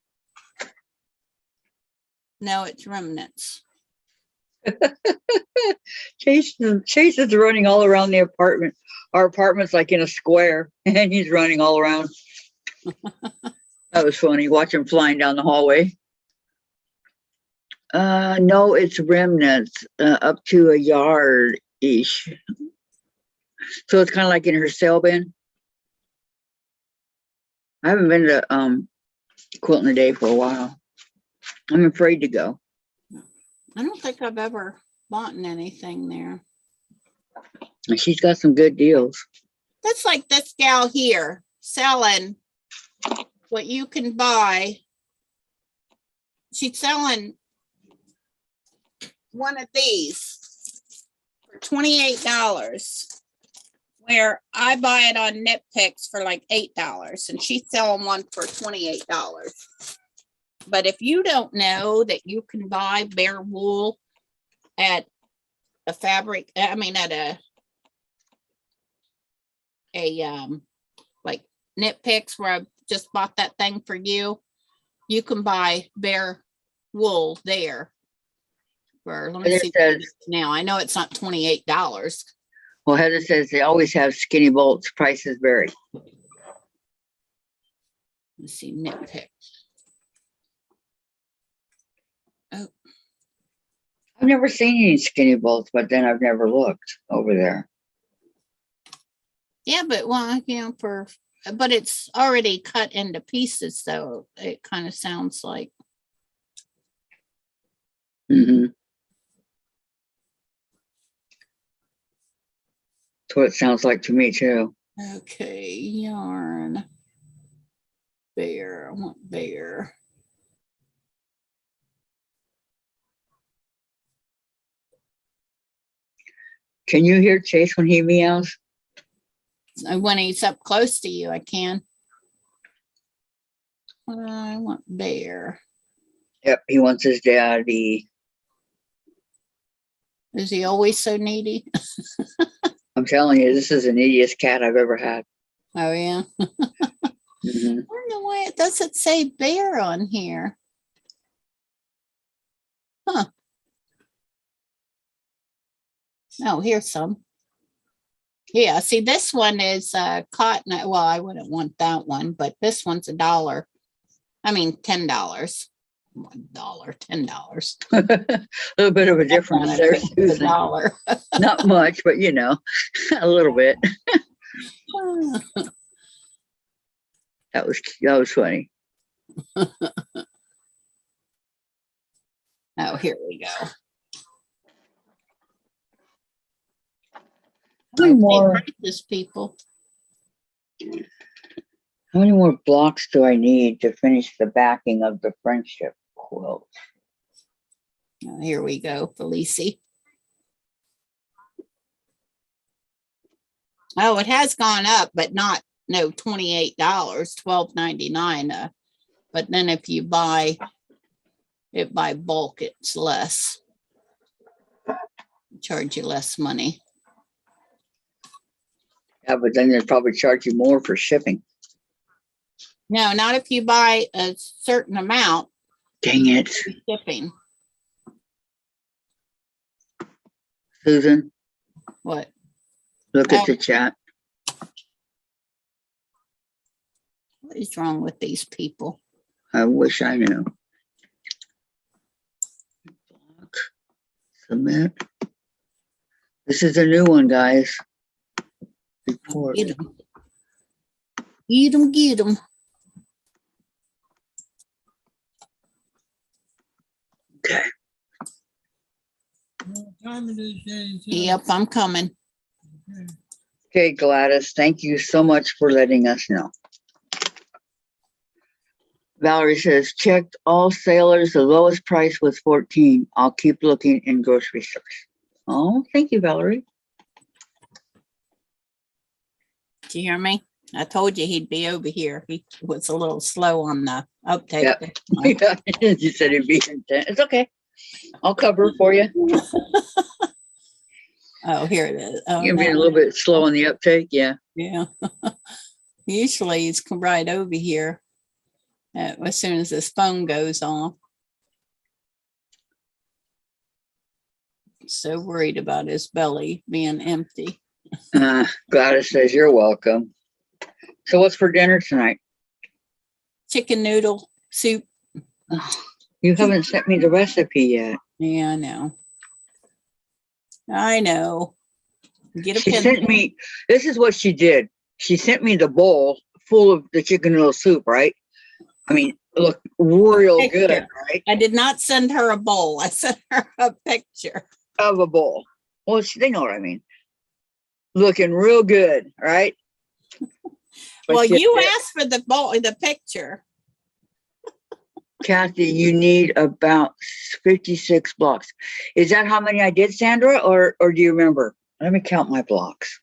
No, it's remnants. Chase is running all around the apartment. Our apartment's like in a square, and he's running all around. That was funny. Watch him flying down the hallway. No, it's remnants up to a yard-ish. So it's kind of like in her sale bin. I haven't been to Quilting a Day for a while. I'm afraid to go. I don't think I've ever bought anything there. And she's got some good deals. That's like this gal here selling what you can buy. She's selling one of these for $28, where I buy it on Knit Picks for like $8, and she's selling one for $28. But if you don't know that you can buy bare wool at a fabric, I mean at a like Knit Picks, where I just bought that thing for you, you can buy bare wool there for, let me see now. I know it's not $28. Well, Heather says they always have skinny bolts. Prices vary. Let's see, Knit Picks. Oh, I've never seen any skinny bolts, but then I've never looked over there. yeah, but well, you know, but it's already cut into pieces, so it kind of sounds like. Mm-hmm. That's what it sounds like to me too. Okay, yarn. Bear, I want bear. Can you hear Chase when he meows? When he's up close to you, I can. I want bear. Yep, he wants his daddy. Is he always so needy? I'm telling you, this is the neediest cat I've ever had. Oh, yeah. Mhm. I don't know why it doesn't say bear on here. Huh. Oh, here's some. Yeah, see, this one is cotton. Well, I wouldn't want that one, but this one's $1. I mean, $10. $1, $10. A little bit of a difference there, Susan. $1. Not much, but you know, a little bit. That was funny. Oh, here we go. How many more? This people. How many more blocks do I need to finish the backing of the friendship quilt? Oh, here we go, Felicie. Oh, it has gone up, but not $28, $12.99. But then if you buy it by bulk, it's less. Charge you less money. Yeah, but then they'd probably charge you more for shipping. No, not if you buy a certain amount. Dang it, Shipping. Susan, What? look at the chat. What is wrong with these people? I wish I knew. Block, submit. This is a new one, guys. Report. Get them. Get them, get them. Okay. Yep, I'm coming. Okay, Gladys, thank you so much for letting us know. Valerie says, checked all sailors. The lowest price was 14. I'll keep looking in grocery stores. Oh, thank you, Valerie. Did you hear me? I told you he'd be over here. He was a little slow on the uptake. Yeah. You said it'd be intense. It's okay. I'll cover for you. Oh, here it is. Oh, You're being a no. little bit slow on the uptake. Yeah. Yeah. Usually he's come right over here as soon as his phone goes on. So worried about his belly being empty. Gladys says, you're welcome. So what's for dinner tonight? Chicken noodle soup. Oh, you haven't sent me the recipe yet. Yeah, I know. I know. Get a She pen. sent me, this is what she did. She sent me the bowl full of the chicken noodle soup, right? I mean, look real good, right? I did not send her a bowl. I sent her a picture. Of a bowl. Well, they know what I mean. Looking real good, right? But Well, she you said, asked for the bowl, the picture. Kathy, you need about 56 blocks. Is that how many I did, Sandra? Or do you remember? Let me count my blocks.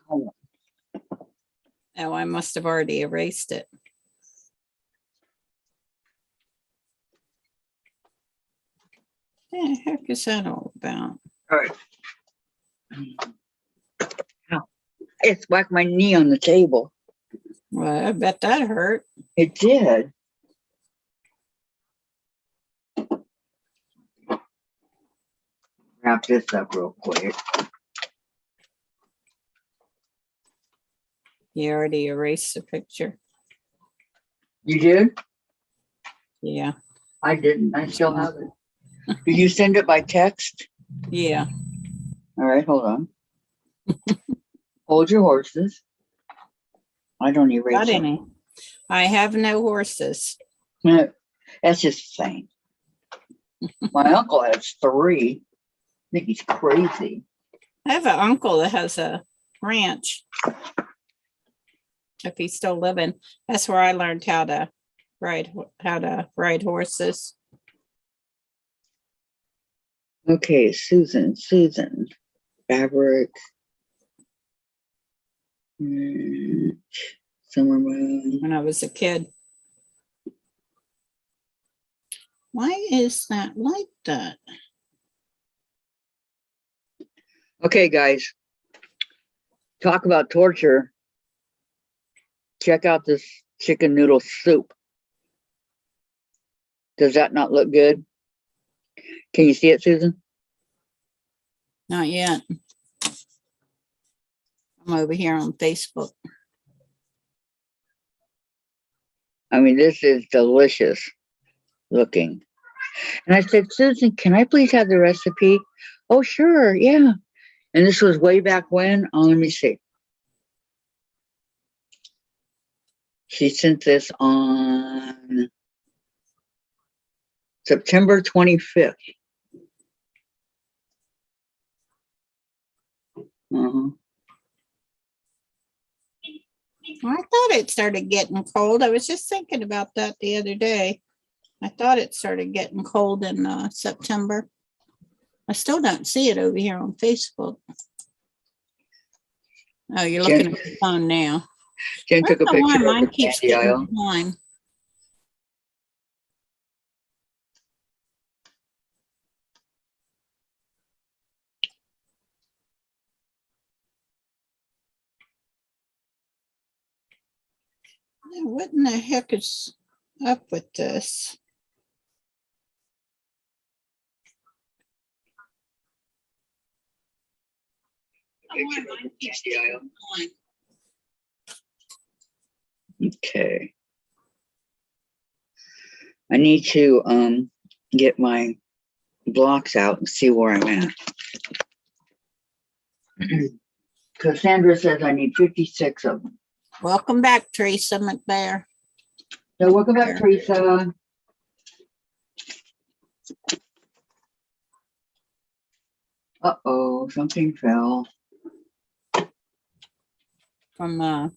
Hold on. Oh, I must have already erased it. What the heck is that all about? All right. Ow. It's whacked my knee on the table. Well, I bet that hurt. It did. Wrap this up real quick. You already erased the picture. You did? Yeah. I didn't. I still have it. Did you send it by text? Yeah. All right, hold on. Hold your horses. I don't erase Got it. any? I have no horses. No, that's just saying. My uncle has 3. I think he's crazy. I have an uncle that has a ranch. If he's still living, that's where I learned how to ride horses. Okay, Susan, fabric. Summer moon. When I was a kid. Why is that like that? Okay, guys. Talk about torture. Check out this chicken noodle soup. Does that not look good? Can you see it, Susan? Not yet. I'm over here on Facebook. I mean, this is delicious looking. And I said, Susan, can I please have the recipe? Oh, sure. Yeah. And this was way back when. Oh, let me see. She sent this on September 25th. Uh-huh. I thought it started getting cold. I was just thinking about that the other day. I thought it started getting cold in September. I still don't see it over here on Facebook. Oh, you're looking at the phone now. Jen took a I don't know why picture of mine the keeps candy aisle. getting behind. What in the heck is up with this? Okay. I need to get my blocks out and see where I'm at. Cassandra says I need 56 of them. Welcome back, Teresa McBear. So welcome back, Teresa. Uh-oh, something fell. From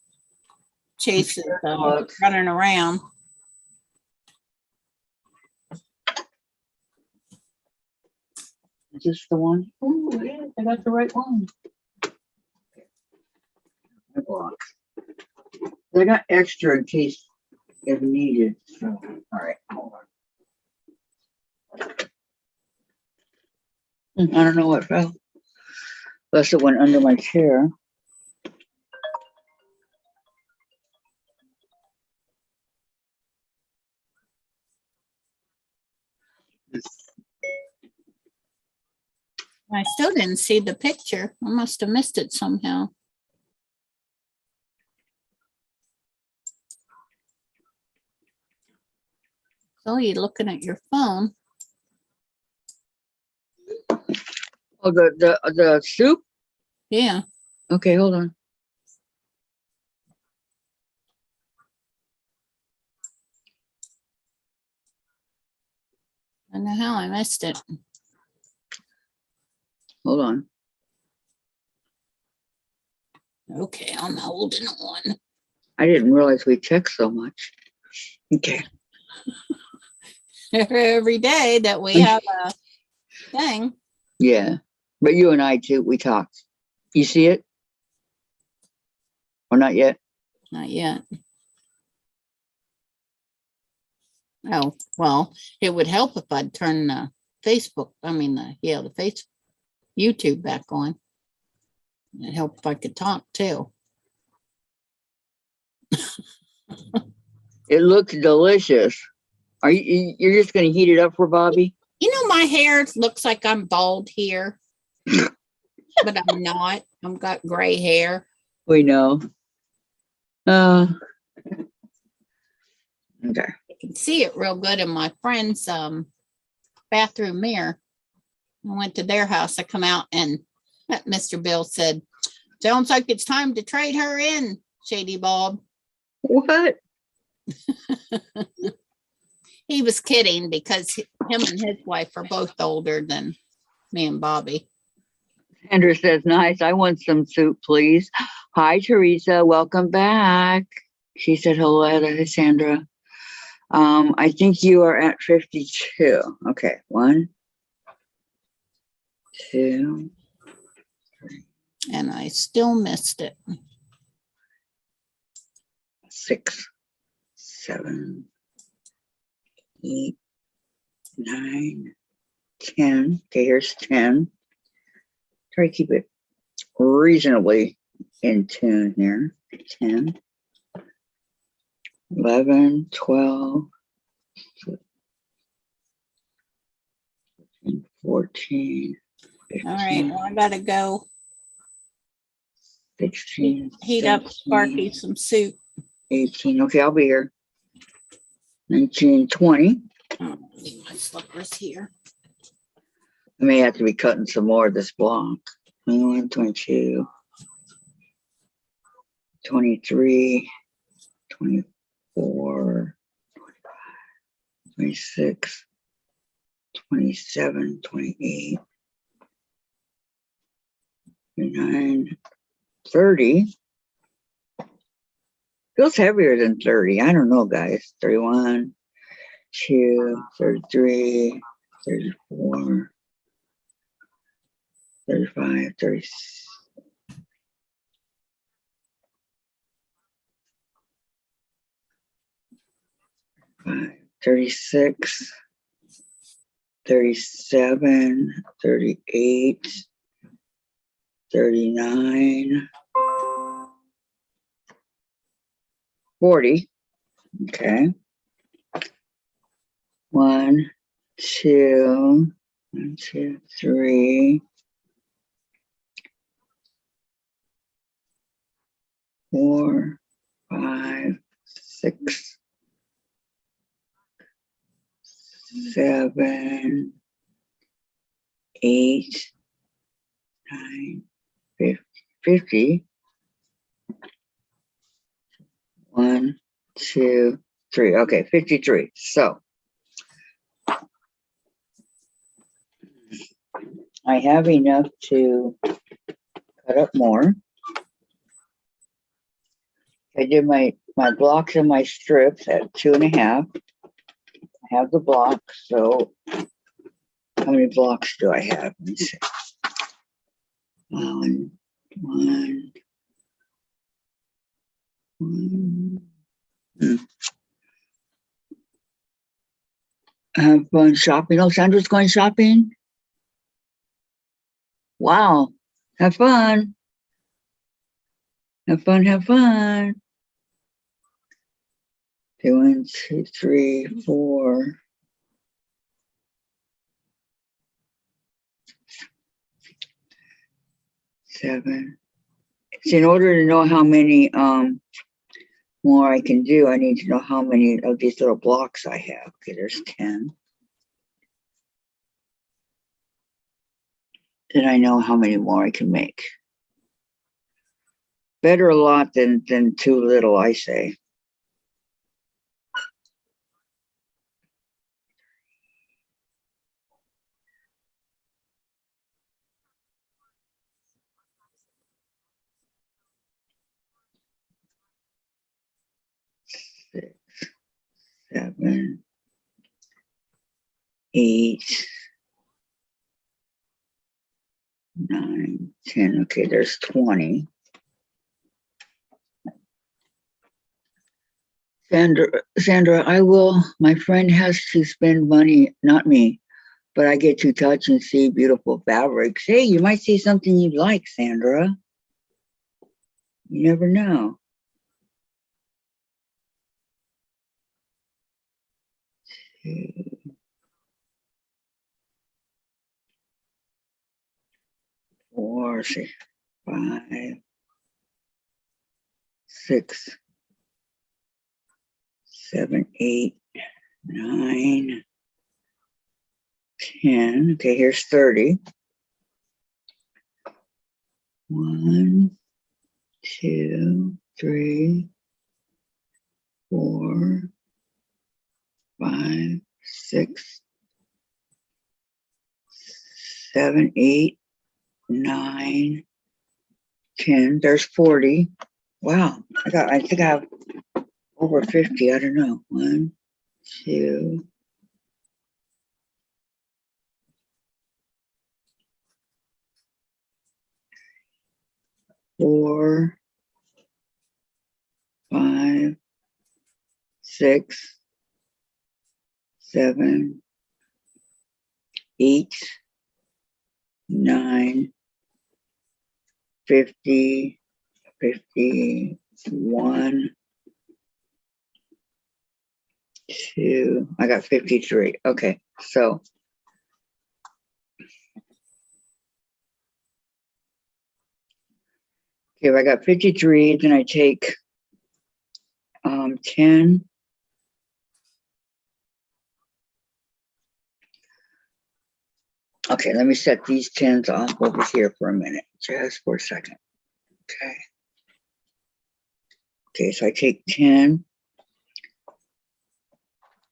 Chase Looks. running around. Is this the one? Oh, yeah, I got the right one. My blocks. I got extra in case if needed. So, all right, hold on. I don't know what fell. Unless it went under my chair. I still didn't see the picture. I must have missed it somehow. So you're looking at your phone. Oh, the soup? Yeah. Okay, hold on. I don't know how I missed it. Hold on. Okay, I'm holding on. I didn't realize we checked so much. Okay. Every day that we have a thing. Yeah. But you and I too, we talked. You see it? Or not yet? Not yet. Oh, well, it would help if I'd turn the Facebook, the face YouTube back on. It'd help if I could talk too. It looks delicious. You're just gonna heat it up for Bobby? You know, my hair looks like I'm bald here, but I'm not. I've got gray hair. We know. Okay. I can see it real good in my friend's bathroom mirror. I went to their house. I come out and Mr. Bill said, "Sounds like it's time to trade her in, Shady Bob." What? He was kidding because him and his wife are both older than me and Bobby. Sandra says, nice. I want some soup, please. Hi, Teresa. Welcome back. She said hello to Sandra. I think you are at 52. Okay. 1, 2. And I still missed it. 6, 7, 8, 9, 10. Okay, here's 10. Try to keep it reasonably in tune here. 10, 11, 12, 14, All right, 15, well, I gotta go 16, heat up 17, Sparky some soup. 18. Okay, I'll be here. 19, 20. Oh, my slippers here. I may have to be cutting some more of this block. 21, 22, 23, 24, 25, 26, 27, 28, 29, 30. Feels heavier than 30. I don't know, guys. 31, 2, 33, 34, 35, 36. 36, 37, 38, 39, 40. Okay. 1, 2, 1, 2, 3, 4, 5, 6, 7, 8, 9, 50. 1, 2, 3. Okay, 53. So I have enough to cut up more. I did my blocks and my strips at 2.5. I have the blocks, so how many blocks do I have? Let me see. One. Have fun shopping. Oh, Sandra's going shopping. Wow. Have fun. Have fun. Have fun. Okay, 1, 2, 3, 4. 7. So in order to know how many more I can do, I need to know how many of these little blocks I have. Okay, there's 10. Then I know how many more I can make. Better a lot than too little, I say. Six, 7, 8, 9, 10. Okay, there's 20. Sandra, I will. My friend has to spend money, not me, but I get to touch and see beautiful fabrics. Hey, you might see something you'd like, Sandra. You never know. Two, 4, 5, 6, 7, 8, 9, 10. Okay, here's 30. 1, 2, 3, 4, 5, 6, 7, 8, 9, 10. There's 40. Wow, I think I have over 50. I don't know. 1, 2, 4, 5, 6, 7, 8, 9, 50, 51, 2. I got 53. Okay, so if I got 53, then I take 10. Okay, let me set these 10s off over here for a minute, just for a second. Okay. Okay, so I take 10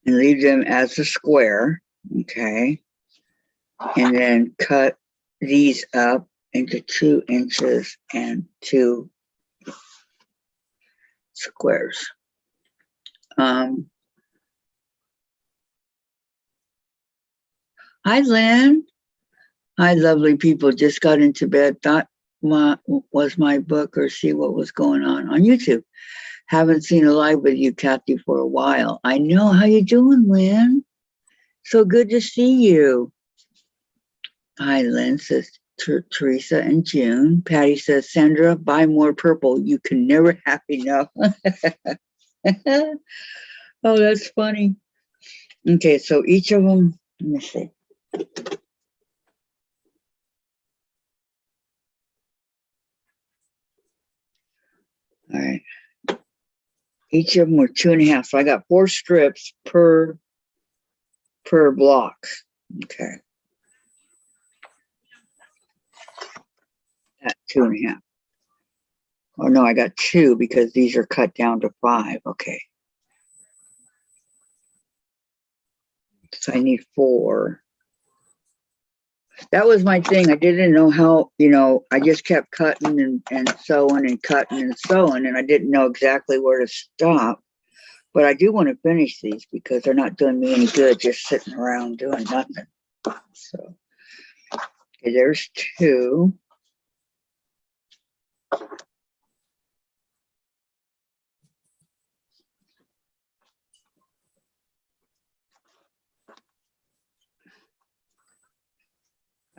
and leave them as a square. Okay. And then cut these up into 2 inches and 2 squares. Hi, Lynn. Hi, lovely people. Just got into bed. Thought was my book or see what was going on YouTube. Haven't seen a live with you, Kathy, for a while. I know. How you doing, Lynn? So good to see you. Hi, Lynn, says Teresa and June. Patty says, Sandra, buy more purple. You can never have enough. Oh, that's funny. Okay, so each of them, let me see. All right. Each of them were 2.5. So I got 4 strips per block. Okay. At 2.5. Oh no, I got 2 because these are cut down to 5. Okay. So I need 4. That was my thing. I didn't know how, I just kept cutting and sewing and cutting and sewing, and I didn't know exactly where to stop. But I do want to finish these because they're not doing me any good just sitting around doing nothing. So, okay, there's 2.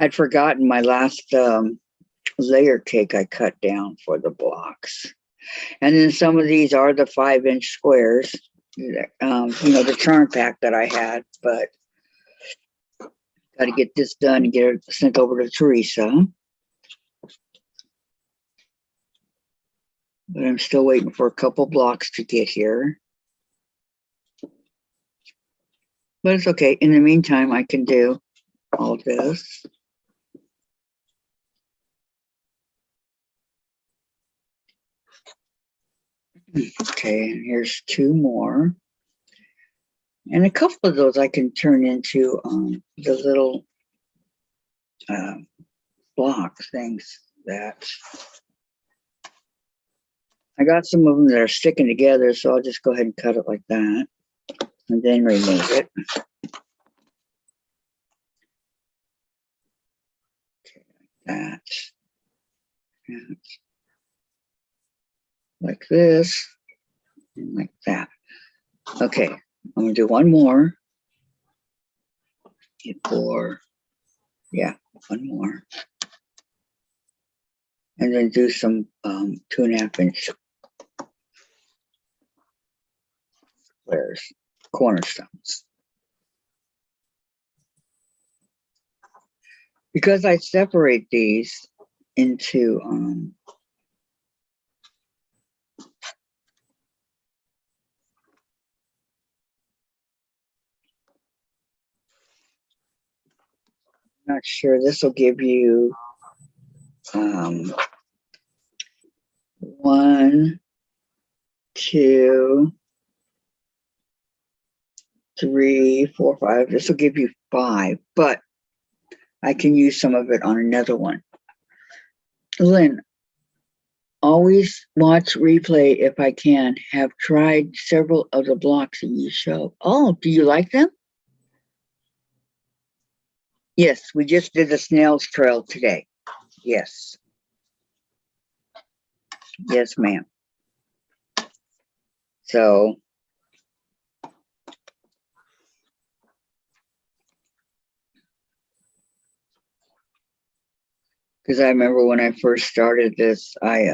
I'd forgotten my last layer cake I cut down for the blocks. And then some of these are the 5-inch squares, the charm pack that I had, but got to get this done and get it sent over to Teresa. But I'm still waiting for a couple blocks to get here. But it's okay. In the meantime, I can do all this. Okay, and here's 2 more. And a couple of those I can turn into the little block things that I got. Some of them that are sticking together, so I'll just go ahead and cut it like that and then remove it. Okay, like that. Like this and like that. Okay, I'm gonna do one more. 4, yeah, one more. And then do some 2.5-inch squares, cornerstones. Because I separate these into not sure, this will give you 1, 2, 3, 4, 5. This will give you 5, but I can use some of it on another one. Lynn, always watch replay if I can. Have tried several of the blocks that you show. Oh, do you like them? Yes, we just did the snail's trail today. Yes. Yes, ma'am. So Because I remember when I first started this, I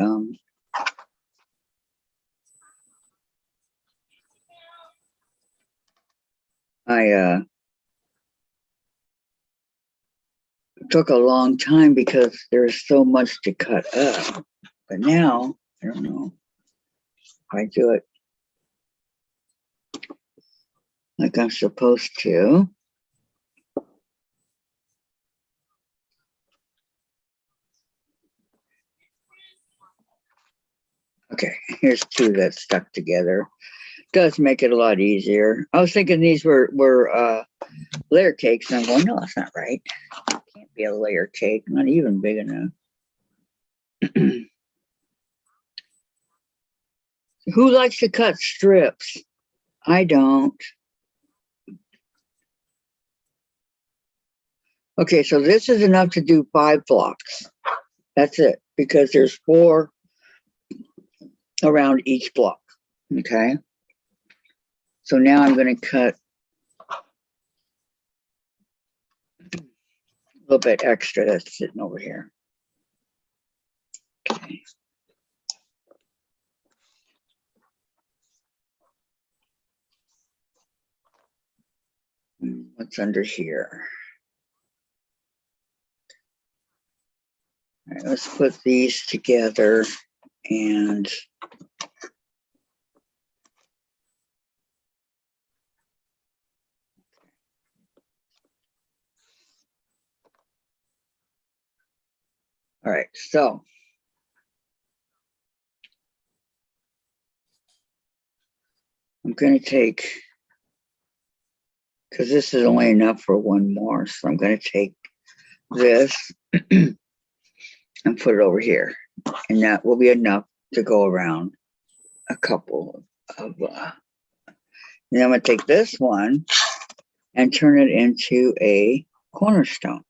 took a long time because there's so much to cut up. But now, I don't know if I do it like I'm supposed to. Okay, here's two that stuck together. Does make it a lot easier. I was thinking these were layer cakes, and I'm going, no, that's not right. Can't be a layer cake, not even big enough. Who likes to cut strips? I don't. Okay, so this is enough to do 5 blocks. That's it, because there's 4 around each block. Okay. So now I'm going to cut a little bit extra that's sitting over here. Okay. What's under here? All right, let's put these together and all right, so I'm going to take, because this is only enough for 1 more, so I'm going to take this and put it over here, and that will be enough to go around a couple of, then I'm going to take this one and turn it into a cornerstone.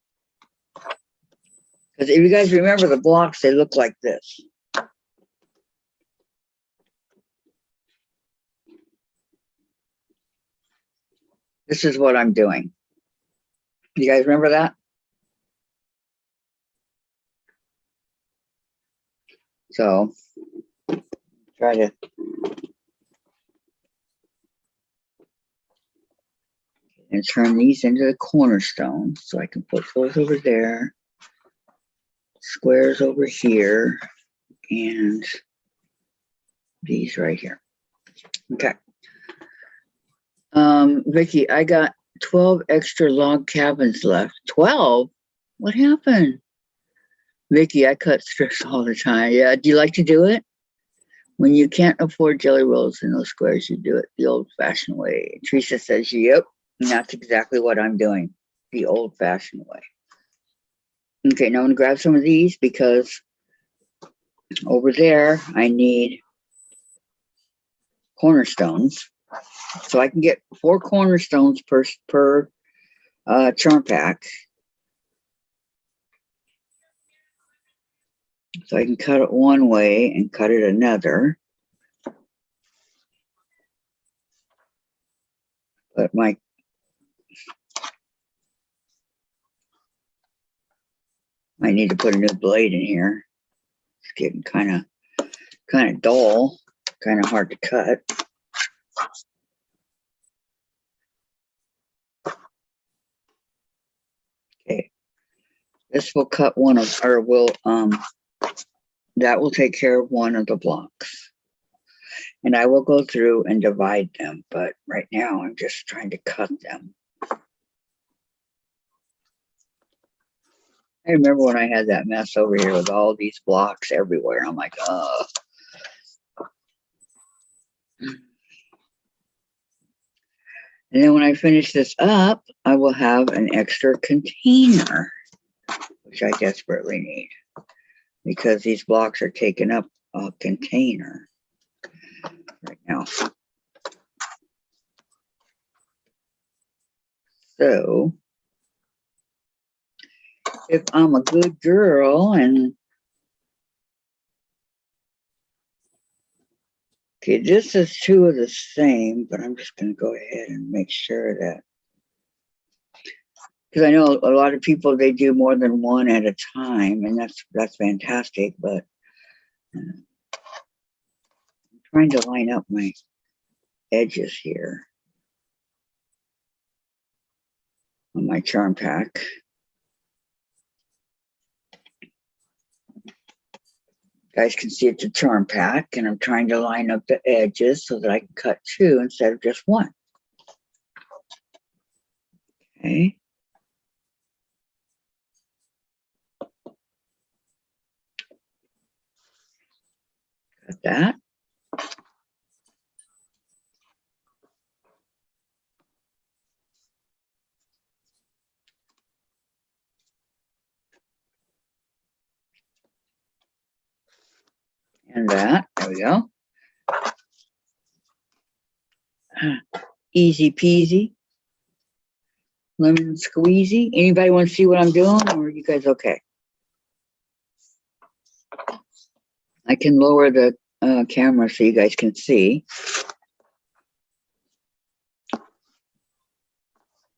Because if you guys remember the blocks, they look like this. This is what I'm doing. You guys remember that? So try to and turn these into the cornerstone so I can put those over there, squares over here, and these right here. Okay. Vicki, I got 12 extra log cabins left. 12? What happened? Vicki, I cut strips all the time. Yeah, do you like to do it? When you can't afford jelly rolls in those squares, you do it the old-fashioned way. Teresa says, yep, and that's exactly what I'm doing, the old-fashioned way. Okay, now I'm gonna grab some of these because over there, I need cornerstones. So I can get 4 cornerstones per charm pack. So I can cut it one way and cut it another. But I need to put a new blade in here. It's getting kind of dull, kind of hard to cut. Okay, this will cut one of, or will that will take care of one of the blocks. And I will go through and divide them, but right now I'm just trying to cut them. I remember when I had that mess over here with all these blocks everywhere. I'm like, oh. And then when I finish this up, I will have an extra container, which I desperately need because these blocks are taking up a container right now. So if I'm a good girl and okay, this is 2 of the same, but I'm just going to go ahead and make sure that Because I know a lot of people, they do more than one at a time, and that's fantastic, but I'm trying to line up my edges here on my charm pack. Guys can see it's a charm pack, and I'm trying to line up the edges so that I can cut 2 instead of just 1. Okay. Got that. And that, there we go. Easy peasy. Lemon squeezy. Anybody want to see what I'm doing, or are you guys okay? I can lower the camera so you guys can see.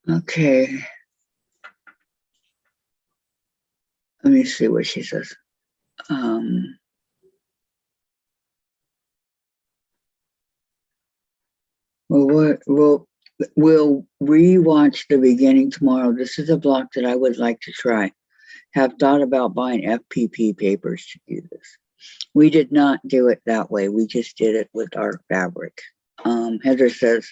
Okay. Let me see what she says. We'll rewatch the beginning tomorrow. This is a block that I would like to try. Have thought about buying FPP papers to do this. We did not do it that way. We just did it with our fabric. Heather says,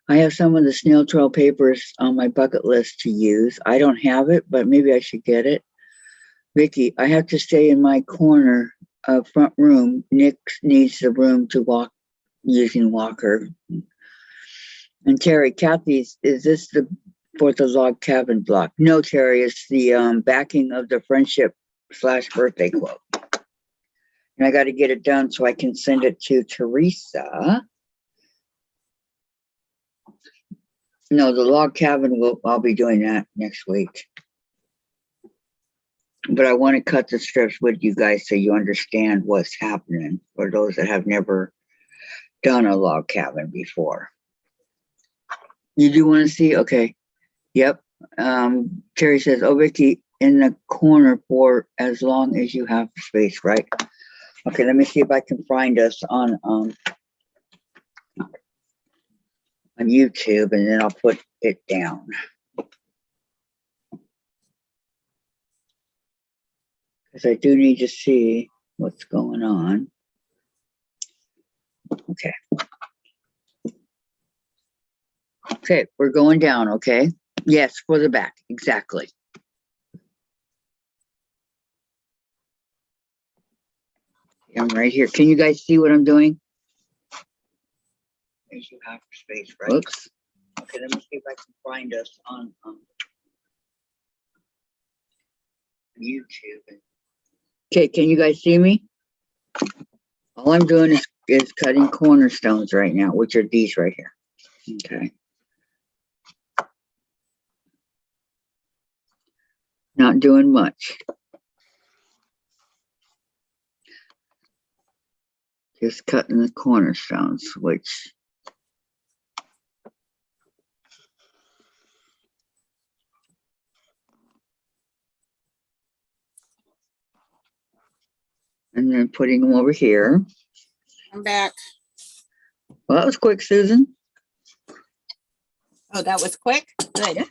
I have some of the snail trail papers on my bucket list to use. I don't have it, but maybe I should get it. Vicky, I have to stay in my corner of front room. Nick needs the room to walk using walker. And Terry, Kathy's, is this the for the log cabin block? No, Terry, it's the backing of the friendship / birthday quote. And I got to get it done so I can send it to Teresa. No, the log cabin, I'll be doing that next week. But I want to cut the strips with you guys so you understand what's happening for those that have never done a log cabin before. You do want to see? Okay. Yep. Terry says, oh, Vicky, in the corner for as long as you have space, right? Okay, let me see if I can find us on YouTube, and then I'll put it down. Because I do need to see what's going on. Okay. Okay, we're going down, okay? Yes, for the back, exactly. I'm right here. Can you guys see what I'm doing? As you have space, right? Oops. Okay, let me see if I can find us on YouTube. Okay, can you guys see me? All I'm doing is cutting cornerstones right now, which are these right here. Okay. Not doing much. Just cutting the cornerstones, which and then putting them over here. I'm back. Well, that was quick, Susan. Oh, that was quick? Good.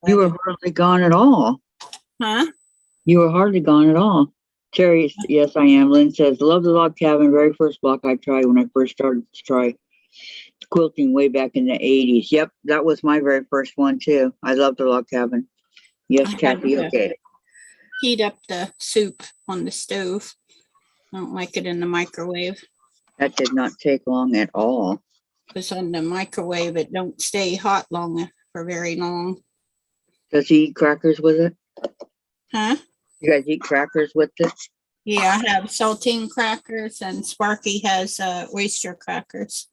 You were hardly gone at all. Huh? You were hardly gone at all. Terry, yes, I am. Lynn says, love the log cabin. Very first block I tried when I first started to try quilting way back in the 80s. Yep, that was my very first one too. I love the log cabin. Yes, Kathy, okay. Heat up the soup on the stove. I don't like it in the microwave. That did not take long at all. Because on the microwave, it don't stay hot for very long. Does he eat crackers with it? Huh? You guys eat crackers with it? Yeah, I have saltine crackers, and Sparky has oyster crackers.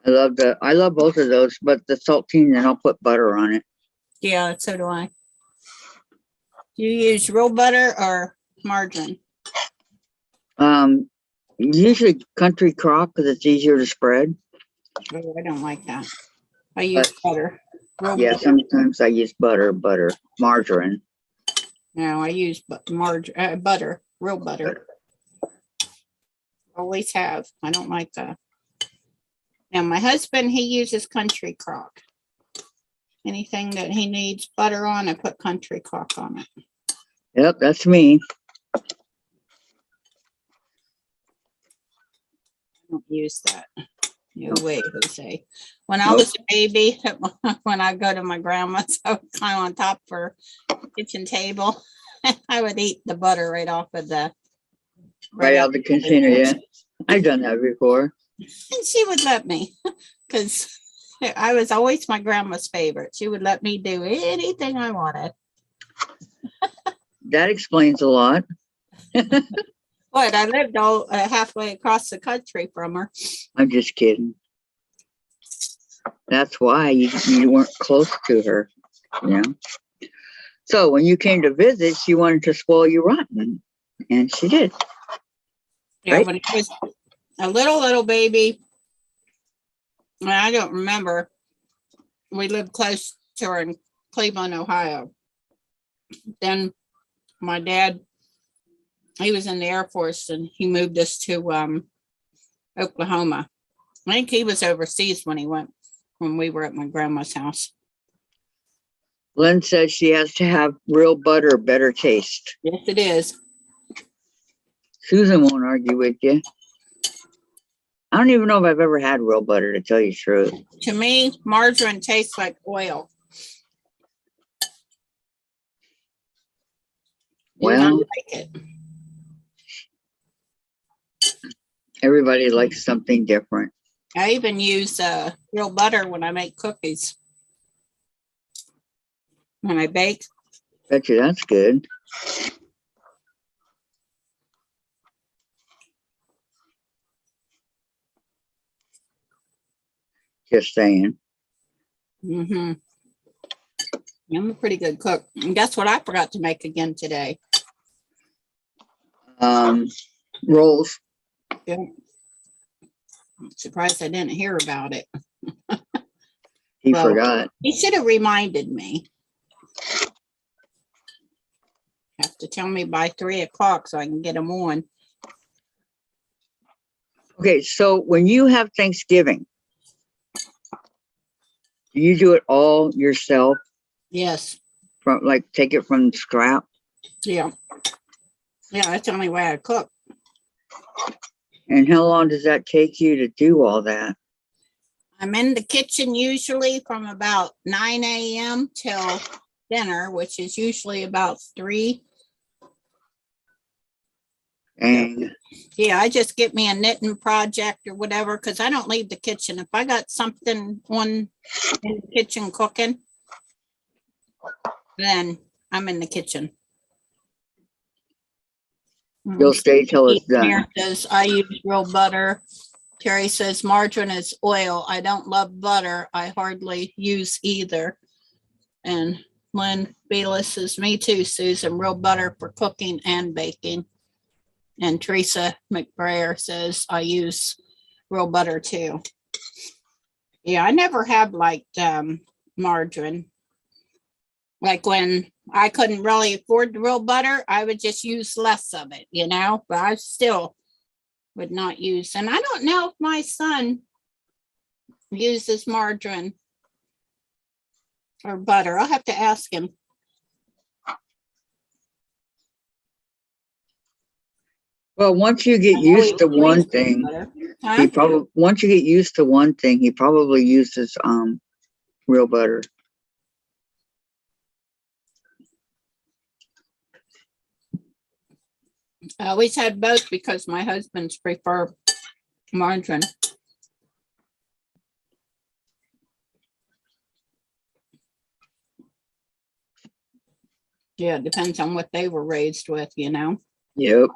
I love both of those, but the saltine, then I'll put butter on it. Yeah, so do I. Do you use real butter or margarine? Usually country crock because it's easier to spread. Oh, I don't like that. I use butter. Real Yeah, butter. sometimes I use butter, margarine. No, I use butter, real butter. Always have. I don't like that. Now, my husband, he uses country crock. Anything that he needs butter on, I put country crock on it. Yep, that's me. I don't use that. No way, Jose. When I was a baby, when I go to my grandma's, I would climb on top of her kitchen table. I would eat the butter right off of the Right out the container, yeah. I've done that before. And she would let me because I was always my grandma's favorite. She would let me do anything I wanted. That explains a lot. But I lived all halfway across the country from her. I'm just kidding. That's why you weren't close to her, you know. So when you came to visit, she wanted to spoil you rotten, and she did. Yeah, Right. when I was a little baby, and I don't remember. We lived close to her in Cleveland, Ohio. Then my dad, he was in the Air Force, and he moved us to Oklahoma. I think he was overseas when we were at my grandma's house. Lynn says she has to have real butter, better taste. Yes, it is. Susan won't argue with you. I don't even know if I've ever had real butter, to tell you the truth. To me, margarine tastes like oil. Well, I like it. everybody likes something different. I even use real butter when I make cookies. When I bake. Bet you that's good. Just saying. Mm-hmm. I'm a pretty good cook. And guess what I forgot to make again today? Rolls. Yeah. I'm surprised I didn't hear about it. He Well, forgot. He should have reminded me. Have to tell me by 3 o'clock so I can get them on. Okay, so when you have Thanksgiving, do you do it all yourself? Yes. From like take it from the scrap? Yeah. Yeah, that's the only way I cook. And how long does that take you to do all that? I'm in the kitchen usually from about 9 a.m. till dinner, which is usually about 3. And Yeah, I just get me a knitting project or whatever because I don't leave the kitchen. If I got something on in the kitchen cooking, then I'm in the kitchen. you'll stay till it's done. Mary says I use real butter. Terry says margarine is oil. I don't love butter. I hardly use either. And Lynn Belis says, me too, Susan, real butter for cooking and baking. And Teresa McBrayer says, I use real butter too. Yeah, I never have liked margarine. Like when I couldn't really afford the real butter, I would just use less of it, you know, but I still would not use. And I don't know if my son uses margarine or butter. I'll have to ask him. Well, once you get used to one thing, Huh? he probably once you get used to one thing, he probably uses real butter. I always had both because my husband's prefer margarine. Yeah, it depends on what they were raised with, you know. Yep.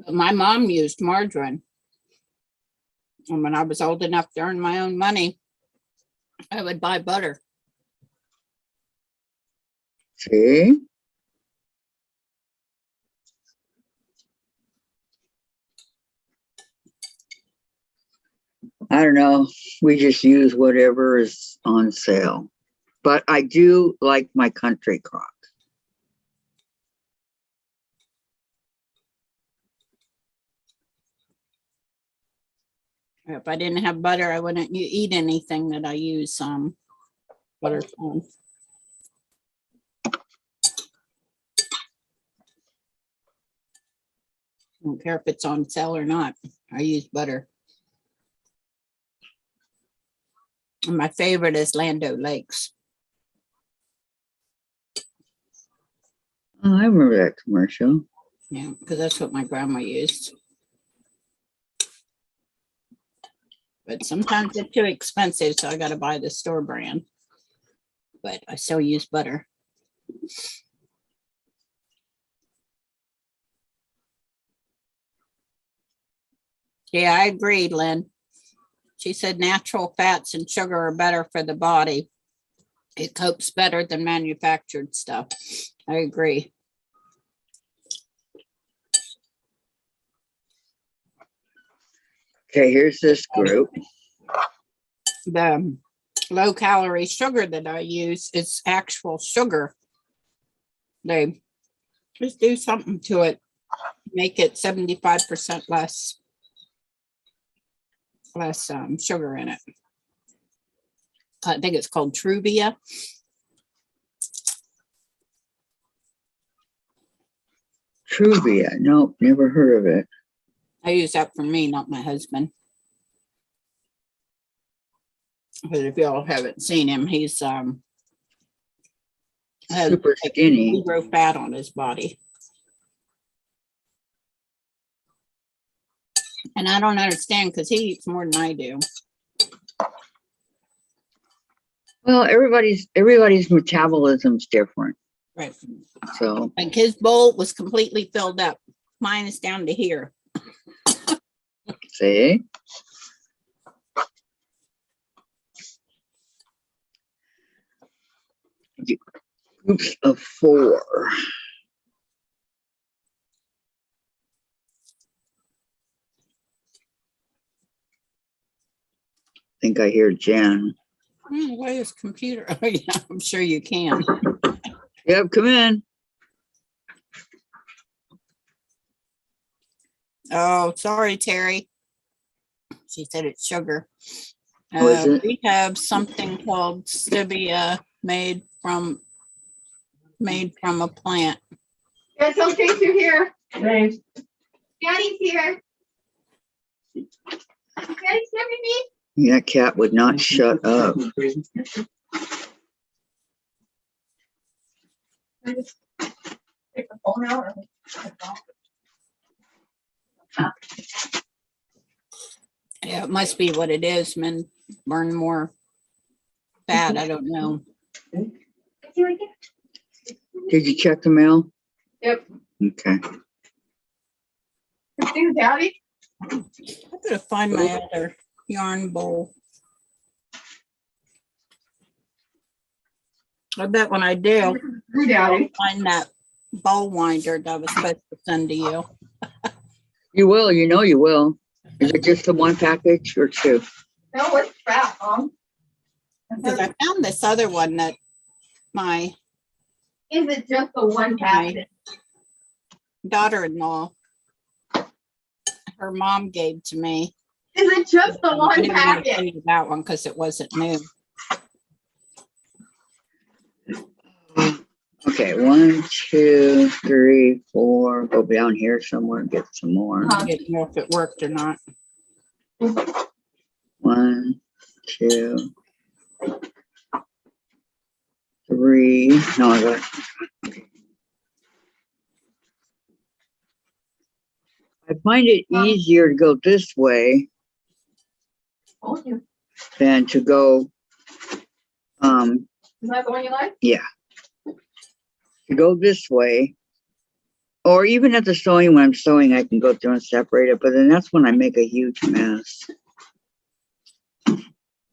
But my mom used margarine. And when I was old enough to earn my own money, I would buy butter. See? I don't know. We just use whatever is on sale. But I do like my country crock. If I didn't have butter, I wouldn't eat anything that I use butter on. I don't care if it's on sale or not. I use butter. And my favorite is Land O'Lakes. Oh, I remember that commercial. Yeah, because that's what my grandma used. But sometimes they're too expensive, so I got to buy the store brand. But I still use butter. Yeah, I agreed, Lynn. She said natural fats and sugar are better for the body. It copes better than manufactured stuff. I agree. Okay, here's this group. The low calorie sugar that I use is actual sugar. They just do something to it, make it 75% less sugar in it. I think it's called Truvia. Truvia. Nope, never heard of it. I use that for me, not my husband. But if y'all haven't seen him, he's has Super skinny. zero fat on his body. And I don't understand because he eats more than I do. Well, everybody's metabolism's different. Right. So Like his bowl was completely filled up. Mine is down to here. see. Groups of 4. I think I hear Jen. Why is computer? Oh, yeah, I'm sure you can. Yep, come in. Oh, sorry, Terry. She said it's sugar. Oh, is it? We have something called stevia made from a plant. It's okay if you're here. Thanks. Daddy's here. Daddy's serving me. That cat would not shut up. I just take the phone out. Yeah, it must be what it is. Men burn more fat. I don't know. Did you check the mail? Yep. Okay. Christine, Daddy. I gotta find my other yarn bowl. I bet when I do, Hey, Daddy. find that bowl winder that I was supposed to send to you. You will, you know you will. Is it just the one package or 2? No, it's fat, Mom. Because I found this other one that my Is it just the one packet? daughter-in-law, her mom gave to me. Is it just the I one didn't want to packet? send you that one because it wasn't new. Okay, 1, 2, 3, 4. Go down here somewhere and get some more. I didn't know if it worked or not. 1, 2, 3. No, I got. I find it easier to go this way Oh, yeah. than to go. Is that the one you like? To go this way, or even at the sewing, when I'm sewing, I can go through and separate it, but then that's when I make a huge mess.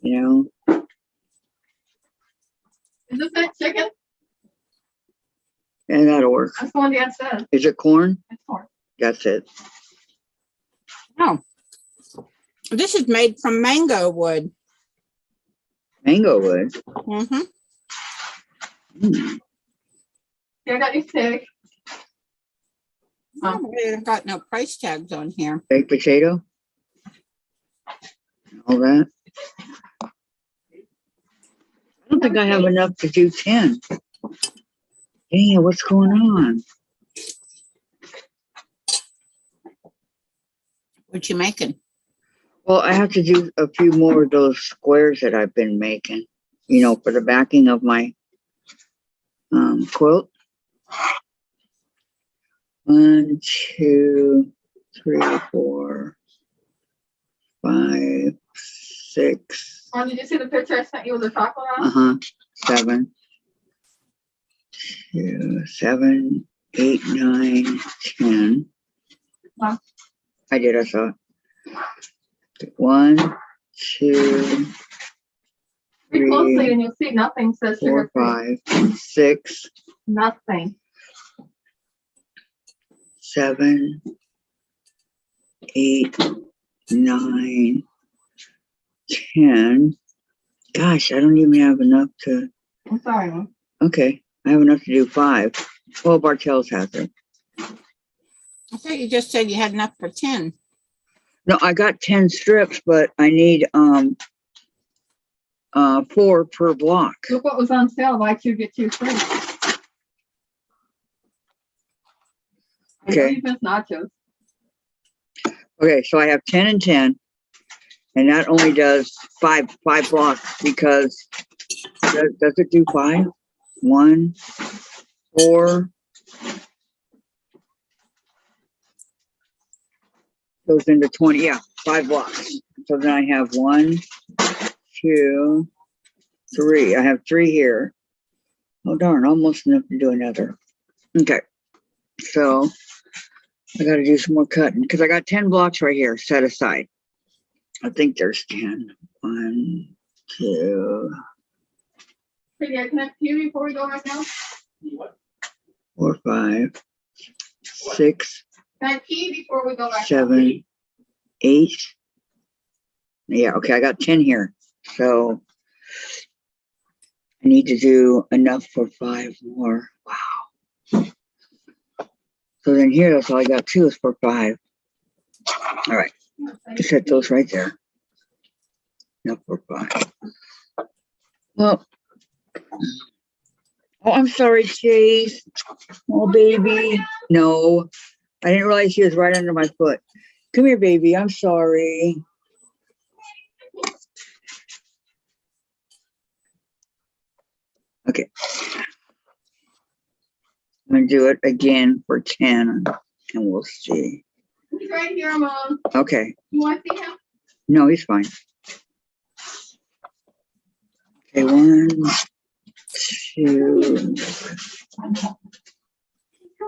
You know? Is this that chicken? And that'll work. That's the one Dad said. Is it corn? It's corn. That's it. Oh, This is made from mango wood. Mango wood. Mm-hmm. Mm. Yeah, I got you stick. I've got no price tags on here. Baked potato. All that. I don't think I have enough to do 10. Damn, what's going on? What you making? Well, I have to do a few more of those squares that I've been making, you know, for the backing of my quilt. 1, 2, 3, 4, 5, 6. Oh, did you see the picture I sent you with the chocolate on? 7, 2, 7, 8, 9, 10. Wow. I did, I saw it. 1, 2, Read closely 3, and you'll see nothing says 4, sugar free. 5, 6, Nothing. 7, 8, 9, 10. Gosh, I don't even have enough to. I'm sorry, Mom. Okay, I have enough to do 5. Well, Bartell's has it. I thought you just said you had enough for 10. No, I got 10 strips, but I need 4 per block. Look what was on sale. Buy 2, get 2 free. Okay. You missed nachos. Okay, so I have 10 and 10, and that only does 5 blocks because does it do 5? 1, 4. Goes into 20. Yeah, 5 blocks. So then I have 1, 2, 3. I have 3 here. Oh darn, almost enough to do another. Okay, so I got to do some more cutting because I got 10 blocks right here set aside. I think there's 10. 1, 2, Pretty good. Can I pee before we go right now? 4, 5, 6, Can I pee before we go right now? 7, 8. Yeah, okay, I got 10 here. So I need to do enough for 5 more. Wow. So then here, that's all I got too is for 5. All right, just set those right there. Enough for 5. Well, oh, I'm sorry, Chase. Oh, baby. No, I didn't realize she was right under my foot. Come here, baby. I'm sorry. Okay. I'm going to do it again for 10 and we'll see. He's right here, Mom. Okay. You want to see him? No, he's fine. Okay, 1, 2. Come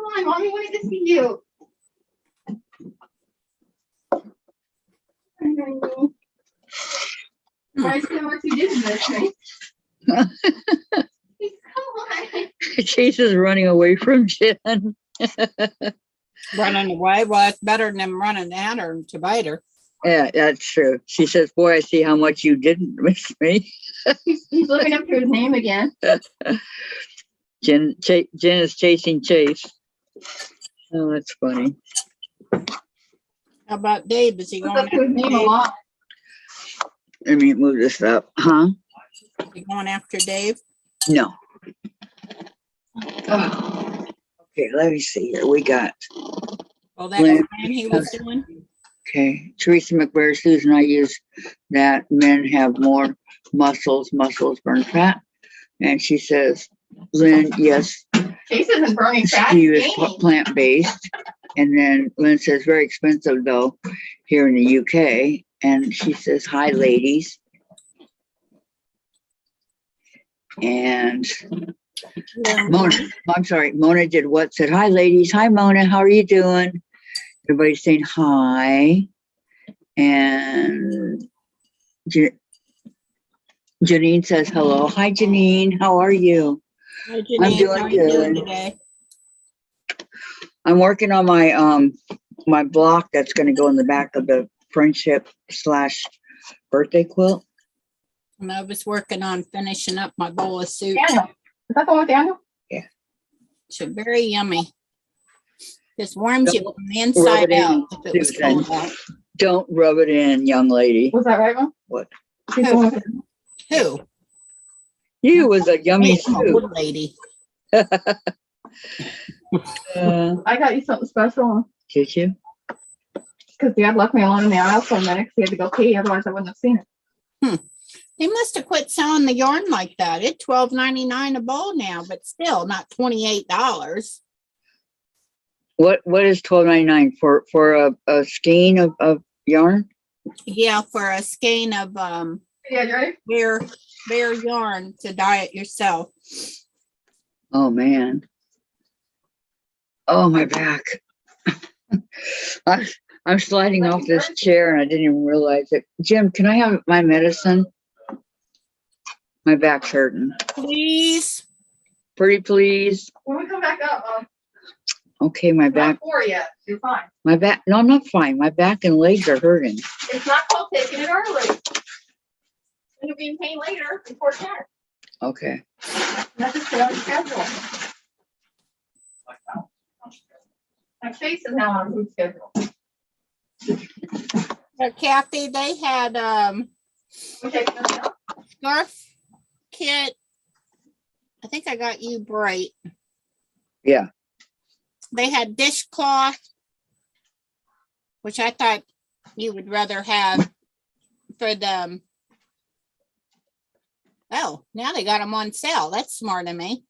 on, Mommy wanted to see you. I see how much you did miss me. Come on. Chase is running away from Jen. Running away? Well, it's better than them running at her to bite her. Yeah, that's true. She says, boy, I see how much you didn't miss me. He's looking up to his name again. Jen is chasing Chase. Oh, that's funny. How about Dave? Is he Looks going up to his after name a Dave? lot. Let me move this up. Huh? Is he going after Dave? No. Okay, let me see here. We got, Oh, that Lynn, plan he was doing? okay, Teresa McBair, Susan, I use that men have more muscles burn fat. And she says, Lynn, yes, Chase isn't burning fat. she he's is gaining. plant-based. And then Lynn says, very expensive though, here in the UK. And she says, hi, ladies. And Mona, I'm sorry, Mona did what? Said, hi, ladies. Hi, Mona. How are you doing? Everybody's saying hi. And Janine says hello. Hi, Janine. How are you? Hi, Janine. doing How are you doing good. today? I'm working on my my block that's going to go in the back of the friendship / birthday quilt. And I was working on finishing up my bowl of soup. Daniel, is that the one with Daniel? It's very yummy. Just warms you Don't from the inside rub it in, out. If it was Susan. cold out. Don't rub it in, young lady. Was that right, Mom? What? She's the one with Daniel? Who? You was a yummy Me, I'm an soup. old lady. I got you something special Did you? because Dad left me alone in the aisle for a minute 'cause he had to go pee. Otherwise, I wouldn't have seen it. They must have quit selling the yarn like that. It's $12.99 a bowl now, but still not $28. What is $12.99 for a skein of yarn? Yeah, for a skein of Yeah, you ready? bare yarn to dye it yourself. Oh man. Oh, my back. I'm sliding off this chair and I didn't even realize it. Jim, can I have my medicine? My back's hurting. Please. Pretty please. When we come back up, Okay, my it's back, not 4 yet. You're fine. my back. No, I'm not fine. My back and legs are hurting. It's not called taking it early. And you'll be in pain later before 10. Okay. That's just on schedule. My face is now on food schedule. Kathy, they had We take this out. scarf kit. I think I got you bright. Yeah. They had dishcloth, which I thought you would rather have for the. Oh, now they got them on sale. That's smart of me.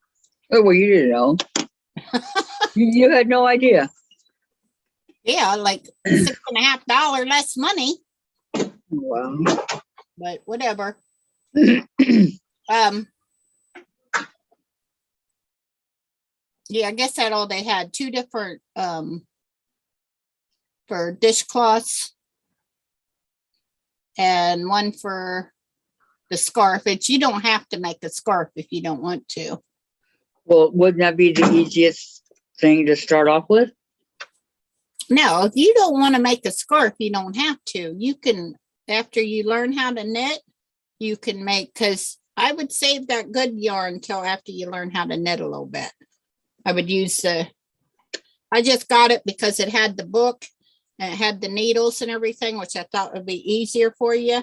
Oh, well, you didn't know. You had no idea. Yeah, like $6.50 less money, Wow. but whatever. Yeah, I guess that all they had. Two different for dishcloths and one for the scarf. It's you don't have to make a scarf if you don't want to. Well, wouldn't that be the easiest thing to start off with? No, if you don't want to make a scarf, you don't have to. You can, after you learn how to knit, you can make, because I would save that good yarn until after you learn how to knit a little bit. I would use I just got it because it had the book and it had the needles and everything, which I thought would be easier for you.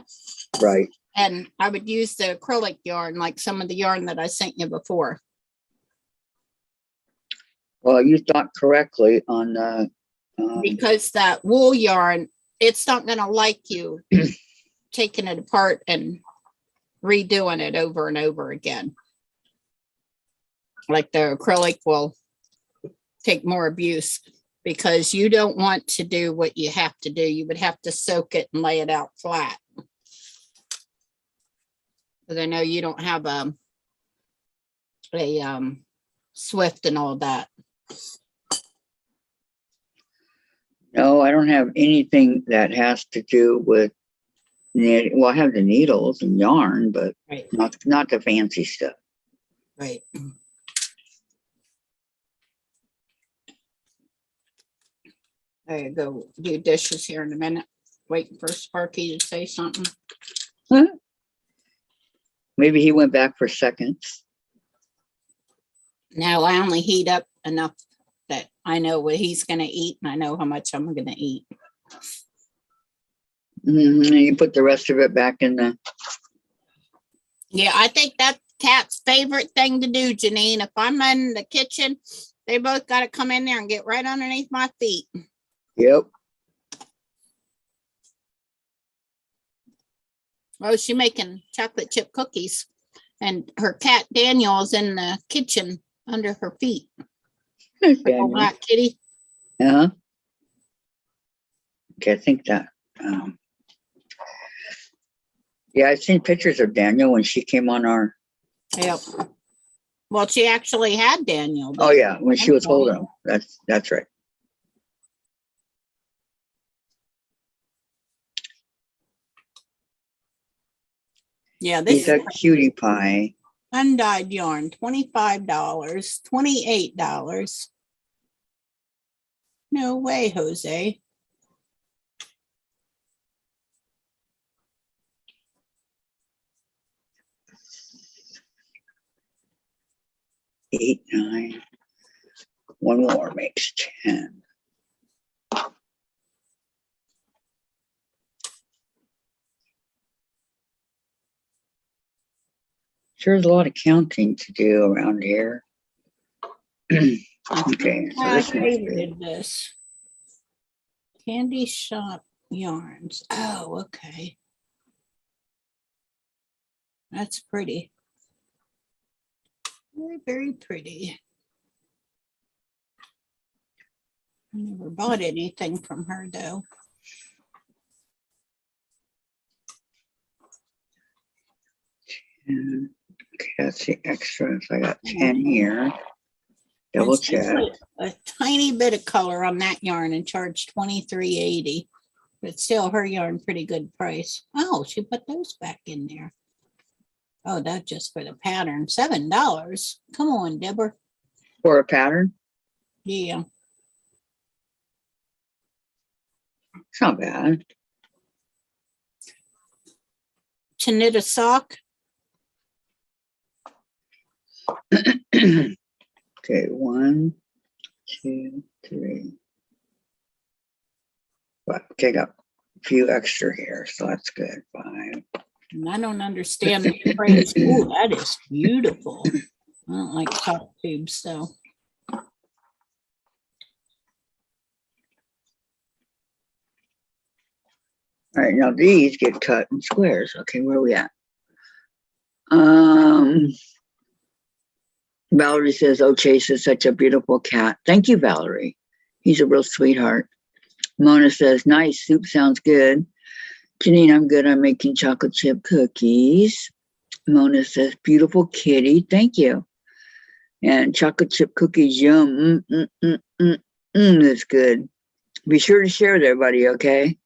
Right. And I would use the acrylic yarn, like some of the yarn that I sent you before. Well, you thought correctly on Because that wool yarn, it's not going to like you taking it apart and redoing it over and over again. Like the acrylic will take more abuse because you don't want to do what you have to do. You would have to soak it and lay it out flat. Because I know you don't have a Swift and all that. no, I don't have anything that has to do with knit. Well, I have the needles and yarn, but Right. not the fancy stuff. Right. I go do dishes here in a minute. Waiting for Sparky to say something. Maybe he went back for seconds. Now I only heat up enough that I know what he's gonna eat and I know how much I'm gonna eat. And you put the rest of it back in the. Yeah, I think that's Kat's favorite thing to do, Janine. If I'm in the kitchen, they both gotta come in there and get right underneath my feet. Yep. Oh, she's making chocolate chip cookies. And her cat Daniel's in the kitchen under her feet. Little black kitty. Uh-huh. Okay, I think that. Yeah, I've seen pictures of Daniel when she came on our. Yep. Well, she actually had Daniel. Oh yeah, when she was holding him. That's right. Yeah, this He's a cutie pie. undyed yarn, $25, $28. No way, Jose. 8, 9. One more makes 10. Sure, there's a lot of counting to do around here. Okay, so I this one's good. favorited this. Candy Shop Yarns. Oh, okay. That's pretty. Very, very pretty. I never bought anything from her though. And, okay, that's the extras. I got 10 here. Double And she check. put a tiny bit of color on that yarn and charged $23.80. But still her yarn pretty good price. Oh, she put those back in there. Oh, that's just for the pattern. $7. Come on, Deborah. For a pattern, Yeah. it's not bad. To knit a sock. Okay, 1, 2, 3. But okay, I got a few extra here, so that's good. 5. And I don't understand the phrase. Oh, that is beautiful. I don't like sock tubes, though. All right, now these get cut in squares. Okay, where are we at? Valerie says, "Oh, Chase is such a beautiful cat." Thank you, Valerie. He's a real sweetheart. Mona says, "Nice soup, sounds good." Janine, I'm good. I'm making chocolate chip cookies. Mona says, "Beautiful kitty, thank you." And chocolate chip cookies, yum. That's good. Be sure to share with everybody, okay?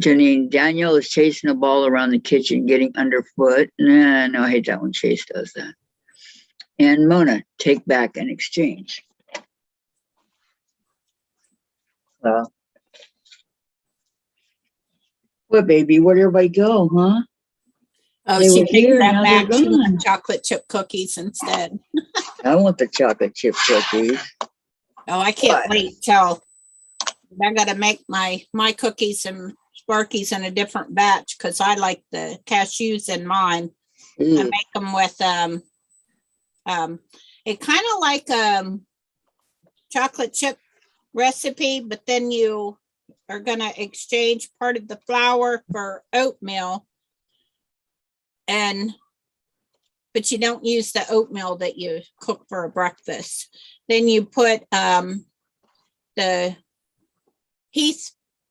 Janine, Daniel is chasing a ball around the kitchen, getting underfoot. Nah, no, I hate that when Chase does that. And Mona, take back and exchange. What, baby? Where'd everybody go, huh? Oh, They she were picked here, that now they're back. She gone. wanted chocolate chip cookies instead. I want the chocolate chip cookies. Oh, I can't What? wait till I gotta make my cookies and Sparkies in a different batch because I like the cashews in mine. I Ooh, make them with it kind of like chocolate chip recipe, but then you are gonna exchange part of the flour for oatmeal, but you don't use the oatmeal that you cook for a breakfast. Then you put the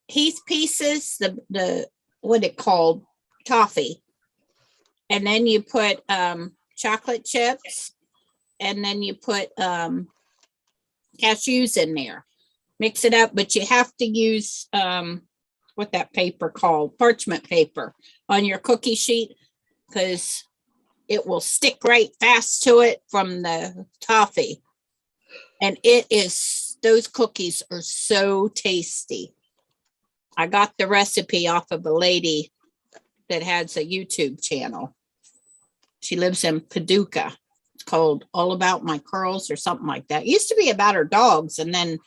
Heath pieces, the what it called, toffee, and then you put chocolate chips, and then you put cashews in there. Mix it up, but you have to use what that paper called, parchment paper, on your cookie sheet because it will stick right fast to it from the toffee. And those cookies are so tasty. I got the recipe off of a lady that has a YouTube channel. She lives in Paducah. It's called All About My Curls or something like that. It used to be about her dogs, and then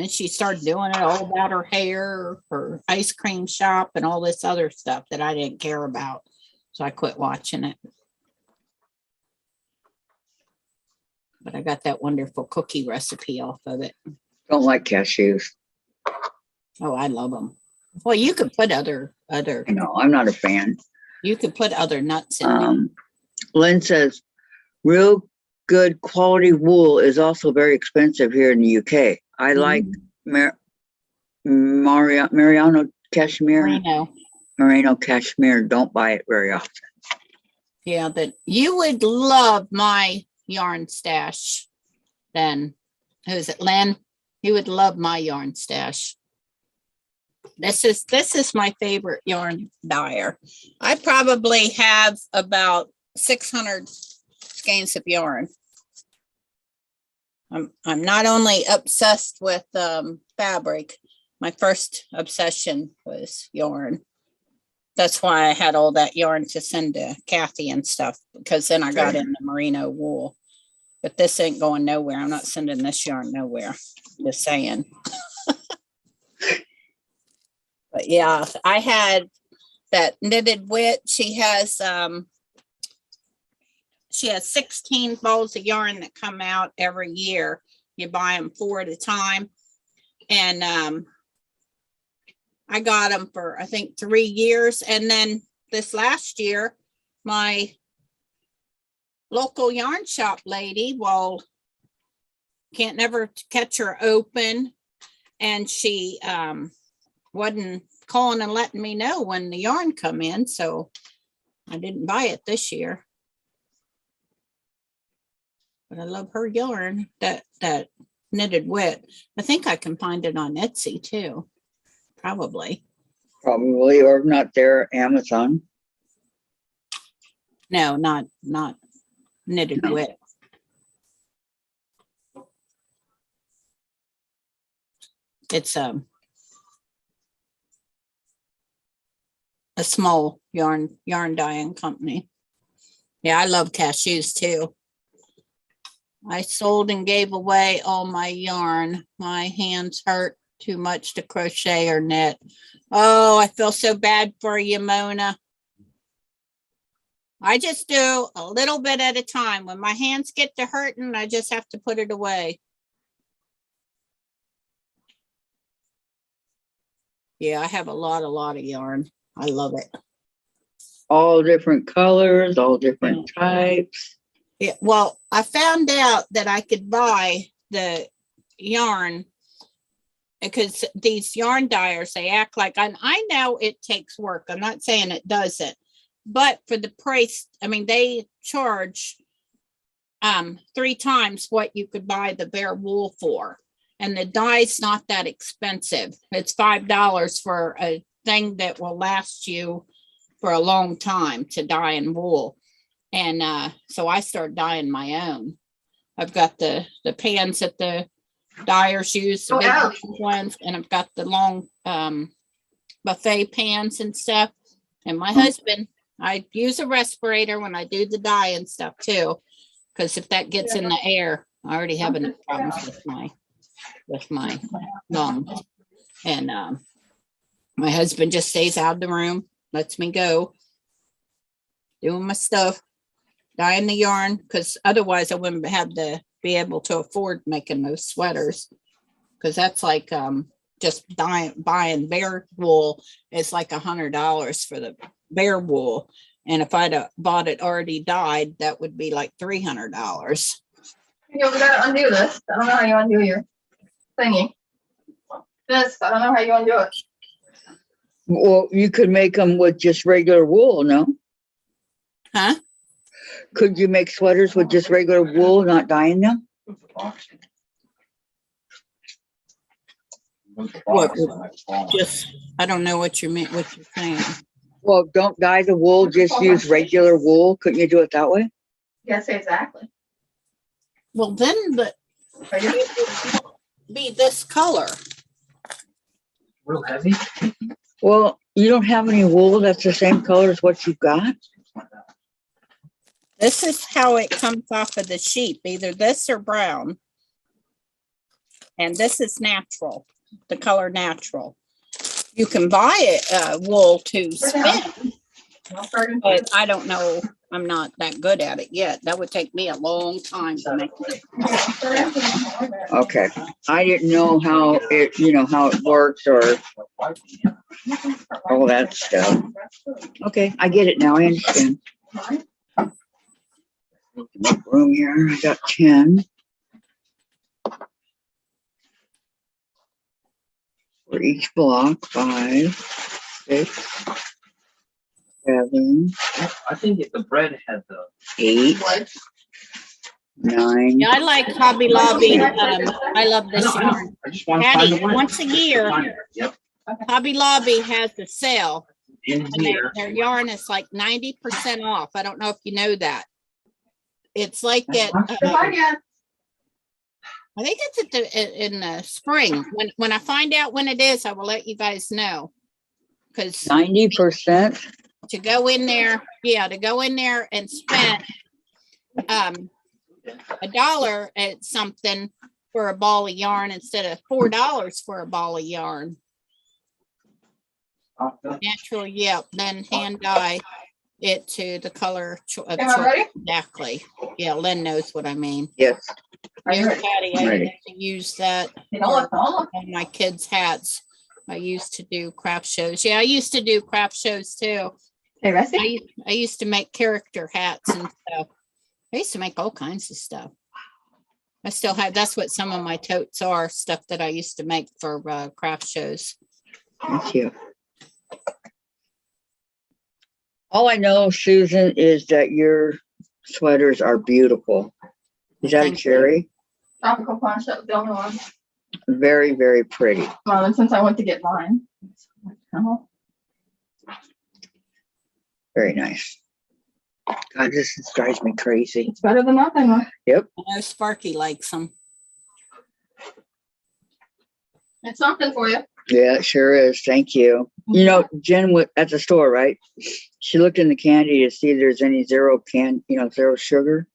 she started doing it all about her hair, her ice cream shop, and all this other stuff that I didn't care about. So I quit watching it. But I got that wonderful cookie recipe off of it. don't like cashews. Oh, I love them. Well, you could put other, No, I'm not a fan. you could put other nuts in there. Lynn says, real good quality wool is also very expensive here in the UK. I like Mariano cashmere. Merino cashmere. Don't buy it very often. Yeah, that you would love my yarn stash then. Who's it, Len? You would love my yarn stash. This is my favorite yarn dyer. I probably have about 600 skeins of yarn. I'm not only obsessed with fabric. My first obsession was yarn. that's why I had all that yarn to send to Kathy and stuff, because then I got in the merino wool. But this ain't going nowhere. I'm not sending this yarn nowhere. Just saying. But yeah, I had that knitted wit. She has 16 balls of yarn that come out every year. You buy them 4 at a time. And I got them for, I think, 3 years. And then this last year, my local yarn shop lady, well, can't never catch her open. And she wasn't calling and letting me know when the yarn come in. So I didn't buy it this year. But I love her yarn, that knitted wit. I think I can find it on Etsy too. Probably. Probably, or not there, Amazon. No, not knitted No. wit. It's a small yarn dyeing company. Yeah, I love cashews too. I sold and gave away all my yarn. My hands hurt too much to crochet or knit. Oh, I feel so bad for you, Mona. I just do a little bit at a time. When my hands get to hurting, I just have to put it away. Yeah, I have a lot of yarn. I love it. All different colors, all different types. Yeah, well, I found out that I could buy the yarn because these yarn dyers, they act like, and I know it takes work. I'm not saying it doesn't, but for the price, I mean, they charge 3 times what you could buy the bare wool for. And the dye's not that expensive. It's $5 for a thing that will last you for a long time to dye in wool. And so I started dyeing my own. I've got the pans that the dyers use, the big ones, and I've got the long buffet pans and stuff. And my husband, I use a respirator when I do the dye and stuff too, because if that gets in the air, I already have enough problems with my lungs. And my husband just stays out of the room, lets me go doing my stuff, dyeing the yarn, because otherwise I wouldn't have to be able to afford making those sweaters, because that's like just buying bare wool is like $100 for the bare wool, and if I'd have bought it already dyed, that would be like $300. We gotta undo this. I don't know how you undo your thingy. This, I don't know how you undo it. Well, you could make them with just regular wool, no? Huh? Could you make sweaters with just regular wool, not dyeing them? What, just, I don't know what you meant, what you're saying. Well, don't dye the wool, just use regular wool. Couldn't you do it that way? Yes, exactly. Well, then, but be this color. Real heavy. Well, you don't have any wool that's the same color as what you've got? This is how it comes off of the sheep, either this or brown. And this is natural, the color natural. You can buy it wool to spin, but I don't know. I'm not that good at it yet. That would take me a long time to make it. Okay. I didn't know how it, how it works or all that stuff. Okay, I get it now. I understand. Make room here. I got 10. For each block, 5, 6, 7, I think if the bread had the 8, 9. Yeah, I like Hobby Lobby. I love this yarn. I just want to find Patty, the way. once a year, Yep. Hobby Lobby has a sale. In And here. their yarn is like 90% off. I don't know if you know that. It's like at, I think it's at in the spring. When I find out when it is, I will let you guys know. because 90%? to go in there, to go in there and spend $1 at something for a ball of yarn instead of $4 for a ball of yarn. Natural, then hand dye it to the color of Am I choice. ready? Exactly. Yeah, Lynn knows what I mean. Yes. Are you Yes, ready? Patty, I Ready. used to use that You don't look, don't look. on my kids' hats. I used to do craft shows. Yeah, I used to do craft shows too. Okay, Rusty? I used to make character hats and stuff. I used to make all kinds of stuff. I still have, that's what some of my totes are, stuff that I used to make for craft shows. Thank you. All I know, Susan, is that your sweaters are beautiful. Is that a Thank you. cherry? Tropical punch, that was the only one. Very, very pretty. Well, and since I went to get mine. Oh, Very nice. God, this drives me crazy. it's better than nothing. Huh? I know Sparky likes them. It's something for you. Yeah, it sure is. Thank you. You know, Jen was at the store, right? She looked in the candy to see if there's any zero sugar.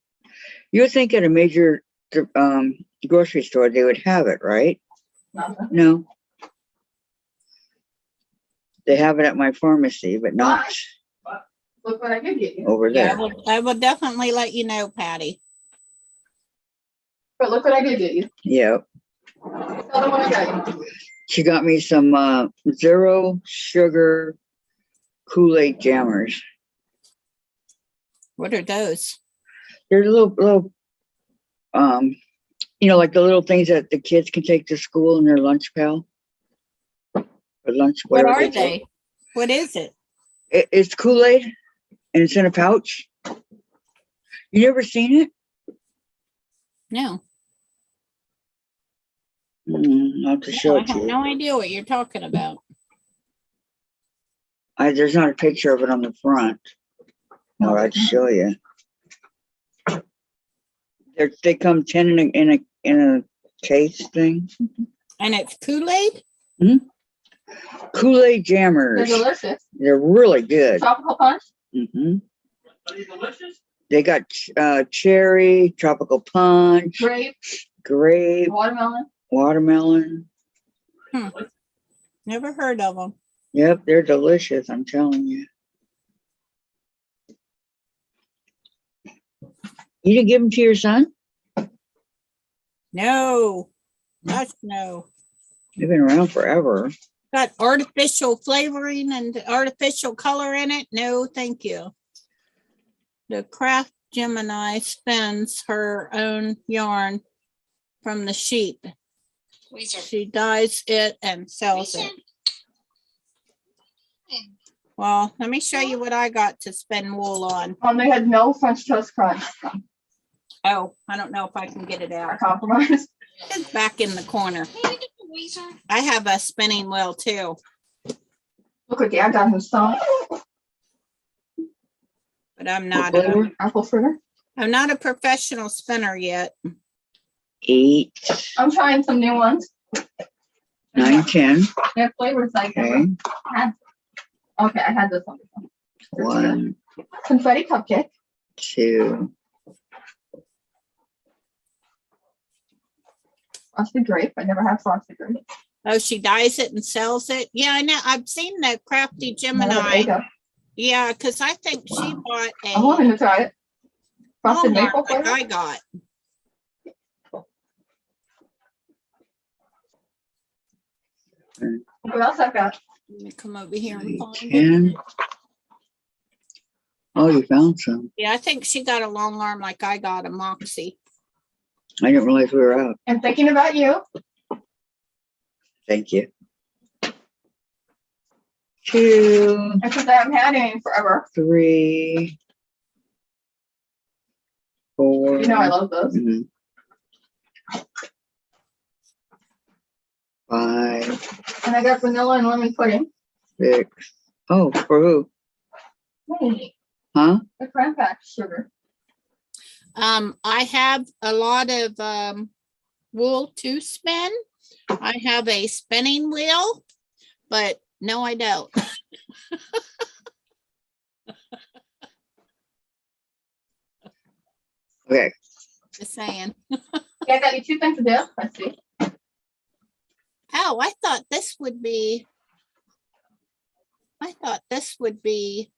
You would think at a major grocery store they would have it, right? Nothing. No. They have it at my pharmacy, but not Look what I did get you. over Yeah, there. I will definitely let you know, Patty. But look what I did get you. Yep. Tell them what I got you. She got me some zero sugar Kool-Aid jammers. What are those? They're little like the little things that the kids can take to school in their lunch pail. Or lunch, What whatever are call they? What is it? It's Kool-Aid and it's in a pouch. You never seen it? No, I'll have to show I it to have you. no idea what you're talking about. There's not a picture of it on the front. No, I'd show you. They come 10 in a case thing. And it's Kool-Aid? Kool-Aid They're jammers. delicious. They're really good. Tropical punch. hmm Are they delicious? They got cherry, tropical punch, Grape. grape, Watermelon. watermelon. Never heard of them. Yep, they're delicious. I'm telling you. You didn't give them to your son? No, gosh, no. They've been around forever. Got artificial flavoring and artificial color in it? No, thank you. The Craft Gemini spins her own yarn from the sheep. She dyes it and sells it. Well, let me show you what I got to spin wool on. They had no French toast crunch. Oh, I don't know if I can get it I out. compromised. It's back in the corner. I have a spinning wheel too, Look what Dad got himself. but I'm What not a, flavor? Apple fritter. I'm not a professional spinner yet. 8, I'm trying some new ones. 9, 10. They have flavors like Okay. Okay, I had this one before. 1, Confetti cupcake. 2, Frosted grape. I never had frosted grape. Oh, she dyes it and sells it. Yeah, I know. I've seen the Crafty Another Gemini. bagel. Yeah, because I think she bought a I'm wanting to try it. Frosted Walmart maple like flavor. I got. What else I got? Let me come over here and find it. 10. Oh, you found some. Yeah, I think she got a long arm like I got a Moxie. I didn't realize we were out. And thinking about you. Thank you. 2, Because I haven't had any in forever. 3, 4. You know I love those. Mhm. 5, And I got vanilla and lemon pudding. 6. Oh, for who? Hey, Huh? the cranberry sugar. I have a lot of wool to spin. I have a spinning wheel, but No, I don't. Okay, Just saying. Yeah, I got you 2 things to do. Let's see. Oh, I thought this would be. I thought this would be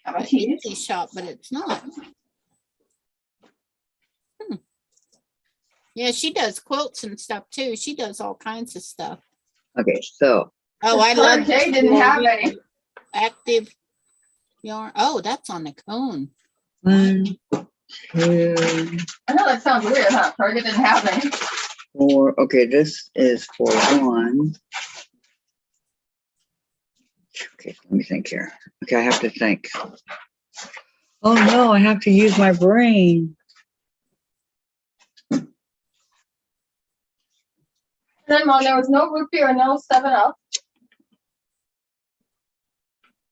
How an about cheese? Etsy shop, but it's not. Yeah, she does quilts and stuff too. She does all kinds of stuff. okay, so Oh, I Her love Jay this didn't little have any. active yarn. Oh, that's on the cone. 1, 2, I know that sounds weird, huh? Target didn't have any. 4. Okay, this is for 1. Okay, let me think here. Okay, I have to think. Oh no, I have to use my brain. And then, Mom, there was no root beer or no 7-Up.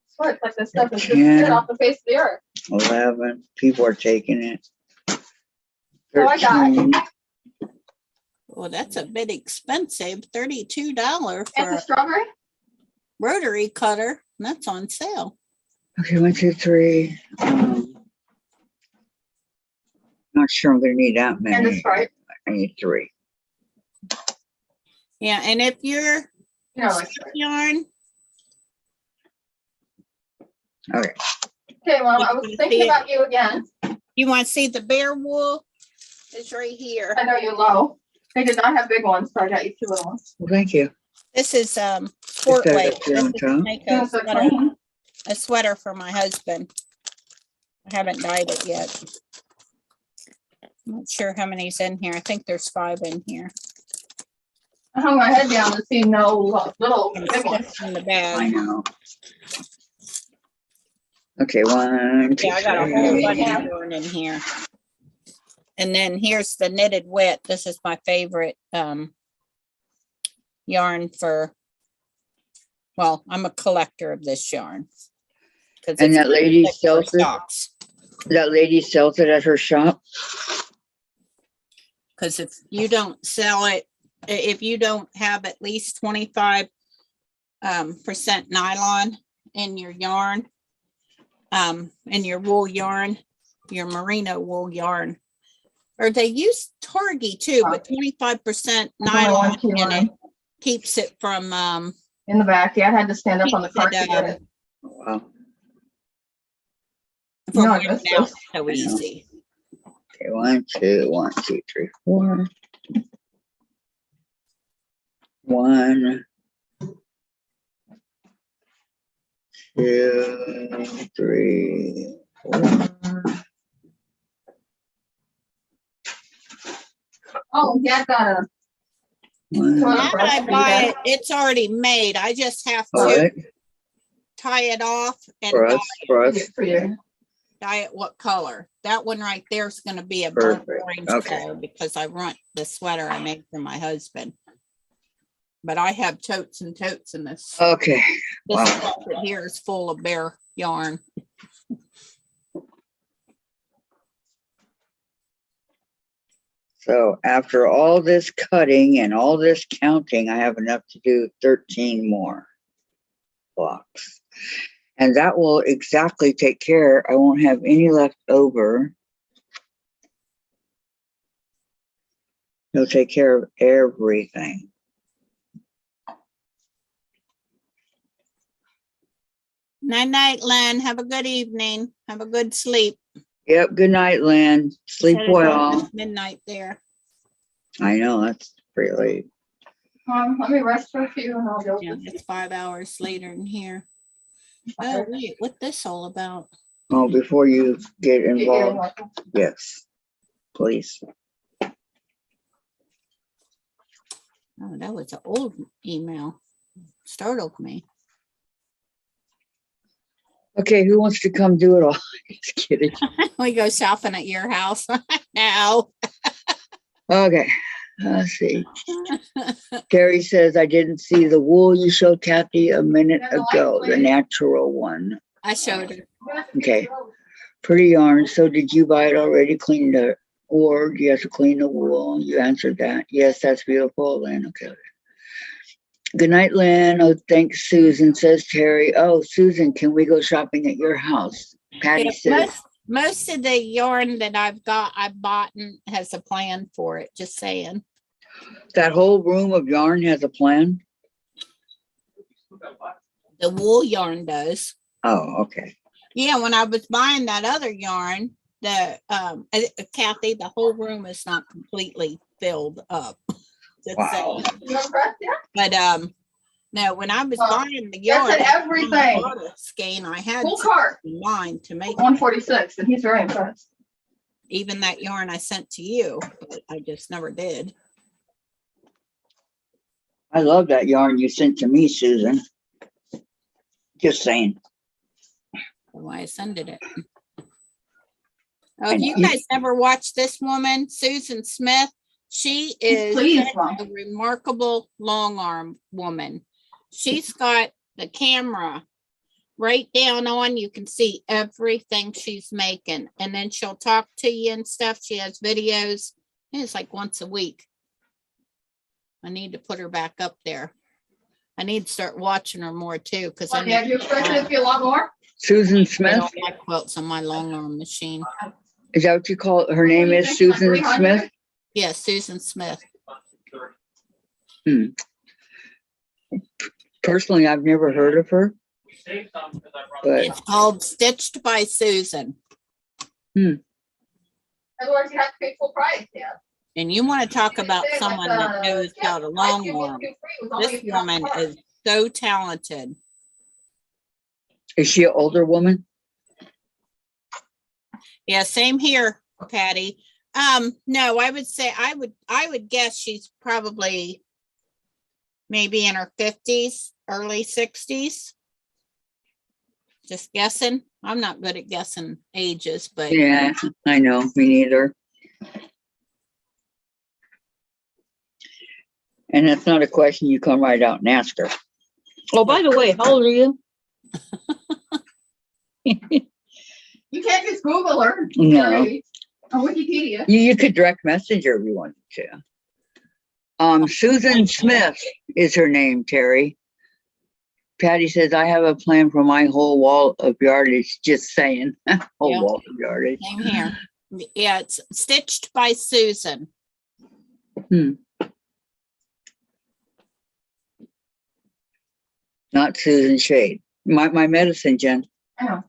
Swear, it's like this stuff is disappeared off the face of the earth. 11. People are taking it. So I got- 13. Well, that's a bit expensive. $32 And for the a strawberry? rotary cutter. That's on sale. Okay, 1, 2, 3. Not sure I'm gonna need that And the many. Sprite. I need 3. Yeah, and if you're You know, like Sprite. yarn, Okay, Okay, Mom, I was You thinking see it? about you again. you want to see the bare wool? It's right here. I know you're low. They did not have big ones, so I got you 2 little ones. well, thank you. This is Fort that Lake. up here This on is top? to make Those are clean. a sweater for my husband. I haven't dyed it yet. Not sure how many's in here. I think there's 5 in here. I hung my head down to see no little And big ones. it's in the I bag. know. Okay, 1, 2, Yeah, I got a whole 3. bunch of yarn in here. And then here's the knitted wet. This is my favorite yarn for, well, I'm a collector of this yarn. 'Cause And it's that lady perfect for sells it? socks. That lady sells it at her shop? Because if you don't sell it, if you don't have at least 25% nylon in your yarn, in your wool yarn, your merino wool yarn, or they use Targi too, but 25% nylon in it keeps it from In the back, yeah, I had to stand up on the keeps cart it, to get it. Oh, wow. from No, I wearing missed out this. so easy. Okay, 1, 2, 1, 2, 3, 4. 1, 2, 3, 4. Oh, yeah, I got a, 1. That I buy it, it's already made. I just have All to right, tie it off and for us, for us. for you. dye it what color. That one right there is going to be a burnt Perfect. orange Okay. color because I want the sweater I made for my husband. But I have totes and totes in this. Okay, This wow. closet here is full of bare yarn. So after all this cutting and all this counting, I have enough to do 13 more blocks. And that will exactly take care. I won't have any left over. It'll take care of everything. Night night, Len. Have a good evening. Have a good sleep. Yep, good night, Lynn. Sleep Said it's well. almost midnight there. I know, that's pretty late. Let me rest for a few and I'll go. Yeah, it's 5 hours later in here. Oh, wait, what's this all about? Oh, before you get involved, yes, please. Oh, that was an old email. Startled me. Okay, who wants to come do it all? Just kidding. We go shopping at your house now. Okay, let's see. Carrie says, I didn't see the wool you showed Kathy a minute ago, the natural one. I showed her. Okay. Pretty yarn. So did you buy it already cleaned up? Or do you have to clean the wool? You answered that. Yes, that's beautiful. Then okay. Good night, Lynn. Oh, thanks, Susan, says Terry. Oh, Susan, can we go shopping at your house? Patty Yeah, says, most of the yarn that I've got, I bought and has a plan for it, just saying. that whole room of yarn has a plan? The wool yarn does. Oh, okay. Yeah, when I was buying that other yarn, Kathy, the whole room is not completely filled up. Just Wow. saying. You impressed yet? But no, when I was Well, buying the yarn, That's at everything. skein, I had Full cart, in mind to make 146, and he's very impressed. even that yarn I sent to you, but I just never did. I love that yarn you sent to me, Susan. Just saying. Why I sent it. Oh, if And you you- guys never watched this woman, Susan Smith, she is Please, such Mom. a remarkable long arm woman. She's got the camera right down on, you can see everything she's making, and then she'll talk to you and stuff. She has videos, and it's like once a week. I need to put her back up there. I need to start watching her more too, because I Okay, have you need expected it to be a lot more? Susan to Smith, get all my quilts on my long arm machine. is that what you call it? Her name What do you is think, Susan 300? Smith? Yes, Susan Smith. Personally, I've never heard of her, but It's called Stitched by Susan. Otherwise, you have to pay full price, yeah. And you want to talk about someone that knows how to long arm. This woman is so talented. is she an older woman? Yeah, same here, Patty. No, I would say I would guess she's probably maybe in her 50s, early 60s. Just guessing. I'm not good at guessing ages, but Yeah, I know, me neither. And that's not a question you come right out and ask her. Oh, by the way, how old are you? You can't just Google her. No. On Wikipedia. You could direct message her if you wanted to. Susan Smith is her name, Terry. Patty says, I have a plan for my whole wall of yardage, just saying. Whole Yeah. wall of yardage. same here. Yeah, it's Stitched by Susan. Not Susan Shade. My medicine, Jen, I know.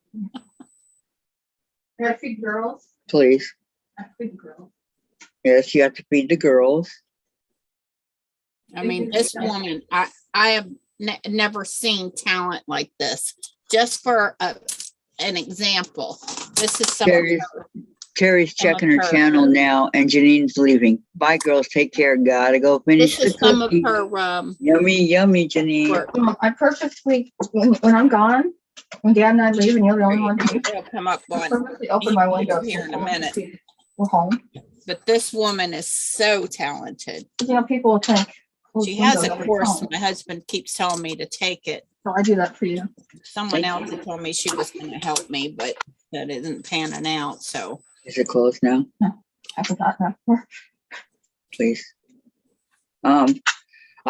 I gotta feed girls. please. I feed girls. Yes, you have to feed the girls. I mean, this woman, I have never seen talent like this. Just for an example, this is some of Terry's, her- Terry's Some of checking her her- channel now, and Janine's leaving. Bye, girls. Take care. Gotta go finish this the is some of cookie. her Yummy, yummy, Janine. work. I purposely, when I'm gone, when Dad and I leave and you're the only one to leave, They'll come up I on, purposely open my window. Here in a minute. We're home. but this woman is so talented. You know, people will think. "Oh, She has a window, nobody's course. home." My husband keeps telling me to take it. So I do that for you. Someone Thank else had told me she was going to help me, but that isn't panning out. So Is it closed now? I forgot that. Please. I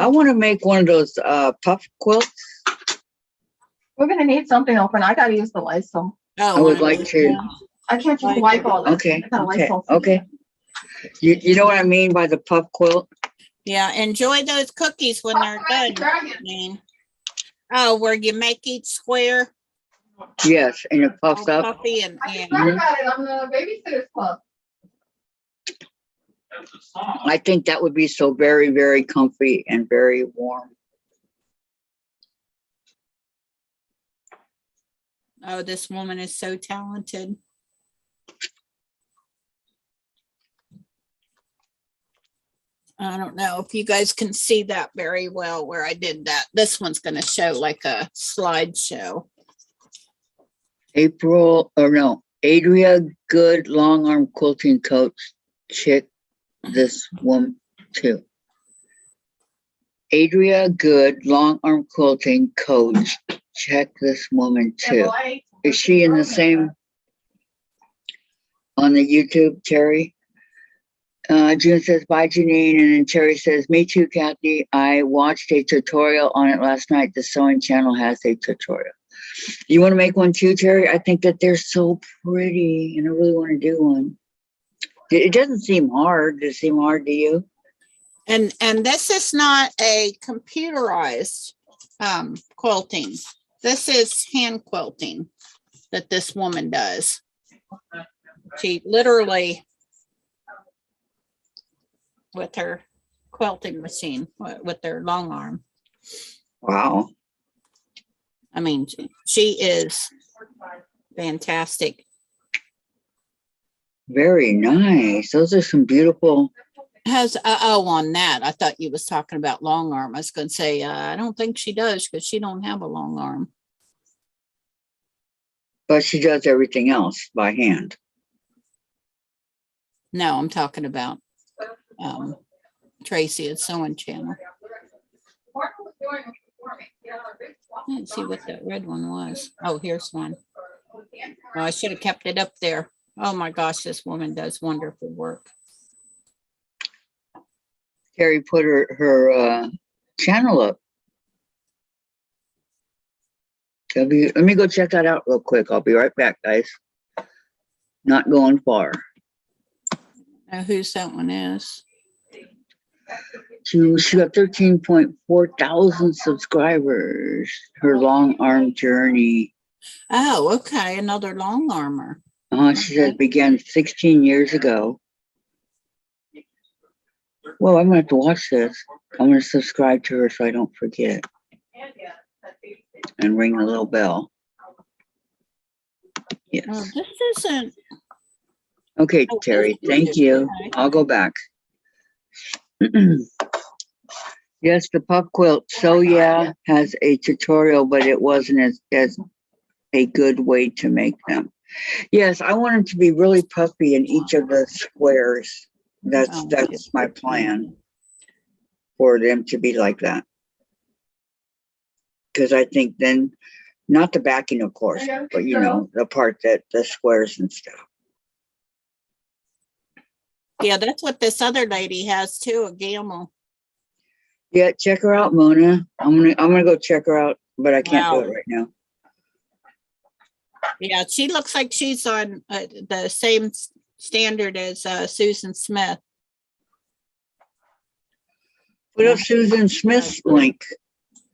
want to make one of those puff quilts. We're gonna need something open. I gotta use the Lysol. oh, I would wanna like do to. that? I can't just wipe all this. Okay, I got a okay, Lysol. okay. You know what I mean by the puff quilt? Yeah, enjoy those cookies when they're done. Dragon. Jane. Oh, where you make each square Yes, and it puffs all up. puffy and I yeah. just read about it on the Babysitters Club. That's a song. I think that would be so very, very comfy and very warm. Oh, this woman is so talented. I don't know if you guys can see that very well where I did that. This one's going to show like a slideshow. Adria Good Long Arm Quilting Coach. Check this one too. Adria Good Long Arm Quilting Coach. Check this woman too. Is she in the same on the YouTube, Terry? June says, bye, Janine. And then Terry says, me too, Kathy. I watched a tutorial on it last night. The sewing channel has a tutorial. You want to make one too, Terry? I think that they're so pretty and I really want to do one. It doesn't seem hard. Does it seem hard to you? And this is not a computerized quilting. This is hand quilting that this woman does. She literally, with her quilting machine, with their long arm. Wow. I mean, she is fantastic. Very nice. Those are some beautiful. Has on that. I thought you was talking about long arm. I was going to say, I don't think she does because she don't have a long arm. But she does everything else by hand. No, I'm talking about Tracy at Sewing Channel. I didn't see what that red one was. Oh, here's one. Oh, I should have kept it up there. Oh my gosh, this woman does wonderful work. Terry put her channel up. Let me go check that out real quick. I'll be right back, guys. Not going far. Now, whose that one is? She got 13.4 thousand subscribers. Her long arm journey. Oh, okay, another long armor. She said began 16 years ago. Well, I'm gonna have to watch this. I'm gonna subscribe to her so I don't forget. And ring the little bell. Yes. Oh, this isn't. Okay, Oh, Terry, this thank is you. okay. I'll go back. Yes, the puff quilt. So yeah, has a tutorial, but it wasn't as a good way to make them. Yes, I want them to be really puffy in each of the squares. That's my plan for them to be like that. Because I think then, not the backing, of course, but you know, the part that the squares and stuff. Yeah, that's what this other lady has too, a gamel. Yeah, check her out, Mona. I'm gonna go check her out, but I can't do Wow. it right now. Yeah, she looks like she's on the same standard as Susan Smith. Put up Susan Smith's link.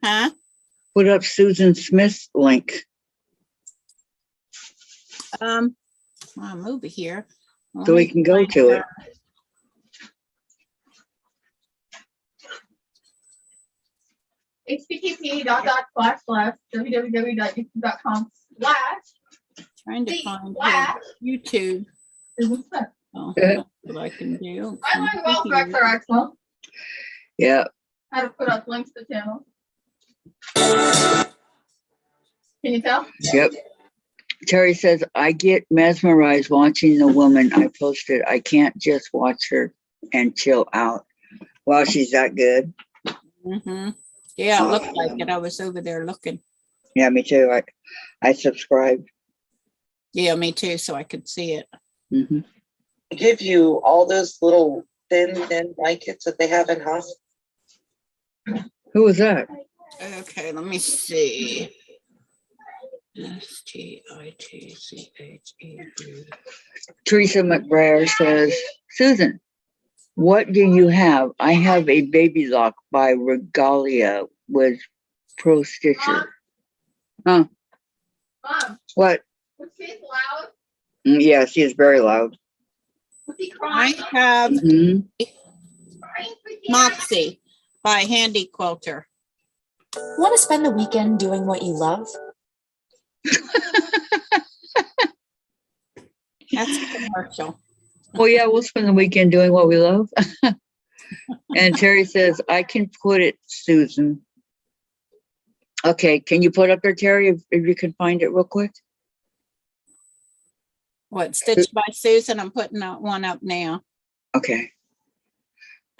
Huh? Put up Susan Smith's link. I'll move it here. So we can go to it. http://www.youtube.com/ Trying to See, find flash. her YouTube. Susan Smith. Oh, that's what I can do. I learned well through XRX. Yeah. How to put up links to channels. Can you tell? Yep. Terry says, I get mesmerized watching the woman I posted. I can't just watch her and chill out. Wow, she's that good. Mm-hmm. Yeah, it looked like it. I was over there looking. Yeah, me too. I subscribed. Yeah, me too, so I could see it. Mm-hmm. Give you all those little thin blankets that they have in house. Who was that? Okay, let me see. STITCHE. Teresa McBrayer says, Susan, what do you have? I have a baby lock by Regalia with Pro Stitcher. Huh? Mom, What? was she loud? Yeah, she is very loud. Was he I crying? have Mhm. Crying for you? Moxie by Handy Quilter. Want to spend the weekend doing what you love? That's a commercial. Well, yeah, we'll spend the weekend doing what we love. And Terry says, I can put it, Susan. Okay, can you put up there, Terry, if you can find it real quick? What, Stitched by Susan? I'm putting that one up now. Okay.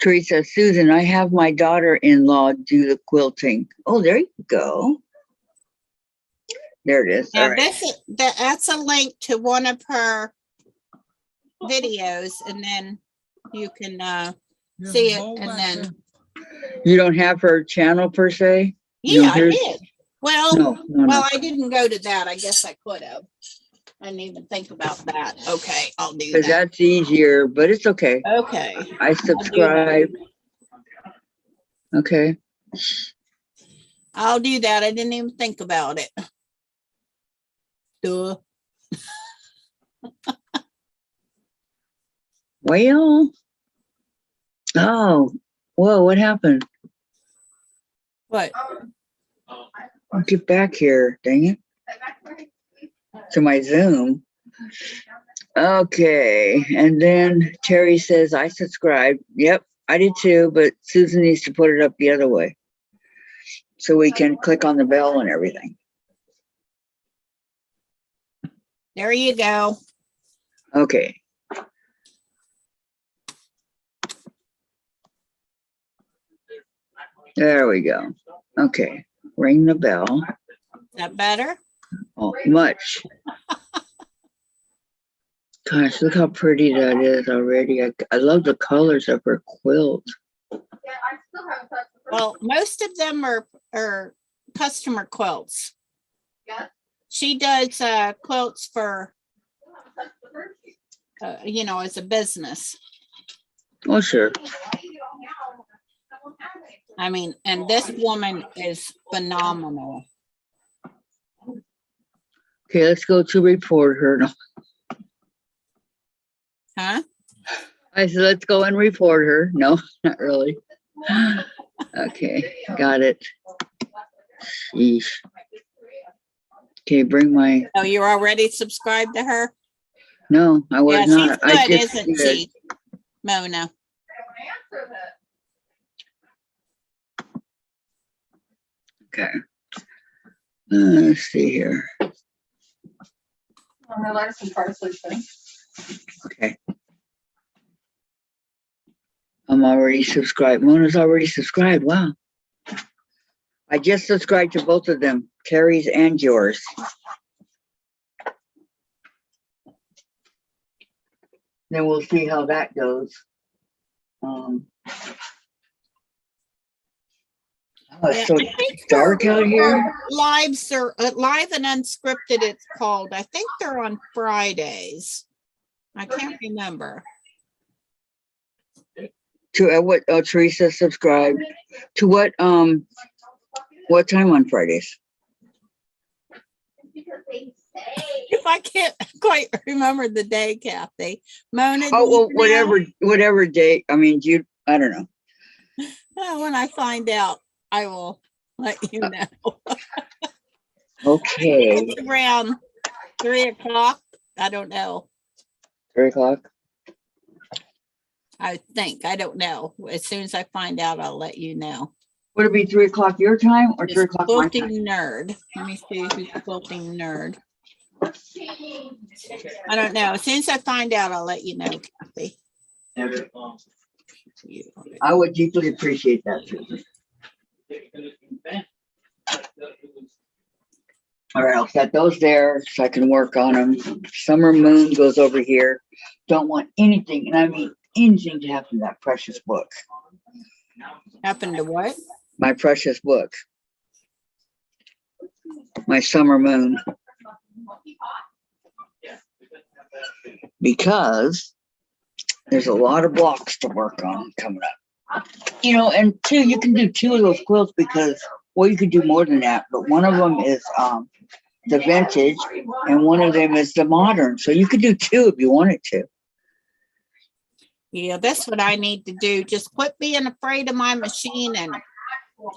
Teresa, Susan, I have my daughter-in-law do the quilting. Oh, there you go. There it is. All Now, right. that's a link to one of her videos, and then you can see it and then, You don't have her channel per se? You yeah, know, I here's- did. Well, No, no, well, no. I didn't go to that. I guess I could have. I didn't even think about that. Okay, I'll do Because that. that's easier, but it's okay. Okay. I subscribe. Okay. I'll do that. I didn't even think about it. Duh. Well. Oh, whoa, what happened? What? I'll get back here, dang it. To my Zoom. Okay, and then Terry says, I subscribed. Yep, I did too, but Susan needs to put it up the other way. So we can click on the bell and everything. There you go. Okay. There we go. Okay, ring the bell. Is that better? Oh, much. Gosh, look how pretty that is already. I love the colors of her quilt. Yeah, I still haven't touched the first Well, most of them are customer quilts. Yeah. She does quilts for, touched the first sheet. you know, as a business. Oh, sure. Why you don't know? Someone has it. I mean, and this woman is phenomenal. Okay, let's go to report her. No, Huh? I said, let's go and report her. No, not really. Okay, got it. Sheesh. Okay, bring my, Oh, you're already subscribed to her? no, I was Yeah, she's not. I good, just isn't did. she? Mona. I don't answer that. Okay. Let's see here. Oh, no, that's some parsley thing. Okay. I'm already subscribed. Mona's already subscribed. Wow. I just subscribed to both of them, Terry's and yours. Then we'll see how that goes. Oh, it's so I think dark out here. Lives are live and unscripted. It's called. I think they're on Fridays. I can't remember. To what? Oh, Teresa subscribed to what? What time on Fridays? Because they say. If I can't quite remember the day, Kathy. Mona. do Oh, you well, know? whatever date. I mean, I don't know. When I find out, I will let you know. Okay, It's around 3:00. I don't know. 3:00. I think. I don't know. As soon as I find out, I'll let you know. Would it be 3:00 your time or It's 3:00 my time? Quilting Nerd. Let me see who's Quilting Nerd. I don't know. As soon as I find out, I'll let you know, Kathy. I would deeply appreciate that, Susan. All right, I'll set those there so I can work on them. Summer Moon goes over here. Don't want anything, and I mean anything to happen to that precious book. Happened to what? My precious book. My Summer Moon. Because there's a lot of blocks to work on coming up. You know, and you can do 2 of those quilts because, well, you could do more than that, but one of them is the vintage and one of them is the modern. So you could do 2 if you wanted to. Yeah, that's what I need to do. Just quit being afraid of my machine and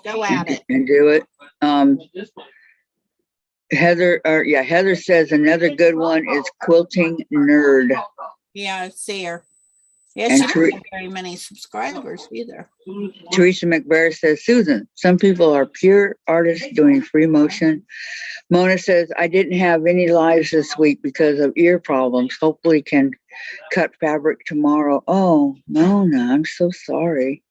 go at it. And do it. Heather says another good one is Quilting Nerd. Yeah, I see her. Yeah, And she doesn't have very many subscribers either. Teresa McBair says, Susan, some people are pure artists doing free motion. Mona says, I didn't have any lives this week because of ear problems. Hopefully can cut fabric tomorrow. Oh, Mona, I'm so sorry.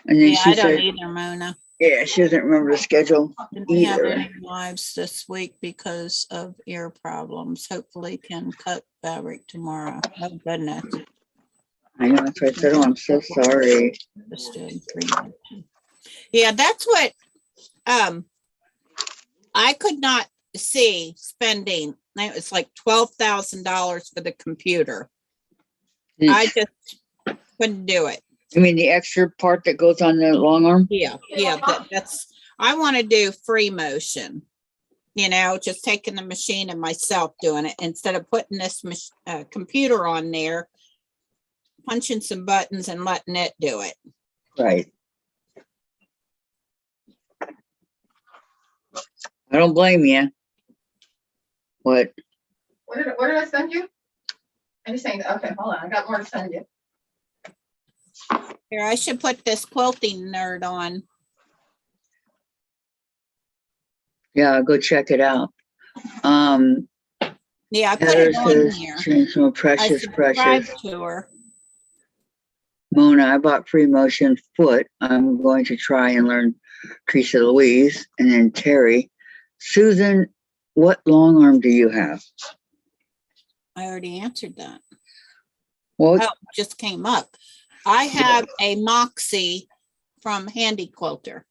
And then Yeah, she I don't said, either, Mona. yeah, she doesn't remember the schedule Didn't have either. any lives this week because of ear problems. Hopefully can cut fabric tomorrow. Oh, goodness. I know, that's what I said. Oh, I'm so sorry. Understood. Yeah, that's what, I could not see spending, it was like $12,000 for the computer. I just couldn't do it. You mean the extra part that goes on the long arm? Yeah, that's, I want to do free motion. You know, just taking the machine and myself doing it instead of putting this computer on there, punching some buttons and letting it do it. Right. I don't blame you. What? What did I send you? I'm just saying, okay, hold on, I got more to send you. Here, I should put this quilting nerd on. Yeah, I'll go check it out. Yeah, I put Heather it on says, here. change from I precious, subscribed precious. to her. Mona, I bought free motion foot. I'm going to try and learn Teresa Louise. And then Terry. Susan, what long arm do you have? I already answered that. Well, Oh, just came up. I have a Moxie from Handy Quilter.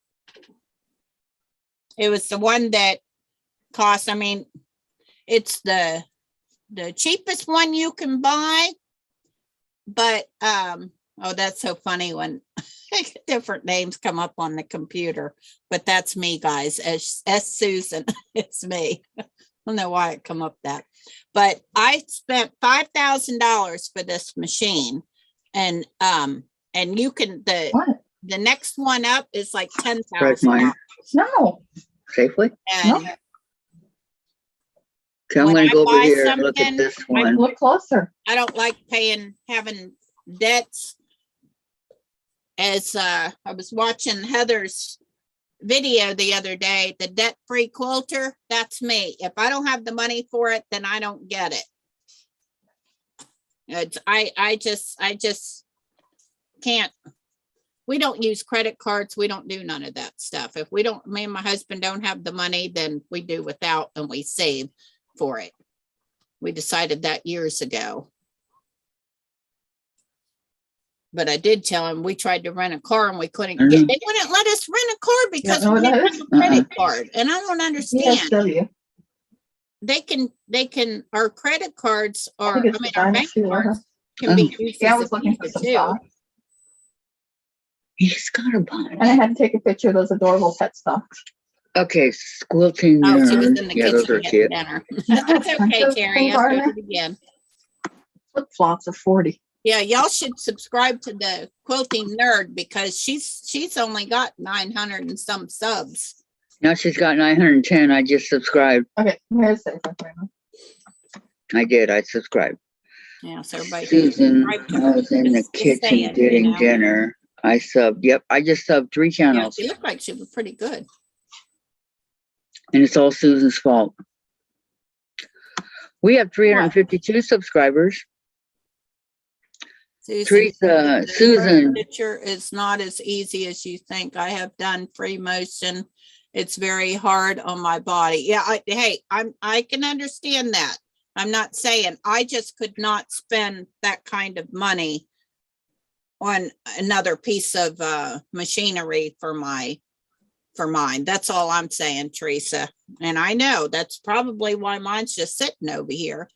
It was the one that cost, I mean, it's the cheapest one you can buy. But, oh, that's so funny when different names come up on the computer. But that's me, guys. S Susan, it's me. I don't know why it come up that. But I spent $5,000 for this machine. And you can, What? the next one up is like Where's $10,000. mine? No, Safely? And Okay, I'm When gonna I go over buy here and look at something, this one. look closer. I don't like having debts. As I was watching Heather's video the other day, the debt-free quilter, that's me. If I don't have the money for it, then I don't get it. It's, I just can't. We don't use credit cards. We don't do none of that stuff. If we don't, me and my husband don't have the money, then we do without and we save for it. We decided that years ago. But I did tell him we tried to rent a car and we couldn't get, they wouldn't let us rent a car because know we what that didn't is? have a credit card. And I don't understand. PSW. They can, our credit cards I are, think I it's mean, the our bank Dynasty logo. cards can be used Yeah, I as was a looking for Visa some too. socks, He's got a bunch. and I had to take a picture of those adorable pet socks. Okay, squilting. Oh, she was nerd. in the Yeah, those kitchen are getting cute. dinner. That's okay, Those Terry. things I'll are do nice. it again. Flip flops are 40. Yeah, y'all should subscribe to the Quilting Nerd because she's only got 900 and some subs. Now she's got 910. I just subscribed. Okay, here's the I did. I subscribed. Yeah, so everybody can Susan, subscribe to I her. was in the Just kitchen saying, you getting know. dinner. I subbed. Yep, I just subbed 3 Yeah, channels, she looked like she was pretty good. and it's all Susan's fault. We have 352 subscribers. Teresa, Susan. Picture is not as easy as you think. I have done free motion. It's very hard on my body. Yeah, I can understand that. I'm not saying I just could not spend that kind of money on another piece of machinery for mine. That's all I'm saying, Teresa. And I know that's probably why mine's just sitting over here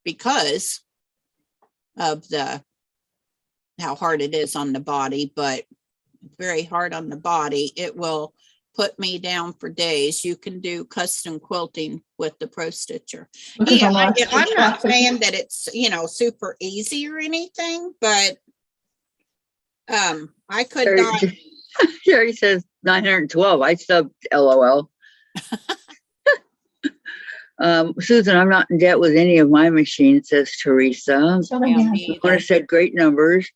because of how hard it is on the body, but it's very hard on the body. It will put me down for days. You can do custom quilting with the Pro Stitcher. Yeah, I'm not saying that it's, super easy or anything, but I could not. Sherry says 912. I subbed LOL. Susan, I'm not in debt with any of my machines, says Teresa. Mona said great numbers.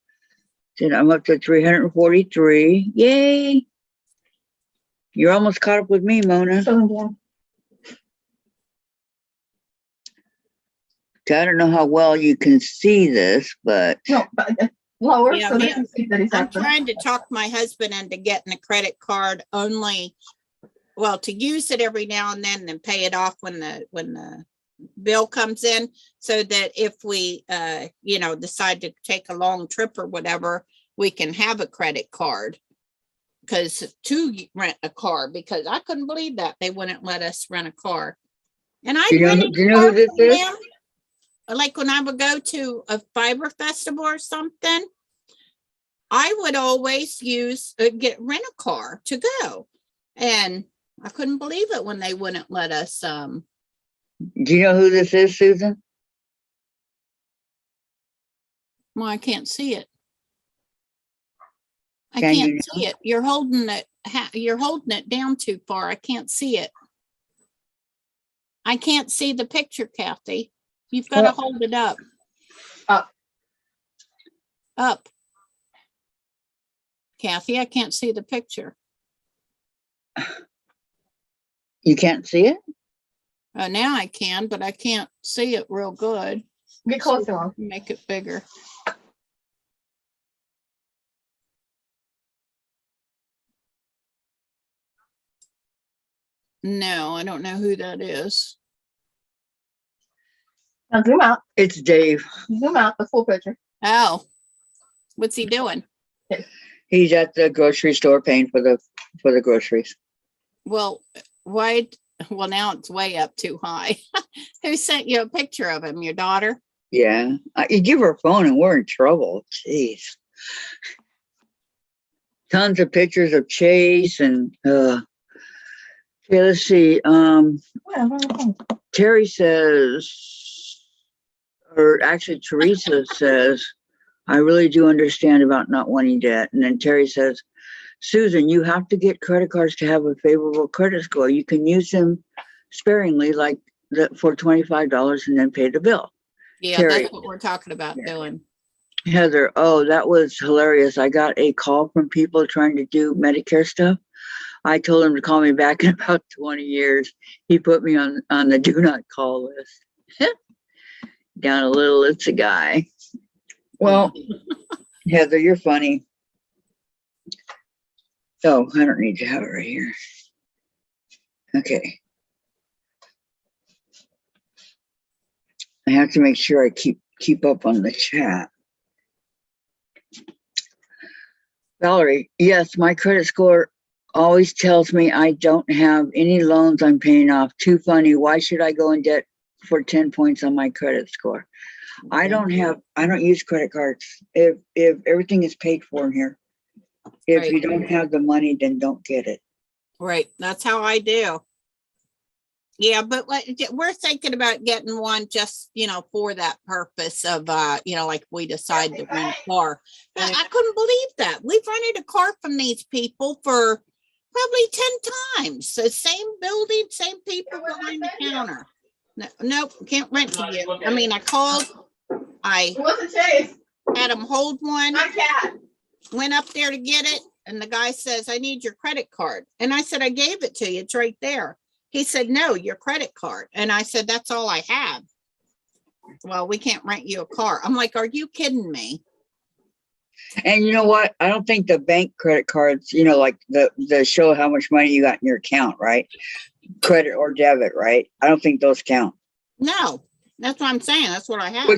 Said I'm up to 343. Yay. You're almost caught up with me, Mona. I don't know how well you can see this, but No, but lower Yeah, so they yeah. can see that he's I'm at the. trying to talk my husband into getting a credit card only, well, to use it every now and then pay it off when the bill comes in, so that if we, decide to take a long trip or whatever, we can have a credit card. Because to rent a car, because I couldn't believe that they wouldn't let us rent a car. And I Do you know who this is? Like when I would go to a fiber festival or something, I would always rent a car to go. And I couldn't believe it when they wouldn't let us. Do you know who this is, Susan? Well, I can't see it. I Can you can't see it. You're holding it. You're holding it down too far. I can't see it. I can't see the picture, Kathy. You've got to Well- hold it up. Up. Up. Kathy, I can't see the picture. You can't see it? Now I can, but I can't see it real good. Get closer on. Make it bigger. No, I don't know who that is. Now zoom out. It's Dave. Zoom out the full picture. Oh, what's he doing? He's at the grocery store paying for the groceries. Well, why? Well, now it's way up too high. Who sent you a picture of him? Your daughter? Yeah. You give her a phone and we're in trouble. Jeez. Tons of pictures of Chase and okay, let's see. Terry says, or actually Teresa says, I really do understand about not wanting debt. And then Terry says, Susan, you have to get credit cards to have a favorable credit score. You can use them sparingly, like for $25 and then pay the bill. Yeah, Terry. that's what we're talking about doing. Heather, oh, that was hilarious. I got a call from people trying to do Medicare stuff. I told him to call me back in about 20 years. He put me on the do not call list. Down a little, it's a guy. Well, Heather, you're funny. Oh, I don't need to have it right here. Okay. I have to make sure I keep up on the chat. Valerie, yes, my credit score always tells me I don't have any loans I'm paying off. Too funny. Why should I go in debt for 10 points on my credit score? I don't use credit cards. If everything is paid for in here. If Right. you don't have the money, then don't get it. Right. That's how I do. Yeah, but we're thinking about getting one just, for that purpose of, like we decide to rent a car. But I couldn't believe that. We've rented a car from these people for probably 10 times. The same building, same people behind the counter. Nope, can't rent to you. I mean, I called, I It wasn't Chase. had them hold one, My cat. went up there to get it, and the guy says, I need your credit card. And I said, I gave it to you. It's right there. He said, no, your credit card. And I said, that's all I have. Well, we can't rent you a car. I'm like, are you kidding me? And you know what? I don't think the bank credit cards, like the show how much money you got in your account, right? Credit or debit, right? I don't think those count. No, that's what I'm saying. That's what I have.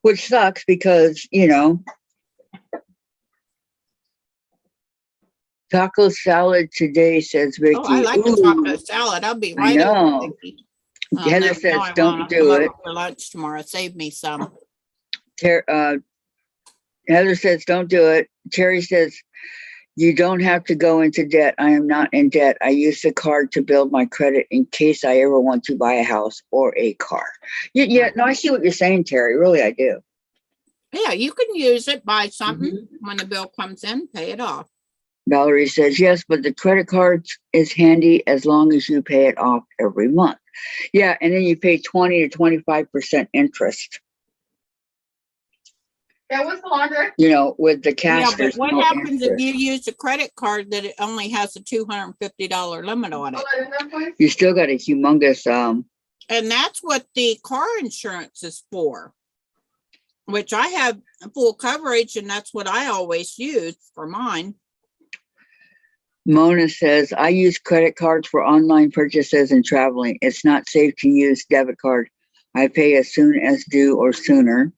Which sucks because, taco salad today, says Vicky. Oh, I like the taco salad. I'll be right know. over. Vicky. Heather says, I don't won't. do I'm it. over for lunch tomorrow. Save me some. Heather says, don't do it. Terry says, you don't have to go into debt. I am not in debt. I use the card to build my credit in case I ever want to buy a house or a car. Yeah, no, I see what you're saying, Terry. Really, I do. Yeah, you can use it, buy something. When the bill comes in, pay it off. Valerie says, yes, but the credit card is handy as long as you pay it off every month. Yeah, and then you pay 20 to 25% interest. Yeah, what's the laundry? With the cash. Yeah, but there's what no happens if interest. you use a credit card that it only has a $250 limit on it? Hold on, is that please? You still got a humongous, And that's what the car insurance is for, which I have full coverage, and that's what I always use for mine. Mona says, I use credit cards for online purchases and traveling. It's not safe to use debit card. I pay as soon as due or sooner.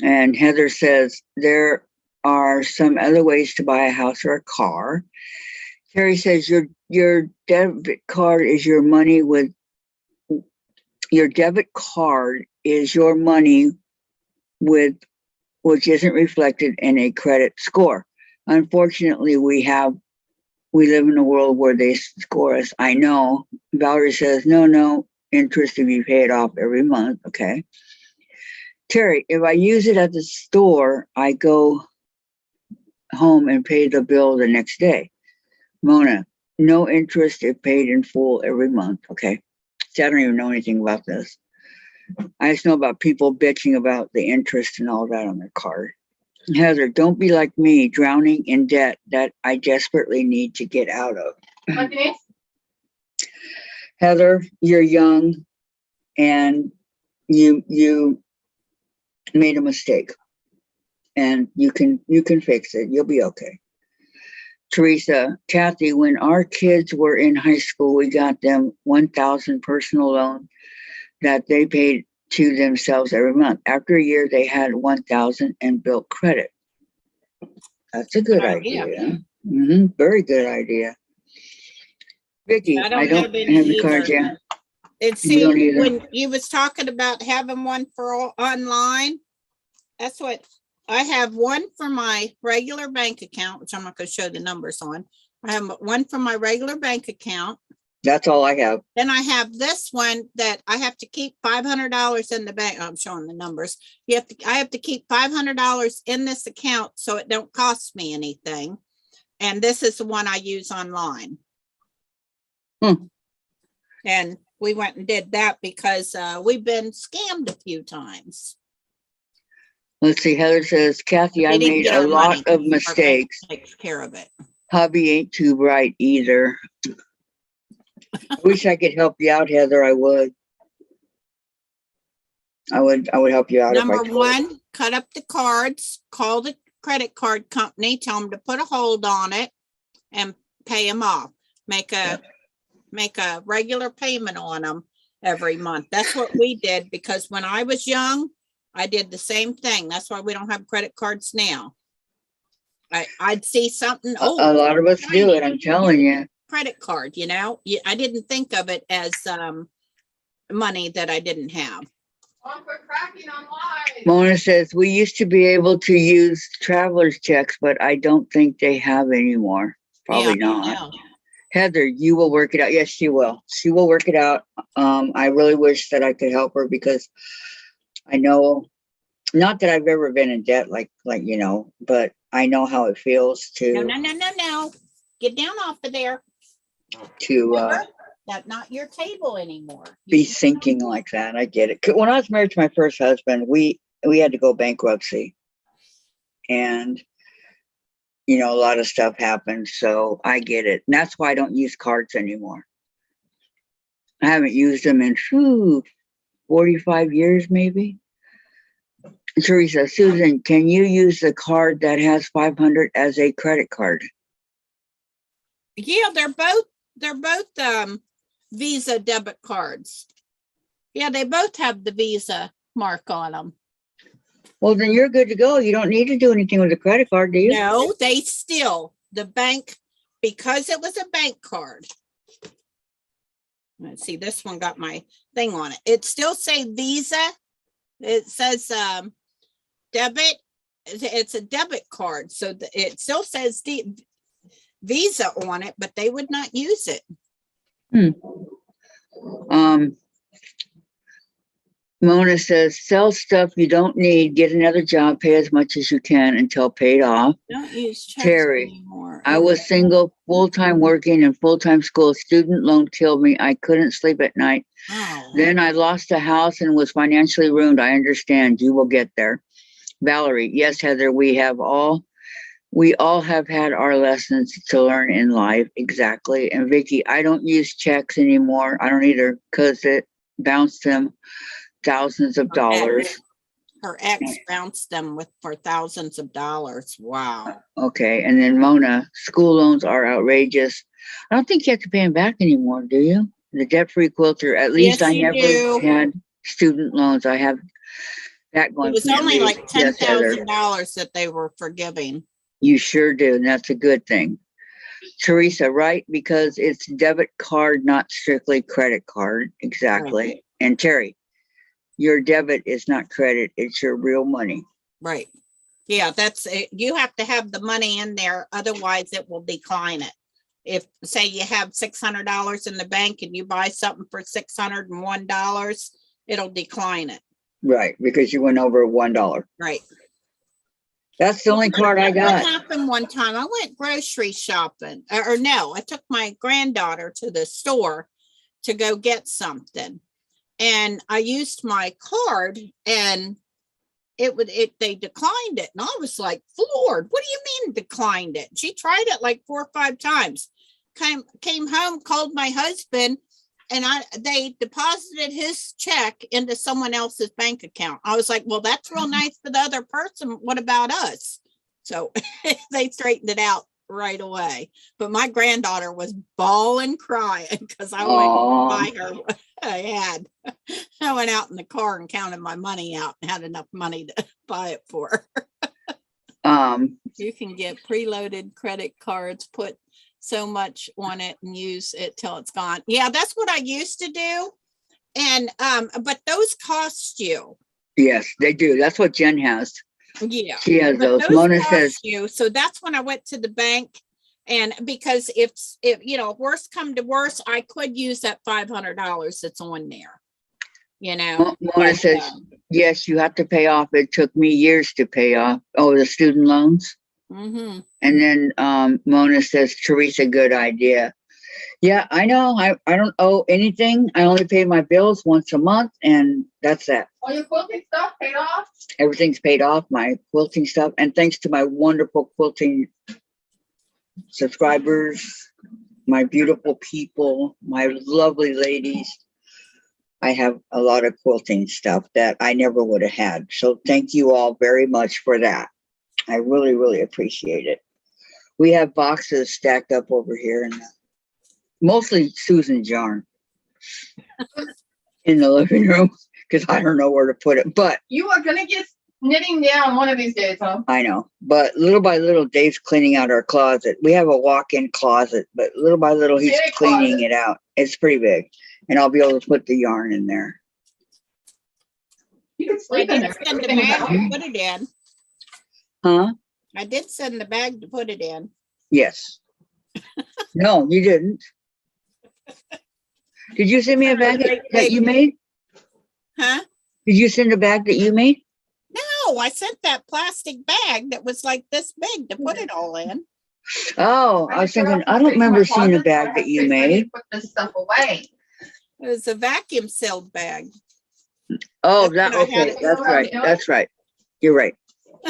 And Heather says there are some other ways to buy a house or a car. Terry says your debit card is your money with your debit card is your money with which isn't reflected in a credit score. Unfortunately, we live in a world where they score us. I know. Valerie says no interest if you pay it off every month. Okay. Terry, if I use it at the store, I go home and pay the bill the next day. Mona, no interest if paid in full every month. Okay. See, I don't even know anything about this. I just know about people bitching about the interest and all that on their card. Heather, don't be like me, drowning in debt that I desperately need to get out of. What, Denise? Heather, you're young and you made a mistake and you can fix it. You'll be okay. Teresa, Kathy, when our kids were in high school, we got them 1,000 personal loan that they paid to themselves every month. After a year, they had 1,000 and built credit. That's a good idea. Very good idea. Vicky, I don't have the card yet. It's You don't see, either? when you was talking about having one for all online, that's what, I have one for my regular bank account, which I'm not gonna show the numbers on. I have one for my regular bank account. That's all I have. Then I have this one that I have to keep $500 in the bank. I'm showing the numbers. I have to keep $500 in this account so it don't cost me anything. And this is the one I use online. And we went and did that because we've been scammed a few times. Let's see. Heather says, Kathy, I They didn't made get a our lot money. of Our bank mistakes. takes care of it. Hubby ain't too bright either. I wish I could help you out, Heather. I would. I would help you out. Number if I could. one, cut up the cards, call the credit card company, tell them to put a hold on it and pay them off. Make a regular payment on them every month. That's what we did because when I was young, I did the same thing. That's why we don't have credit cards now. I'd see something. A lot of us do it. I'm telling you. Credit card, I didn't think of it as money that I didn't have. Quit cracking on live. Mona says, we used to be able to use traveler's checks, but I don't think they have anymore. Probably Yeah, not. Heather, you will work it out. Yes, she will. She will work it out. I really wish that I could help her because I know, not that I've ever been in debt like but I know how it feels to. No. Get down off of there. That's not your table anymore. Be thinking like that. I get it. When I was married to my first husband, we had to go bankruptcy, and a lot of stuff happened. So I get it. And that's why I don't use cards anymore. I haven't used them in 45 years, maybe. Teresa, Susan, can you use the card that has 500 as a credit card? Yeah, they're both Visa debit cards. Yeah, they both have the Visa mark on them. Well, then you're good to go. You don't need to do anything with the credit card, do you? No, the bank, because it was a bank card. Let's see, this one got my thing on it. It still say Visa. It says debit. It's a debit card. So it still says Visa on it, but they would not use it. Mona says, sell stuff you don't need, get another job, pay as much as you can until paid off. Don't use checks Terry, anymore. I was single, full-time working and full-time school. Student loan killed me. I couldn't sleep at night. Oh. Then I lost a house and was financially ruined. I understand. You will get there. Valerie, yes, Heather, we all have had our lessons to learn in life. Exactly. And Vicky, I don't use checks anymore. I don't either because it bounced them thousands of dollars. Her ex bounced them for thousands of dollars. Wow. Okay. And then Mona, school loans are outrageous. I don't think you have to pay them back anymore, do you? The debt-free quilter, at least Yes, I you never do. had student loans. I have that going. It was for only me. like Yes, Heather. $10,000 that they were forgiving. You sure do, and that's a good thing. Teresa, right? Because it's debit card, not strictly credit card. Exactly. And Terry, your debit is not credit, it's your real money. Right. Yeah, that's it. You have to have the money in there, otherwise it will decline it. If, say, you have $600 in the bank and you buy something for $601, it'll decline it. Right, because you went over $1. Right. That's the only card I What got. happened one time, I went grocery shopping, or no, I took my granddaughter to the store to go get something. And I used my card and they declined it. And I was like, floored. What do you mean declined it? She tried it like 4 or 5 times. Came home, called my husband, and they deposited his check into someone else's bank account. I was like, well, that's real nice for the other person. What about us? So they straightened it out right away. But my granddaughter was bawling, crying because I went to buy her what I had. I went out in the car and counted my money out and had enough money to buy it for her. You can get preloaded credit cards, put so much on it and use it till it's gone. Yeah, that's what I used to do. And but those cost you. Yes, they do. That's what Jen has. Yeah. She has But those. Mona cost says, you. So that's when I went to the bank. And because if you know, worst come to worst, I could use that $500 that's on there. You know. Mona says, yes, you have to pay off. It took me years to pay off. Oh, the student loans. Mm-hmm. And then Mona says, Teresa, good idea. Yeah, I know. I don't owe anything. I only pay my bills once a month, and that's that. All your quilting stuff paid off? Everything's paid off, my quilting stuff. And thanks to my wonderful quilting subscribers, my beautiful people, my lovely ladies, I have a lot of quilting stuff that I never would have had. So thank you all very much for that. I really, really appreciate it. We have boxes stacked up over here, and mostly Susan's yarn in the living room because I don't know where to put it. But You are gonna get knitting down one of these days, huh? I know. But little by little, Dave's cleaning out our closet. We have a walk-in closet, but little by little, he's Big cleaning closet. it out. It's pretty big, and I'll be able to put the yarn in there. You could I sleep in did there. send the Everything bag about to it. put it in. Huh? I did send the bag to put it in. Yes. No, you didn't. Did you send me a bag that you made? Huh? Did you send a bag that you made? No, I sent that plastic bag that was like this big to put it all in. Oh, I was just put it thinking, up I don't in my remember seeing a closet, so I bag have that you space. I need made. to Put this stuff away. It was a vacuum sealed bag. Oh, That's that, when I had okay, it. that's right, that's right. You're right.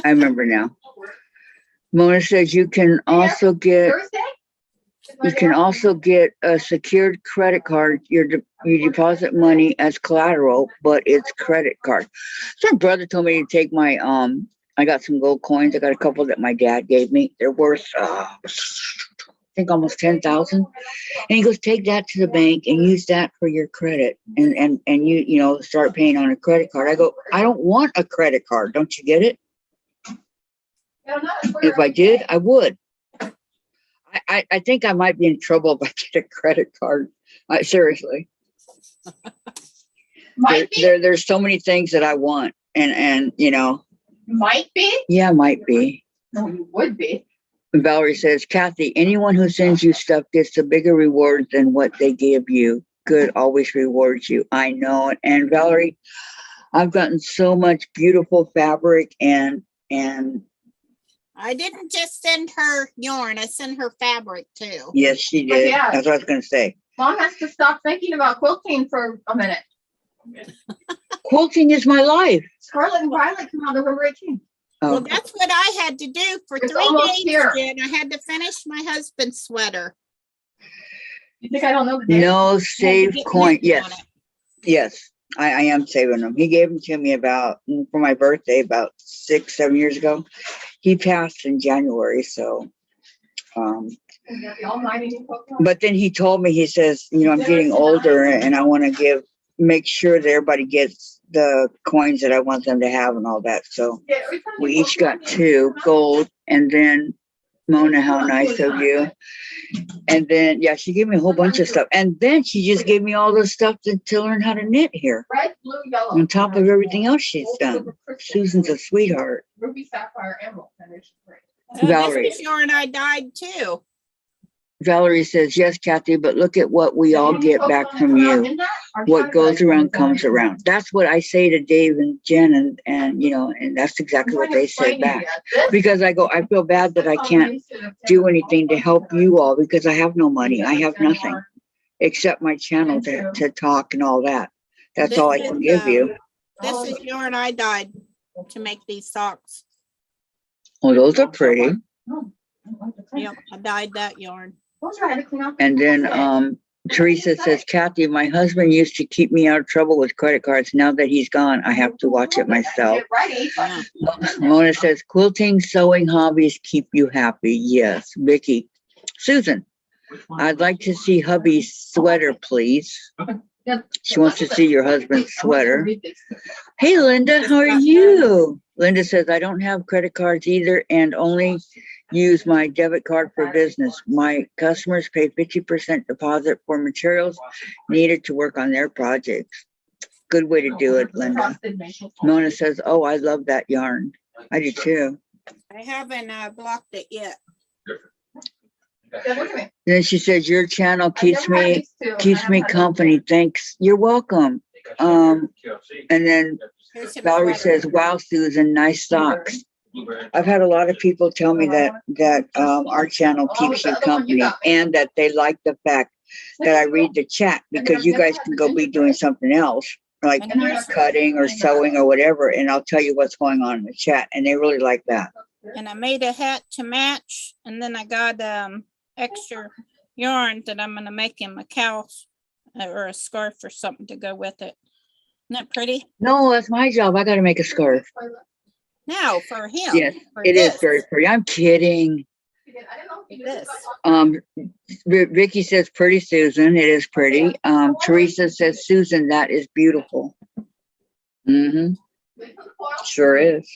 I remember now. Mona says you can also get, Thursday? you can also get a secured credit card. You deposit money as collateral, but it's credit card. So my brother told me to take my, I got some gold coins. I got a couple that my dad gave me. They're worth, I think almost 10,000. And he goes, take that to the bank and use that for your credit. And you know, start paying on a credit card. I go, I don't want a credit card. Don't you get it? If I did, I would. I think I might be in trouble if I get a credit card. Seriously. Might be, There's so many things that I want. And you know, might be. yeah, might be. No, you would be. Valerie says, Kathy, anyone who sends you stuff gets a bigger reward than what they give you. Good always rewards you. I know it. And Valerie, I've gotten so much beautiful fabric and I didn't just send her yarn, I sent her fabric too. yes, she did. yeah. That's what I was going to say. Mom has to stop thinking about quilting for a minute. Quilting is my life. Scarlet and Violet come out November 18th. Oh, Well, that's what I had to do for It's 3 almost days. here. Jen. I had to finish my husband's sweater. You think I don't know the date? no I had to save get coin. knitting on Yes. it. Yes. I am saving them. He gave them to me about for my birthday about 6-7 years ago. He passed in January. So, Is that the almighty quilting? but then he told me, he says, you know, I'm getting older and I want to give make sure that everybody gets the coins that I want them to have and all that. So Yeah, every time we you each go got 2 gold, and then Mona, how nice of you. And then, yeah, she gave me a whole bunch of stuff. And then she just gave me all the stuff to learn how to knit here Red, blue, yellow. on top of everything else she's Gold, done. silver, crystal, Susan's a sweetheart. Ruby, sapphire, emerald. And it's great. Valerie. This yarn I dyed too. Valerie says, yes, Kathy, but look at what we all get back from you. What goes around comes around. That's what I say to Dave and Jen, and you know, and that's exactly what they said back. Because I go, I feel bad that I can't do anything to help you all because I have no money. I have nothing except my channel to talk and all that. That's all I can give you. This is yarn I dyed to make these socks. Oh, those are pretty. Yep, I dyed that yarn. And then Teresa says, Kathy, my husband used to keep me out of trouble with credit cards. Now that he's gone, I have to watch it myself. Yeah. Mona says, quilting, sewing hobbies keep you happy. Yes. Vicky. Susan, I'd like to see hubby's sweater, please. She wants to see your husband's sweater. Hey, Linda, how are you? Linda says, I don't have credit cards either and only use my debit card for business. My customers pay 50% deposit for materials needed to work on their projects. Good way to do it, Linda. Mona says, oh, I love that yarn. I do too. I haven't blocked it yet. Then she says, your channel keeps me company. Thanks. You're welcome. And then Here's some Valerie sweaters. says, wow, Susan, nice socks. I've had a lot of people tell me that our channel keeps you company and that they like the fact that I read the chat because you guys can go be doing something else like cutting or sewing or whatever, and I'll tell you what's going on in the chat, and they really like that. And I made a hat to match, and then I got extra yarn that I'm gonna make him a cowl or a scarf or something to go with it. Isn't that pretty? No, that's my job. I got to make a scarf. No, for him. Yes, for it is this, very pretty. I'm kidding. This. Vicky says pretty, Susan. It is pretty. Teresa says, Susan, that is beautiful. Mm-hmm. Sure is.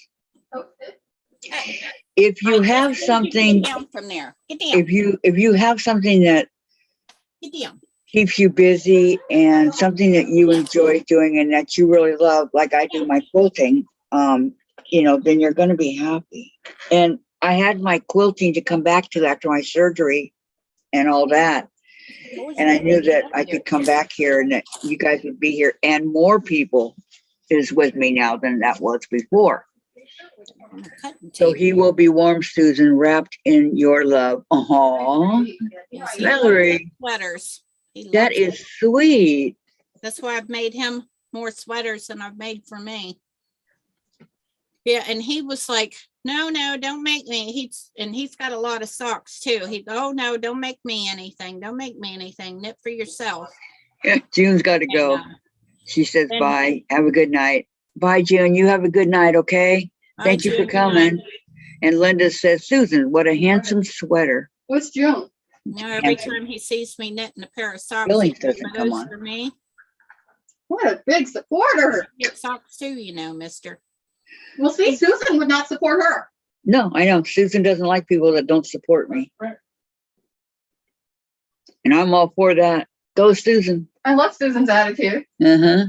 If you have something, Get down from there. Get down. if you have something that Get down. keeps you busy and something that you enjoy doing and that you really love, like I do my quilting, you know, then you're going to be happy. And I had my quilting to come back to after my surgery and all that. And I knew that I could come back here and that you guys would be here and more people is with me now than that was before. So he will be warm, Susan, wrapped in your love. Aww. Yes, he Valerie. loves sweaters. He That loves it. is sweet. That's why I've made him more sweaters than I've made for me. Yeah, and he was like, no, don't make me. He's got a lot of socks too. Oh no, don't make me anything. Don't make me anything. Knit for yourself. June's got to go. And, She says and- bye. Have a good night. Bye, June. You have a good night, okay? Thank you for coming. And Linda says, Susan, what a handsome sweater. What's June? You know, every Handsome. time he sees me knitting a pair of socks, Billings he doesn't come those on. for me. What a big supporter. Get socks too, you know, mister. Well, see, Susan would not support her. No, I know. Susan doesn't like people that don't support me. Right. And I'm all for that. Go, Susan. I love Susan's attitude. Uh-huh.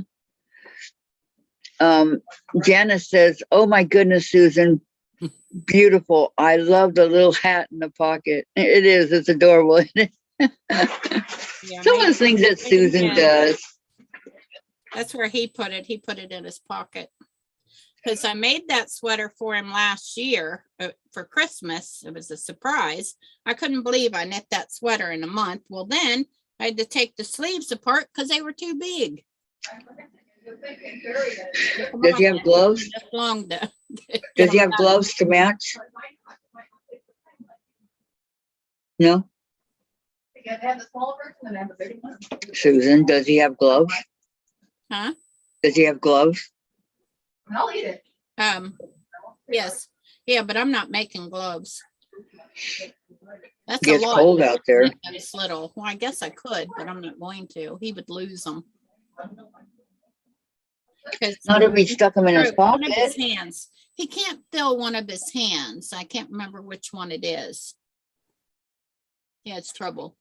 Janice says, oh my goodness, Susan, beautiful. I love the little hat in the pocket. It is. It's adorable. Yeah, Some of the maybe- things that maybe Susan Jen. does. That's where he put it. He put it in his pocket. Because I made that sweater for him last year for Christmas. It was a surprise. I couldn't believe I knit that sweater in a month. Well, then I had to take the sleeves apart because they were too big. Does he have gloves? Just long to Does he have gloves to match? No? They have the small version and they have the big one. Susan, does he have gloves? Huh? Does he have gloves? I'll eat it. Yes. Yeah, but I'm not making gloves. That's a Gets lot. cold out there. It's little. Well, I guess I could, but I'm not going to. He would lose them. 'Cause Not if he stuck them in his one of his pocket. hands. He can't feel one of his hands. I can't remember which one it is. Yeah, it's trouble.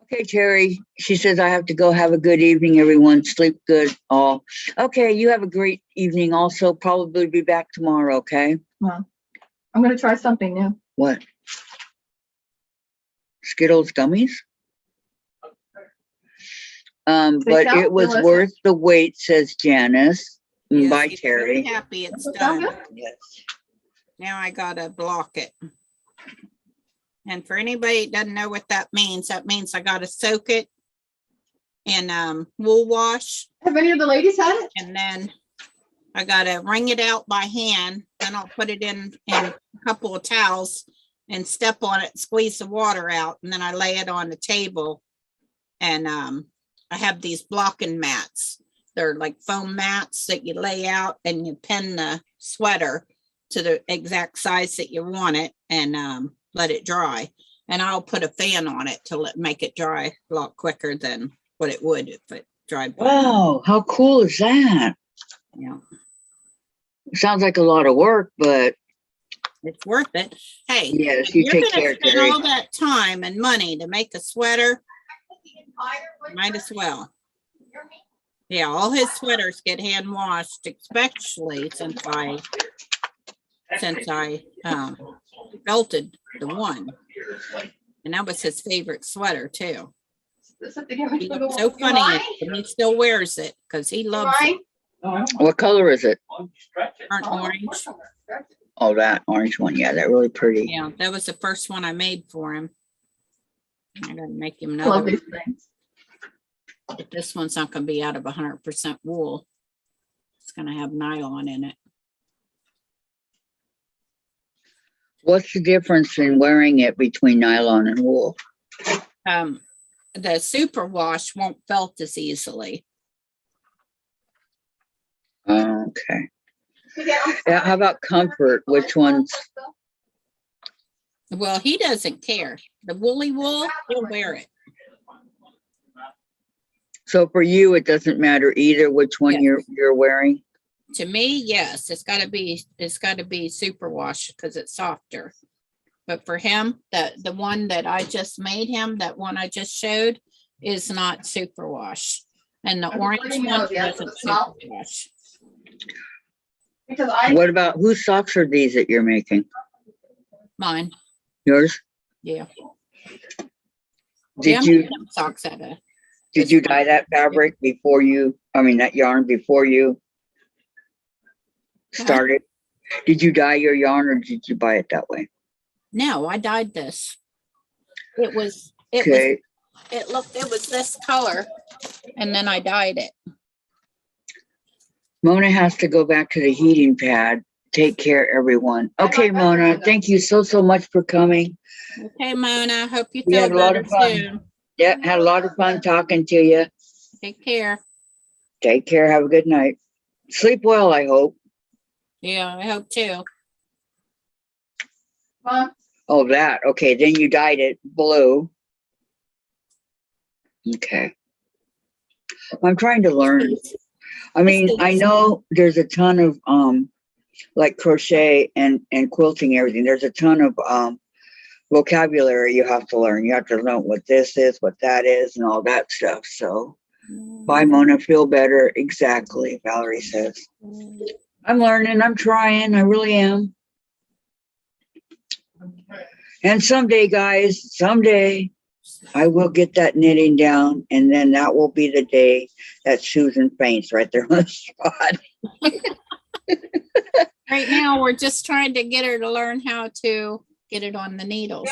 Okay, Terry, she says I have to go. Have a good evening, everyone. Sleep good, all. Okay, you have a great evening also. Probably be back tomorrow, okay? Well, I'm gonna try something new. What? Skittles gummies? They But sound it was delicious. worth the wait, says Janice. Yes, By he's very Terry. happy it's Does it sound done. good? Yes. Now I gotta block it. And for anybody that doesn't know what that means I gotta soak it in wool wash, Have any of the ladies had it? and then I gotta wring it out by hand. Then I'll put it in a couple of towels and step on it, squeeze the water out, and then I lay it on the table. And I have these blocking mats. They're like foam mats that you lay out and you pin the sweater to the exact size that you want it, and let it dry. And I'll put a fan on it to make it dry a lot quicker than what it would if it dried by. Wow, how cool is that? Yeah, Sounds like a lot of work, but it's worth it. Hey, yes, if you you're take gonna care, spend Terry. all that time and money to make a sweater, might as well. Yeah, all his sweaters get hand washed, especially since I felted the one. And that was his favorite sweater too. This is to give me He for looks the- so You funny, mind? and he still wears it because he You loves it. mind? What color is it? Burnt Oh, orange. Oh, that orange one. Yeah, that really pretty. Yeah, that was the first one I made for him. I gotta make him I love another, these things. but this one's not gonna be out of 100% wool. It's gonna have nylon in it. What's the difference in wearing it between nylon and wool? The superwash won't felt as easily. Okay. Yeah, Yeah, how about comfort? Which ones? Well, he doesn't care. The woolly wool, he'll wear it. So for you, it doesn't matter either which one Yeah. you're wearing? To me, yes, it's gotta be superwash because it's softer. But for him, the one that I just made him, that one I just showed, is not superwash. And the I'm orange letting you one know, yeah, isn't it's not. superwash. because I, What about, whose socks are these that you're making? Mine, Yours? yeah. Did Yeah, I you, made them socks out of. did you dye that fabric before you, that yarn before you started? Did you dye your yarn or did you buy it that way? No, I dyed this. It was Okay, it was this color, and then I dyed it. Mona has to go back to the heating pad. Take care, everyone. Okay, Mona, thank you so much for coming. Okay, Mona, hope you We feel had a lot better of fun. soon. Yeah, had a lot of fun talking to you. Take care. Take care. Have a good night. Sleep well, I hope. Yeah, I hope too. Mom, Oh, that. Okay, then you dyed it blue. Okay. I'm trying to learn. I mean, I know there's a ton of like crochet and quilting and everything. There's a ton of vocabulary you have to learn. You have to know what this is, what that is, and all that stuff. So bye, Mona. Feel better. Exactly, Valerie says. I'm learning. I'm trying. I really am. And someday, guys, someday I will get that knitting down, and then that will be the day that Susan faints right there on the spot. Right now, we're just trying to get her to learn how to get it on the needles.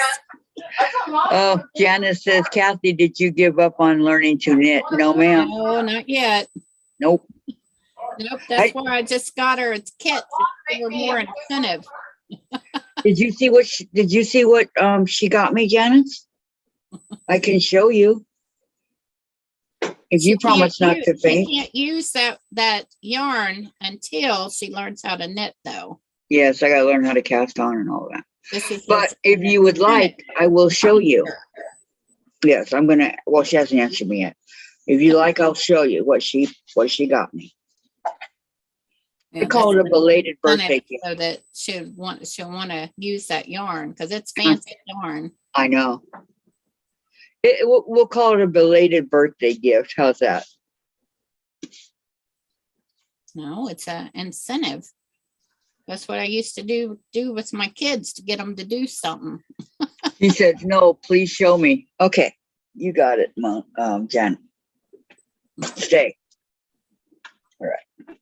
I told Mom. Oh, Janice says, Kathy, did you give up on learning to knit? No, ma'am. No, not yet. Nope. Nope, that's why I just got her a kit for more incentive. Did you see what she got me, Janice? I can show you. If you promise not to She faint. can't use that yarn until she learns how to knit, though. Yes, I gotta learn how to cast on and all that. This is But if you would like, I will show you. Yes, I'm gonna, well, she hasn't answered me yet. If you like, I'll show you what she got me. They call it a belated birthday gift. So that she'll want to use that yarn because it's fancy yarn. I know. We'll call it a belated birthday gift. How's that? No, it's an incentive. That's what I used to do with my kids to get them to do something. She said, no, please show me. Okay, you got it, Jen. Stay. All right.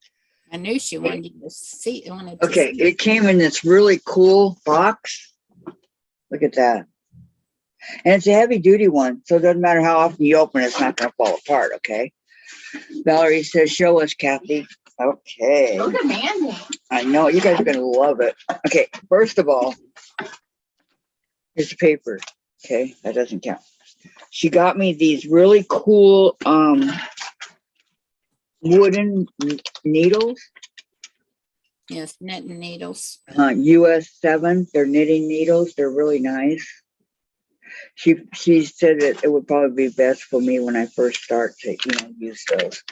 I knew she wanted you to see. Okay, it came in this really cool box. Look at that. And it's a heavy duty one, so it doesn't matter how often you open it, it's not going to fall apart, okay? Valerie says, show us, Kathy. Okay. So demanding. I know, you guys are going to love it. Okay, first of all, here's the paper. Okay, that doesn't count. She got me these really cool wooden needles. Yes, knitting needles. US 7. They're knitting needles. They're really nice. She said that it would probably be best for me when I first start to use those.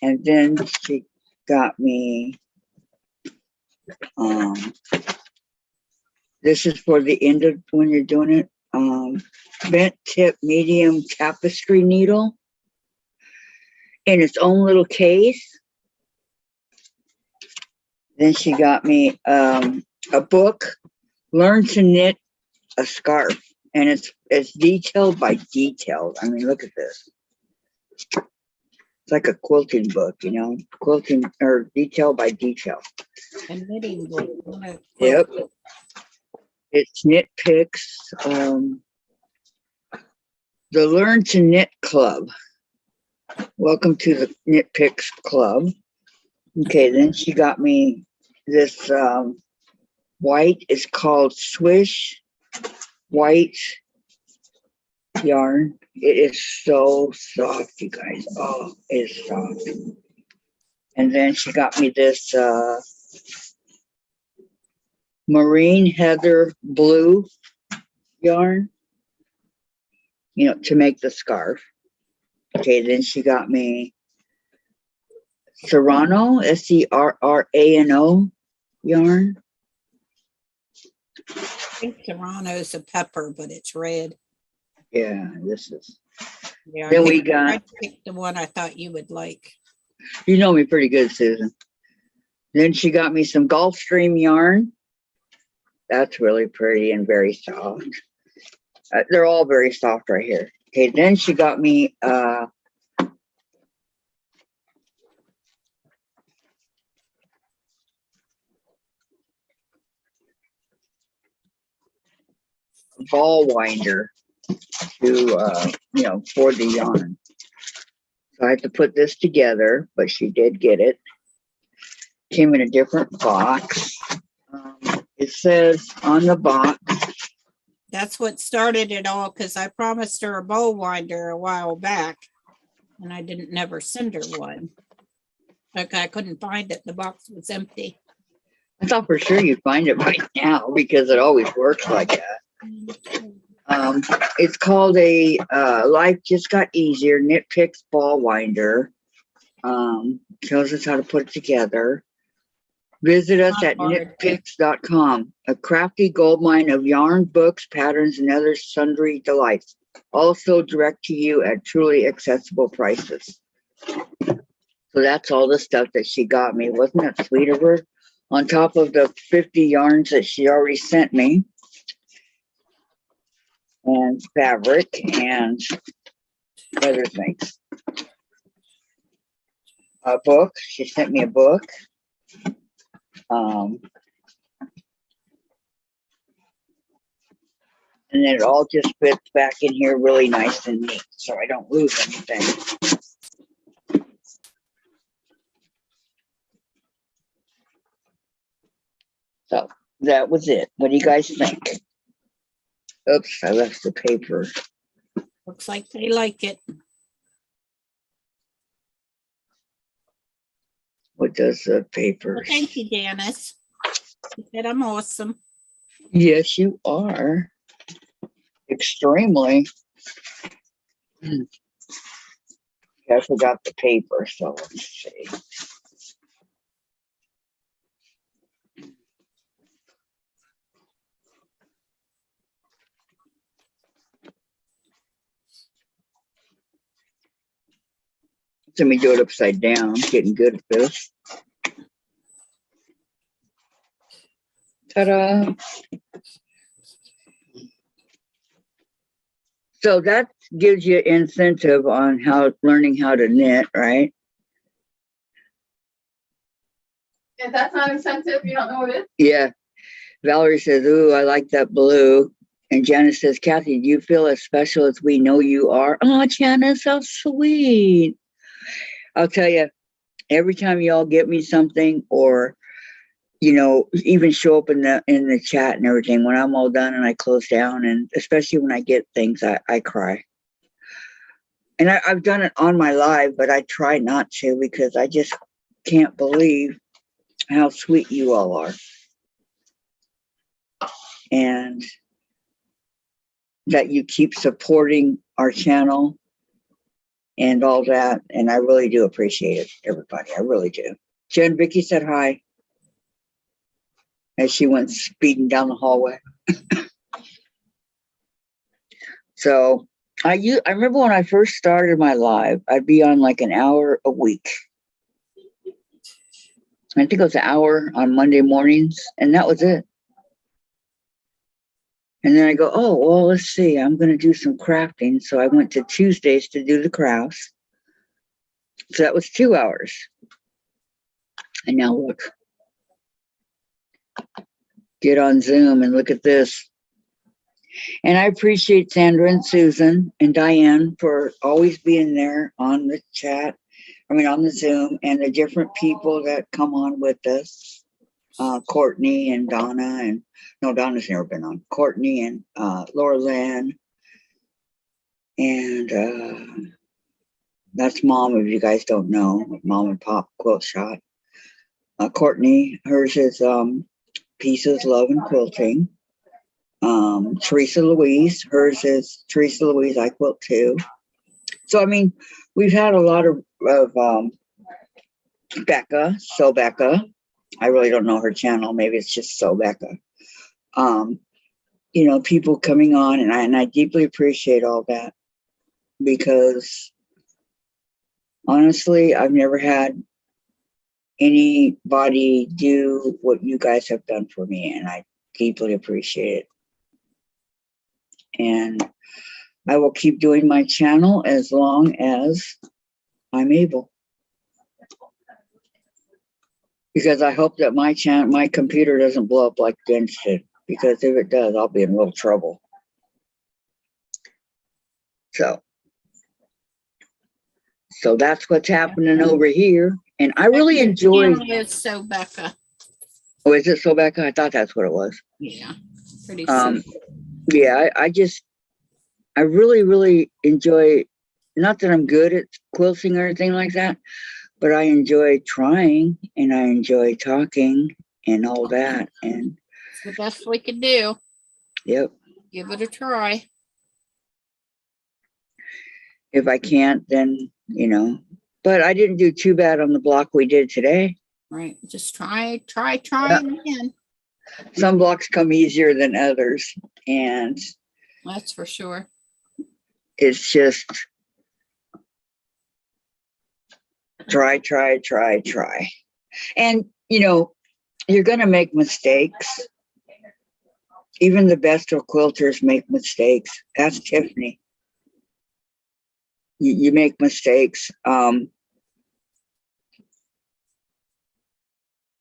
And then she got me this is for the end of when you're doing it. Bent tip medium tapestry needle in its own little case. Then she got me a book, Learn to Knit a Scarf, and it's detailed by detail. I mean, look at this. It's like a quilting book, quilting or detail by detail. A knitting book. Yep. It's Knit Picks. The Learn to Knit Club. Welcome to the Knit Picks Club. Okay, then she got me this white. It's called Swish White yarn. It is so soft, you guys. Oh, it is soft. And then she got me this marine heather blue yarn, to make the scarf. Okay, then she got me Serrano, Serrano yarn. I think Serrano's a pepper, but it's red. Yeah, this is. Yeah, Then I picked the one I thought you would like. You know me pretty good, Susan. Then she got me some Gulfstream yarn. That's really pretty and very soft. They're all very soft right here. Okay, then she got me ball winder to for the yarn. So I had to put this together, but she did get it. Came in a different box. It says on the box. That's what started it all, because I promised her a bow winder a while back, and I didn't never send her one. Like I couldn't find it. The box was empty. I thought for sure you'd find it right now because it always works like that. It's called a Life Just Got Easier Knit Picks Ball Winder. Tells us how to put it together. Visit us at knitpicks.com, a crafty goldmine of yarn, books, patterns, and other sundry delights. Also direct to you at truly accessible prices. So that's all the stuff that she got me. Wasn't that sweet of her? On top of the 50 yarns that she already sent me. And fabric and other things. A book. She sent me a book. And then it all just fits back in here really nice and neat, so I don't lose anything. So that was it. What do you guys think? Oops, I left the paper. Looks like they like it. What does the paper? Well, thank you, Janice. You said I'm awesome. Yes, you are. Extremely. I forgot the paper, so let's see. Let me do it upside down. I'm getting good at this. Ta-da. So that gives you incentive on learning how to knit, right? If that's not incentive, you don't know what it is? Yeah. Valerie says, ooh, I like that blue. And Janice says, Kathy, do you feel as special as we know you are? Oh, Janice, how sweet. I'll tell you, every time y'all get me something or, even show up in the chat and everything, when I'm all done and I close down, and especially when I get things, I cry. And I've done it on my live, but I try not to because I just can't believe how sweet you all are. And that you keep supporting our channel and all that. And I really do appreciate it, everybody. I really do. Jen Vicky said hi as she went speeding down the hallway. So I remember when I first started my live, I'd be on like an hour a week. I think it was an hour on Monday mornings, and that was it. And then I go, oh, well, let's see, I'm going to do some crafting. So I went to Tuesdays to do the crafts. So that was 2 hours. And now look, get on Zoom and look at this. And I appreciate Sandra and Susan and Diane for always being there on the chat. On the Zoom, and the different people that come on with us. Courtney and Donna, and no, Donna's never been on. Courtney and Laura Lynn. And that's Mom, if you guys don't know, Mom and Pop Quilt Shop. Courtney, hers is Pieces, Love, and Quilting. Teresa Louise, hers is Teresa Louise, I Quilt Too. So, we've had a lot of Becca, So Becca. I really don't know her channel. Maybe it's just So Becca. People coming on, and I deeply appreciate all that because honestly, I've never had anybody do what you guys have done for me, and I deeply appreciate it. And I will keep doing my channel as long as I'm able. Because I hope that my computer doesn't blow up like Jen's did. Because if it does, I'll be in real trouble. So that's what's happening over here. And I really enjoy. It's So Becca. Oh, is it So Becca? I thought that's what it was. Yeah. Pretty soon. Yeah, I really, really enjoy, not that I'm good at quilting or anything like that, but I enjoy trying and I enjoy talking and all that. And It's the best we could do. yep. Give it a try. If I can't, then, but I didn't do too bad on the block we did today. Right. Just try again. Some blocks come easier than others. And That's for sure. it's just try. And, you're going to make mistakes. Even the best of quilters make mistakes. Ask Tiffany. You make mistakes. And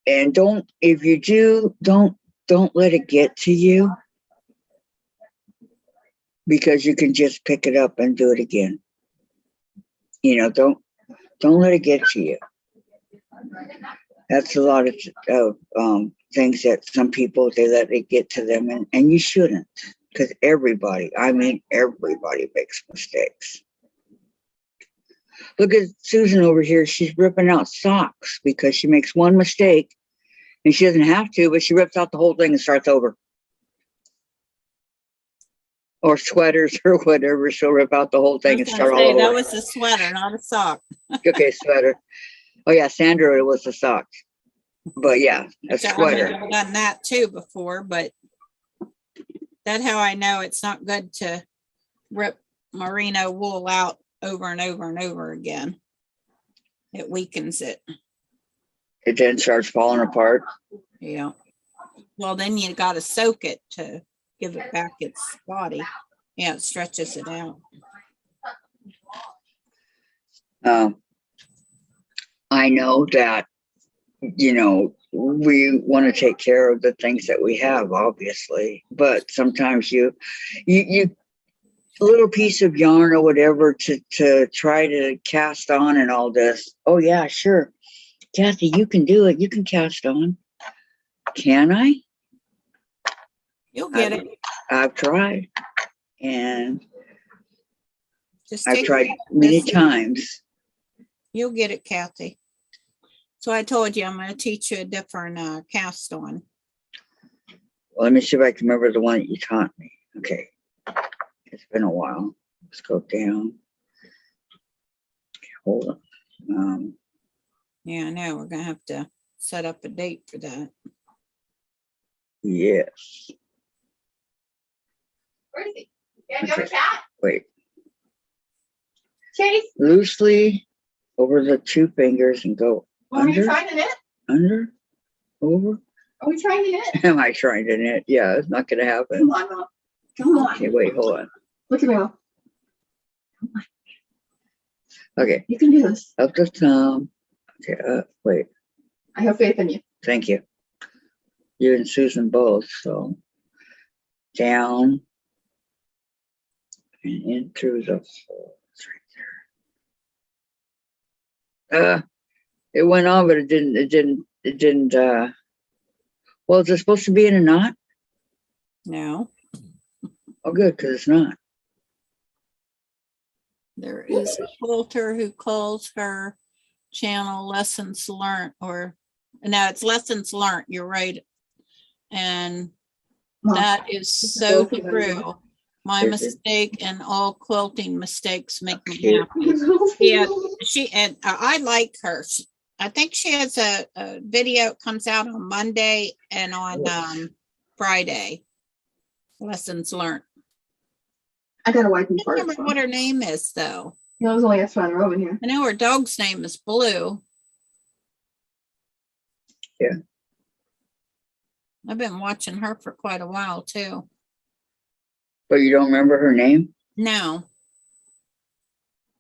if you do, don't let it get to you. Because you can just pick it up and do it again. Don't let it get to you. That's a lot of things that some people, they let it get to them, and you shouldn't, because everybody makes mistakes. Look at Susan over here. She's ripping out socks because she makes one mistake, and she doesn't have to, but she rips out the whole thing and starts over. Or sweaters or whatever. She'll rip out the whole thing and start all over. That was a sweater, not a sock. Okay, sweater. Oh yeah, Sandra, it was a sock. But yeah, a sweater. I've done that too before, but that's how I know it's not good to rip merino wool out over and over and over again. It weakens it. It then starts falling apart. Yeah. Well, then you got to soak it to give it back its body. Yeah, it stretches it out. I know that, you know, we want to take care of the things that we have, obviously, but sometimes you a little piece of yarn or whatever to try to cast on and all this. Oh yeah, sure. Kathy, you can do it. You can cast on. Can I? You'll get it. I've tried. And Just I've take tried many practice. times. You'll get it, Kathy. So I told you I'm going to teach you a different cast on. Well, let me see if I can remember the one that you taught me. Okay. It's been a while. Let's go down. Hold on. Yeah, I know. We're going to have to set up a date for that. Yes. Where is he? Yeah, you have a cat? Wait. Chase, Loosely over the two fingers and go are you under, trying to knit? under, over. Are we trying to knit? Am I trying to knit? Yeah, it's not going to happen. Come on, Mom. Come on. Okay, wait, hold on. Look at me, Mom. Okay, You can do this. up the thumb. Okay, wait. I have faith in you. Thank you. You and Susan both. So down and in through the hole. It's right there. It went on, but it didn't. Well, is it supposed to be in a knot? No, Oh, good, because it's not. there is a quilter who calls her channel Lessons Learned, or no, it's Lessons Learned. You're right. And Mom, that is so both of them. true. My Is it? mistake and all quilting mistakes make me Okay. happy. Yeah, I like her. I think she has a video. It comes out on Monday and on Friday. Lessons learned. I gotta wipe I him don't first. remember what her name is though. He was only extra on over here. I know her dog's name is Blue. Yeah. I've been watching her for quite a while too. But you don't remember her name? No.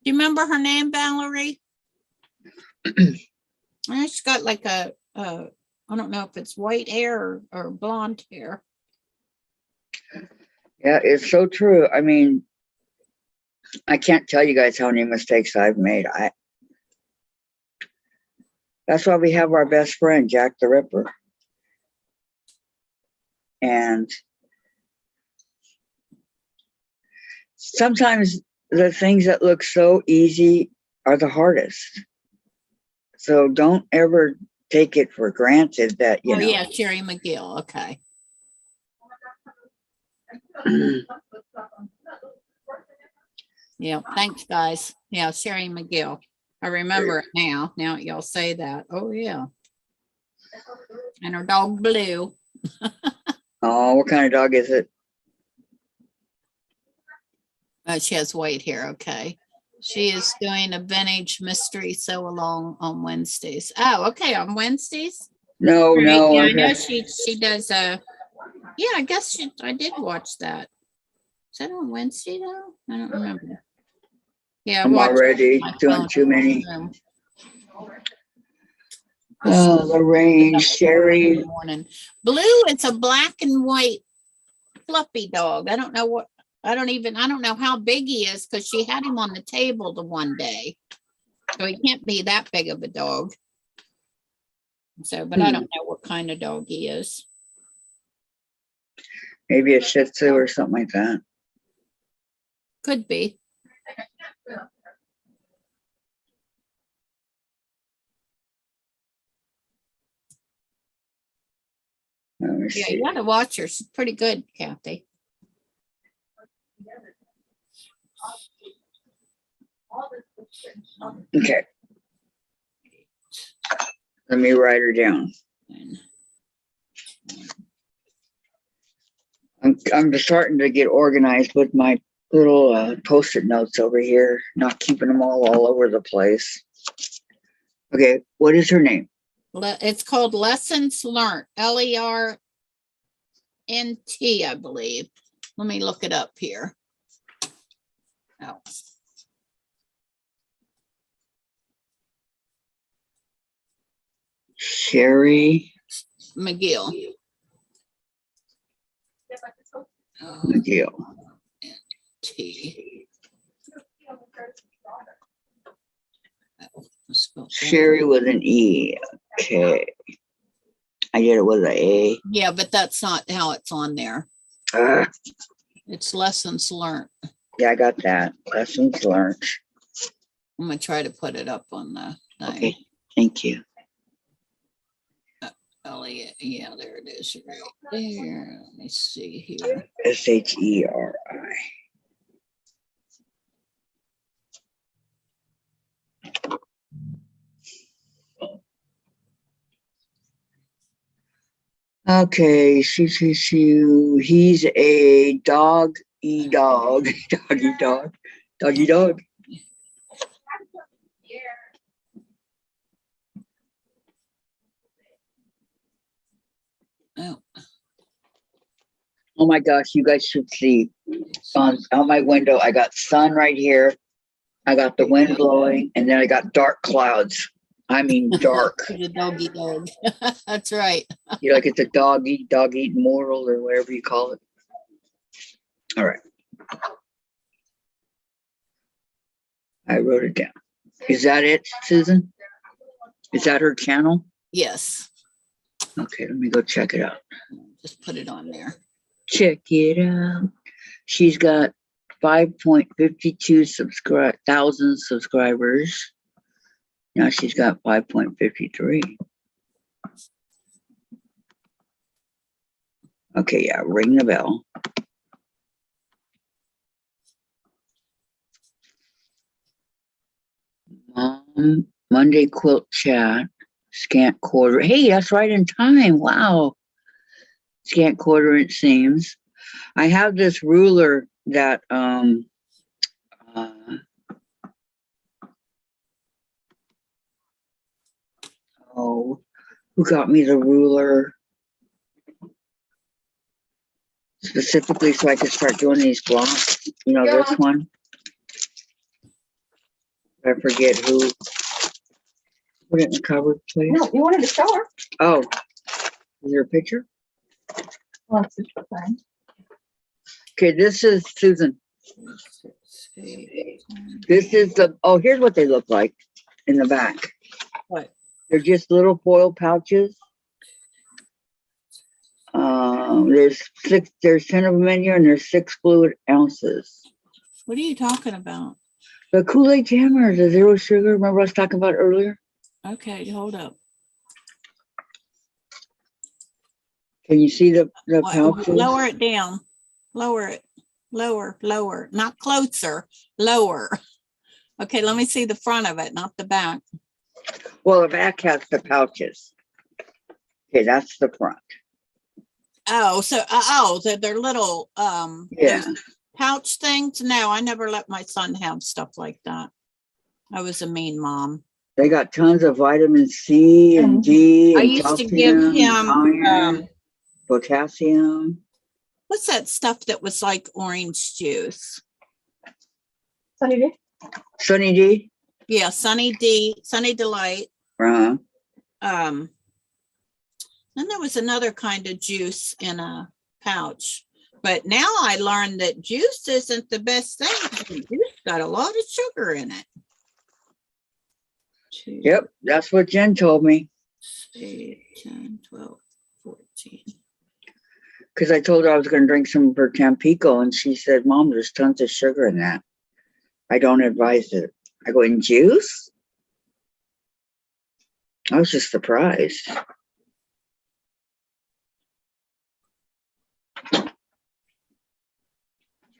Do you remember her name, Valerie? She's got like I don't know if it's white hair or blonde hair. Yeah, it's so true. I mean, I can't tell you guys how many mistakes I've made. That's why we have our best friend, Jack the Ripper. And sometimes the things that look so easy are the hardest. So don't ever take it for granted that, you Oh know. yeah, Sherry McGill. Okay. Yeah, thanks guys. Yeah, Sherry McGill. I remember it now. Now y'all say that. Oh yeah. And her dog Blue. Oh, what kind of dog is it? She has white hair. Okay. She is doing a vintage mystery sew along on Wednesdays. Oh, okay. On Wednesdays. No, Right, no. yeah, I I'm know not- she does yeah, I guess I did watch that. Is that on Wednesday though? I don't remember. Yeah, I I'm watched it already on my doing phone too in my many. room. Oh, Lorraine, In Sherry. the morning. Blue, it's a black and white fluffy dog. I don't know how big he is because she had him on the table the one day. So he can't be that big of a dog. So, but I don't know what kind of dog he is. Maybe a Shih Tzu or something like that. Could be. Let me Yeah, see. you gotta watch her. She's pretty good, Kathy. Okay. Let me write her down. And I'm just starting to get organized with my little Post-it notes over here, not keeping them all over the place. Okay, what is her name? It's called Lessons Learned, LERNT, I believe. Let me look it up here. Oh, Sherry McGill. Oh, McGill. T. Sherry with an E. Okay. I did it with an A. Yeah, but that's not how it's on there. Ah, It's Lessons Learned. yeah, I got that. Lessons learned. I'm gonna try to put it up on the thing. Okay, thank you. Yeah, there it is right there. Let me see here. SHERI. Okay, he's a dog, dog, doggy dog, doggy dog. Oh, Oh my gosh, you guys should see out my window. I got sun right here. I got the wind blowing, and then I got dark clouds. I mean, dark. the doggy dog. That's right. You know, like it's a dog eat mortal or whatever you call it. All right. I wrote it down. Is that it, Susan? Is that her channel? Yes. Okay, let me go check it out. Just put it on there. Check it out. She's got 5.52 thousand subscribers. Now she's got 5.53. Okay, yeah, ring the bell. Monday quilt chat, scant quarter. Hey, that's right in time. Wow. Scant quarter inch seams. I have this ruler that oh, who got me the ruler specifically so I could start doing these blocks? You know, this one. I forget who. Put it in the cupboard, please. No, you wanted to show her. Oh, is there a picture? Well, it's just fine. Okay, this is Susan. This is the, oh, here's what they look like in the back. What? They're just little foil pouches. There's 10 of them in here and there's 6 fluid ounces. What are you talking about? The Kool-Aid Jammer, the zero sugar, remember I was talking about earlier? Okay, hold up. Can you see the pouches? Lower it down. Lower it. Lower. Not closer. Lower. Okay, let me see the front of it, not the back. Well, the back has the pouches. Okay, that's the front. Oh, so they're little Yeah. those pouch things. No, I never let my son have stuff like that. I was a mean mom. They got tons of vitamin C and D I and used to give calcium, him iron, potassium. what's that stuff that was like orange juice? Sunny D. Sunny D. Yeah, Sunny D, Sunny Delight. Uh-huh. Then there was another kind of juice in a pouch. But now I learned that juice isn't the best thing. Juice got a lot of sugar in it. Yep, that's what Jen told me. 8, 10, 12, 14. Because I told her I was going to drink some of her Tampico, and she said, Mom, there's tons of sugar in that. I don't advise it. I go, in juice? I was just surprised.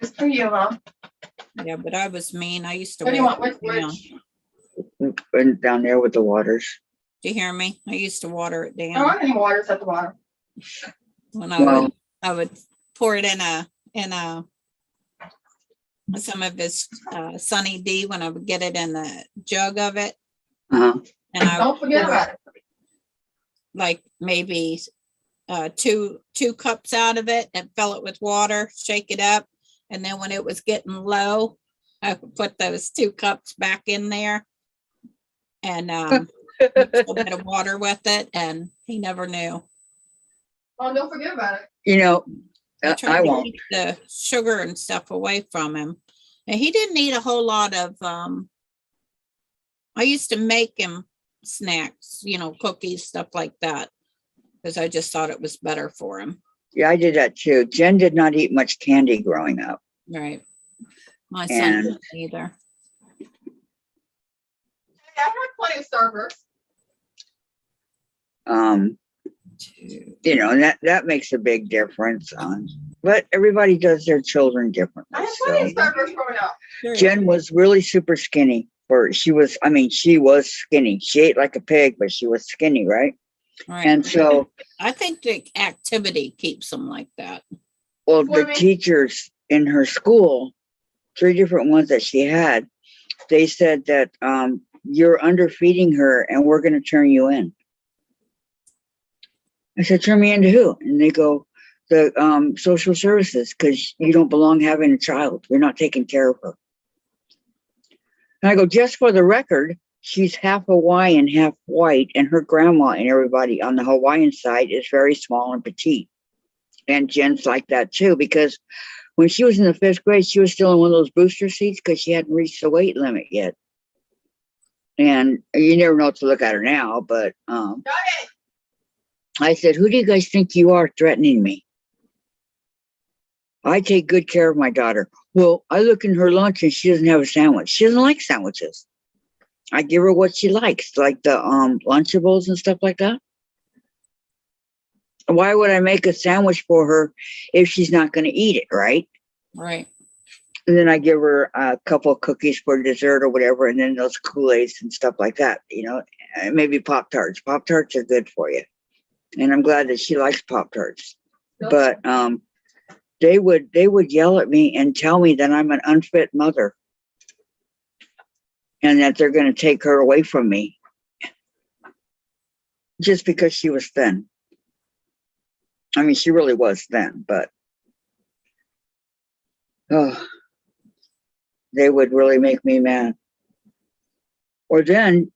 Just for you, Mom. Yeah, but I was mean. I used to. What do you want? water it down. And down there with the waters. Do you hear me? I used to water it I don't down. want any waters at the bottom. When Well, I would pour it in some of this Sunny D when I would get it in the jug of it. uh-huh. And I Don't forget pour, about it. like maybe two cups out of it and fill it with water, shake it up. And then when it was getting low, I would put those 2 cups back in there and mix a little bit of water with it, and he never knew. Oh, don't forget about it. You know, I tried I to won't. keep the sugar and stuff away from him. And he didn't eat a whole lot of, I used to make him snacks, cookies, stuff like that, because I just thought it was better for him. Yeah, I did that too. Jen did not eat much candy growing up. Right. My son And- didn't either. Yeah, I had plenty of Starburst. You know, and that makes a big difference but everybody does their children differently. I had plenty of So Starburst growing up. Sure. Jen was really super skinny, she was skinny. She ate like a pig, but she was skinny, right? Right. And so, I think the activity keeps them like that. well, What do you the mean? teachers in her school, 3 different ones that she had, they said that you're underfeeding her and we're going to turn you in. I said, turn me into who? And they go, the social services, because you don't belong having a child. You're not taking care of her. And I go, just for the record, she's half Hawaiian, half white, and her grandma and everybody on the Hawaiian side is very small and petite. And Jen's like that too, because when she was in the 5th grade, she was still in one of those booster seats because she hadn't reached the weight limit yet. And you never know what to look at her now, but I said, who do you guys think you are threatening me? I take good care of my daughter. Well, I look in her lunch and she doesn't have a sandwich. She doesn't like sandwiches. I give her what she likes, like the Lunchables and stuff like that. Why would I make a sandwich for her if she's not going to eat it, right? Right. And then I give her a couple of cookies for dessert or whatever, and then those Kool-Aids and stuff like that, and maybe Pop-Tarts. Pop-Tarts are good for you. And I'm glad that she likes Pop-Tarts. But they would yell at me and tell me that I'm an unfit mother and that they're going to take her away from me just because she was thin. I mean, she really was thin, but they would really make me mad. Or then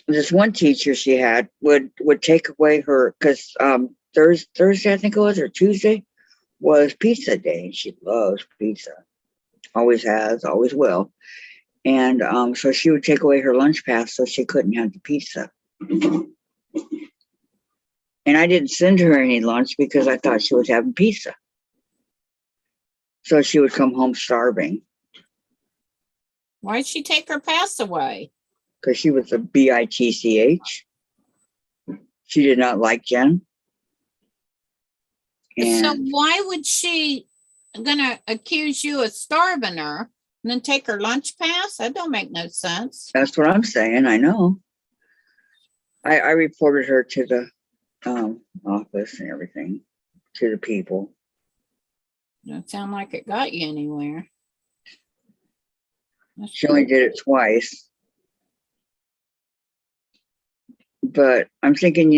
this one teacher she had would take away her, because Thursday, I think it was, or Tuesday, was pizza day. She loves pizza. Always has, always will. And so she would take away her lunch pass so she couldn't have the pizza. And I didn't send her any lunch because I thought she was having pizza. So she would come home starving. Why'd she take her pass away? Because she was a bitch. She did not like Jen. So And why would she gonna accuse you of starving her and then take her lunch pass? That don't make no sense. that's what I'm saying. I know. I reported her to the office and everything, to the people. Don't sound like it got you anywhere. That's She only did it twice. But I'm thinking,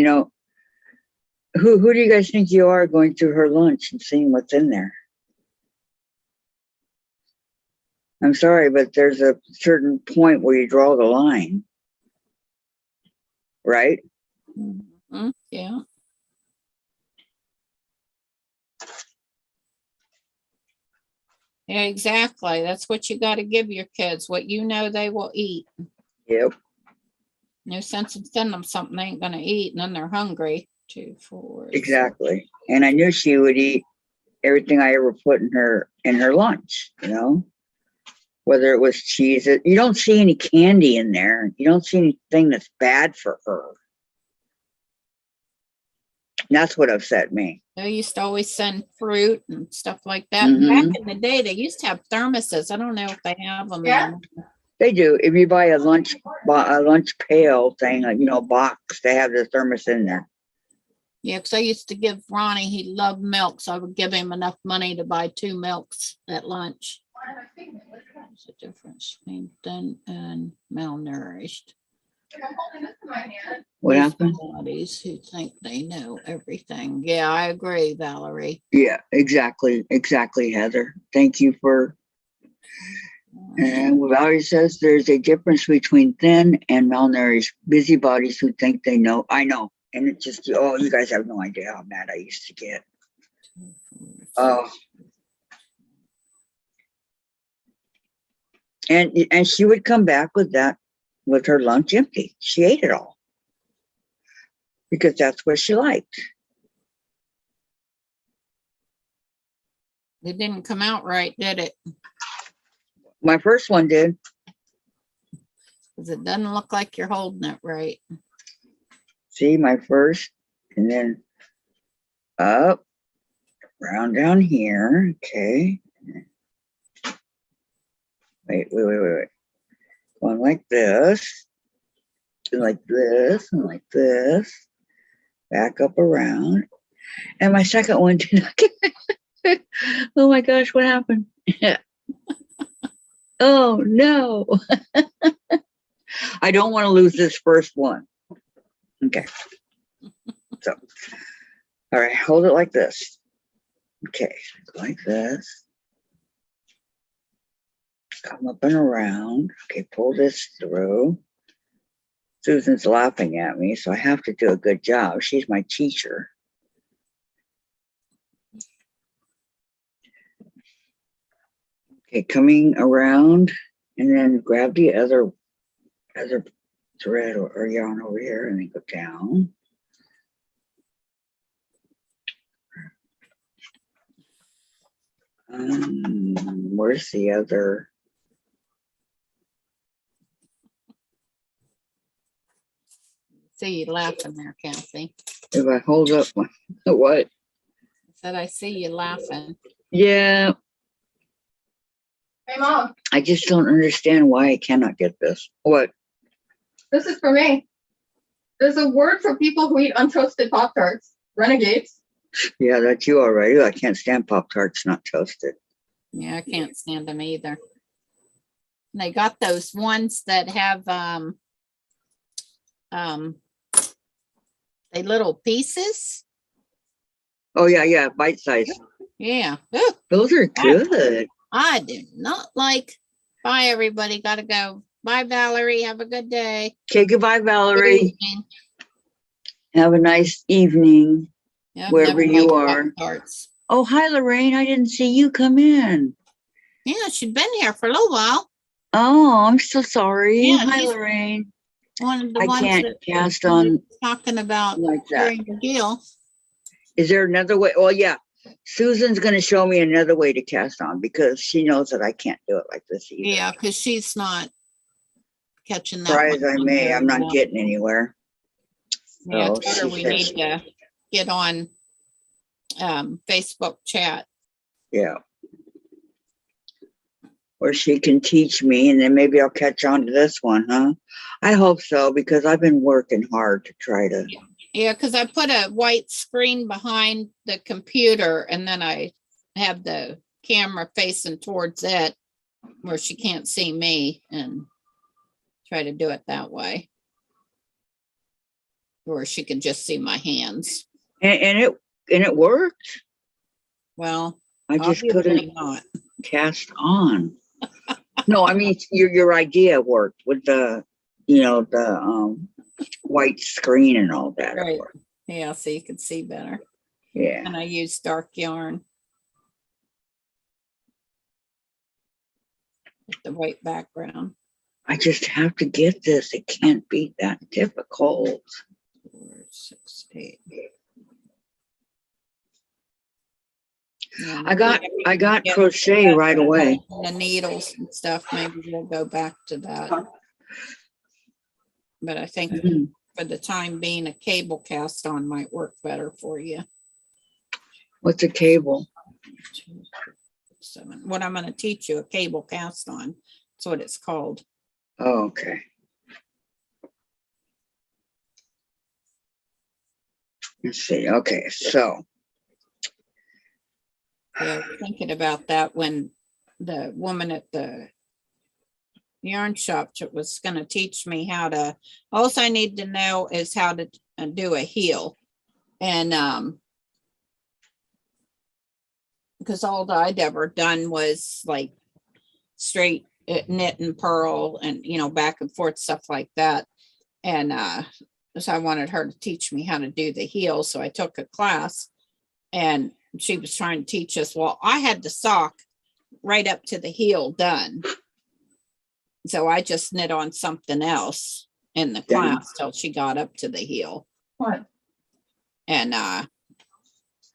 who do you guys think you are going through her lunch and seeing what's in there? I'm sorry, but there's a certain point where you draw the line. Right? Mhm, yeah. Yeah, exactly. That's what you got to give your kids, what you know they will eat. Yep. No sense in sending them something they ain't gonna eat, and then they're hungry. 2, 4. Exactly. And I knew she would eat everything I ever put in her lunch, whether it was cheese. You don't see any candy in there. You don't see anything that's bad for her. And that's what upset me. They used to always send fruit and stuff like that. Mhm. Back in the day, they used to have thermoses. I don't know if they have them Yeah. anymore. They do. If you buy a lunch pail thing, box, they have the thermos in there. Yeah, because I used to give Ronnie, he loved milk, so I would give him enough money to buy 2 milks at lunch. What's the difference between thin and malnourished? I'm holding this in my hand. What These happened? bodies who think they know everything. Yeah, I agree, Valerie. Yeah, exactly, Heather. Thank you for. And Valerie says there's a difference between thin and malnourished busybodies who think they know. I know, and it's just you guys have no idea how mad I used to get. Oh, and she would come back with her lunch empty. She ate it all because that's what she liked. It didn't come out right, did it? My first one did. Because it doesn't look like you're holding it right. See, my first, and then up, round down here. Okay. Wait. Going like this, and like this, and like this. Back up around. And my second one did not get. Oh my gosh, what happened? Oh no. I don't want to lose this first one. Okay. So, all right, hold it like this. Okay, like this. Come up and around. Okay, pull this through. Susan's laughing at me, so I have to do a good job. She's my teacher. Okay, coming around, and then grab the other thread or yarn over here, and then go down. Where's the other? See you laughing there, Kathy. If I hold up my what? I said, I see you laughing. Yeah, Hey, Mom, I just don't understand why I cannot get this. What? this is for me. There's a word for people who eat untoasted Pop-Tarts. Renegades. Yeah, that's you already. I can't stand Pop-Tarts not toasted. Yeah, I can't stand them either. And they got those ones that have they little pieces. Oh yeah, bite size. Yeah. Ooh, Those are good. I do not like. Bye, everybody. Gotta go. Bye, Valerie. Have a good day. Okay, goodbye, Good Valerie. evening. Have a nice evening. Yeah, I've Wherever never you liked are. Pop-Tarts. Oh, hi, Lorraine. I didn't see you come in. Yeah, she'd been here for a little while. Oh, I'm so sorry. Yeah, Hi, she's Lorraine. one of the I ones can't that cast we were on talking about like that. during the deal. Is there another way? Well, yeah. Susan's going to show me another way to cast on because she knows that I can't do it like this either. Yeah, because she's not catching that. Try one as I on may, very I'm not well. getting anywhere. Yeah, So tell her she we says- need to get on Facebook chat. Yeah. Or she can teach me and then maybe I'll catch on to this one, huh? I hope so because I've been working hard to try to. Yeah, because I put a white screen behind the computer and then I have the camera facing towards it where she can't see me and try to do it that way. Or she can just see my hands. And it worked. Well, I just obviously couldn't not. cast on. No, I mean your idea worked with the white screen and all that. it Right. worked. Yeah, so you can see better. Yeah. And I use dark yarn with the white background. I just have to get this. It can't be that difficult. 4, 6, 8. Yeah, I got yeah, crochet right away. the needles and stuff. Maybe we'll go back to that. But I think Mhm. for the time being, a cable cast on might work better for you. What's a cable? 2, 7. What I'm going to teach you, a cable cast on. That's what it's called. Oh, okay. Let's see. Okay, so Yeah, I was thinking about that when the woman at the yarn shop was gonna teach me how to, all I need to know is how to do a heel. And because all that I'd ever done was like straight knit and purl and, you know, back and forth, stuff like that. And so I wanted her to teach me how to do the heel. So I took a class and she was trying to teach us. Well, I had the sock right up to the heel done. So I just knit on something else in the Yeah. class till she got up to the heel. What? And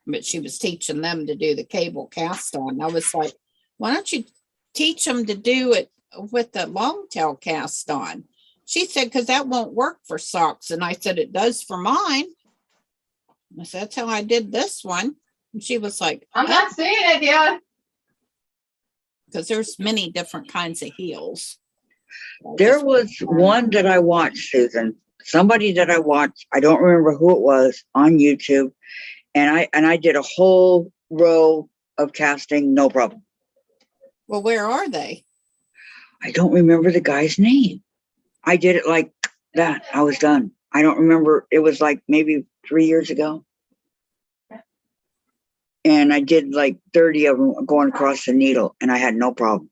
but she was teaching them to do the cable cast on. I was like, why don't you teach them to do it with the long tail cast on? She said, because that won't work for socks. And I said, it does for mine. I said, that's how I did this one. And she was like, I'm not seeing it yet. because there's many different kinds of heels. There was one that I watched, Susan. Somebody that I watched, I don't remember who it was, on YouTube. And I did a whole row of casting, no problem. Well, where are they? I don't remember the guy's name. I did it like that. I was done. I don't remember. It was like maybe 3 years ago. And I did like 30 of them going across the needle, and I had no problem.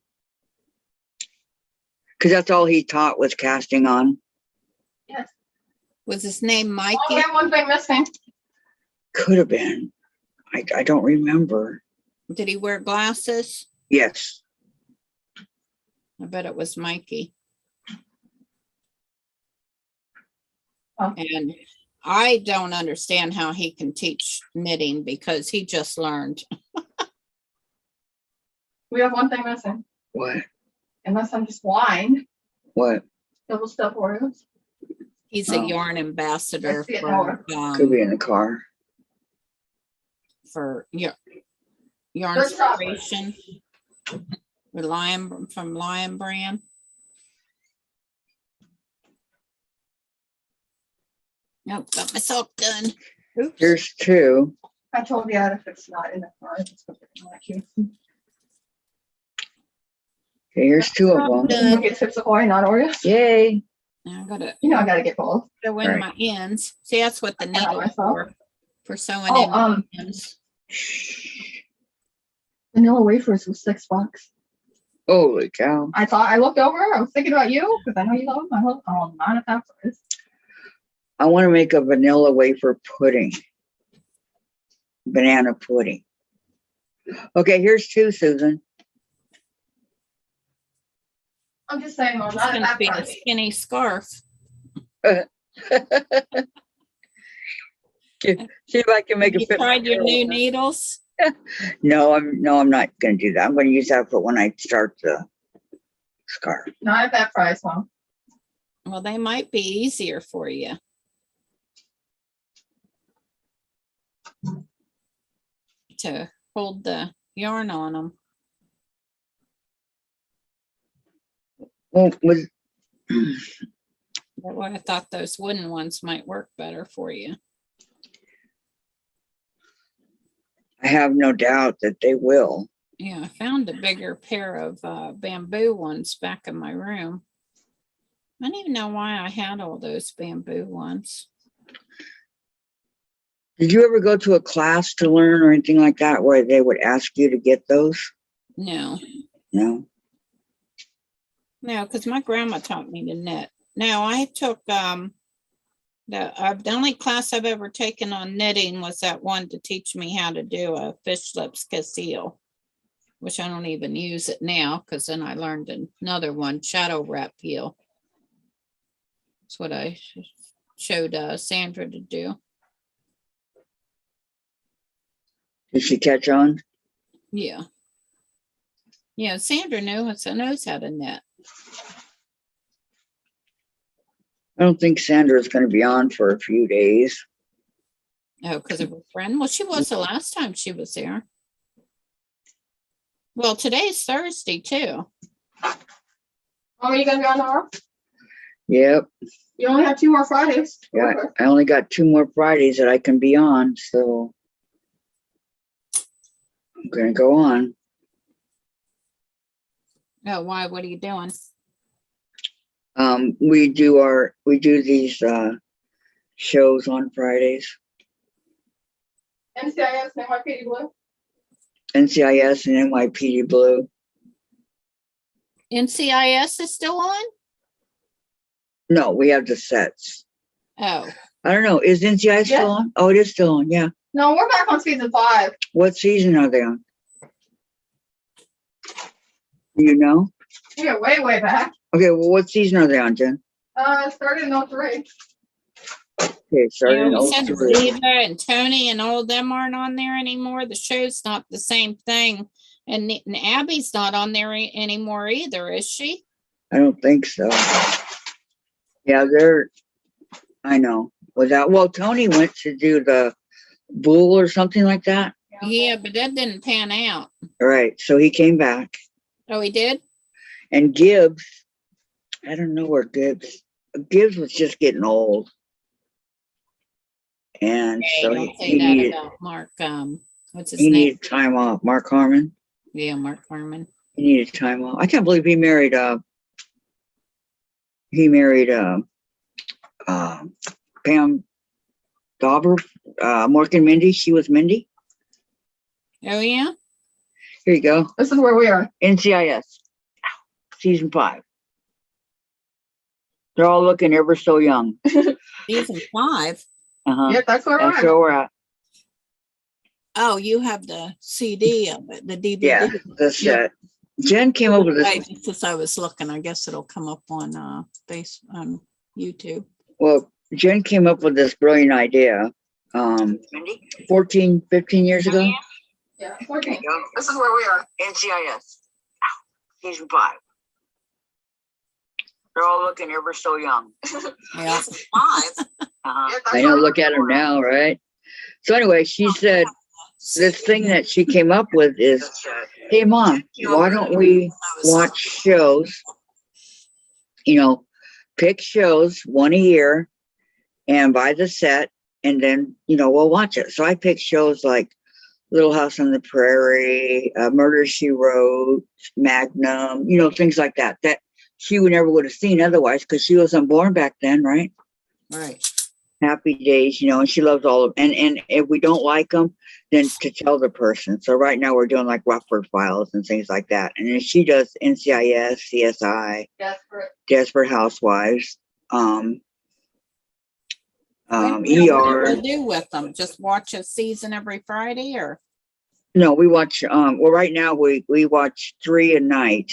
Because that's all he taught was casting on. Yes. Was his name Mikey? Oh, we have one thing missing. Could have been. I don't remember. Did he wear glasses? Yes. I bet it was Mikey. Oh. And I don't understand how he can teach knitting because he just learned. We have one thing missing. What? Unless I'm just blind. What? Double stuff Oreos. He's a Oh. yarn ambassador I see it for Could be in the car. Yarn Good chocolate. Inspiration with Lion from Lion Brand. Nope, got myself done. Oops. Here's two. I told you if it's not in the car, just put it in my queue. Okay, here's two of them. Done. Look at Chips Ahoy, not Oreos. Yay. Now I gotta You know I gotta get both. throw in Right. my ends. See, that's what the I got needle myself. for sewing Oh, in ends. Vanilla wafers was $6. Holy cow. I looked over, I was thinking about you, because I know you love them. I love, oh, not at that price. I want to make a vanilla wafer pudding. Banana pudding. Okay, here's two, Susan. I'm just saying, well, It's not at gonna that be a price. skinny scarf. See if I can make You it fit. tried your new needles? No, I'm not going to do that. I'm going to use that for when I start the scarf. Not at that price, huh? Well, they might be easier for you. To hold the yarn on them. Well, was That's why I thought those wooden ones might work better for you. I have no doubt that they will. Yeah, I found a bigger pair of bamboo ones back in my room. I don't even know why I had all those bamboo ones. Did you ever go to a class to learn or anything like that where they would ask you to get those? No, No. no, because my grandma taught me to knit. Now I took the only class I've ever taken on knitting was that one to teach me how to do a fish lips cassille, which I don't even use it now because then I learned another one, shadow wrap heel. That's what I showed Sandra to do. Did she catch on? Yeah. Yeah, Sandra knows how to knit. I don't think Sandra's going to be on for a few days. Oh, because of her friend. Well, she was the last time she was there. Well, today's Thursday too. Oh, are you gonna be on tomorrow? Yep. You only have 2 more Fridays. Yeah. I only got 2 more Fridays that I can be on, so I'm going to go on. Oh, why? What are you doing? we do these shows on Fridays. NCIS and NYPD Blue. NCIS and NYPD Blue. NCIS is still on? No, we have the sets. Oh, I don't know. Is NCIS Yeah. still on? Oh, it is still on. Yeah. No, we're back on season 5. What season are they on? Do you know? Yeah, way back. Okay. Well, what season are they on, Jen? Started in 03. Okay, starting in you said 03. Diva and Tony and all of them aren't on there anymore. The show's not the same thing. And Abby's not on there anymore either, is she? I don't think so. Yeah, I know. Well, Tony went to do the Bull or something like that. Yeah, but that didn't pan out. All right. So he came back. Oh, he did? And Gibbs, I don't know where Gibbs was just getting old. And Hey, so don't say he that needed, about Mark. What's his he name? needed time off. Mark Harmon. Yeah, Mark Harmon. He needed time off. I can't believe he married Pam Dauber, Mork and Mindy. She was Mindy. Oh, yeah? Here you go. This is where we are. NCIS, season 5. They're all looking ever so young. Season 5. Uh-huh. Yep, that's where That's we're where at. we're at. Oh, you have the CD of it, the DVD. Yeah, the set. Jen came up with Right, this. just as I was looking, I guess it'll come up on YouTube. Well, Jen came up with this brilliant idea 14, 15 years ago. Yeah, 14. This is where we are. NCIS, season 5. They're all looking ever so young. Yeah. I know, look at them now, right? So anyway, she said this thing that she came up with is, hey, Mom, why don't we watch shows, pick shows one a year and buy the set, and then, we'll watch it. So I picked shows like Little House on the Prairie, Murder, She Wrote, Magnum, things like that she never would have seen otherwise because she wasn't born back then, right? Right. Happy Days, and she loves all of them. And if we don't like them, then to tell the person. So right now we're doing like Rockford Files and things like that. And then she does NCIS, CSI, Desperate Housewives, What do ER. you do with them? Just watch a season every Friday, or? No, we watch. Right now we watch 3 a night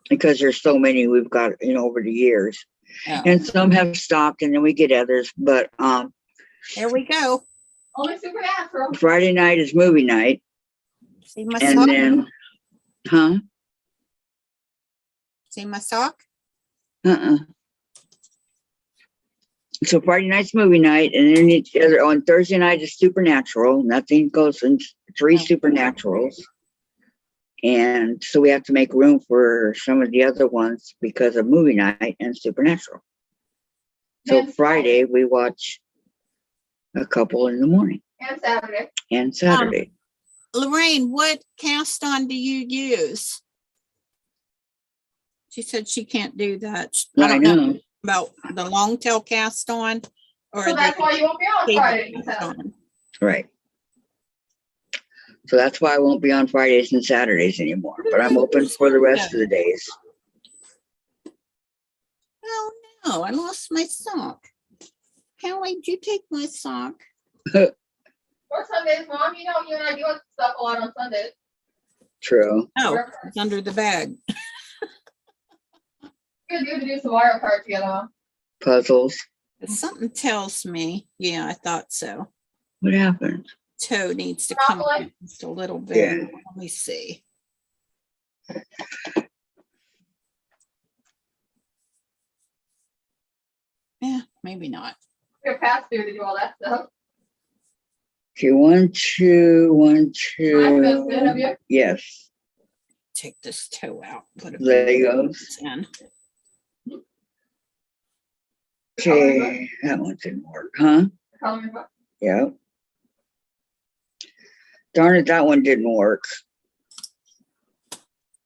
because there's so many we've got, over the years. Oh. And some have stopped, and then we get others. But There we go. Only Supernatural. Friday night is movie night, See my and sock? then, See my sock? So Friday night's movie night, and then on Thursday night is Supernatural. Nothing goes in 3 Supernaturals. And so we have to make room for some of the other ones because of movie night and Supernatural. So And Friday we watch a couple in the morning And Saturday. and Saturday. Lorraine, what cast on do you use? She said she can't do that. I don't know about the long tail cast on or So that's the why you won't be on cable Friday. and cast Saturday. on. Right. So that's why I won't be on Fridays and Saturdays anymore, but I'm open for the rest of the days. Oh no, I lost my sock. Hallie, did you take my sock? Or Sundays, Mom. You and I do stuff a lot on Sundays. True. Oh, it's under the bag. We could do some Mario Kart together, Mom. Puzzles. Something tells me, yeah, I thought so. What happened? Toe needs to come Monopoly? in just a little bit. Yeah. Let me see. Yeah, maybe not. Your past due to do all that stuff. Okay, 1, 2, 1, Mine feels good, have 2. you? Yes. Take this toe out. Put it Legos. in. Okay, that one didn't work, huh? Coloring book. Yeah. Darn it, that one didn't work.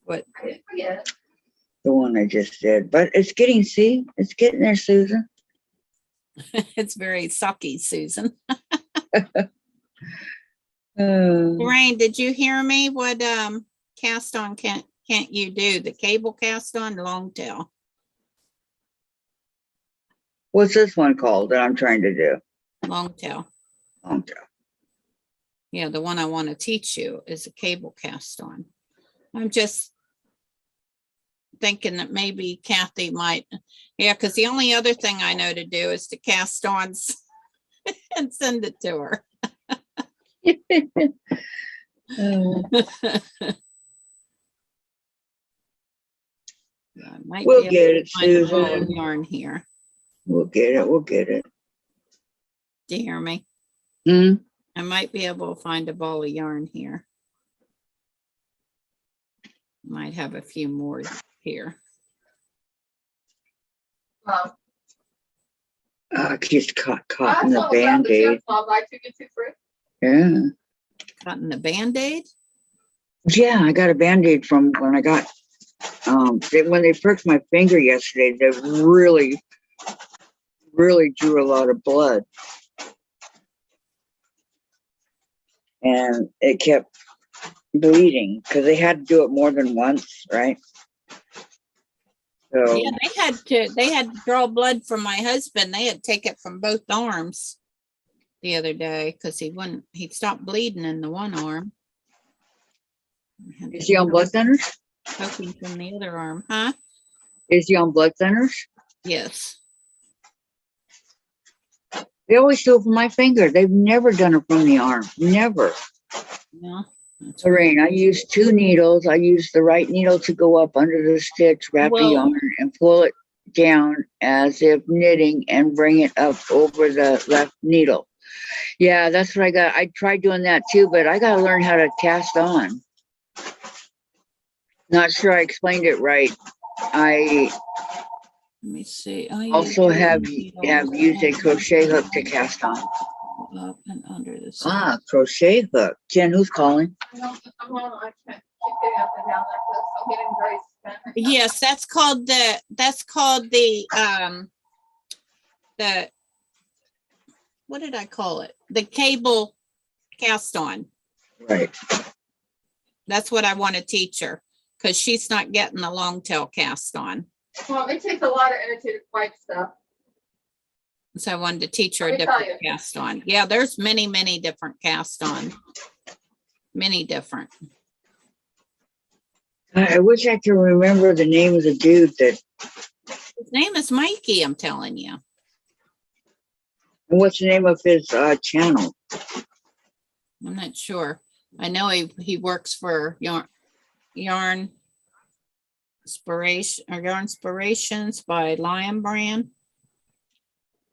What? I didn't forget it. The one I just did, but it's getting, see, it's getting there, Susan. It's very sucky, Susan. Uh, Lorraine, did you hear me? What cast on can't you do? The cable cast on long tail. what's this one called that I'm trying to do? Long tail. Long tail. Yeah, the one I want to teach you is a cable cast on. I'm just thinking that maybe Kathy might, yeah, because the only other thing I know to do is to cast on and send it to her. Yeah, I might We'll be able get to it, find a ball of Susan. yarn here. We'll get it. We'll get it. Do you hear me? Hmm? I might be able to find a ball of yarn here. Might have a few more here. Just caught I in the saw the ground the Band-Aid. chef club, like 2 get 2 free. Yeah. Cotton the Band-Aid? Yeah, I got a Band-Aid from when I got, when they pricked my finger yesterday, they really drew a lot of blood. And it kept bleeding because they had to do it more than once, right? So, Yeah, they had to draw blood from my husband. They had to take it from both arms the other day because he stopped bleeding in the one arm. is he on blood thinners? Poking from the other arm, huh? Is he on blood thinners? Yes. They always do it from my finger. They've never done it from the arm. Never. No. That's Lorraine, I use 2 needles. I use the right needle to go up under the stitch, wrap the Well- yarn, and pull it down as if knitting and bring it up over the left needle. Yeah, that's what I got. I tried doing that too, but I got to learn how to cast on. Not sure I explained it right. I Let me see. I also use have needles used a crochet hook to cast on. up and under the stitch. Ah, crochet hook. Jen, who's calling? No, I'm on, I can't keep getting up and down like this. I'm getting Grace. Yes, that's called the what did I call it? The cable cast on. Right. That's what I want to teach her because she's not getting the long tail cast on. Well, it takes a lot of energy to wipe stuff. So I wanted to teach her a Let me tell different cast on. Yeah, there's many, many different cast on. Many different. I wish I could remember the name of the dude that. His name is Mikey, I'm telling you. What's the name of his channel? I'm not sure. I know he works for Yarn Inspirations by Lion Brand.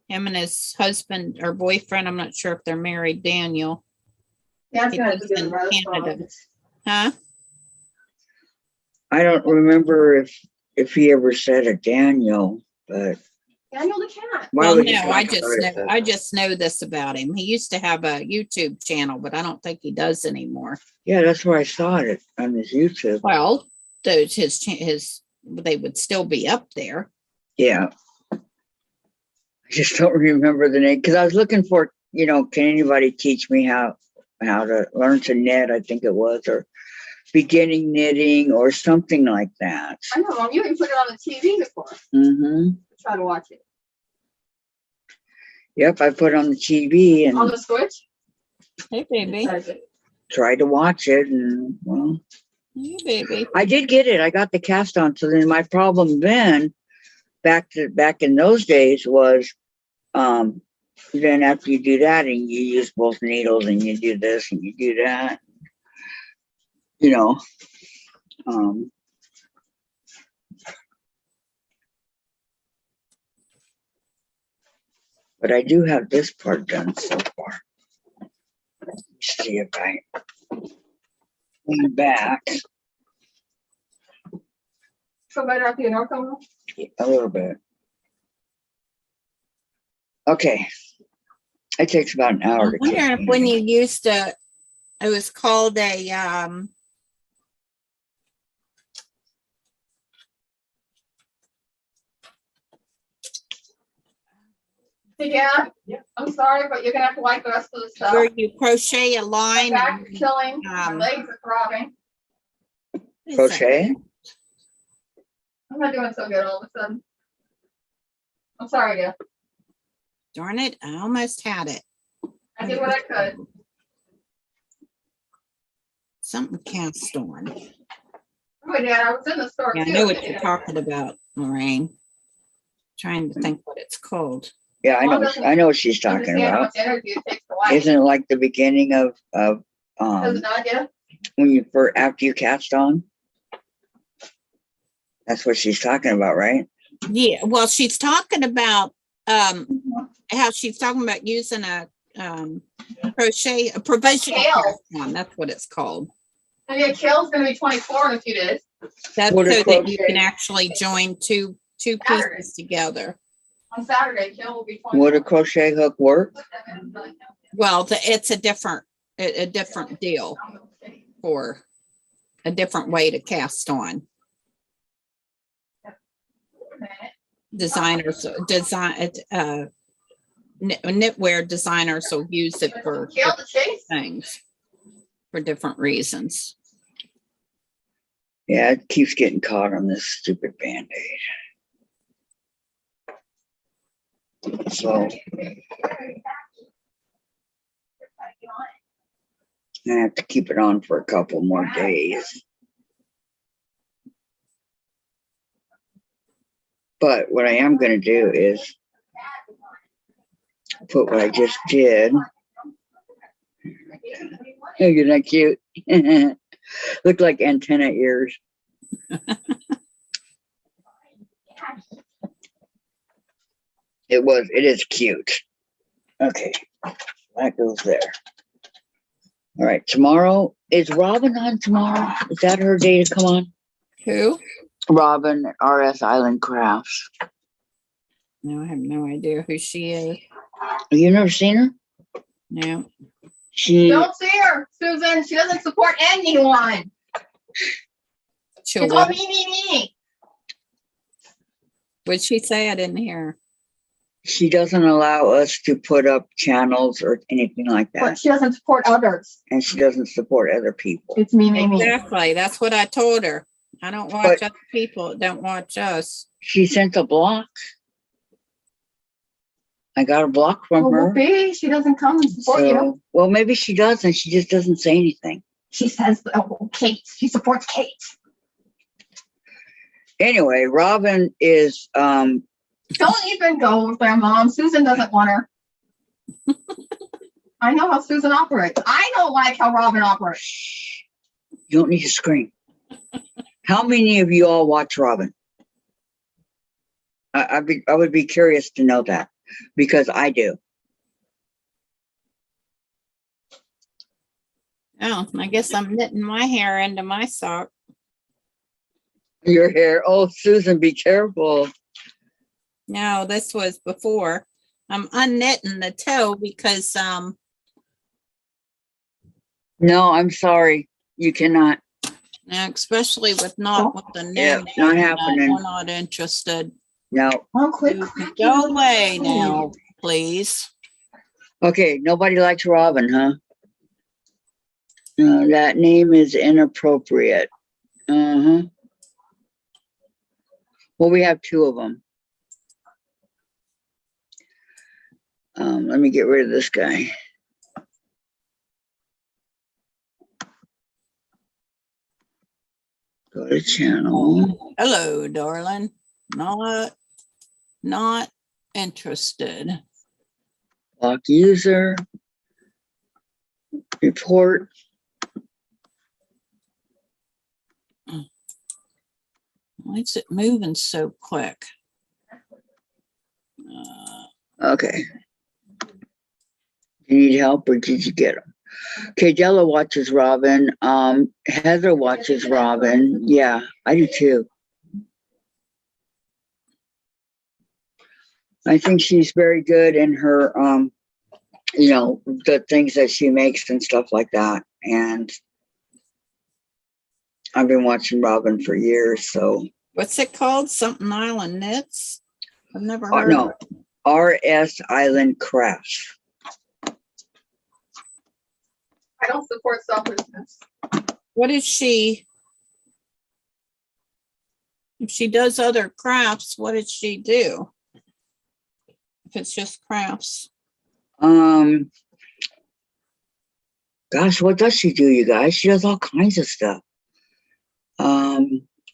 Him and his husband or boyfriend, I'm not sure if they're married, Daniel. Yeah, He it's lives in Canada. Huh? I don't remember if he ever said a Daniel, but Daniel the cat. why Well, would he no, talk I about just it? know this about him. He used to have a YouTube channel, but I don't think he does anymore. Yeah, that's where I saw it on his YouTube. Well, those his they would still be up there. Yeah. I just don't remember the name because I was looking for, can anybody teach me how to learn to knit, I think it was, or beginning knitting or something like that. I know, Mom, you even put it on the TV before. Mm-hmm. Try to watch it. Yep, I put it on the TV On and the switch? Hey, baby. tried to watch it, and well, Hey, baby. I did get it. I got the cast on. So then my problem then, back in those days was, then after you do that and you use both needles and you do this and you do that, but I do have this part done so far. Let's see if I went back So better after you know, come on. a little bit. Okay. It takes about an hour I'm to wondering take if when me. you used to, it was called a Yeah, I'm sorry, but you're gonna have to wipe the rest of the stuff. Where you crochet a My line. back and- is killing, my um, legs are throbbing. what is that? Crochet? I'm not doing so good all of a sudden. I'm sorry, dear. Darn it, I almost had it. I did what I could. Something cast on. Oh, Dad, I was in the store Yeah, I too. know what you're talking about, Lorraine. Trying to think what it's called. Yeah, I know what she's talking Understand how about. much energy it takes to wipe. Isn't it like the beginning of Does it not, yeah? when you after you cast on? That's what she's talking about, right? Yeah, well, she's talking about how she's talking about using a crochet, a provisional Scale. cast on. That's what it's called. And your kill's gonna be 24 in a few days. That's What so is that you crochet? can actually join two pieces together. On Saturday, kill will be 24. Would a crochet hook work? Well, it's a different deal for a different way to cast on. Designers knitwear designers will use it for Kill the chase. things for different reasons. Yeah, it keeps getting caught on this stupid Band-Aid. So I have to keep it on for a couple more days. But what I am going to do is put what I just did. Isn't that cute? Look like antenna ears. It is cute. Okay, that goes there. All right, tomorrow, is Robin on tomorrow? Is that her day to come on? Who? Robin, RS Island Crafts. No, I have no idea who she is. You never seen her? No. She, Don't see her, Susan. She doesn't support anyone. She'll It's all what? me. What'd she say? I didn't hear. she doesn't allow us to put up channels or anything like But that. she doesn't support others. And she doesn't support other people. It's me. Exactly. That's what I told her. I don't watch other people. Don't watch us. She sent a block. I got a block from Well, her. Whoopi, she doesn't come and support you. So, well, maybe she does, and she just doesn't say anything. She says, oh, Kate. She supports Kate. Anyway, Robin is, Don't even go with their mom. Susan doesn't want her. I know how Susan operates. I don't like how Robin operates. you don't need to scream. How many of you all watch Robin? I would be curious to know that, because I do. Oh, I guess I'm knitting my hair into my sock. Your hair. Oh, Susan, be careful. No, this was before. I'm unknitting the toe because No, I'm sorry. You cannot. especially with not with the Yeah, knitting, not happening. we're not interested. No. Oh, quit. You can go away now, please. Okay, nobody likes Robin, huh? That name is inappropriate. Uh-huh. Well, we have two of them. Let me get rid of this guy. Go to channel. Hello, darling. Not interested. Lock user. Report. Why is it moving so quick? Okay. Do you need help or did you get them? Okay, Della watches Robin. Heather watches Robin. Yeah, I do too. I think she's very good in her, the things that she makes and stuff like that. And I've been watching Robin for years, so. What's it called? Something Island Knits? I've never Oh, heard no. of it. RS Island Crafts. I don't support selfishness. What is she? If she does other crafts, what does she do? If it's just crafts. Gosh, what does she do, you guys? She does all kinds of stuff.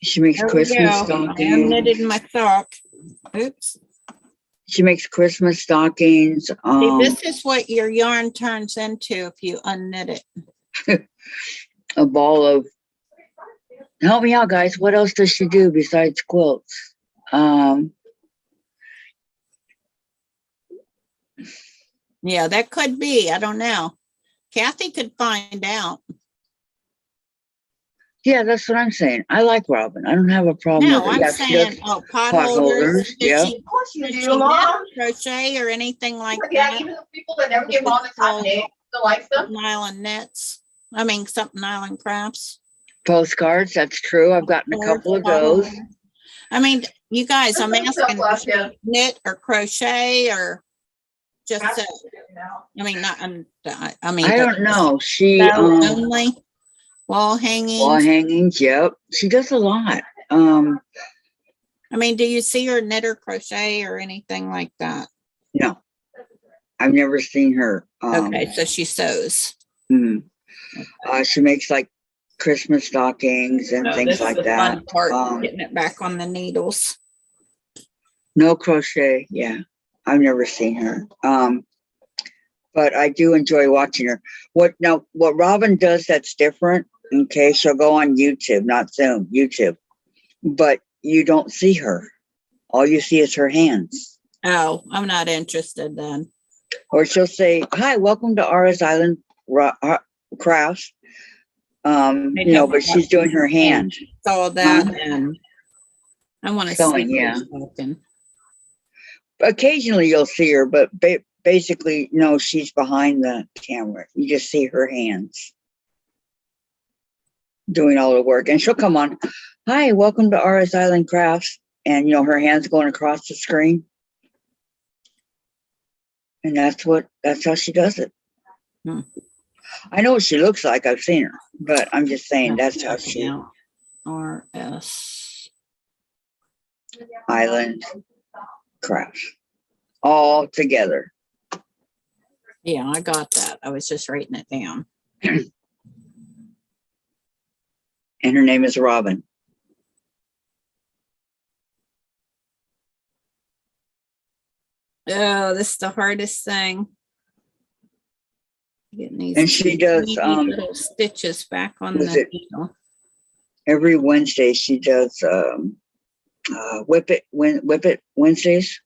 She makes There we Christmas go. I knitted stockings. my sock. Oops. She makes Christmas stockings. See, this is what your yarn turns into if you unknit it. A ball of. Help me out, guys. What else does she do besides quilts? Yeah, that could be. I don't know. Kathy could find out. Yeah, that's what I'm saying. I like Robin. I don't have a problem No, with her. I'm Yeah, she does saying, pot pot holders. holders, Does yeah. she, Of course you does do, she knit Mom. or crochet or anything like Yeah, that? even the people that never get on the time they still like stuff. Nylon knits. I mean, something nylon crafts. Postcards, that's true. I've gotten a couple of those. I mean, you guys, I'm There's some asking, stuff does she left, knit or crochet or just That's sew? what I do now. I mean, not, I mean. I don't know. She sew only, wall hanging. wall hangings, yep. She does a lot. I mean, do you see her knit or crochet or anything like that? No. I've never seen her. Okay, so she sews. She makes like Christmas stockings and No, things this is like the that. fun part, getting it back on the needles. No crochet, yeah. I've never seen her. But I do enjoy watching her. What Robin does that's different, okay, she'll go on YouTube, not Zoom, YouTube. But you don't see her. All you see is her hands. Oh, I'm not interested then. Or she'll say, "Hi, welcome to RS Island Crafts." But she's doing her hand. Saw that and I want to Sewing, see. yeah. Something. Occasionally you'll see her, but basically, no, she's behind the camera. You just see her hands doing all the work. And she'll come on, "Hi, welcome to RS Island Crafts." And, her hands going across the screen. And that's how she does it. I know what she looks like. I've seen her, but I'm just saying that's how she RS Island Crafts all together. Yeah, I got that. I was just writing it down. And her name is Robin. Oh, this is the hardest thing. Getting these And she does, little stitches back on the needle. Every Wednesday she does Whip It Wednesdays.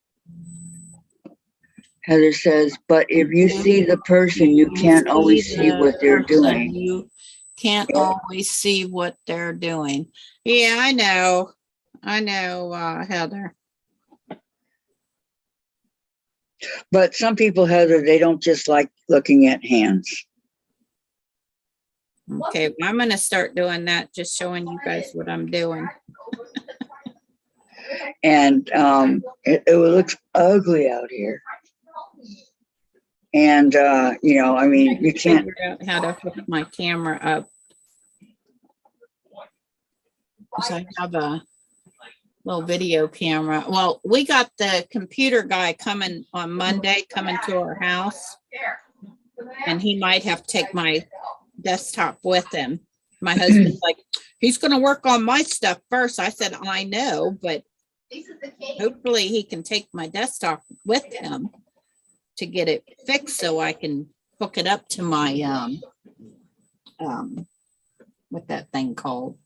Heather says, "But if you see the person, you can't always see what they're doing." You can't always see what they're doing. Yeah, I know, Heather. But some people, Heather, they don't just like looking at hands. Okay, well, I'm gonna start doing that, just showing you guys what I'm doing. And it looks ugly out here. And you can't figure out how to hook my camera up. So I have a little video camera. Well, we got the computer guy coming on Monday, coming to our house, and he might have to take my desktop with him. My husband's like, he's going to work on my stuff first. I said, I know, but hopefully he can take my desktop with him to get it fixed so I can hook it up to my what that thing called.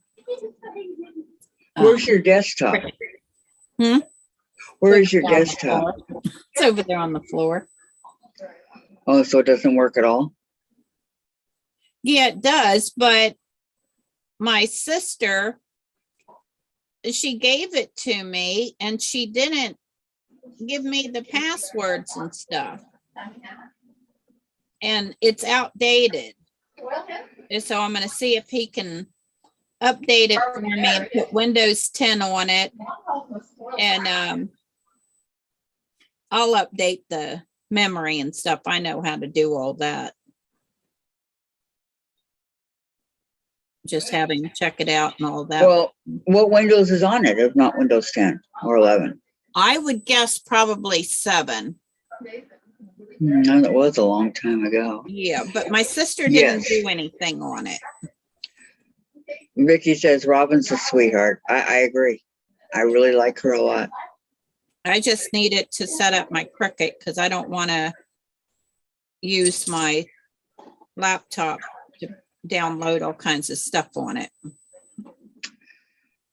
Where's your desktop? Where is your desktop? It's over there on the floor. Oh, so it doesn't work at all? Yeah, it does, but my sister, she gave it to me and she didn't give me the passwords and stuff. And it's outdated. And so I'm going to see if he can update it for me and put Windows 10 on it. And I'll update the memory and stuff. I know how to do all that. Just having to check it out and all that. Well, what Windows is on it, if not Windows 10 or 11? I would guess probably 7. No, that was a long time ago. Yeah, but my sister didn't Yes. do anything on it. Vicky says Robin's a sweetheart. I agree. I really like her a lot. I just needed to set up my Cricut because I don't want to use my laptop to download all kinds of stuff on it.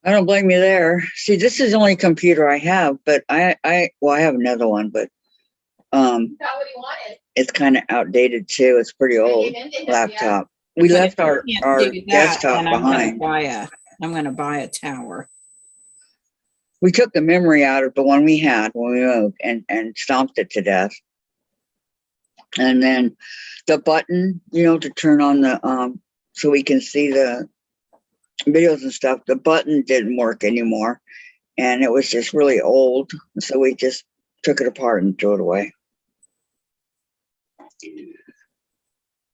I don't blame you there. See, this is the only computer I have, but I have another one, but Got what he wanted. it's kind of outdated too. It's pretty old laptop. We But if left you our can't do that, desktop then I'm behind. gonna buy a tower. We took the memory out of the one we had when we moved and stomped it to death. And then the button, to turn on the so we can see the videos and stuff, the button didn't work anymore. And it was just really old. So we just took it apart and threw it away.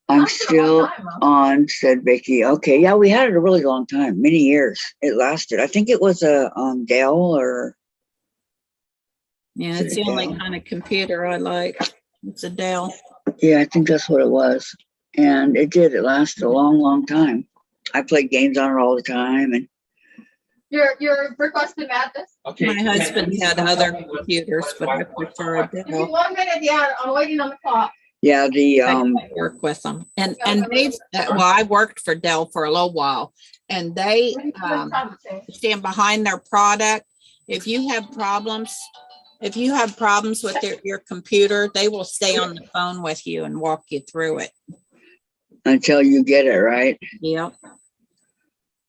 I'm still on, said Vicky. Okay, yeah, we had it a really long time, many years. It lasted. I think it was a Dell or Yeah, it's the only kind of computer I like. It's a Dell. yeah, I think that's what it was. And it did. It lasted a long, long time. I played games on it all the time, and You're requesting Madness? Okay. My husband had other computers, but I prefer a Give me Dell. 1 minute, yeah, I'm waiting on the clock. yeah, the I work with them. And they, well, I worked for Dell for a little while, and they stand behind their product. If you have problems with your computer, they will stay on the phone with you and walk you through it. until you get it right. Yep.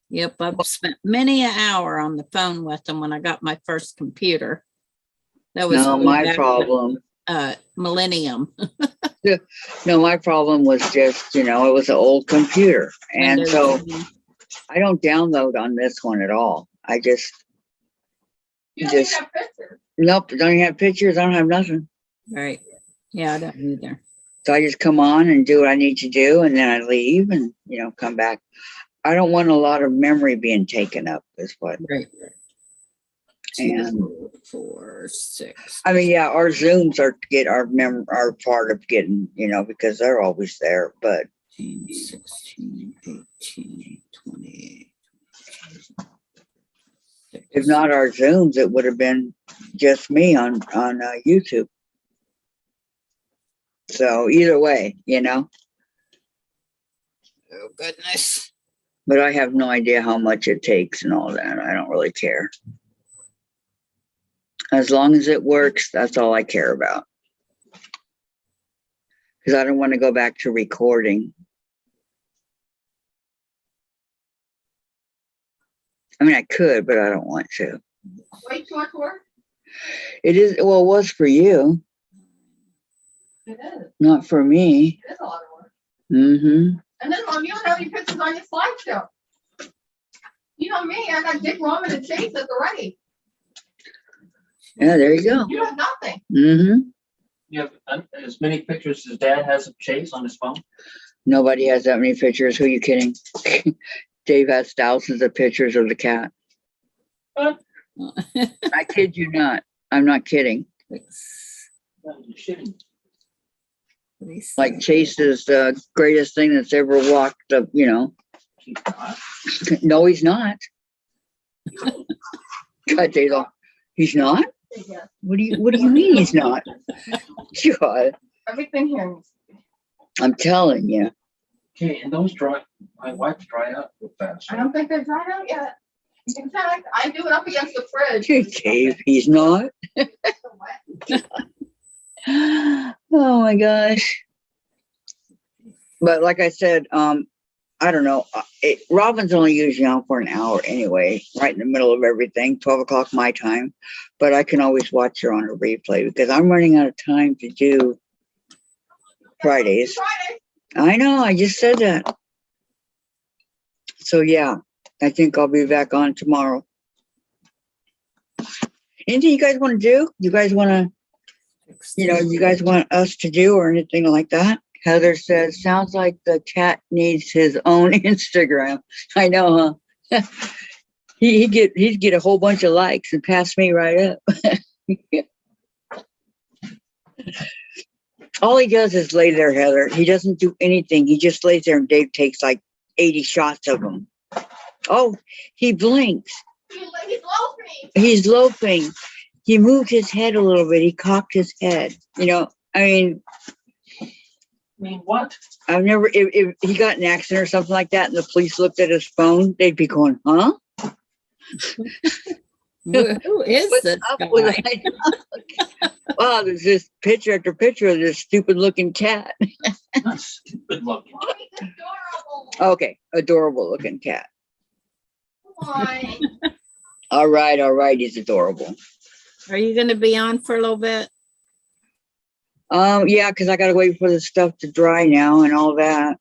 Yep, I've spent many an hour on the phone with them when I got my first computer. That was No, way my back problem. with, Millennium. No, my problem was just, it was an old computer, and Windows so 10. I don't download on this one at all. I just You don't even Just- have pictures. nope, don't even have pictures. I don't have nothing. Right. Yeah, I don't either. So I just come on and do what I need to do, and then I leave and, come back. I don't want a lot of memory being taken up is what. Right. And 2, 4, 6. I mean, yeah, our Zooms are are part of getting, because they're always there, but 15, 16, 18, 20. if not our Zooms, it would have been just me on YouTube. So either way, Oh, goodness. but I have no idea how much it takes and all that. I don't really care. As long as it works, that's all I care about. Because I don't want to go back to recording. I mean, I could, but I don't want to. Way too much work? It is, well, it was for you, It is. not for me. It is a lot of work. Mm-hmm. And then, Mom, you don't have any pictures on your slideshow. You know me, I got Dick, Roman, and Chase at the ready. Yeah, there you go. You have nothing. Mm-hmm. You have as many pictures as Dad has of Chase on his phone? Nobody has that many pictures. Who are you kidding? Dave has thousands of pictures of the cat. I kid you not. I'm not kidding. No, you're shitting. Like Chase is the greatest thing that's ever walked the, He's not. No, he's not. God, Dave, he's not? Yeah. What do you mean he's not? God, Everything here needs to be. I'm telling you. Okay, and my wipes dry out real fast. I don't think they're dried out yet. In fact, I do it up against the fridge. Dave, he's not. Oh my gosh. But like I said, I don't know. Robin's only usually on for an hour anyway, right in the middle of everything, 12 o'clock my time. But I can always watch her on a replay because I'm running out of time to do Fridays. Friday. I know, I just said that. So yeah, I think I'll be back on tomorrow. Anything you guys want to do? You guys want to you guys want us to do or anything like that? Heather says, sounds like the cat needs his own Instagram. I know, huh? He'd get a whole bunch of likes and pass me right up. All he does is lay there, Heather. He doesn't do anything. He just lays there and Dave takes like 80 shots of him. Oh, he blinks. He's loafing. He's loafing. He moved his head a little bit. He cocked his head. I mean, what? I've never, if he got in an accident or something like that and the police looked at his phone, they'd be going, huh? Who is What's this up with guy? that? Wow, there's this picture after picture of this stupid looking cat. Not stupid looking. Oh, he's adorable. Okay, adorable looking cat. Why? All right, he's adorable. Are you gonna be on for a little bit? Yeah, because I gotta wait for the stuff to dry now and all that.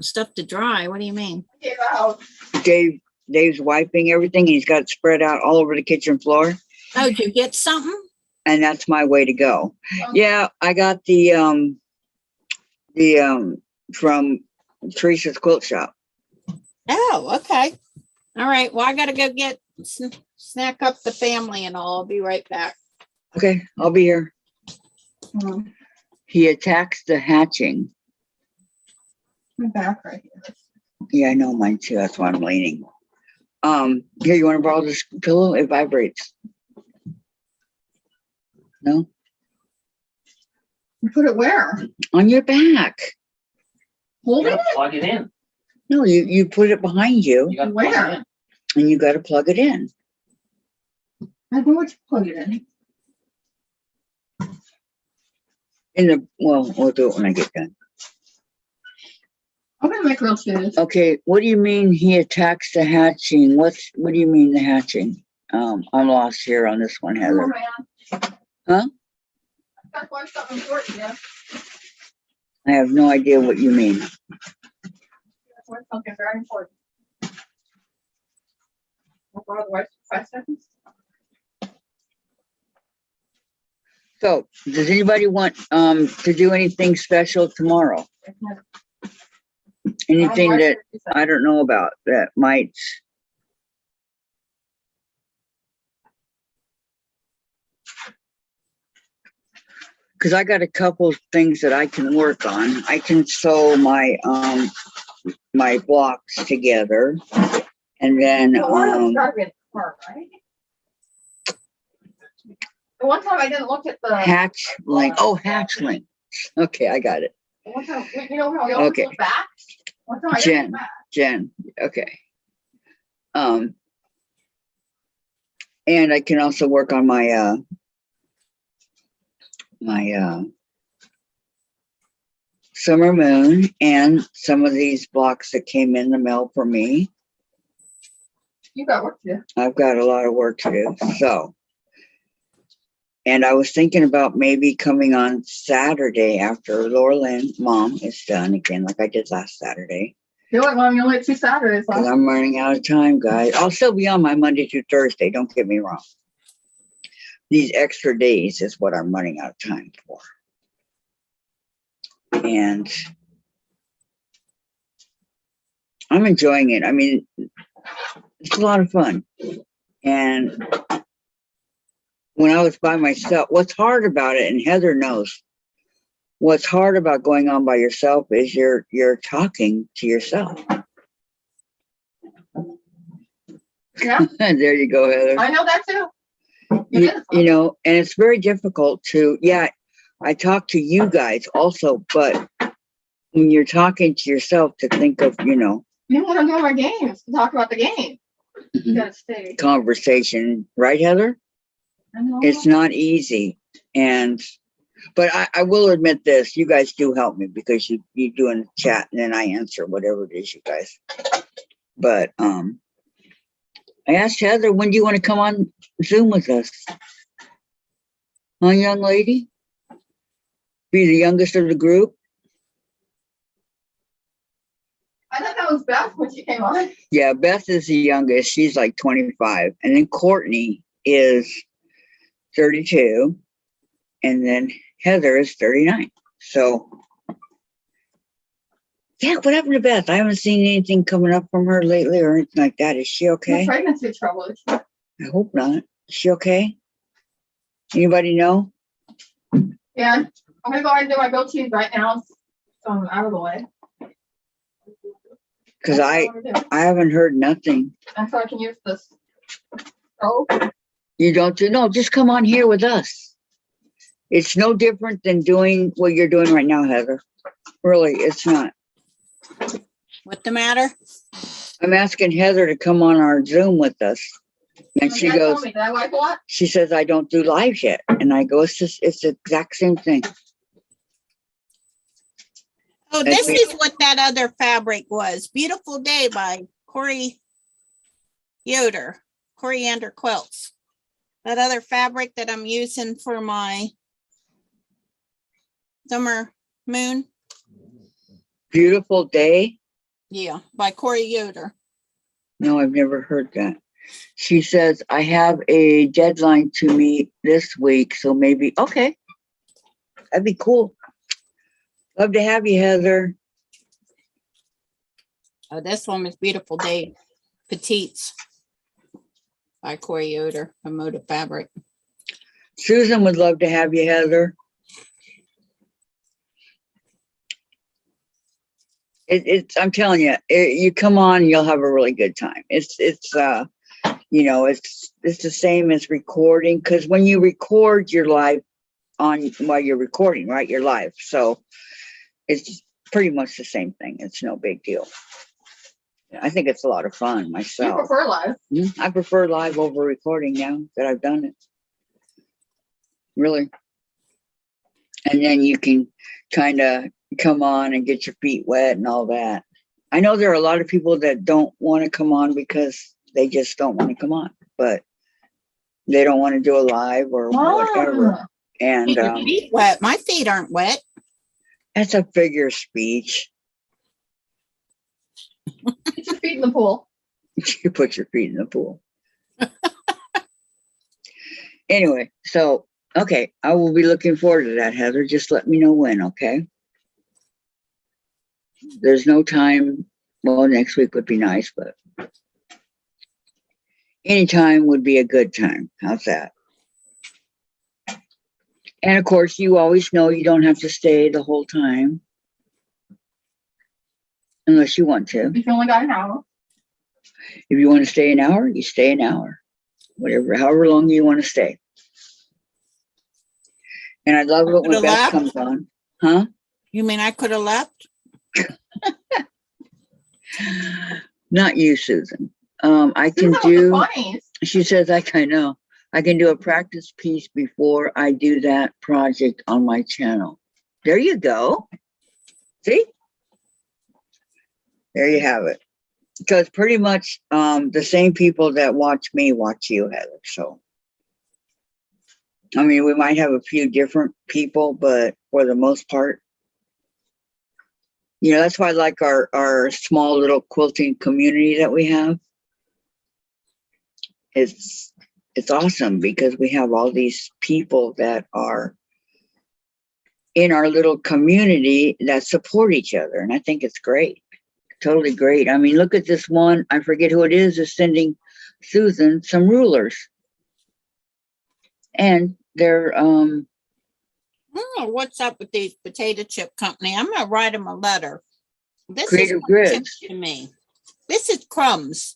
Stuff to dry? What do you mean? Get out. Dave's wiping everything and he's got it spread out all over the kitchen floor. Oh, did you get something? And that's my way to go. Yeah, I got the from Teresa's quilt shop. Oh, okay. All right. Well, I gotta go get snack up the family and all. I'll be right back. Okay, I'll be here. He attacks the hatching. My back right here. Yeah, I know mine too. That's why I'm leaning. Here, you want to borrow this pillow? It vibrates. No? You put it where? On your back. You Hold it? gotta plug it in. No, you put it behind you You gotta plug it Where? in. and you got to plug it in. I know what you plug it in. We'll do it when I get done. I'm gonna make real shoes. Okay, what do you mean he attacks the hatching? What do you mean the hatching? I'm lost here on this one, Oh, Heather. man. Huh? That's why something important, yeah. I have no idea what you mean. That's why something very important. Otherwise, 5 seconds. So, does anybody want to do anything special tomorrow? Anything that I don't know about that might. Because I got a couple of things that I can work on. I can sew my my blocks together, and then Gotta be in the car, right? The one time I didn't look at the. hatch link. Oh, hatch link. Okay, I got it. One time, you know how we always Okay. look back? One time I didn't Jen. look back. Jen. Okay. And I can also work on my summer moon and some of these blocks that came in the mail for me. You got work to do. I've got a lot of work to do. So, and I was thinking about maybe coming on Saturday after Laura Lynn, Mom, is done again, like I did last Saturday. Do it, Mom. You only have 2 Saturdays Because left. I'm running out of time, guys. I'll still be on my Monday through Thursday. Don't get me wrong. These extra days is what I'm running out of time for. And I'm enjoying it. I mean, it's a lot of fun. And when I was by myself, what's hard about it, and Heather knows, what's hard about going on by yourself is you're talking to yourself. Yeah, There you go, Heather. I know that too. It is. You know, and it's very difficult to, I talk to you guys also, but when you're talking to yourself to think of, Even when I'm doing my games, to talk about the game. You gotta stay. conversation, right, Heather? I know. It's not easy. But I will admit this, you guys do help me because you do in the chat and then I answer whatever it is you guys. But I asked Heather, when do you want to come on Zoom with us? Huh, young lady? Be the youngest of the group? I thought that was Beth when she came on. Yeah, Beth is the youngest. She's like 25. And then Courtney 32. And then Heather is 39. So, yeah, what happened to Beth? I haven't seen anything coming up from her lately or anything like that. Is she No okay? pregnancy trouble. I hope not. Is she okay? Anybody know? Yeah, I'm gonna go ahead and do my goat cheese right now, so I'm out of the way. Because That's what I'm gonna do. I haven't heard nothing. And so I can use this. Oh, You don't do, no, just come on here with us. It's no different than doing what you're doing right now, Heather. Really, it's not. What the matter? I'm asking Heather to come on our Zoom with us. And she Dad told goes, me, did I like a lot? she says, I don't do lives yet. And I go, it's just, it's the exact same thing. Oh, That's this me. is what that other fabric was. Beautiful Day by Corey Yoder, Coriander Quilts. That other fabric that I'm using for my summer moon. Beautiful Day. Yeah, by Corey Yoder. No, I've never heard that. She says, I have a deadline to meet this week. So maybe, okay. That'd be cool. Love to have you, Heather. Oh, this one was Beautiful Day Petites by Corey Yoder, a Moda Fabric. Susan would love to have you, Heather. I'm telling you, you come on, you'll have a really good time. It's the same as recording, because when you record, you're live on while you're recording, right? You're live. So it's pretty much the same thing. It's no big deal. I think it's a lot of fun You myself. prefer live. I prefer live over recording now that I've done it. Really. And then you can kind of come on and get your feet wet and all that. I know there are a lot of people that don't want to come on because they just don't want to come on, but they don't want to do a live or whatever. And Get your feet wet. My feet aren't wet. that's a figure of speech. Get your feet in the pool. You put your feet in the pool. Anyway, so, okay, I will be looking forward to that, Heather. Just let me know when, okay? There's no time. Well, next week would be nice, but anytime would be a good time. How's that? And of course, you always know you don't have to stay the whole time. Unless you want to. If you only got an hour. If you want to stay an hour, you stay an hour. Whatever, however long you want to stay. And I love it when Could've Beth left. comes on. Huh? You mean I could have left? Not you, Susan. I can Susan was the do, funniest. she says, I know. I can do a practice piece before I do that project on my channel. There you go. See? There you have it. Because pretty much the same people that watch me watch you, Heather. So, I mean, we might have a few different people, but for the most part, you know, that's why I like our small little quilting community that we have. It's awesome because we have all these people that are in our little community that support each other. And I think it's great. Totally great. I mean, look at this one. I forget who it is sending Susan some rulers. And they're, What's up with these potato chip company? I'm gonna write them a letter. This Creative is what Grids. tips to me. This is crumbs.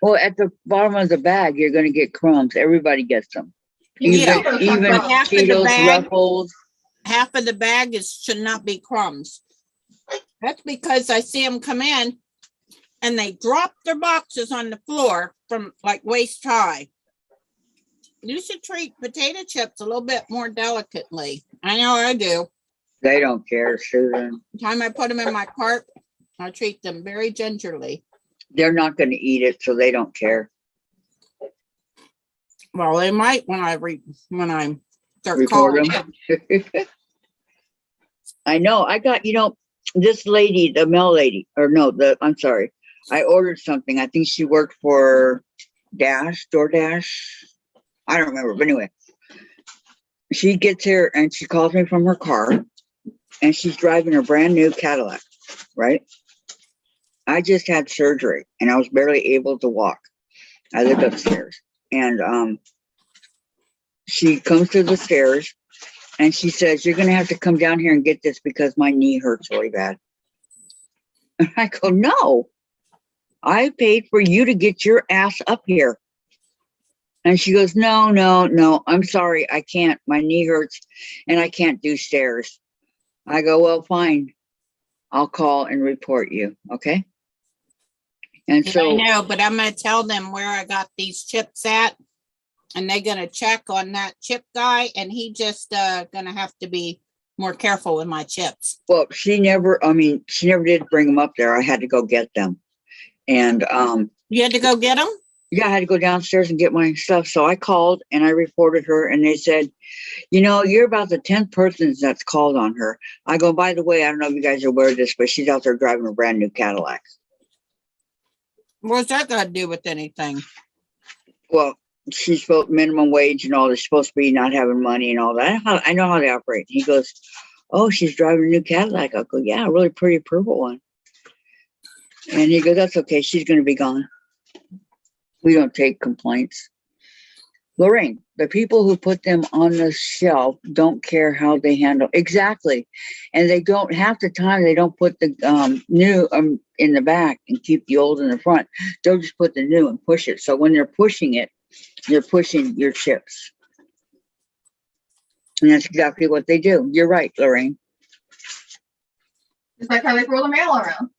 well, at the bottom of the bag, you're going to get crumbs. Everybody gets them. Yeah, Even but half of the Cheetos, bag- Ruffles. Half of the bag should not be crumbs. That's because I see them come in and they drop their boxes on the floor from like waist high. You should treat potato chips a little bit more delicately. I know I do. They don't care, Susan. The time I put them in my cart, I treat them very gingerly. They're not going to eat it, so they don't care. Well, they might when I start Record calling. them. I know. I got, this lady, the mail lady, or no, I'm sorry. I ordered something. I think she worked for DoorDash. I don't remember, but anyway, she gets here and she calls me from her car and she's driving a brand new Cadillac, right? I just had surgery and I was barely able to walk. I lived upstairs and she comes to the stairs and she says, "You're going to have to come down here and get this because my knee hurts really bad." And I go, "No, I paid for you to get your ass up here." And she goes, no, I'm sorry. I can't. My knee hurts and I can't do stairs. I go, "Well, fine. I'll call and report you." Okay. And I so, know, but I'm gonna tell them where I got these chips at. And they're gonna check on that chip guy and he just gonna have to be more careful with my chips. well, she never did bring them up there. I had to go get them. And You had to go get them? yeah, I had to go downstairs and get my stuff. So I called and I reported her and they said, "You're about the 10th person that's called on her." I go, "By the way, I don't know if you guys are aware of this, but she's out there driving a brand new Cadillac." What's that got to do with anything? Well, she's supposed minimum wage and all this, supposed to be not having money and all that. I know how they operate. He goes, "Oh, she's driving a new Cadillac." I go, "Yeah, a really pretty purple one." And he goes, "That's okay. She's going to be gone. We don't take complaints." Lorraine, the people who put them on the shelf don't care how they handle. Exactly. And they don't, half the time they don't put the new in the back and keep the old in the front. They'll just put the new and push it. So when they're pushing it, they're pushing your chips. And that's exactly what they do. You're right, Lorraine. It's like how they throw the mail around.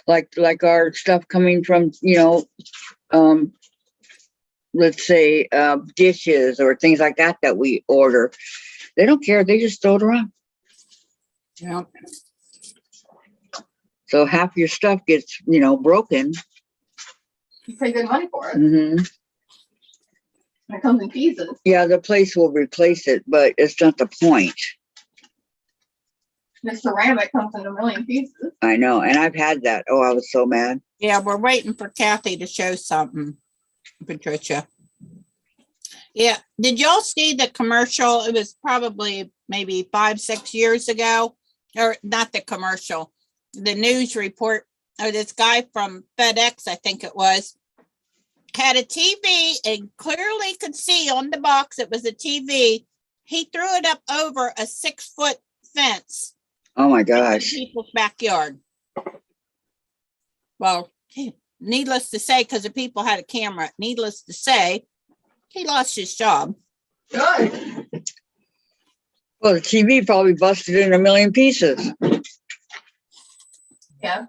Like our stuff coming from, let's say dishes or things like that we order. They don't care. They just throw it around. Yeah. So half your stuff gets, broken. You pay good money for it. Mm-hmm. And it comes in pieces. Yeah, the place will replace it, but it's not the point. The ceramic comes in a million pieces. I know. And I've had that. Oh, I was so mad. Yeah, we're waiting for Kathy to show something, Patricia. Yeah, did y'all see the commercial? It was probably maybe 5-6 years ago, or not the commercial, the news report of this guy from FedEx, I think it was, had a TV and clearly could see on the box it was a TV. He threw it up over a 6-foot fence. Oh my In gosh. people's backyard. Well, needless to say, because the people had a camera, needless to say, he lost his job. Good. Well, the TV probably busted in a million pieces. Yeah.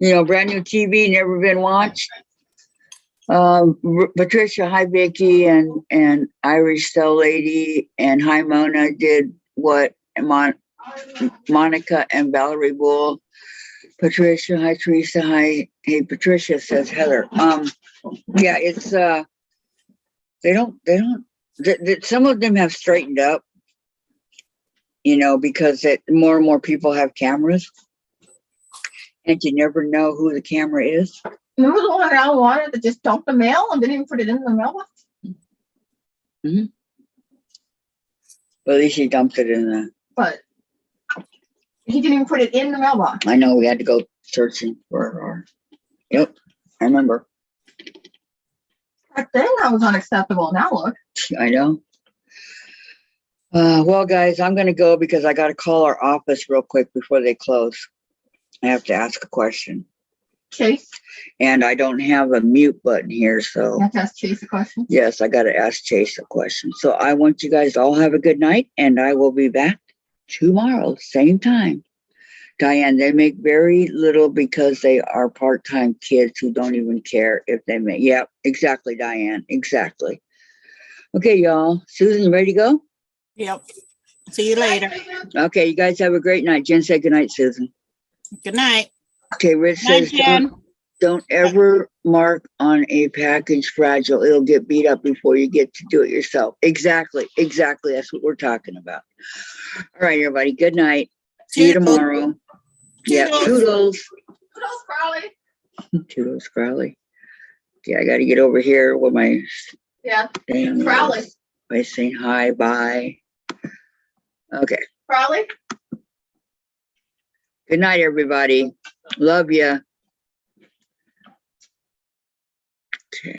Brand new TV, never been watched. Patricia, hi Vicky, and Irish Cell Lady, and hi Mona did what Monica and Valerie Bull. Patricia, hi Teresa, hi. Hey, Patricia, says Heather. Yeah, it's they don't some of them have straightened up, because more and more people have cameras and you never know who the camera is. Remember the one I wanted that just dumped the mail and didn't even put it in the mailbox? Mm-hmm. Well, at least he dumped it in the. But he didn't even put it in the mailbox. I know we had to go searching for our. Yep, I remember. Back then that was unacceptable. Now look. I know. Well, guys, I'm going to go because I got to call our office real quick before they close. I have to ask a question. Chase. And I don't have a mute button here, so. You have to ask Chase a question. Yes, I got to ask Chase a question. So I want you guys to all have a good night, and I will be back tomorrow, same time. Diane, they make very little because they are part-time kids who don't even care if they make. Yep, exactly, Diane, exactly. Okay, y'all. Susan, you ready to go? Yep. See you later. Okay, you guys have a great night. Jen said good night, Susan. Good night. Okay, Rich Night, says Jen. don't ever mark on a package fragile. It'll get beat up before you get to do it yourself. Exactly. That's what we're talking about. All right, everybody. Good night. See you Toodles. tomorrow. Yeah, Toodles. toodles. Toodles, Crowley. Toodles, Crowley. Okay, I got to get over here with my Yeah. damn. Crowley. by saying hi, bye. Okay. Probably. Good night, everybody. Love ya.